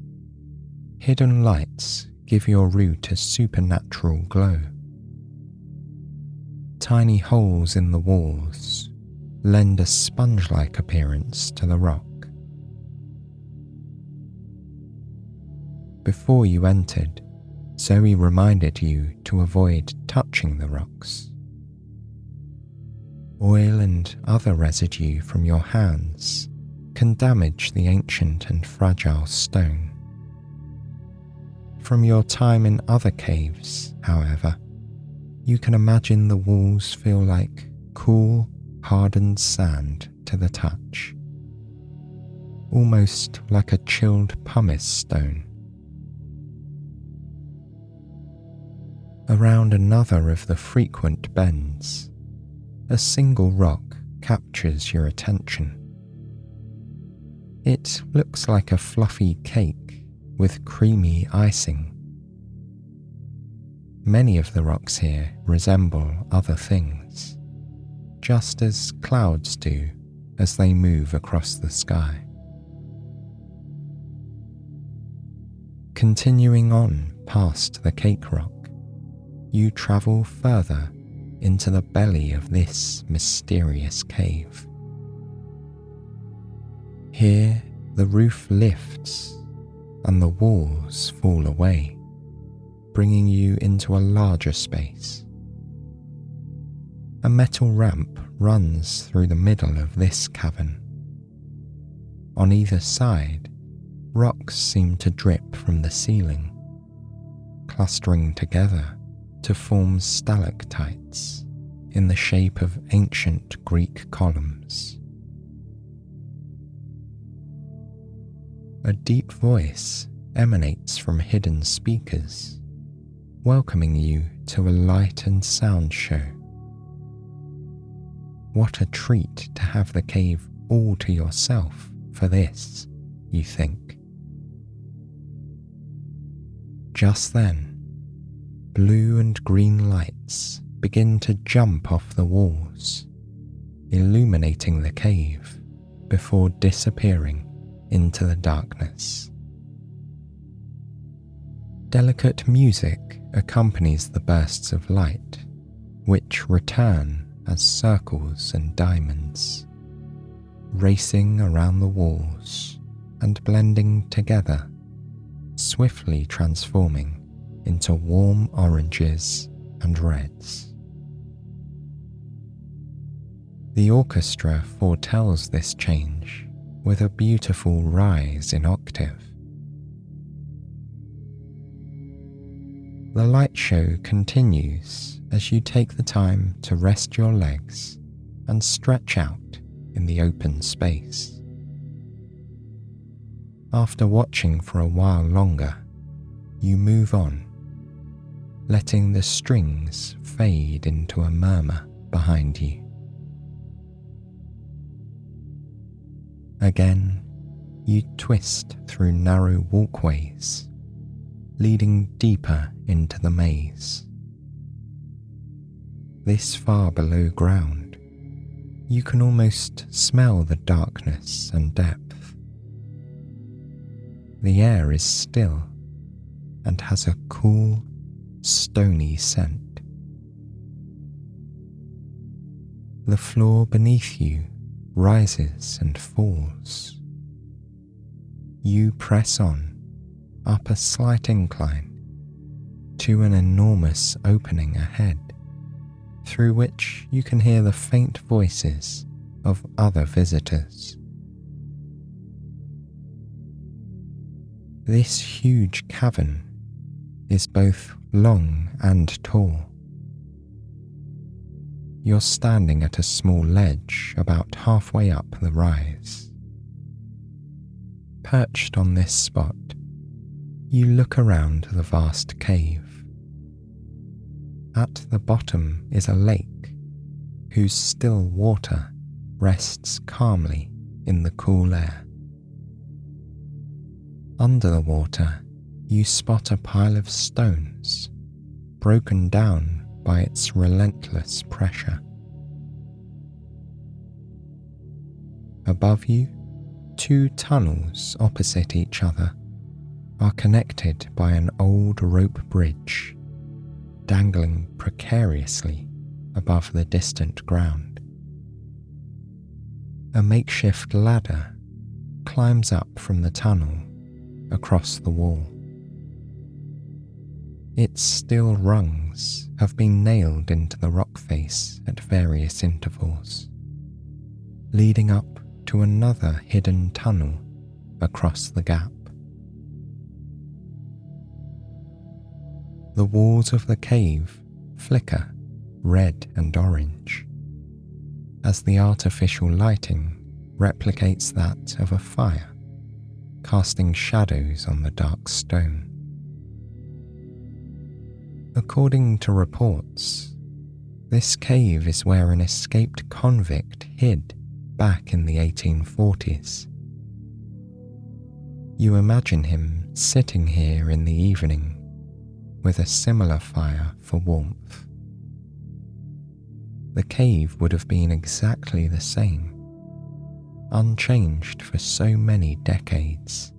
hidden lights give your route a supernatural glow. Tiny holes in the walls lend a sponge-like appearance to the rock. Before you entered, Zoe reminded you to avoid touching the rocks. Oil and other residue from your hands can damage the ancient and fragile stone. From your time in other caves, however, you can imagine the walls feel like cool, hardened sand to the touch, almost like a chilled pumice stone. Around another of the frequent bends, a single rock captures your attention. It looks like a fluffy cake with creamy icing. Many of the rocks here resemble other things, just as clouds do as they move across the sky. Continuing on past the cake rock, you travel further into the belly of this mysterious cave. Here, the roof lifts and the walls fall away, bringing you into a larger space. A metal ramp runs through the middle of this cavern. On either side, rocks seem to drip from the ceiling, clustering together to form stalactites in the shape of ancient Greek columns. A deep voice emanates from hidden speakers, welcoming you to a light and sound show. What a treat to have the cave all to yourself for this, you think. Just then, blue and green lights begin to jump off the walls, illuminating the cave before disappearing into the darkness. Delicate music accompanies the bursts of light, which return as circles and diamonds, racing around the walls and blending together, swiftly transforming into warm oranges and reds. The orchestra foretells this change with a beautiful rise in octave. The light show continues as you take the time to rest your legs and stretch out in the open space. After watching for a while longer, you move on, letting the strings fade into a murmur behind you. Again, you twist through narrow walkways, leading deeper into the maze. This far below ground, you can almost smell the darkness and depth. The air is still and has a cool, stony scent. The floor beneath you rises and falls. You press on up a slight incline to an enormous opening ahead, through which you can hear the faint voices of other visitors. This huge cavern is both long and tall. You're standing at a small ledge about halfway up the rise. Perched on this spot, you look around the vast cave. At the bottom is a lake, whose still water rests calmly in the cool air. Under the water, you spot a pile of stones, broken down by its relentless pressure. Above you, two tunnels opposite each other are connected by an old rope bridge, dangling precariously above the distant ground. A makeshift ladder climbs up from the tunnel across the wall. Its steel rungs have been nailed into the rock face at various intervals, leading up to another hidden tunnel across the gap. The walls of the cave flicker red and orange, as the artificial lighting replicates that of a fire, casting shadows on the dark stone. According to reports, this cave is where an escaped convict hid back in the 1840s. You imagine him sitting here in the evening with a similar fire for warmth. The cave would have been exactly the same, unchanged for so many decades.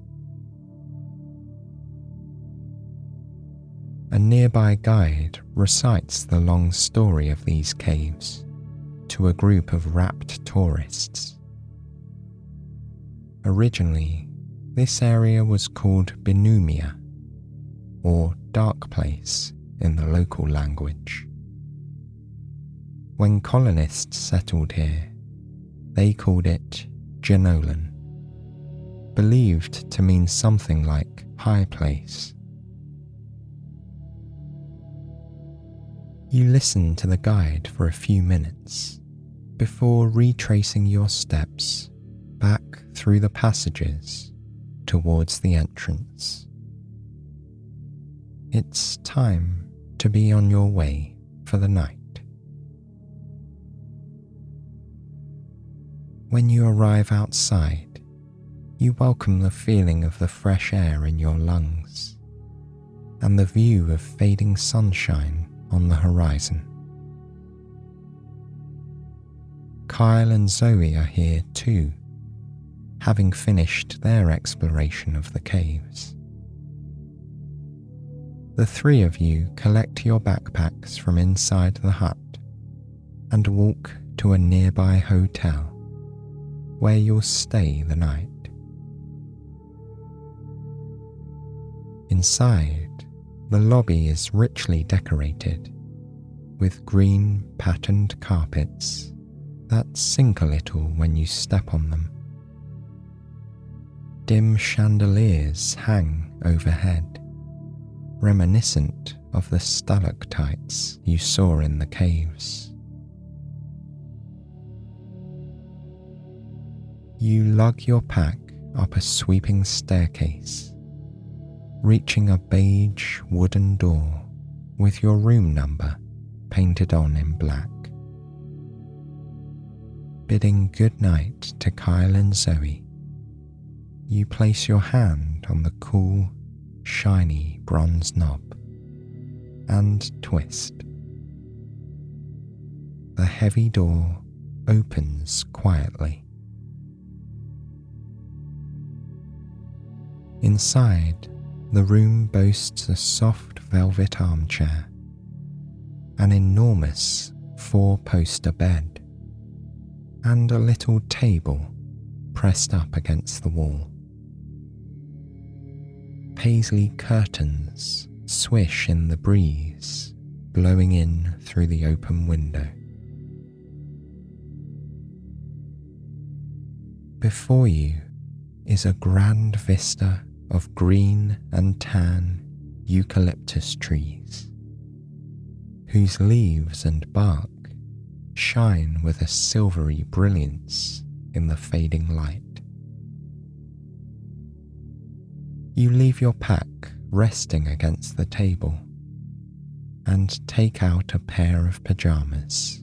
A nearby guide recites the long story of these caves to a group of rapt tourists. Originally, this area was called Binumia, or Dark Place in the local language. When colonists settled here, they called it Jenolan, believed to mean something like high place. You listen to the guide for a few minutes before retracing your steps back through the passages towards the entrance. It's time to be on your way for the night. When you arrive outside, you welcome the feeling of the fresh air in your lungs and the view of fading sunshine on the horizon. Kyle and Zoe are here too, having finished their exploration of the caves. The three of you collect your backpacks from inside the hut and walk to a nearby hotel where you'll stay the night. Inside, the lobby is richly decorated with green patterned carpets that sink a little when you step on them. Dim chandeliers hang overhead, reminiscent of the stalactites you saw in the caves. You lug your pack up a sweeping staircase, reaching a beige wooden door with your room number painted on in black. Bidding good night to Kyle and Zoe, you place your hand on the cool, shiny bronze knob and twist. The heavy door opens quietly. Inside, the room boasts a soft velvet armchair, an enormous 4-poster bed, and a little table pressed up against the wall. Paisley curtains swish in the breeze, blowing in through the open window. Before you is a grand vista of green and tan eucalyptus trees, whose leaves and bark shine with a silvery brilliance in the fading light. You leave your pack resting against the table and take out a pair of pajamas.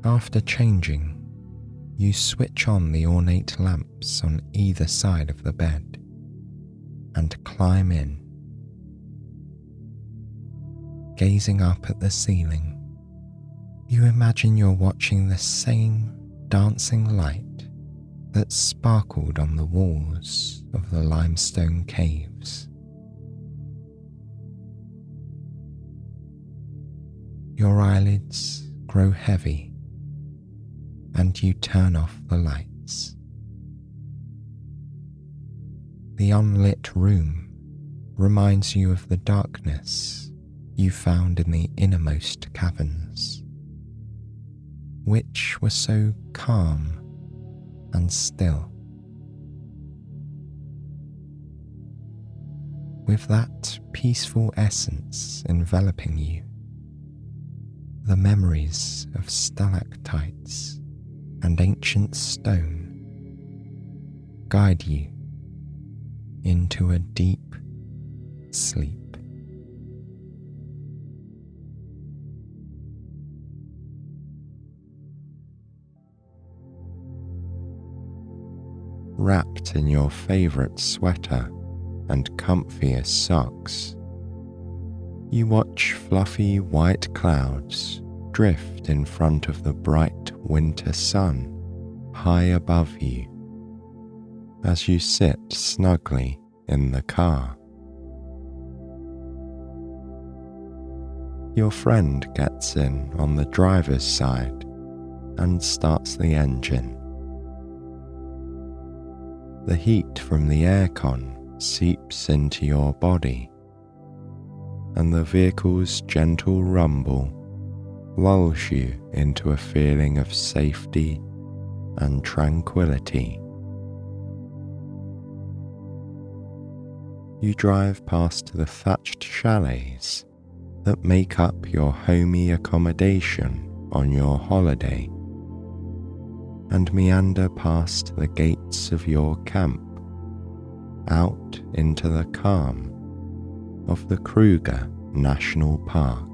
After changing, you switch on the ornate lamps on either side of the bed and climb in. Gazing up at the ceiling, you imagine you're watching the same dancing light that sparkled on the walls of the limestone caves. Your eyelids grow heavy and you turn off the lights. The unlit room reminds you of the darkness you found in the innermost caverns, which were so calm and still. With that peaceful essence enveloping you, the memories of stalactites and ancient stone guide you into a deep sleep. Wrapped in your favorite sweater and comfiest socks, you watch fluffy white clouds drift in front of the bright winter sun high above you as you sit snugly in the car. Your friend gets in on the driver's side and starts the engine. The heat from the aircon seeps into your body, and the vehicle's gentle rumble lulls you into a feeling of safety and tranquility. You drive past the thatched chalets that make up your homey accommodation on your holiday, and meander past the gates of your camp, out into the calm of the Kruger National Park.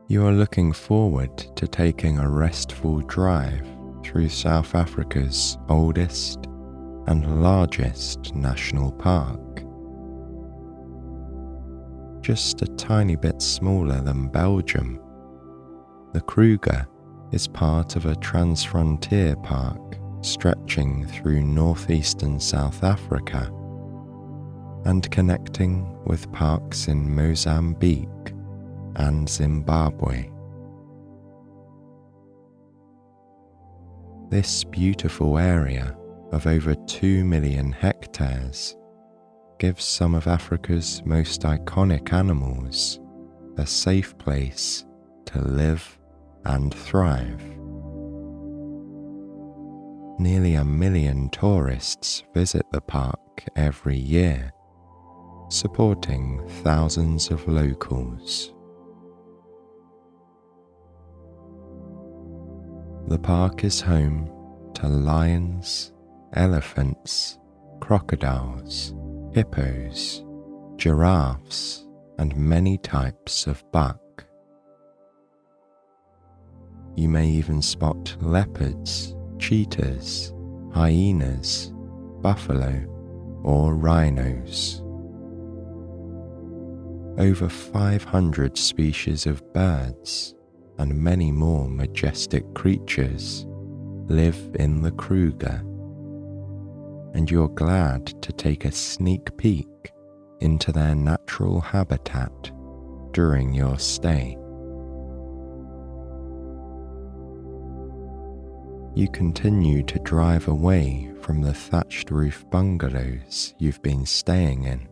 You are looking forward to taking a restful drive through South Africa's oldest and largest national park. Just a tiny bit smaller than Belgium, the Kruger is part of a transfrontier park stretching through northeastern South Africa and connecting with parks in Mozambique and Zimbabwe. This beautiful area of over 2 million hectares gives some of Africa's most iconic animals a safe place to live and thrive. Nearly 1 million tourists visit the park every year, supporting thousands of locals. The park is home to lions, elephants, crocodiles, hippos, giraffes, and many types of buck. You may even spot leopards, cheetahs, hyenas, buffalo, or rhinos. Over 500 species of birds and many more majestic creatures live in the Kruger, and you're glad to take a sneak peek into their natural habitat during your stay. You continue to drive away from the thatched roof bungalows you've been staying in.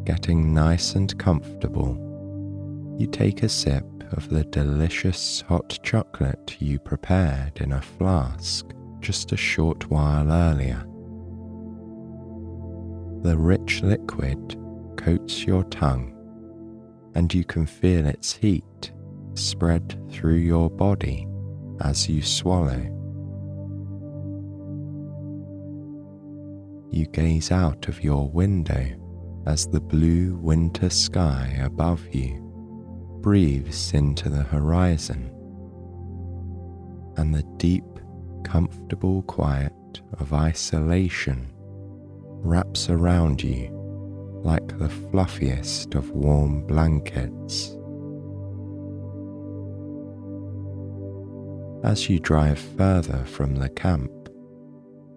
Getting nice and comfortable, you take a sip of the delicious hot chocolate you prepared in a flask just a short while earlier. The rich liquid coats your tongue, and you can feel its heat spread through your body as you swallow. You gaze out of your window as the blue winter sky above you breathes into the horizon, and the deep, comfortable quiet of isolation wraps around you like the fluffiest of warm blankets. As you drive further from the camp,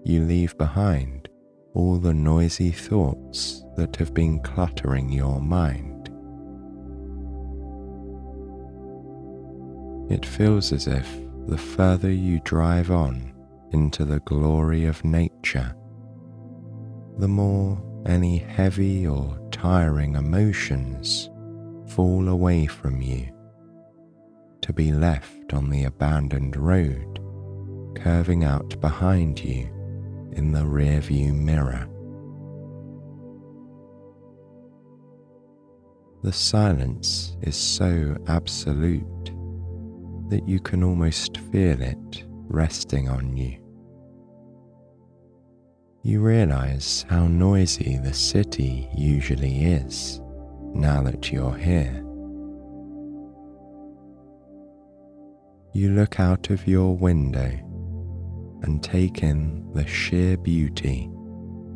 you leave behind all the noisy thoughts that have been cluttering your mind. It feels as if the further you drive on into the glory of nature, the more any heavy or tiring emotions fall away from you, to be left on the abandoned road, curving out behind you in the rearview mirror. The silence is so absolute that you can almost feel it resting on you. You realize how noisy the city usually is now that you're here. You look out of your window and take in the sheer beauty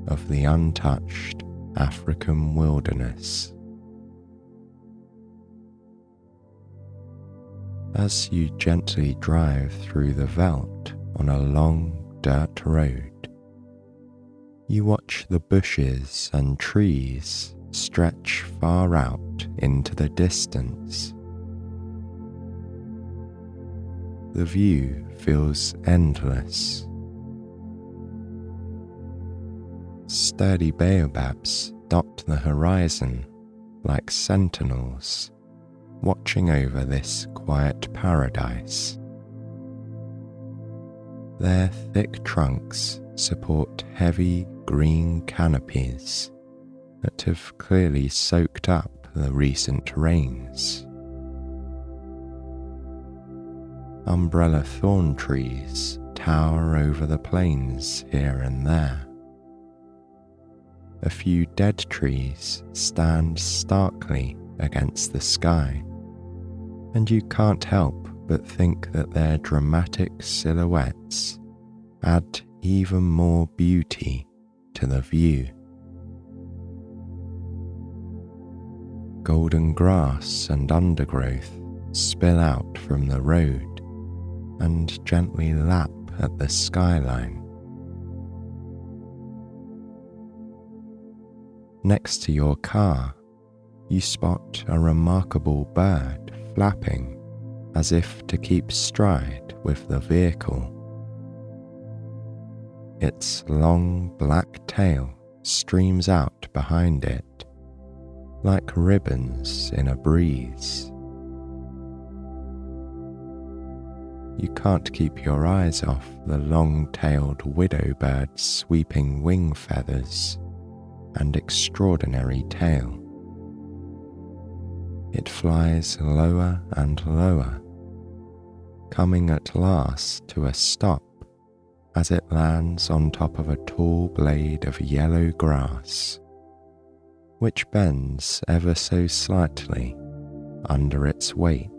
of the untouched African wilderness. As you gently drive through the veldt on a long dirt road, you watch the bushes and trees stretch far out into the distance. The view feels endless. Sturdy baobabs dot the horizon like sentinels watching over this quiet paradise. Their thick trunks support heavy green canopies that have clearly soaked up the recent rains. Umbrella thorn trees tower over the plains here and there. A few dead trees stand starkly against the sky, and you can't help but think that their dramatic silhouettes add even more beauty to the view. Golden grass and undergrowth spill out from the road and gently lap at the skyline. Next to your car, you spot a remarkable bird flapping as if to keep stride with the vehicle. Its long black tail streams out behind it, like ribbons in a breeze. You can't keep your eyes off the long-tailed widow bird's sweeping wing feathers and extraordinary tail. It flies lower and lower, coming at last to a stop as it lands on top of a tall blade of yellow grass, which bends ever so slightly under its weight.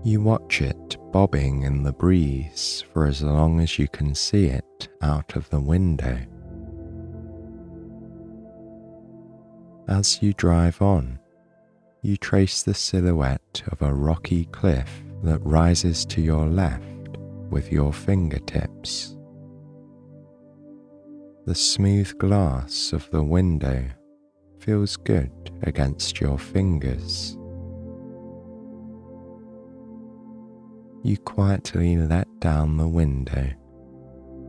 You watch it bobbing in the breeze for as long as you can see it out of the window. As you drive on, you trace the silhouette of a rocky cliff that rises to your left with your fingertips. The smooth glass of the window feels good against your fingers. You quietly let down the window,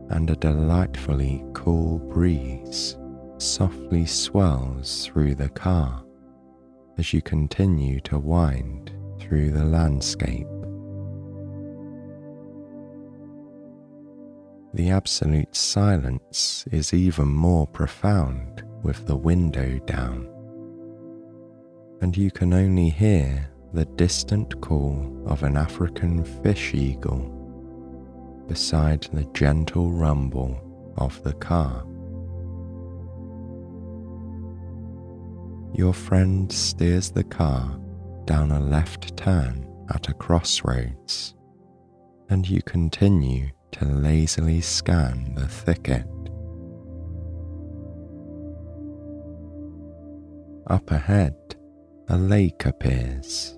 and a delightfully cool breeze softly swirls through the car as you continue to wind through the landscape. The absolute silence is even more profound with the window down, and you can only hear the distant call of an African fish eagle beside the gentle rumble of the car. Your friend steers the car down a left turn at a crossroads, and you continue to lazily scan the thicket. Up ahead, a lake appears.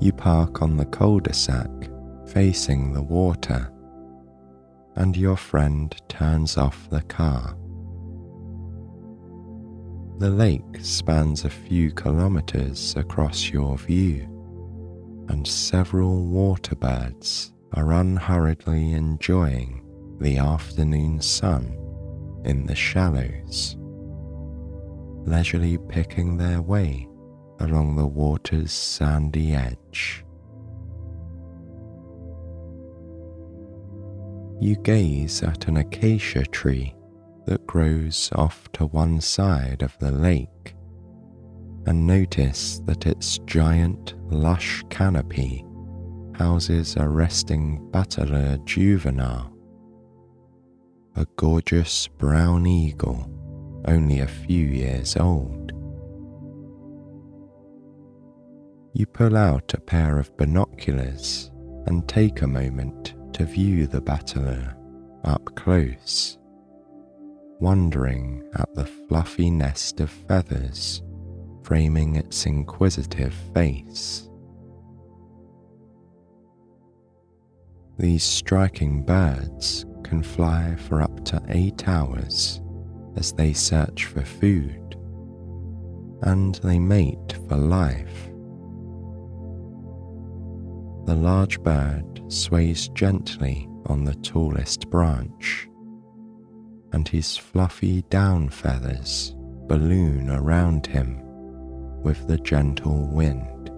You park on the cul-de-sac facing the water, and your friend turns off the car. The lake spans a few kilometers across your view, and several water birds are unhurriedly enjoying the afternoon sun in the shallows, leisurely picking their way along the water's sandy edge. You gaze at an acacia tree that grows off to one side of the lake, and notice that its giant, lush canopy houses a resting bateleur juvenile, a gorgeous brown eagle only a few years old. You pull out a pair of binoculars and take a moment to view the bateleur up close, wondering at the fluffy nest of feathers framing its inquisitive face. These striking birds can fly for up to 8 hours as they search for food, and they mate for life. The large bird sways gently on the tallest branch, and his fluffy down feathers balloon around him with the gentle wind.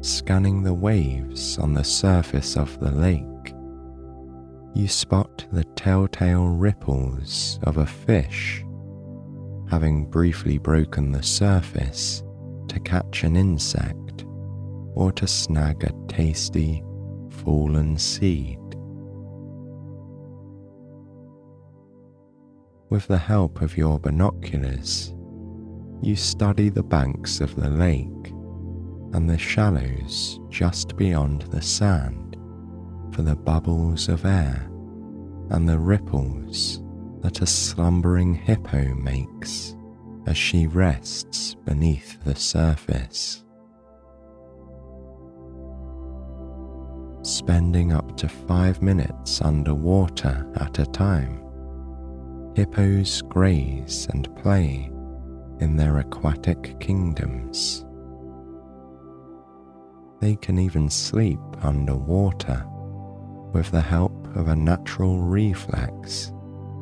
Scanning the waves on the surface of the lake, you spot the telltale ripples of a fish, having briefly broken the surface to catch an insect or to snag a tasty, fallen seed. With the help of your binoculars, you study the banks of the lake and the shallows just beyond the sand for the bubbles of air and the ripples that a slumbering hippo makes as she rests beneath the surface. Spending up to 5 minutes underwater at a time, hippos graze and play in their aquatic kingdoms. They can even sleep underwater with the help of a natural reflex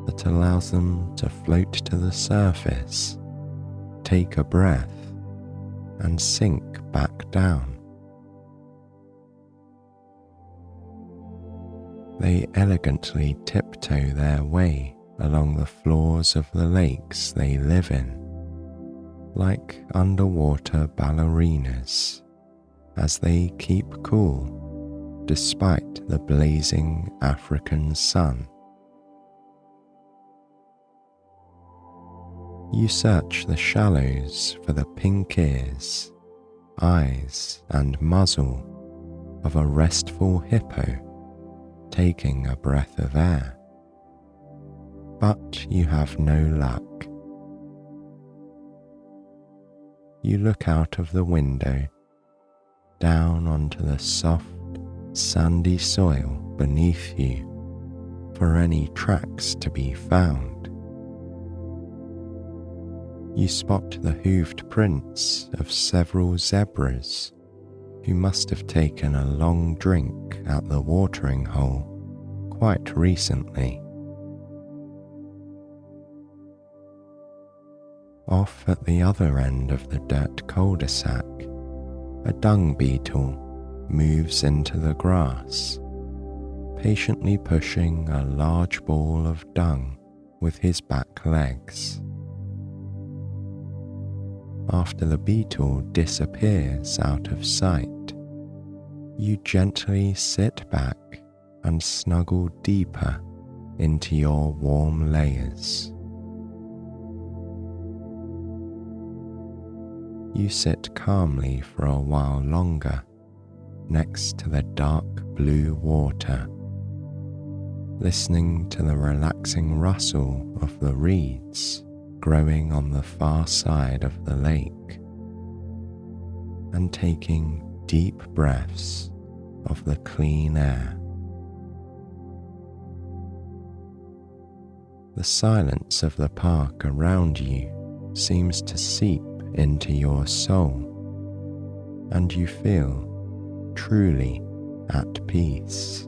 that allows them to float to the surface, take a breath, and sink back down. They elegantly tiptoe their way along the floors of the lakes they live in, like underwater ballerinas, as they keep cool despite the blazing African sun. You search the shallows for the pink ears, eyes, and muzzle of a restful hippo taking a breath of air, but you have no luck. You look out of the window, down onto the soft, sandy soil beneath you for any tracks to be found. You spot the hooved prints of several zebras who must have taken a long drink at the watering hole quite recently. Off at the other end of the dirt cul-de-sac, a dung beetle moves into the grass, patiently pushing a large ball of dung with his back legs. After the beetle disappears out of sight, you gently sit back and snuggle deeper into your warm layers. You sit calmly for a while longer next to the dark blue water, listening to the relaxing rustle of the reeds growing on the far side of the lake, and taking deep breaths of the clean air. The silence of the park around you seems to seep into your soul, and you feel truly at peace.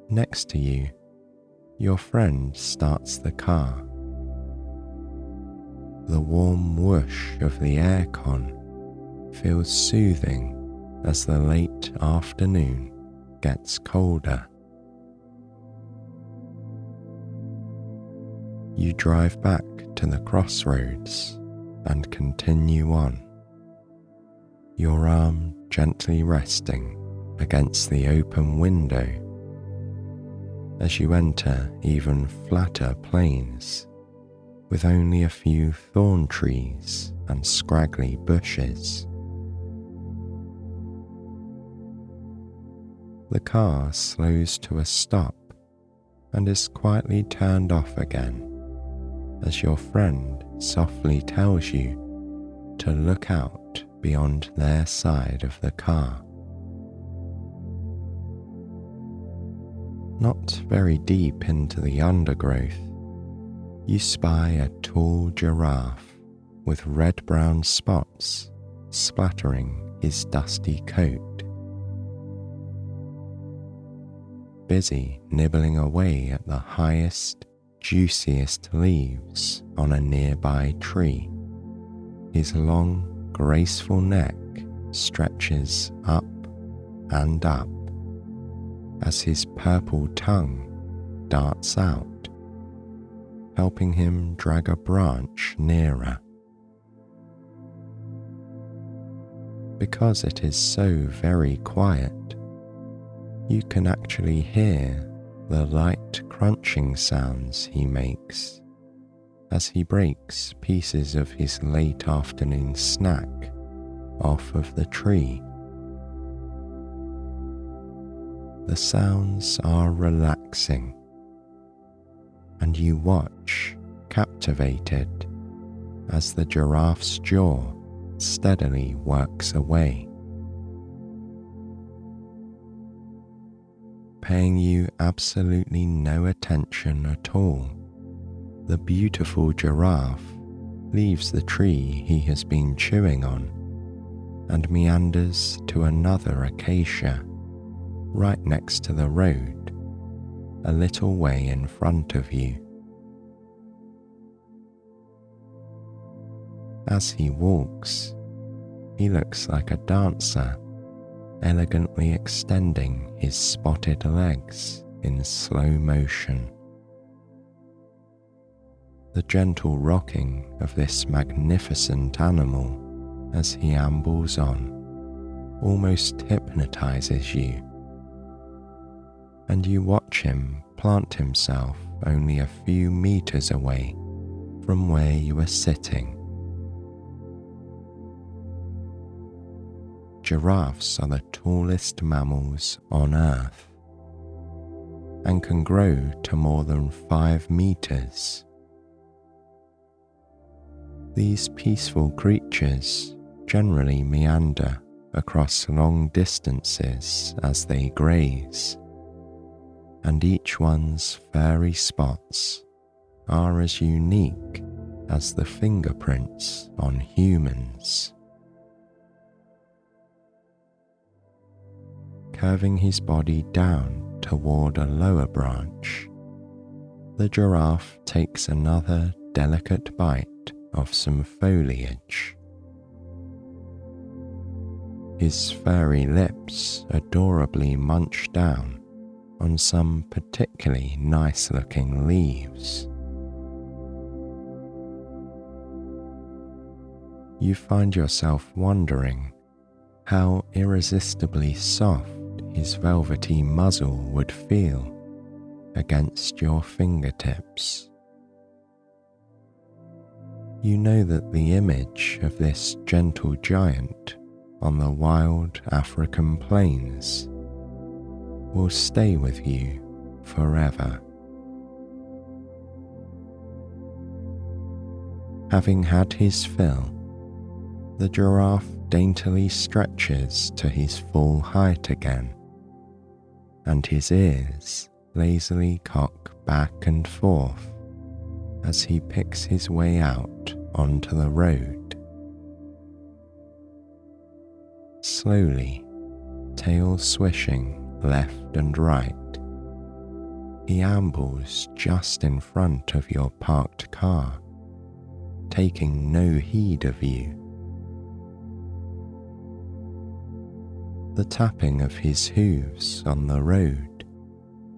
Next to you, your friend starts the car. The warm whoosh of the aircon feels soothing as the late afternoon gets colder. You drive back to the crossroads and continue on, your arm gently resting against the open window as you enter even flatter plains with only a few thorn trees and scraggly bushes. The car slows to a stop and is quietly turned off again as your friend softly tells you to look out beyond their side of the car. Not very deep into the undergrowth, you spy a tall giraffe with red-brown spots splattering his dusty coat, busy nibbling away at the highest, juiciest leaves on a nearby tree. His long, graceful neck stretches up and up as his purple tongue darts out, helping him drag a branch nearer. Because it is so very quiet, you can actually hear the light crunching sounds he makes as he breaks pieces of his late afternoon snack off of the tree. The sounds are relaxing, and you watch, captivated, as the giraffe's jaw steadily works away, paying you absolutely no attention at all. The beautiful giraffe leaves the tree he has been chewing on and meanders to another acacia right next to the road, a little way in front of you. As he walks, he looks like a dancer, elegantly extending his spotted legs in slow motion. The gentle rocking of this magnificent animal as he ambles on almost hypnotizes you, and you watch him plant himself only a few meters away from where you are sitting. Giraffes are the tallest mammals on Earth and can grow to more than 5 meters. These peaceful creatures generally meander across long distances as they graze, and each one's furry spots are as unique as the fingerprints on humans. Curving his body down toward a lower branch, the giraffe takes another delicate bite of some foliage. His furry lips adorably munch down on some particularly nice-looking leaves. You find yourself wondering how irresistibly soft his velvety muzzle would feel against your fingertips. You know that the image of this gentle giant on the wild African plains will stay with you forever. Having had his fill, the giraffe daintily stretches to his full height again, and his ears lazily cock back and forth as he picks his way out onto the road. Slowly, tail swishing left and right, he ambles just in front of your parked car, taking no heed of you. The tapping of his hooves on the road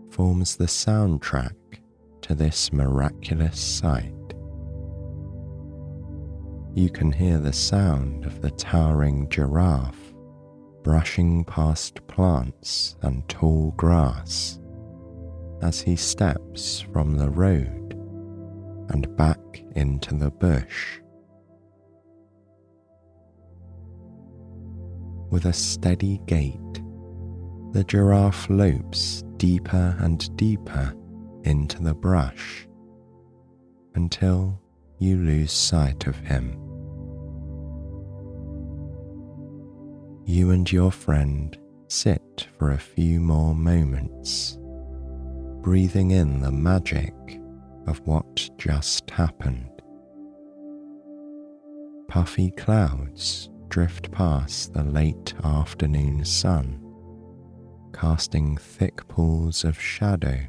forms the soundtrack to this miraculous sight. You can hear the sound of the towering giraffe brushing past plants and tall grass as he steps from the road and back into the bush. With a steady gait, the giraffe lopes deeper and deeper into the brush until you lose sight of him. You and your friend sit for a few more moments, breathing in the magic of what just happened. Puffy clouds drift past the late afternoon sun, casting thick pools of shadow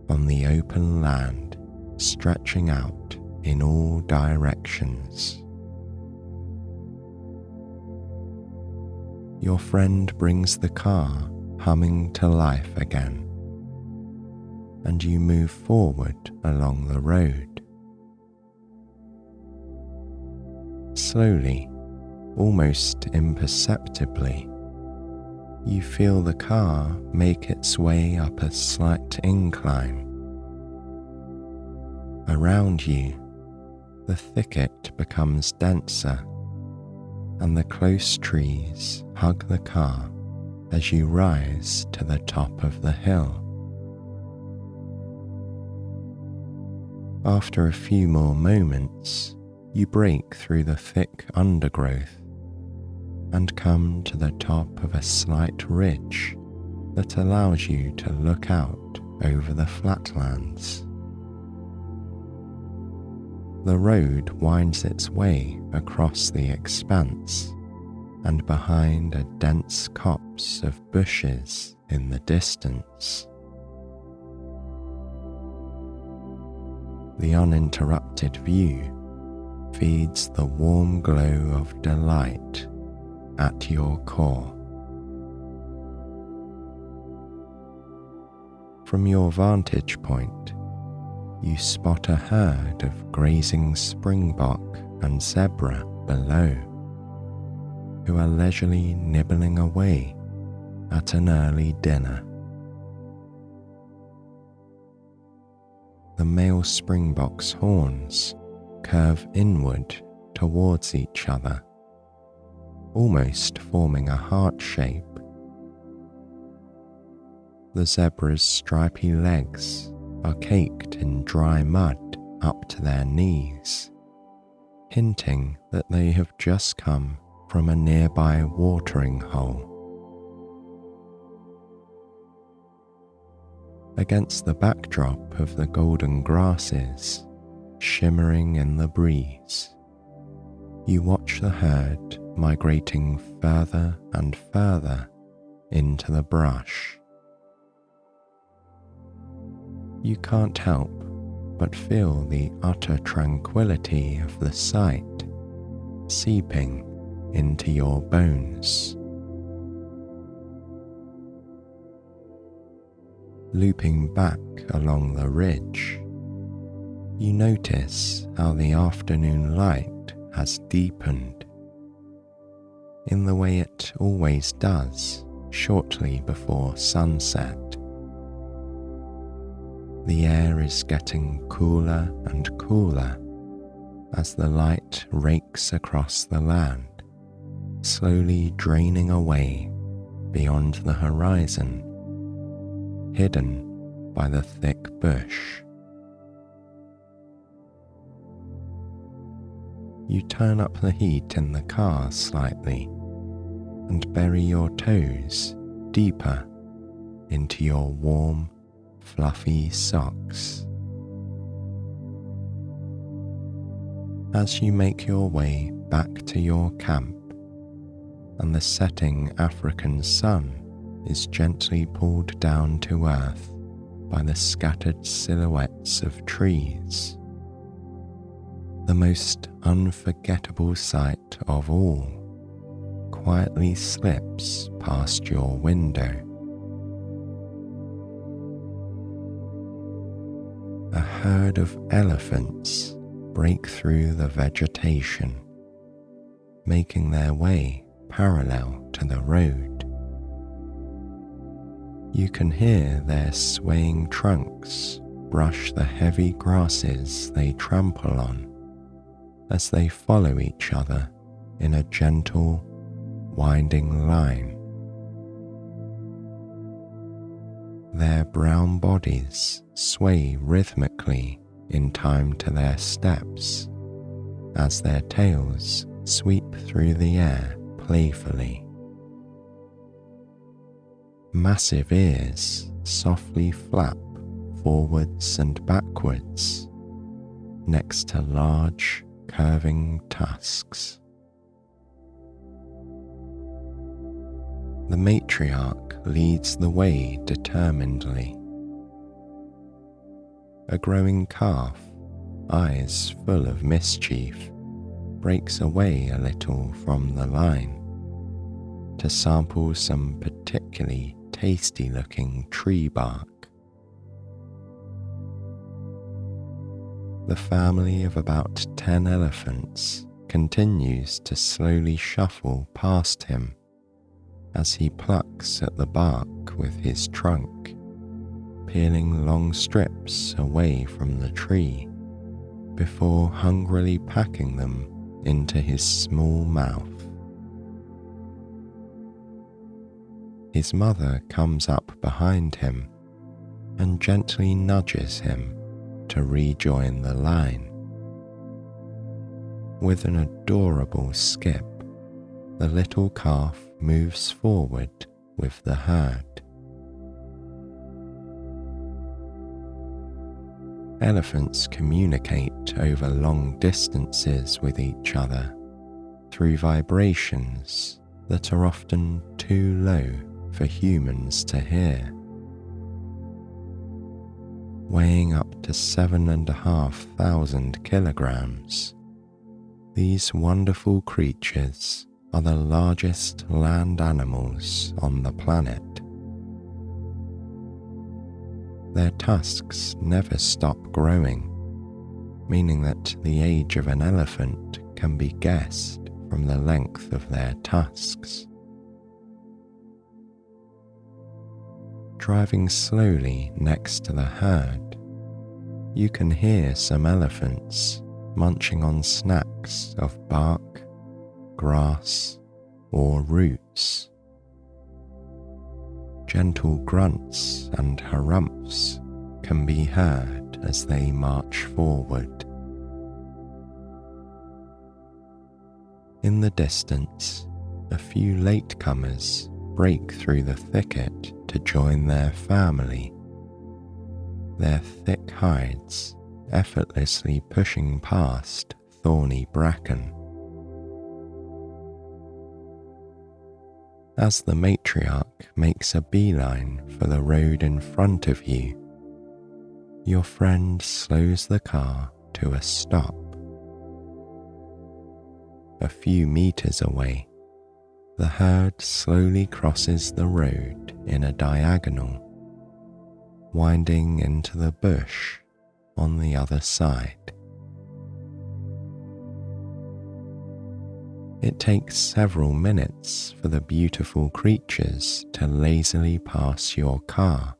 on the open land stretching out in all directions. Your friend brings the car humming to life again, and you move forward along the road. Slowly, almost imperceptibly, you feel the car make its way up a slight incline. Around you, the thicket becomes denser, and the close trees hug the car as you rise to the top of the hill. After a few more moments, you break through the thick undergrowth and come to the top of a slight ridge that allows you to look out over the flatlands. The road winds its way across the expanse and behind a dense copse of bushes in the distance. The uninterrupted view feeds the warm glow of delight at your core. From your vantage point, you spot a herd of grazing springbok and zebra below, who are leisurely nibbling away at an early dinner. The male springbok's horns curve inward towards each other, almost forming a heart shape. The zebra's stripy legs are caked in dry mud up to their knees, hinting that they have just come from a nearby watering hole. Against the backdrop of the golden grasses, shimmering in the breeze, you watch the herd migrating further and further into the brush. You can't help but feel the utter tranquility of the sight seeping into your bones. Looping back along the ridge, you notice how the afternoon light has deepened, in the way it always does shortly before sunset. The air is getting cooler and cooler as the light rakes across the land, slowly draining away beyond the horizon, hidden by the thick bush. You turn up the heat in the car slightly and bury your toes deeper into your warm, fluffy socks. As you make your way back to your camp and the setting African sun is gently pulled down to earth by the scattered silhouettes of trees, the most unforgettable sight of all quietly slips past your window. a herd of elephants break through the vegetation, making their way parallel to the road. You can hear their swaying trunks brush the heavy grasses they trample on as they follow each other in a gentle, winding line. Their brown bodies sway rhythmically in time to their steps as their tails sweep through the air playfully. Massive ears softly flap forwards and backwards next to large, curving tusks. The matriarch leads the way determinedly. A growing calf, eyes full of mischief, breaks away a little from the line to sample some particularly tasty-looking tree bark. The family of about 10 elephants continues to slowly shuffle past him as he plucks at the bark with his trunk, peeling long strips away from the tree before hungrily packing them into his small mouth. His mother comes up behind him and gently nudges him to rejoin the line. With an adorable skip, the little calf moves forward with the herd. Elephants communicate over long distances with each other through vibrations that are often too low for humans to hear. Weighing up to 7,500 kilograms, these wonderful creatures are the largest land animals on the planet. Their tusks never stop growing, meaning that the age of an elephant can be guessed from the length of their tusks. Driving slowly next to the herd, you can hear some elephants munching on snacks of bark, grass, or roots. Gentle grunts and harumphs can be heard as they march forward. In the distance, a few latecomers break through the thicket to join their family, their thick hides effortlessly pushing past thorny bracken. As the matriarch makes a beeline for the road in front of you, your friend slows the car to a stop. A few meters away, the herd slowly crosses the road in a diagonal, winding into the bush on the other side. It takes several minutes for the beautiful creatures to lazily pass your car,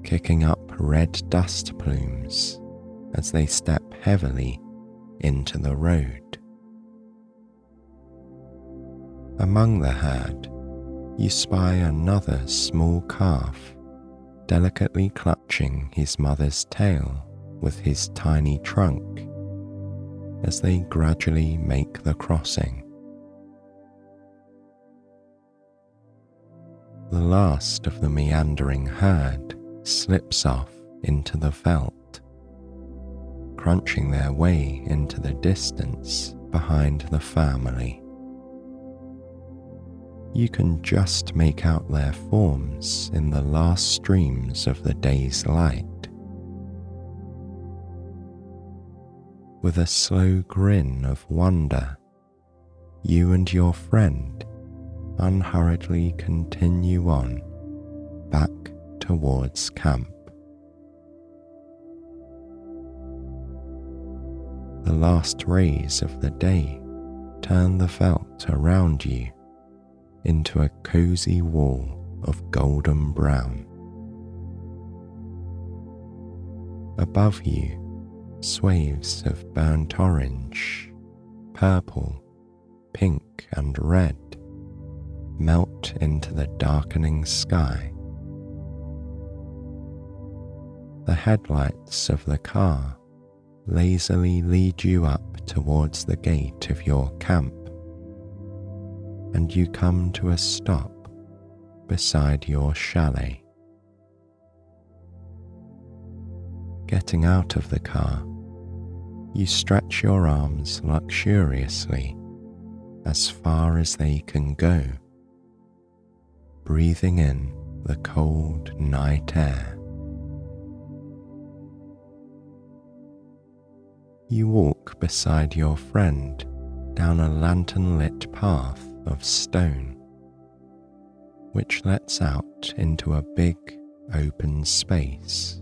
kicking up red dust plumes as they step heavily into the road. Among the herd, you spy another small calf, delicately clutching his mother's tail with his tiny trunk as they gradually make the crossing. The last of the meandering herd slips off into the veldt, crunching their way into the distance behind the family. You can just make out their forms in the last streams of the day's light. With a slow grin of wonder, you and your friend unhurriedly continue on back towards camp. The last rays of the day turn the veldt around you into a cozy wall of golden brown. Above you, swathes of burnt orange, purple, pink and red melt into the darkening sky. The headlights of the car lazily lead you up towards the gate of your camp, and you come to a stop beside your chalet. Getting out of the car, you stretch your arms luxuriously as far as they can go, breathing in the cold night air. You walk beside your friend down a lantern-lit path of stone, which lets out into a big open space.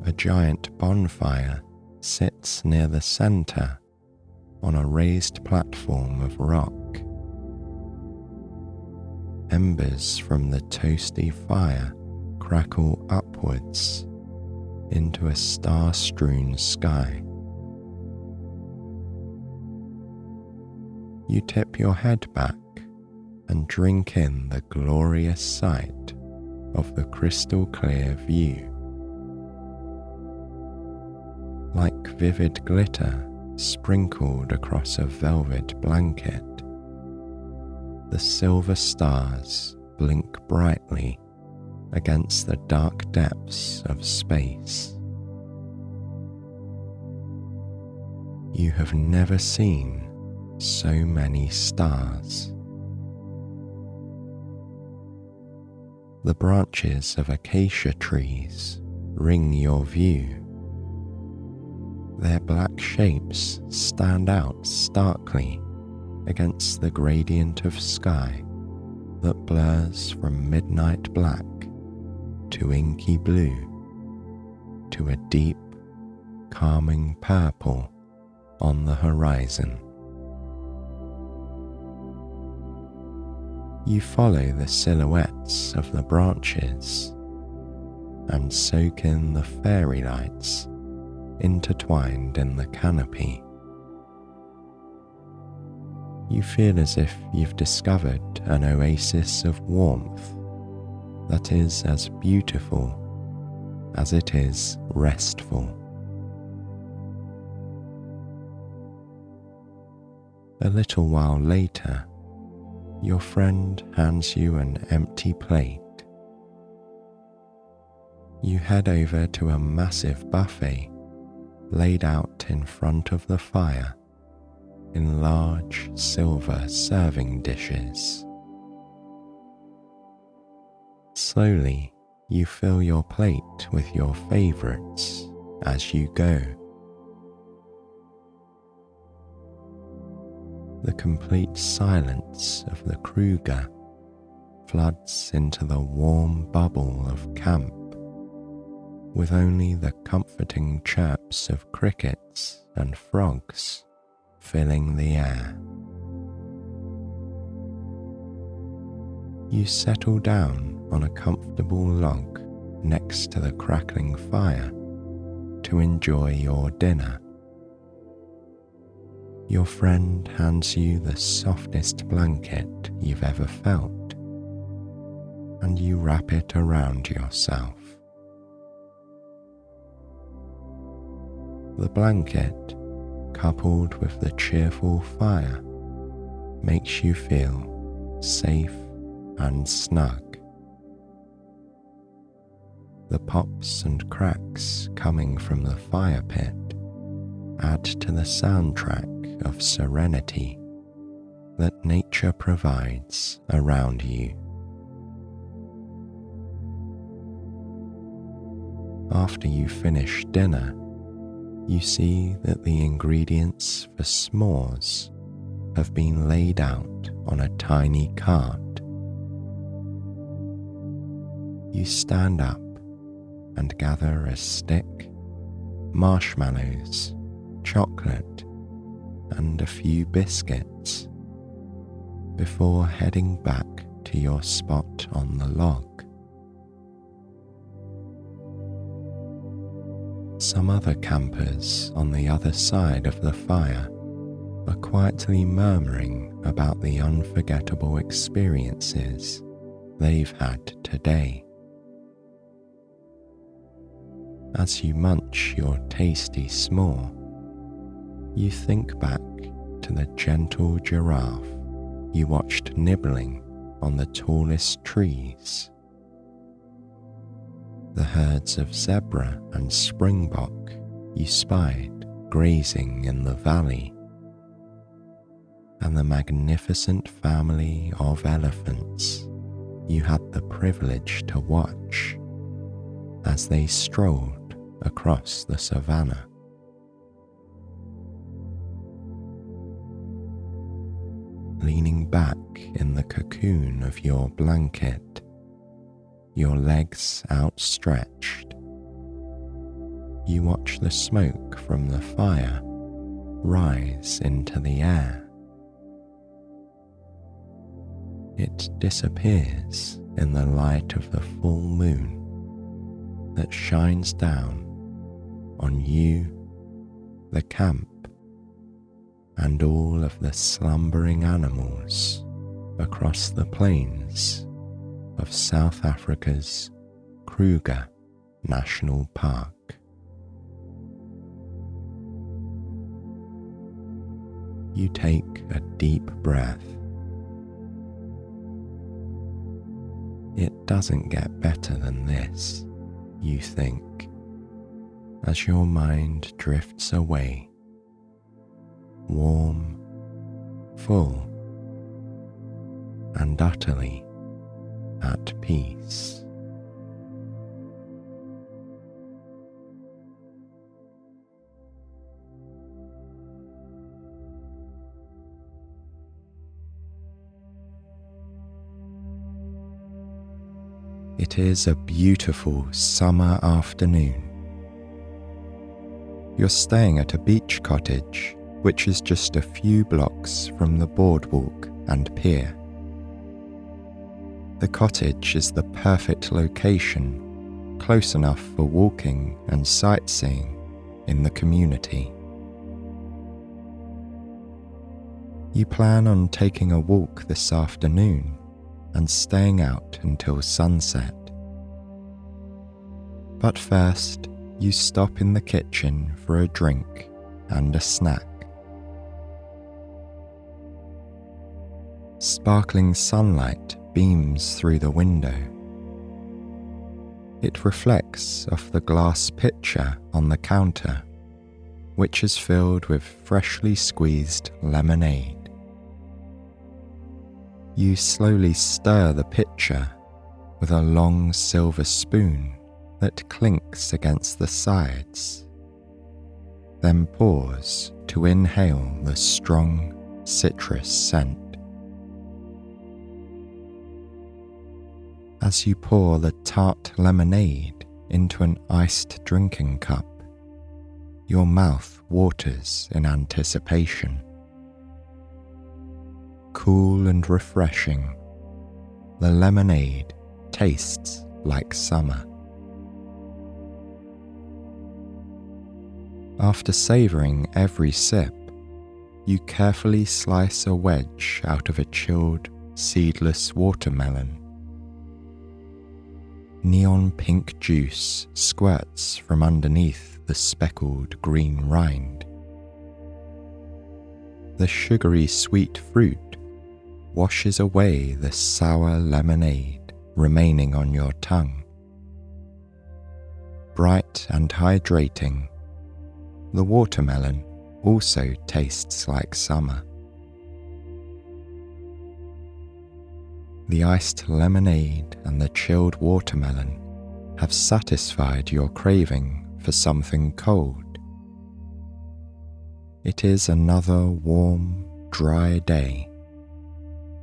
A giant bonfire sits near the center on a raised platform of rock. Embers from the toasty fire crackle upwards into a star-strewn sky. You tip your head back and drink in the glorious sight of the crystal-clear view. Like vivid glitter sprinkled across a velvet blanket, the silver stars blink brightly against the dark depths of space. You have never seen so many stars. The branches of acacia trees ring your view. Their black shapes stand out starkly against the gradient of sky that blurs from midnight black to inky blue to a deep, calming purple on the horizon. You follow the silhouettes of the branches and soak in the fairy lights intertwined in the canopy. You feel as if you've discovered an oasis of warmth that is as beautiful as it is restful. A little while later, your friend hands you an empty plate. You head over to a massive buffet laid out in front of the fire in large silver serving dishes. Slowly, you fill your plate with your favorites as you go. The complete silence of the Kruger floods into the warm bubble of camp, with only the comforting chirps of crickets and frogs filling the air. You settle down on a comfortable log next to the crackling fire to enjoy your dinner. Your friend hands you the softest blanket you've ever felt, and you wrap it around yourself. The blanket, coupled with the cheerful fire, makes you feel safe and snug. The pops and cracks coming from the fire pit add to the soundtrack of serenity that nature provides around you. After you finish dinner, you see that the ingredients for s'mores have been laid out on a tiny cart. You stand up and gather a stick, marshmallows, chocolate, and a few biscuits before heading back to your spot on the log. Some other campers on the other side of the fire are quietly murmuring about the unforgettable experiences they've had today. As you munch your tasty s'more, you think back to the gentle giraffe you watched nibbling on the tallest trees, the herds of zebra and springbok you spied grazing in the valley, and the magnificent family of elephants you had the privilege to watch as they strolled across the savannah. Leaning back in the cocoon of your blanket, your legs outstretched, you watch the smoke from the fire rise into the air. It disappears in the light of the full moon that shines down on you, the camp, and all of the slumbering animals across the plains of South Africa's Kruger National Park. You take a deep breath. It doesn't get better than this, you think, as your mind drifts away, warm, full, and utterly at peace. It is a beautiful summer afternoon. You're staying at a beach cottage, which is just a few blocks from the boardwalk and pier. The cottage is the perfect location, close enough for walking and sightseeing in the community. You plan on taking a walk this afternoon and staying out until sunset. But first, you stop in the kitchen for a drink and a snack. Sparkling sunlight beams through the window. It reflects off the glass pitcher on the counter, which is filled with freshly squeezed lemonade. You slowly stir the pitcher with a long silver spoon that clinks against the sides, then pause to inhale the strong citrus scent. As you pour the tart lemonade into an iced drinking cup, your mouth waters in anticipation. Cool and refreshing, the lemonade tastes like summer. After savouring every sip, you carefully slice a wedge out of a chilled, seedless watermelon. Neon pink juice squirts from underneath the speckled green rind. The sugary sweet fruit washes away the sour lemonade remaining on your tongue. Bright and hydrating, the watermelon also tastes like summer. The iced lemonade and the chilled watermelon have satisfied your craving for something cold. It is another warm, dry day,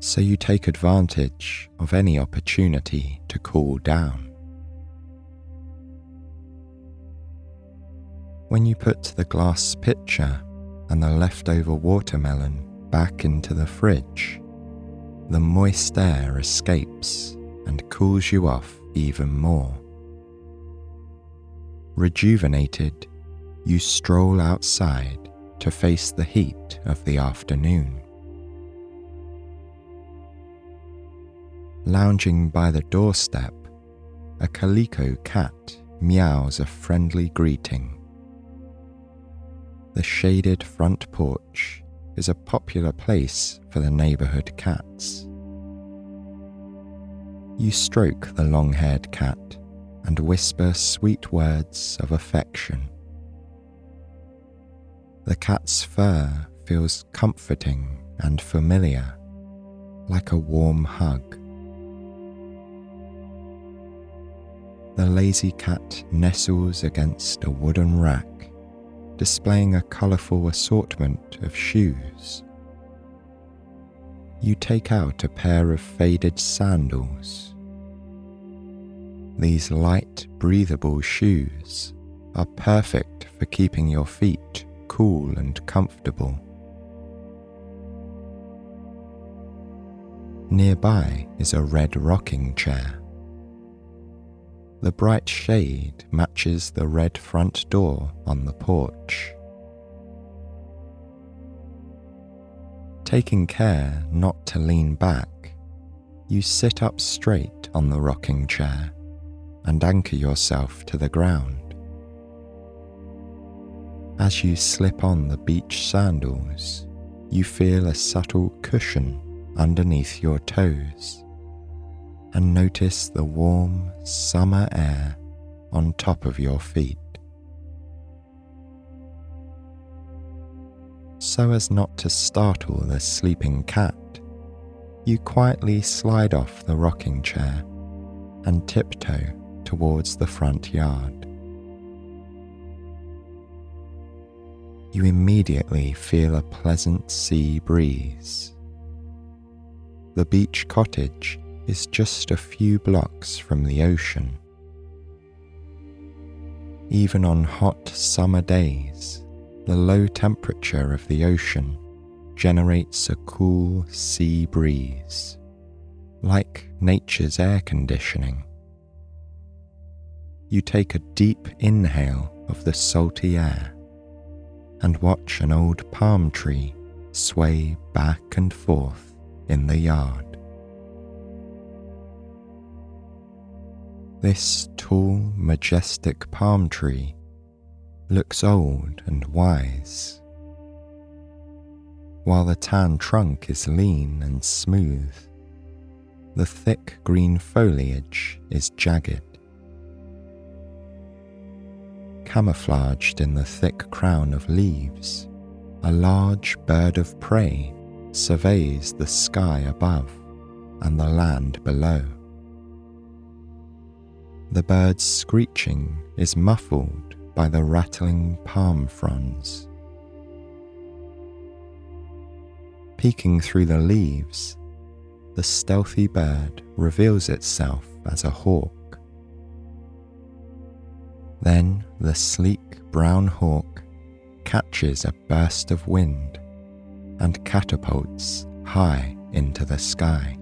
so you take advantage of any opportunity to cool down. When you put the glass pitcher and the leftover watermelon back into the fridge, the moist air escapes and cools you off even more. Rejuvenated, you stroll outside to face the heat of the afternoon. Lounging by the doorstep, a calico cat meows a friendly greeting. The shaded front porch is a popular place for the neighborhood cats. You stroke the long-haired cat and whisper sweet words of affection. The cat's fur feels comforting and familiar, like a warm hug. The lazy cat nestles against a wooden rack, displaying a colourful assortment of shoes. You take out a pair of faded sandals. These light, breathable shoes are perfect for keeping your feet cool and comfortable. Nearby is a red rocking chair. The bright shade matches the red front door on the porch. Taking care not to lean back, you sit up straight on the rocking chair and anchor yourself to the ground. As you slip on the beach sandals, you feel a subtle cushion underneath your toes and notice the warm summer air on top of your feet. So as not to startle the sleeping cat, you quietly slide off the rocking chair and tiptoe towards the front yard. You immediately feel a pleasant sea breeze. The beach cottage is just a few blocks from the ocean. Even on hot summer days, the low temperature of the ocean generates a cool sea breeze, like nature's air conditioning. You take a deep inhale of the salty air and watch an old palm tree sway back and forth in the yard. This tall, majestic palm tree looks old and wise, while the tan trunk is lean and smooth. The thick green foliage is jagged. Camouflaged in the thick crown of leaves, a large bird of prey surveys the sky above and the land below. The bird's screeching is muffled by the rattling palm fronds. Peeking through the leaves, the stealthy bird reveals itself as a hawk. Then the sleek brown hawk catches a burst of wind and catapults high into the sky.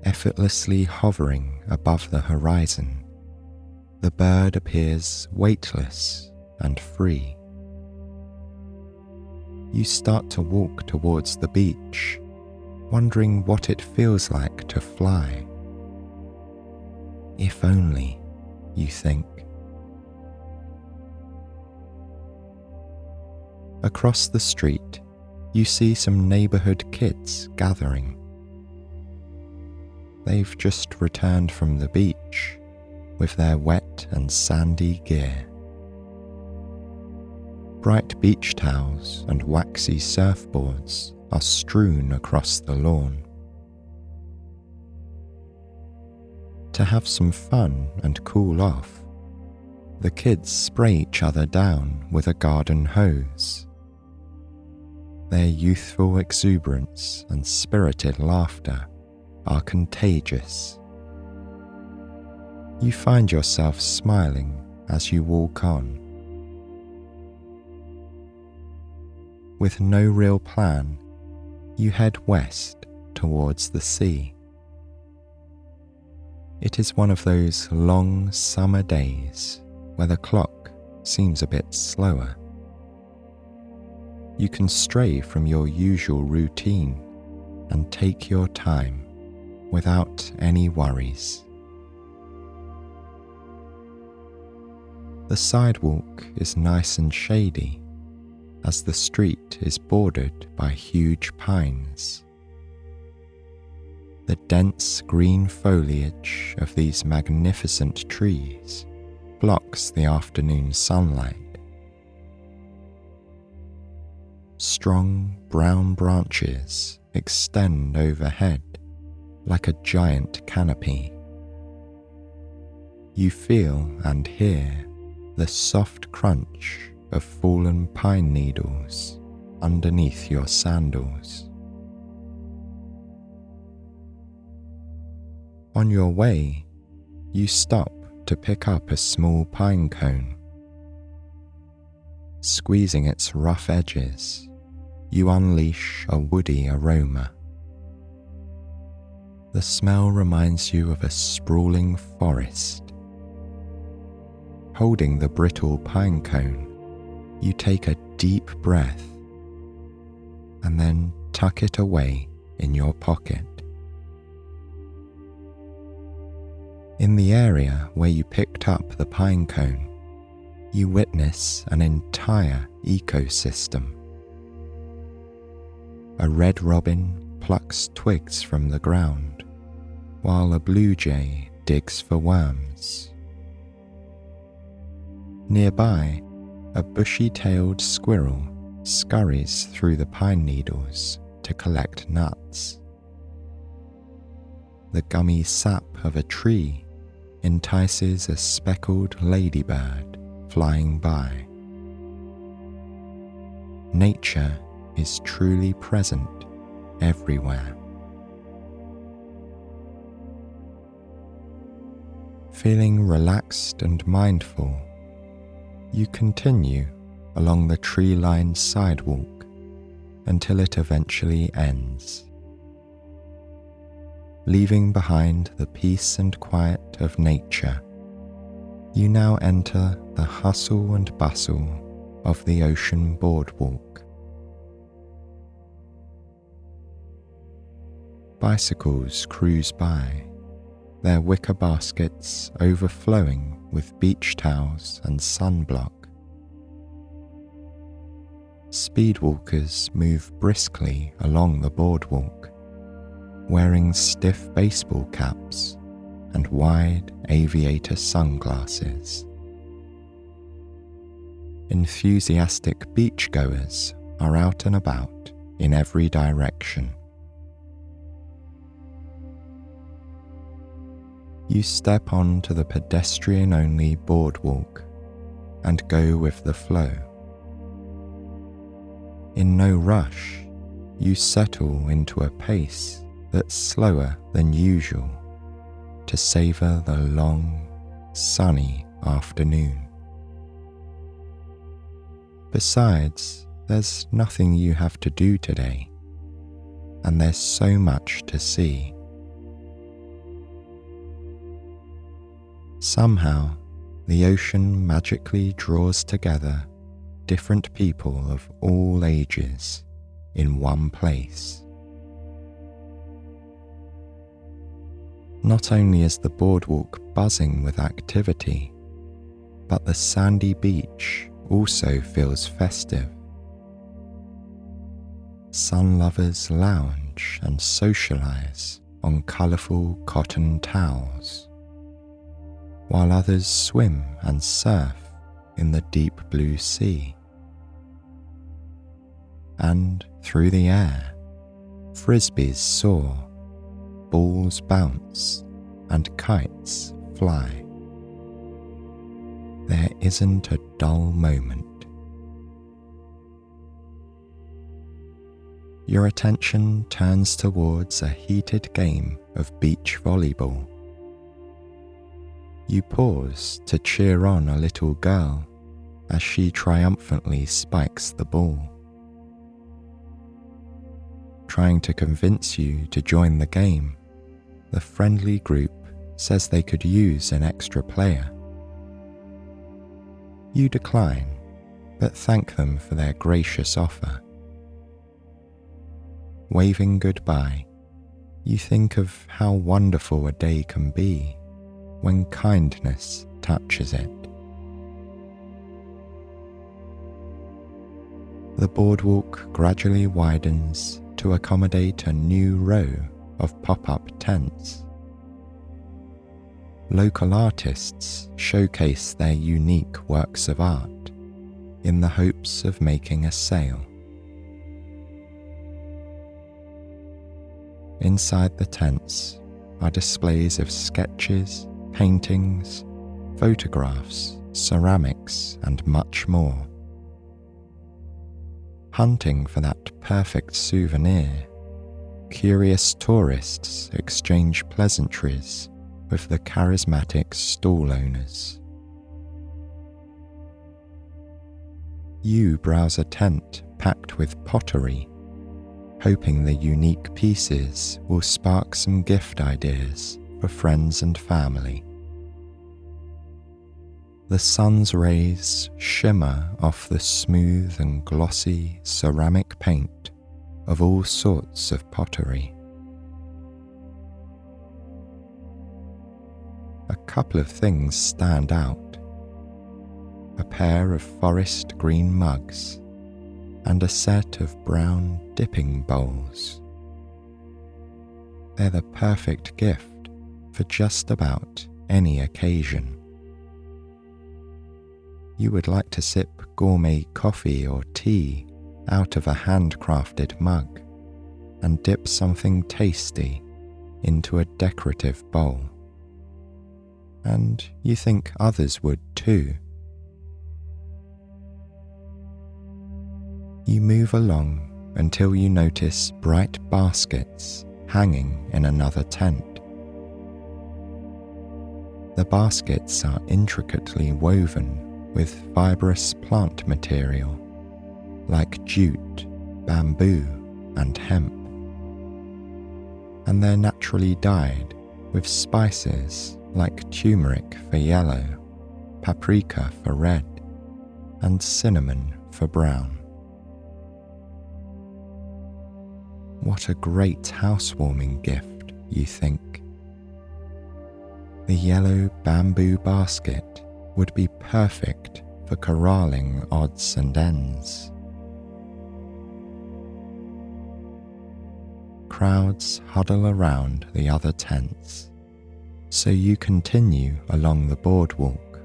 Effortlessly hovering above the horizon, the bird appears weightless and free. You start to walk towards the beach, wondering what it feels like to fly. If only, you think. Across the street, you see some neighborhood kids gathering. They've just returned from the beach with their wet and sandy gear. Bright beach towels and waxy surfboards are strewn across the lawn. To have some fun and cool off, the kids spray each other down with a garden hose. Their youthful exuberance and spirited laughter are contagious. You find yourself smiling as you walk on. With no real plan, you head west towards the sea. It is one of those long summer days where the clock seems a bit slower. You can stray from your usual routine and take your time without any worries. The sidewalk is nice and shady as the street is bordered by huge pines. The dense green foliage of these magnificent trees blocks the afternoon sunlight. Strong brown branches extend overhead like a giant canopy. You feel and hear the soft crunch of fallen pine needles underneath your sandals. On your way, you stop to pick up a small pine cone. Squeezing its rough edges, you unleash a woody aroma. The smell reminds you of a sprawling forest. Holding the brittle pine cone, you take a deep breath and then tuck it away in your pocket. In the area where you picked up the pine cone, you witness an entire ecosystem. A red robin plucks twigs from the ground, while a blue jay digs for worms. Nearby, a bushy-tailed squirrel scurries through the pine needles to collect nuts. The gummy sap of a tree entices a speckled ladybird flying by. Nature is truly present everywhere. Feeling relaxed and mindful, you continue along the tree-lined sidewalk until it eventually ends. Leaving behind the peace and quiet of nature, you now enter the hustle and bustle of the ocean boardwalk. Bicycles cruise by, their wicker baskets overflowing with beach towels and sunblock. Speedwalkers move briskly along the boardwalk, wearing stiff baseball caps and wide aviator sunglasses. Enthusiastic beachgoers are out and about in every direction. You step onto the pedestrian-only boardwalk and go with the flow. In no rush, you settle into a pace that's slower than usual to savor the long, sunny afternoon. Besides, there's nothing you have to do today, and there's so much to see. Somehow, the ocean magically draws together different people of all ages in one place. Not only is the boardwalk buzzing with activity, but the sandy beach also feels festive. Sun lovers lounge and socialize on colourful cotton towels, while others swim and surf in the deep blue sea. And through the air, frisbees soar, balls bounce, and kites fly. There isn't a dull moment. Your attention turns towards a heated game of beach volleyball. You pause to cheer on a little girl as she triumphantly spikes the ball. Trying to convince you to join the game, the friendly group says they could use an extra player. You decline, but thank them for their gracious offer. Waving goodbye, you think of how wonderful a day can be when kindness touches it. The boardwalk gradually widens to accommodate a new row of pop-up tents. Local artists showcase their unique works of art in the hopes of making a sale. Inside the tents are displays of sketches, paintings, photographs, ceramics, and much more. Hunting for that perfect souvenir, curious tourists exchange pleasantries with the charismatic stall owners. You browse a tent packed with pottery, hoping the unique pieces will spark some gift ideas for friends and family. The sun's rays shimmer off the smooth and glossy ceramic paint of all sorts of pottery. A couple of things stand out: a pair of forest green mugs and a set of brown dipping bowls. They're the perfect gift for just about any occasion. You would like to sip gourmet coffee or tea out of a handcrafted mug and dip something tasty into a decorative bowl. And you think others would too. You move along until you notice bright baskets hanging in another tent. The baskets are intricately woven with fibrous plant material like jute, bamboo, and hemp, and they're naturally dyed with spices like turmeric for yellow, paprika for red, and cinnamon for brown. What a great housewarming gift, you think. The yellow bamboo basket would be perfect for corralling odds and ends. Crowds huddle around the other tents, so you continue along the boardwalk.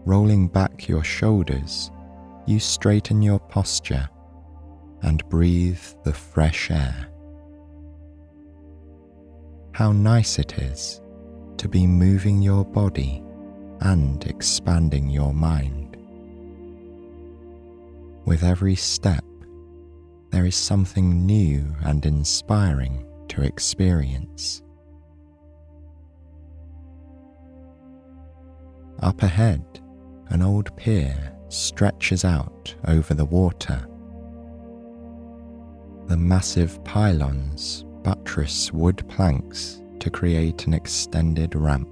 Rolling back your shoulders, you straighten your posture and breathe the fresh air. How nice it is to be moving your body and expanding your mind. With every step, there is something new and inspiring to experience. Up ahead, an old pier stretches out over the water. The massive pylons buttress wood planks to create an extended ramp.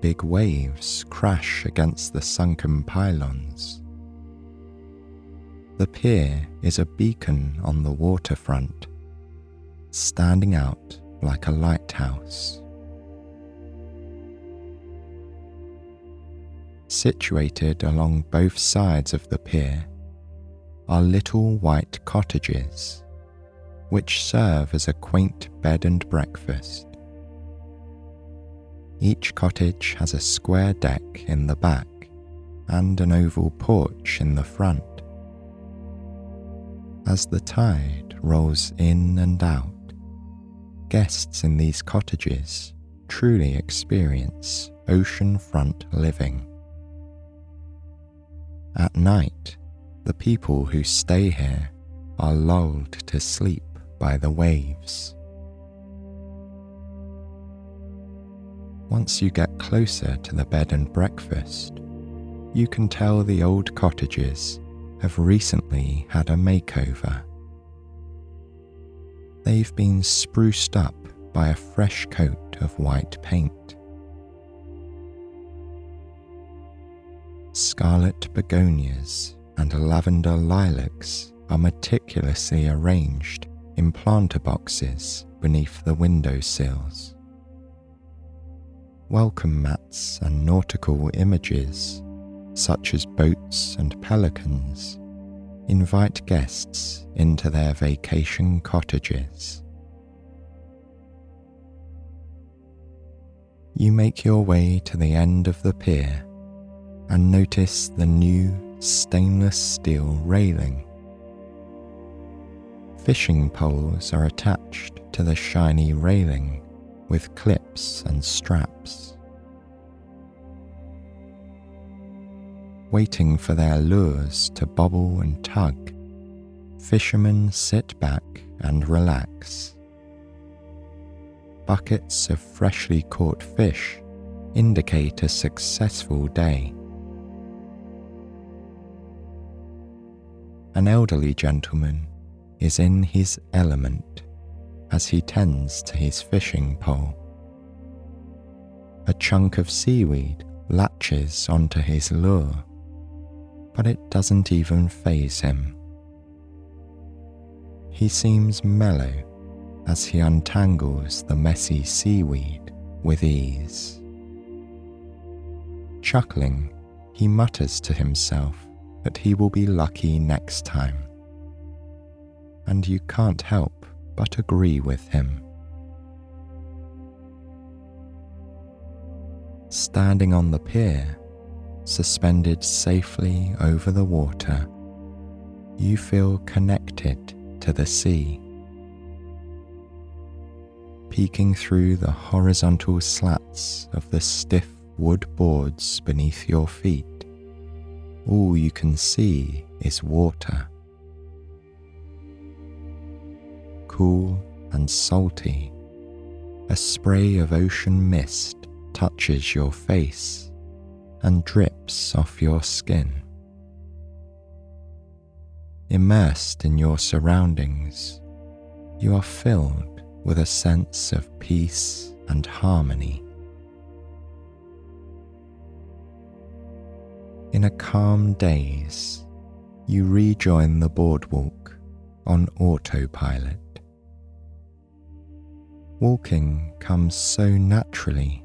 Big waves crash against the sunken pylons. The pier is a beacon on the waterfront, standing out like a lighthouse. Situated along both sides of the pier are little white cottages, which serve as a quaint bed and breakfast. Each cottage has a square deck in the back and an oval porch in the front. As the tide rolls in and out, guests in these cottages truly experience oceanfront living. At night, the people who stay here are lulled to sleep by the waves. Once you get closer to the bed and breakfast, you can tell the old cottages have recently had a makeover. They've been spruced up by a fresh coat of white paint. Scarlet begonias and lavender lilacs are meticulously arranged in planter boxes beneath the windowsills. Welcome mats and nautical images, such as boats and pelicans, invite guests into their vacation cottages. You make your way to the end of the pier and notice the new stainless steel railing. Fishing poles are attached to the shiny railing with clips and straps. Waiting for their lures to bobble and tug, fishermen sit back and relax. Buckets of freshly caught fish indicate a successful day. An elderly gentleman is in his element as he tends to his fishing pole. A chunk of seaweed latches onto his lure, but it doesn't even faze him. He seems mellow as he untangles the messy seaweed with ease. Chuckling, he mutters to himself that he will be lucky next time. And you can't help but agree with him. Standing on the pier, suspended safely over the water, you feel connected to the sea. Peeking through the horizontal slats of the stiff wood boards beneath your feet, all you can see is water. Cool and salty, a spray of ocean mist touches your face and drips off your skin. Immersed in your surroundings, you are filled with a sense of peace and harmony. In a calm daze, you rejoin the boardwalk on autopilot. Walking comes so naturally,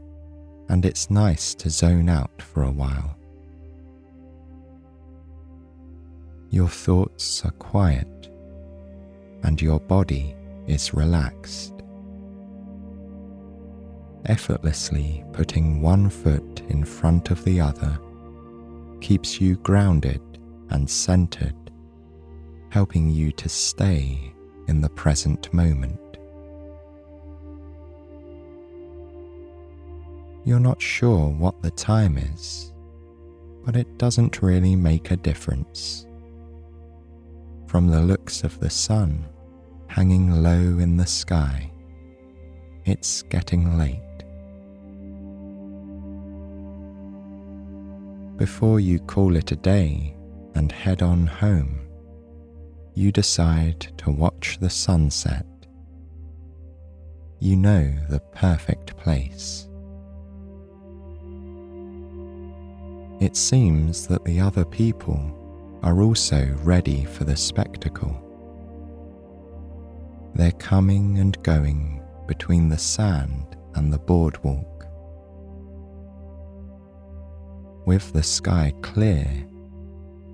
and it's nice to zone out for a while. Your thoughts are quiet, and your body is relaxed. Effortlessly putting one foot in front of the other keeps you grounded and centered, helping you to stay in the present moment. You're not sure what the time is, but it doesn't really make a difference. From the looks of the sun hanging low in the sky, it's getting late. Before you call it a day and head on home, you decide to watch the sunset. You know the perfect place. It seems that the other people are also ready for the spectacle. They're coming and going between the sand and the boardwalk. With the sky clear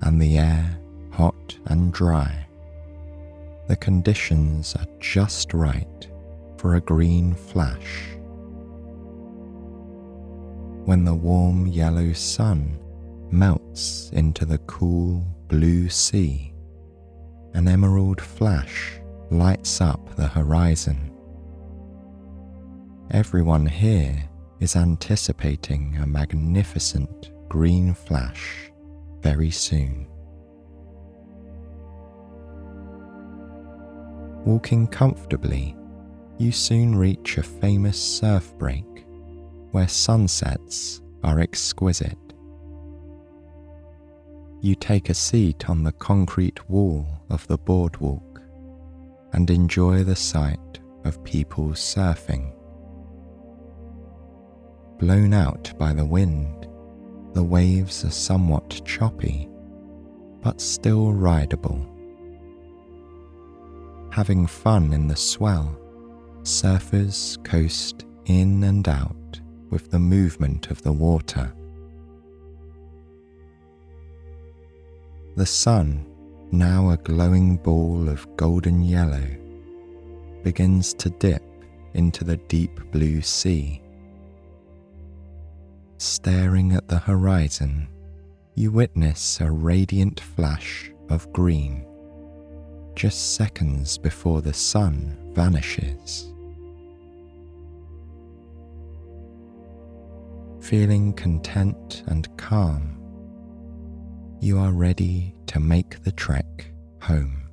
and the air hot and dry, the conditions are just right for a green flash. When the warm yellow sun melts into the cool blue sea, an emerald flash lights up the horizon. Everyone here is anticipating a magnificent green flash very soon. Walking comfortably, you soon reach a famous surf break where sunsets are exquisite. You take a seat on the concrete wall of the boardwalk and enjoy the sight of people surfing. Blown out by the wind, the waves are somewhat choppy, but still rideable. Having fun in the swell, surfers coast in and out with the movement of the water. The sun, now a glowing ball of golden yellow, begins to dip into the deep blue sea. Staring at the horizon, you witness a radiant flash of green, just seconds before the sun vanishes. Feeling content and calm, you are ready to make the trek home.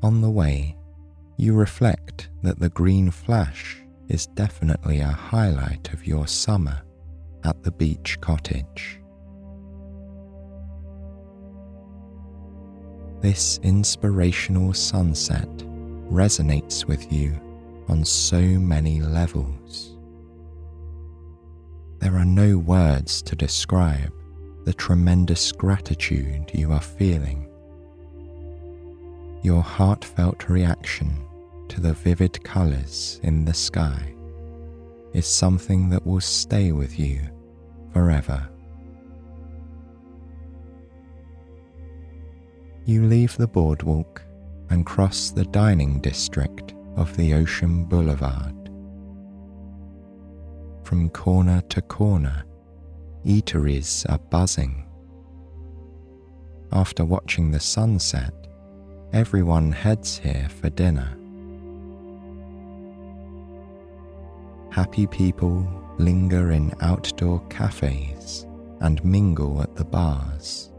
On the way, you reflect that the green flash is definitely a highlight of your summer at the beach cottage. This inspirational sunset resonates with you on so many levels. There are no words to describe the tremendous gratitude you are feeling. Your heartfelt reaction to the vivid colours in the sky is something that will stay with you forever. You leave the boardwalk and cross the dining district of the Ocean Boulevard. From corner to corner, eateries are buzzing. After watching the sunset, everyone heads here for dinner. Happy people linger in outdoor cafes and mingle at the bars.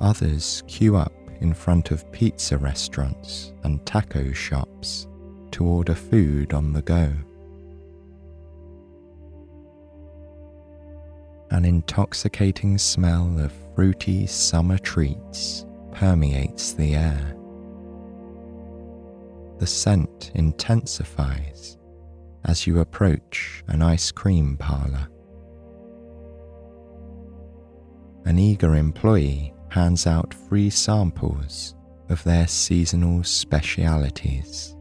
Others queue up in front of pizza restaurants and taco shops to order food on the go. An intoxicating smell of fruity summer treats permeates the air. The scent intensifies as you approach an ice cream parlour. An eager employee hands out free samples of their seasonal specialities.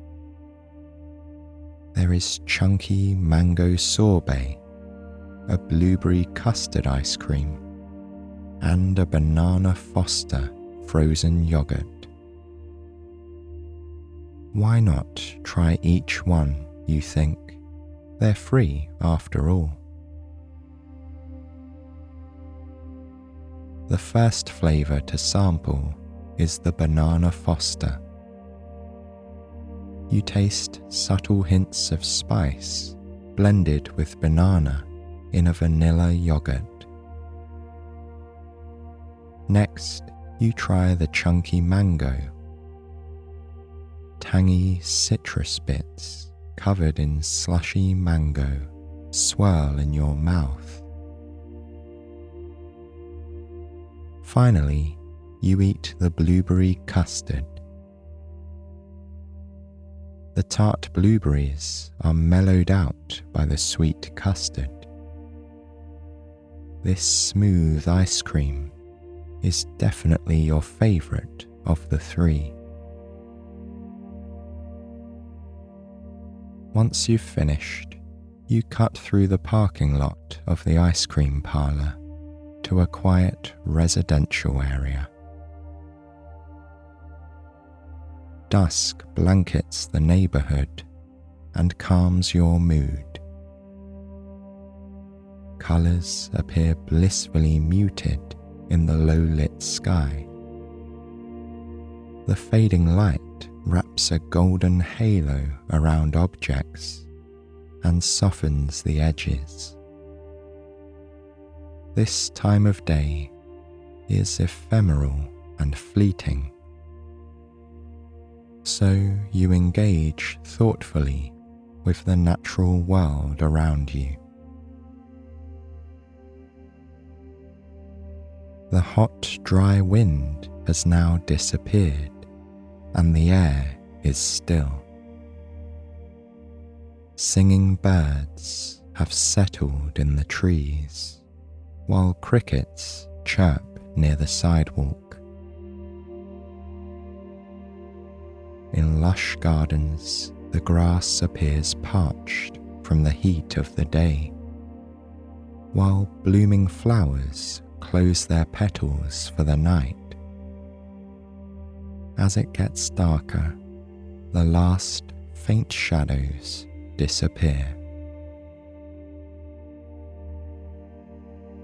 There is chunky mango sorbet, a blueberry custard ice cream, and a banana Foster frozen yogurt. Why not try each one, you think? They're free after all. The first flavour to sample is the banana Foster. You taste subtle hints of spice blended with banana in a vanilla yogurt. Next, you try the chunky mango. Tangy citrus bits covered in slushy mango swirl in your mouth. Finally, you eat the blueberry custard. The tart blueberries are mellowed out by the sweet custard. This smooth ice cream is definitely your favourite of the three. Once you've finished, you cut through the parking lot of the ice cream parlour to a quiet residential area. Dusk blankets the neighbourhood and calms your mood. Colours appear blissfully muted in the low-lit sky. The fading light wraps a golden halo around objects and softens the edges. This time of day is ephemeral and fleeting. so you engage thoughtfully with the natural world around you. The hot, dry wind has now disappeared and the air is still. Singing birds have settled in the trees, while crickets chirp near the sidewalk. In lush gardens, the grass appears parched from the heat of the day, while blooming flowers close their petals for the night. As it gets darker, the last faint shadows disappear.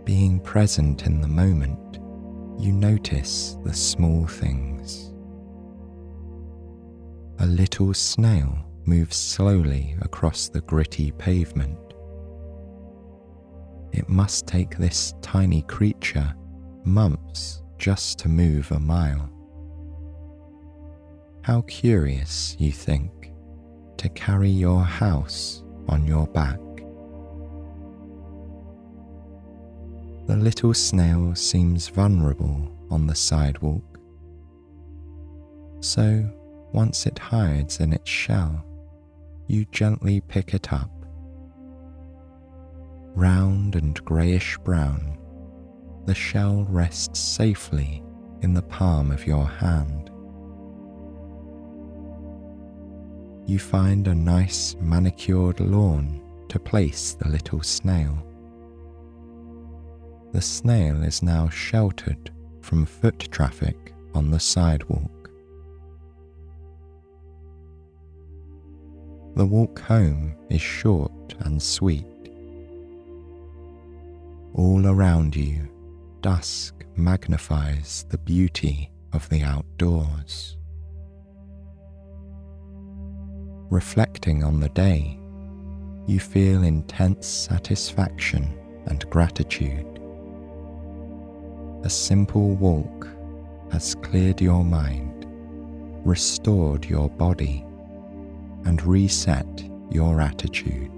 Being present in the moment, you notice the small things. A little snail moves slowly across the gritty pavement. It must take this tiny creature months just to move a mile. How curious, you think, to carry your house on your back. The little snail seems vulnerable on the sidewalk, so once it hides in its shell, you gently pick it up. Round and greyish brown, the shell rests safely in the palm of your hand. You find a nice manicured lawn to place the little snail. The snail is now sheltered from foot traffic on the sidewalk. The walk home is short and sweet. All around you, dusk magnifies the beauty of the outdoors. Reflecting on the day, you feel intense satisfaction and gratitude. A simple walk has cleared your mind, restored your body, and reset your attitude.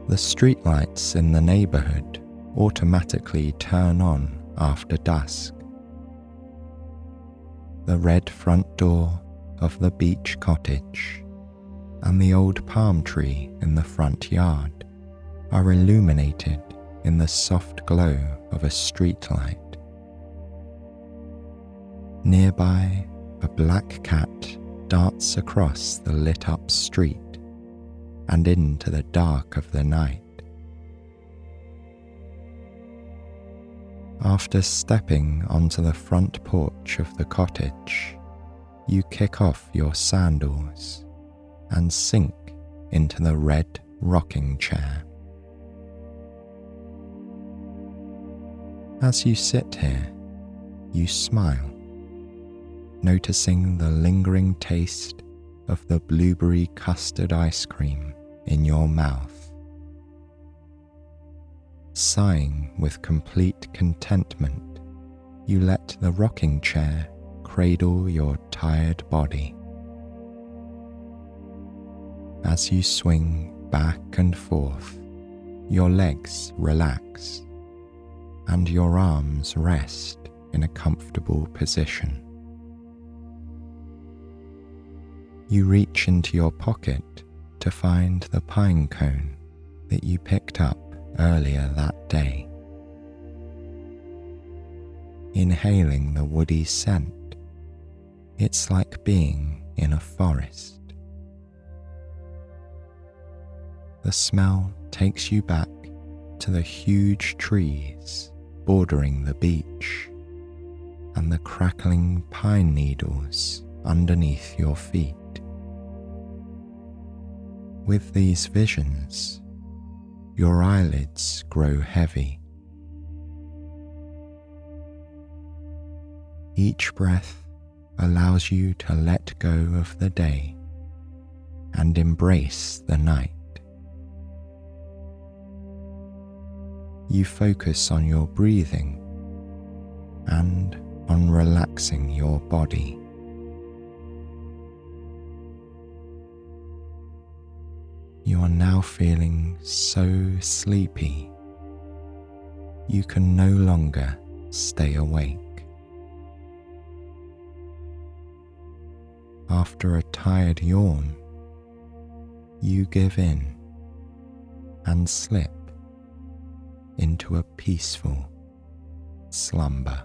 The streetlights in the neighborhood automatically turn on after dusk. The red front door of the beach cottage and the old palm tree in the front yard are illuminated in the soft glow of a streetlight. Nearby, a black cat darts across the lit-up street and into the dark of the night. After stepping onto the front porch of the cottage, you kick off your sandals and sink into the red rocking chair. As you sit here, you smile, noticing the lingering taste of the blueberry custard ice cream in your mouth. Sighing with complete contentment, you let the rocking chair cradle your tired body. As you swing back and forth, your legs relax and your arms rest in a comfortable position. You reach into your pocket to find the pine cone that you picked up earlier that day. Inhaling the woody scent, it's like being in a forest. The smell takes you back to the huge trees bordering the beach and the crackling pine needles underneath your feet. With these visions, your eyelids grow heavy. Each breath allows you to let go of the day and embrace the night. You focus on your breathing and, on relaxing your body. You are now feeling so sleepy, you can no longer stay awake. After a tired yawn, you give in and slip into a peaceful slumber.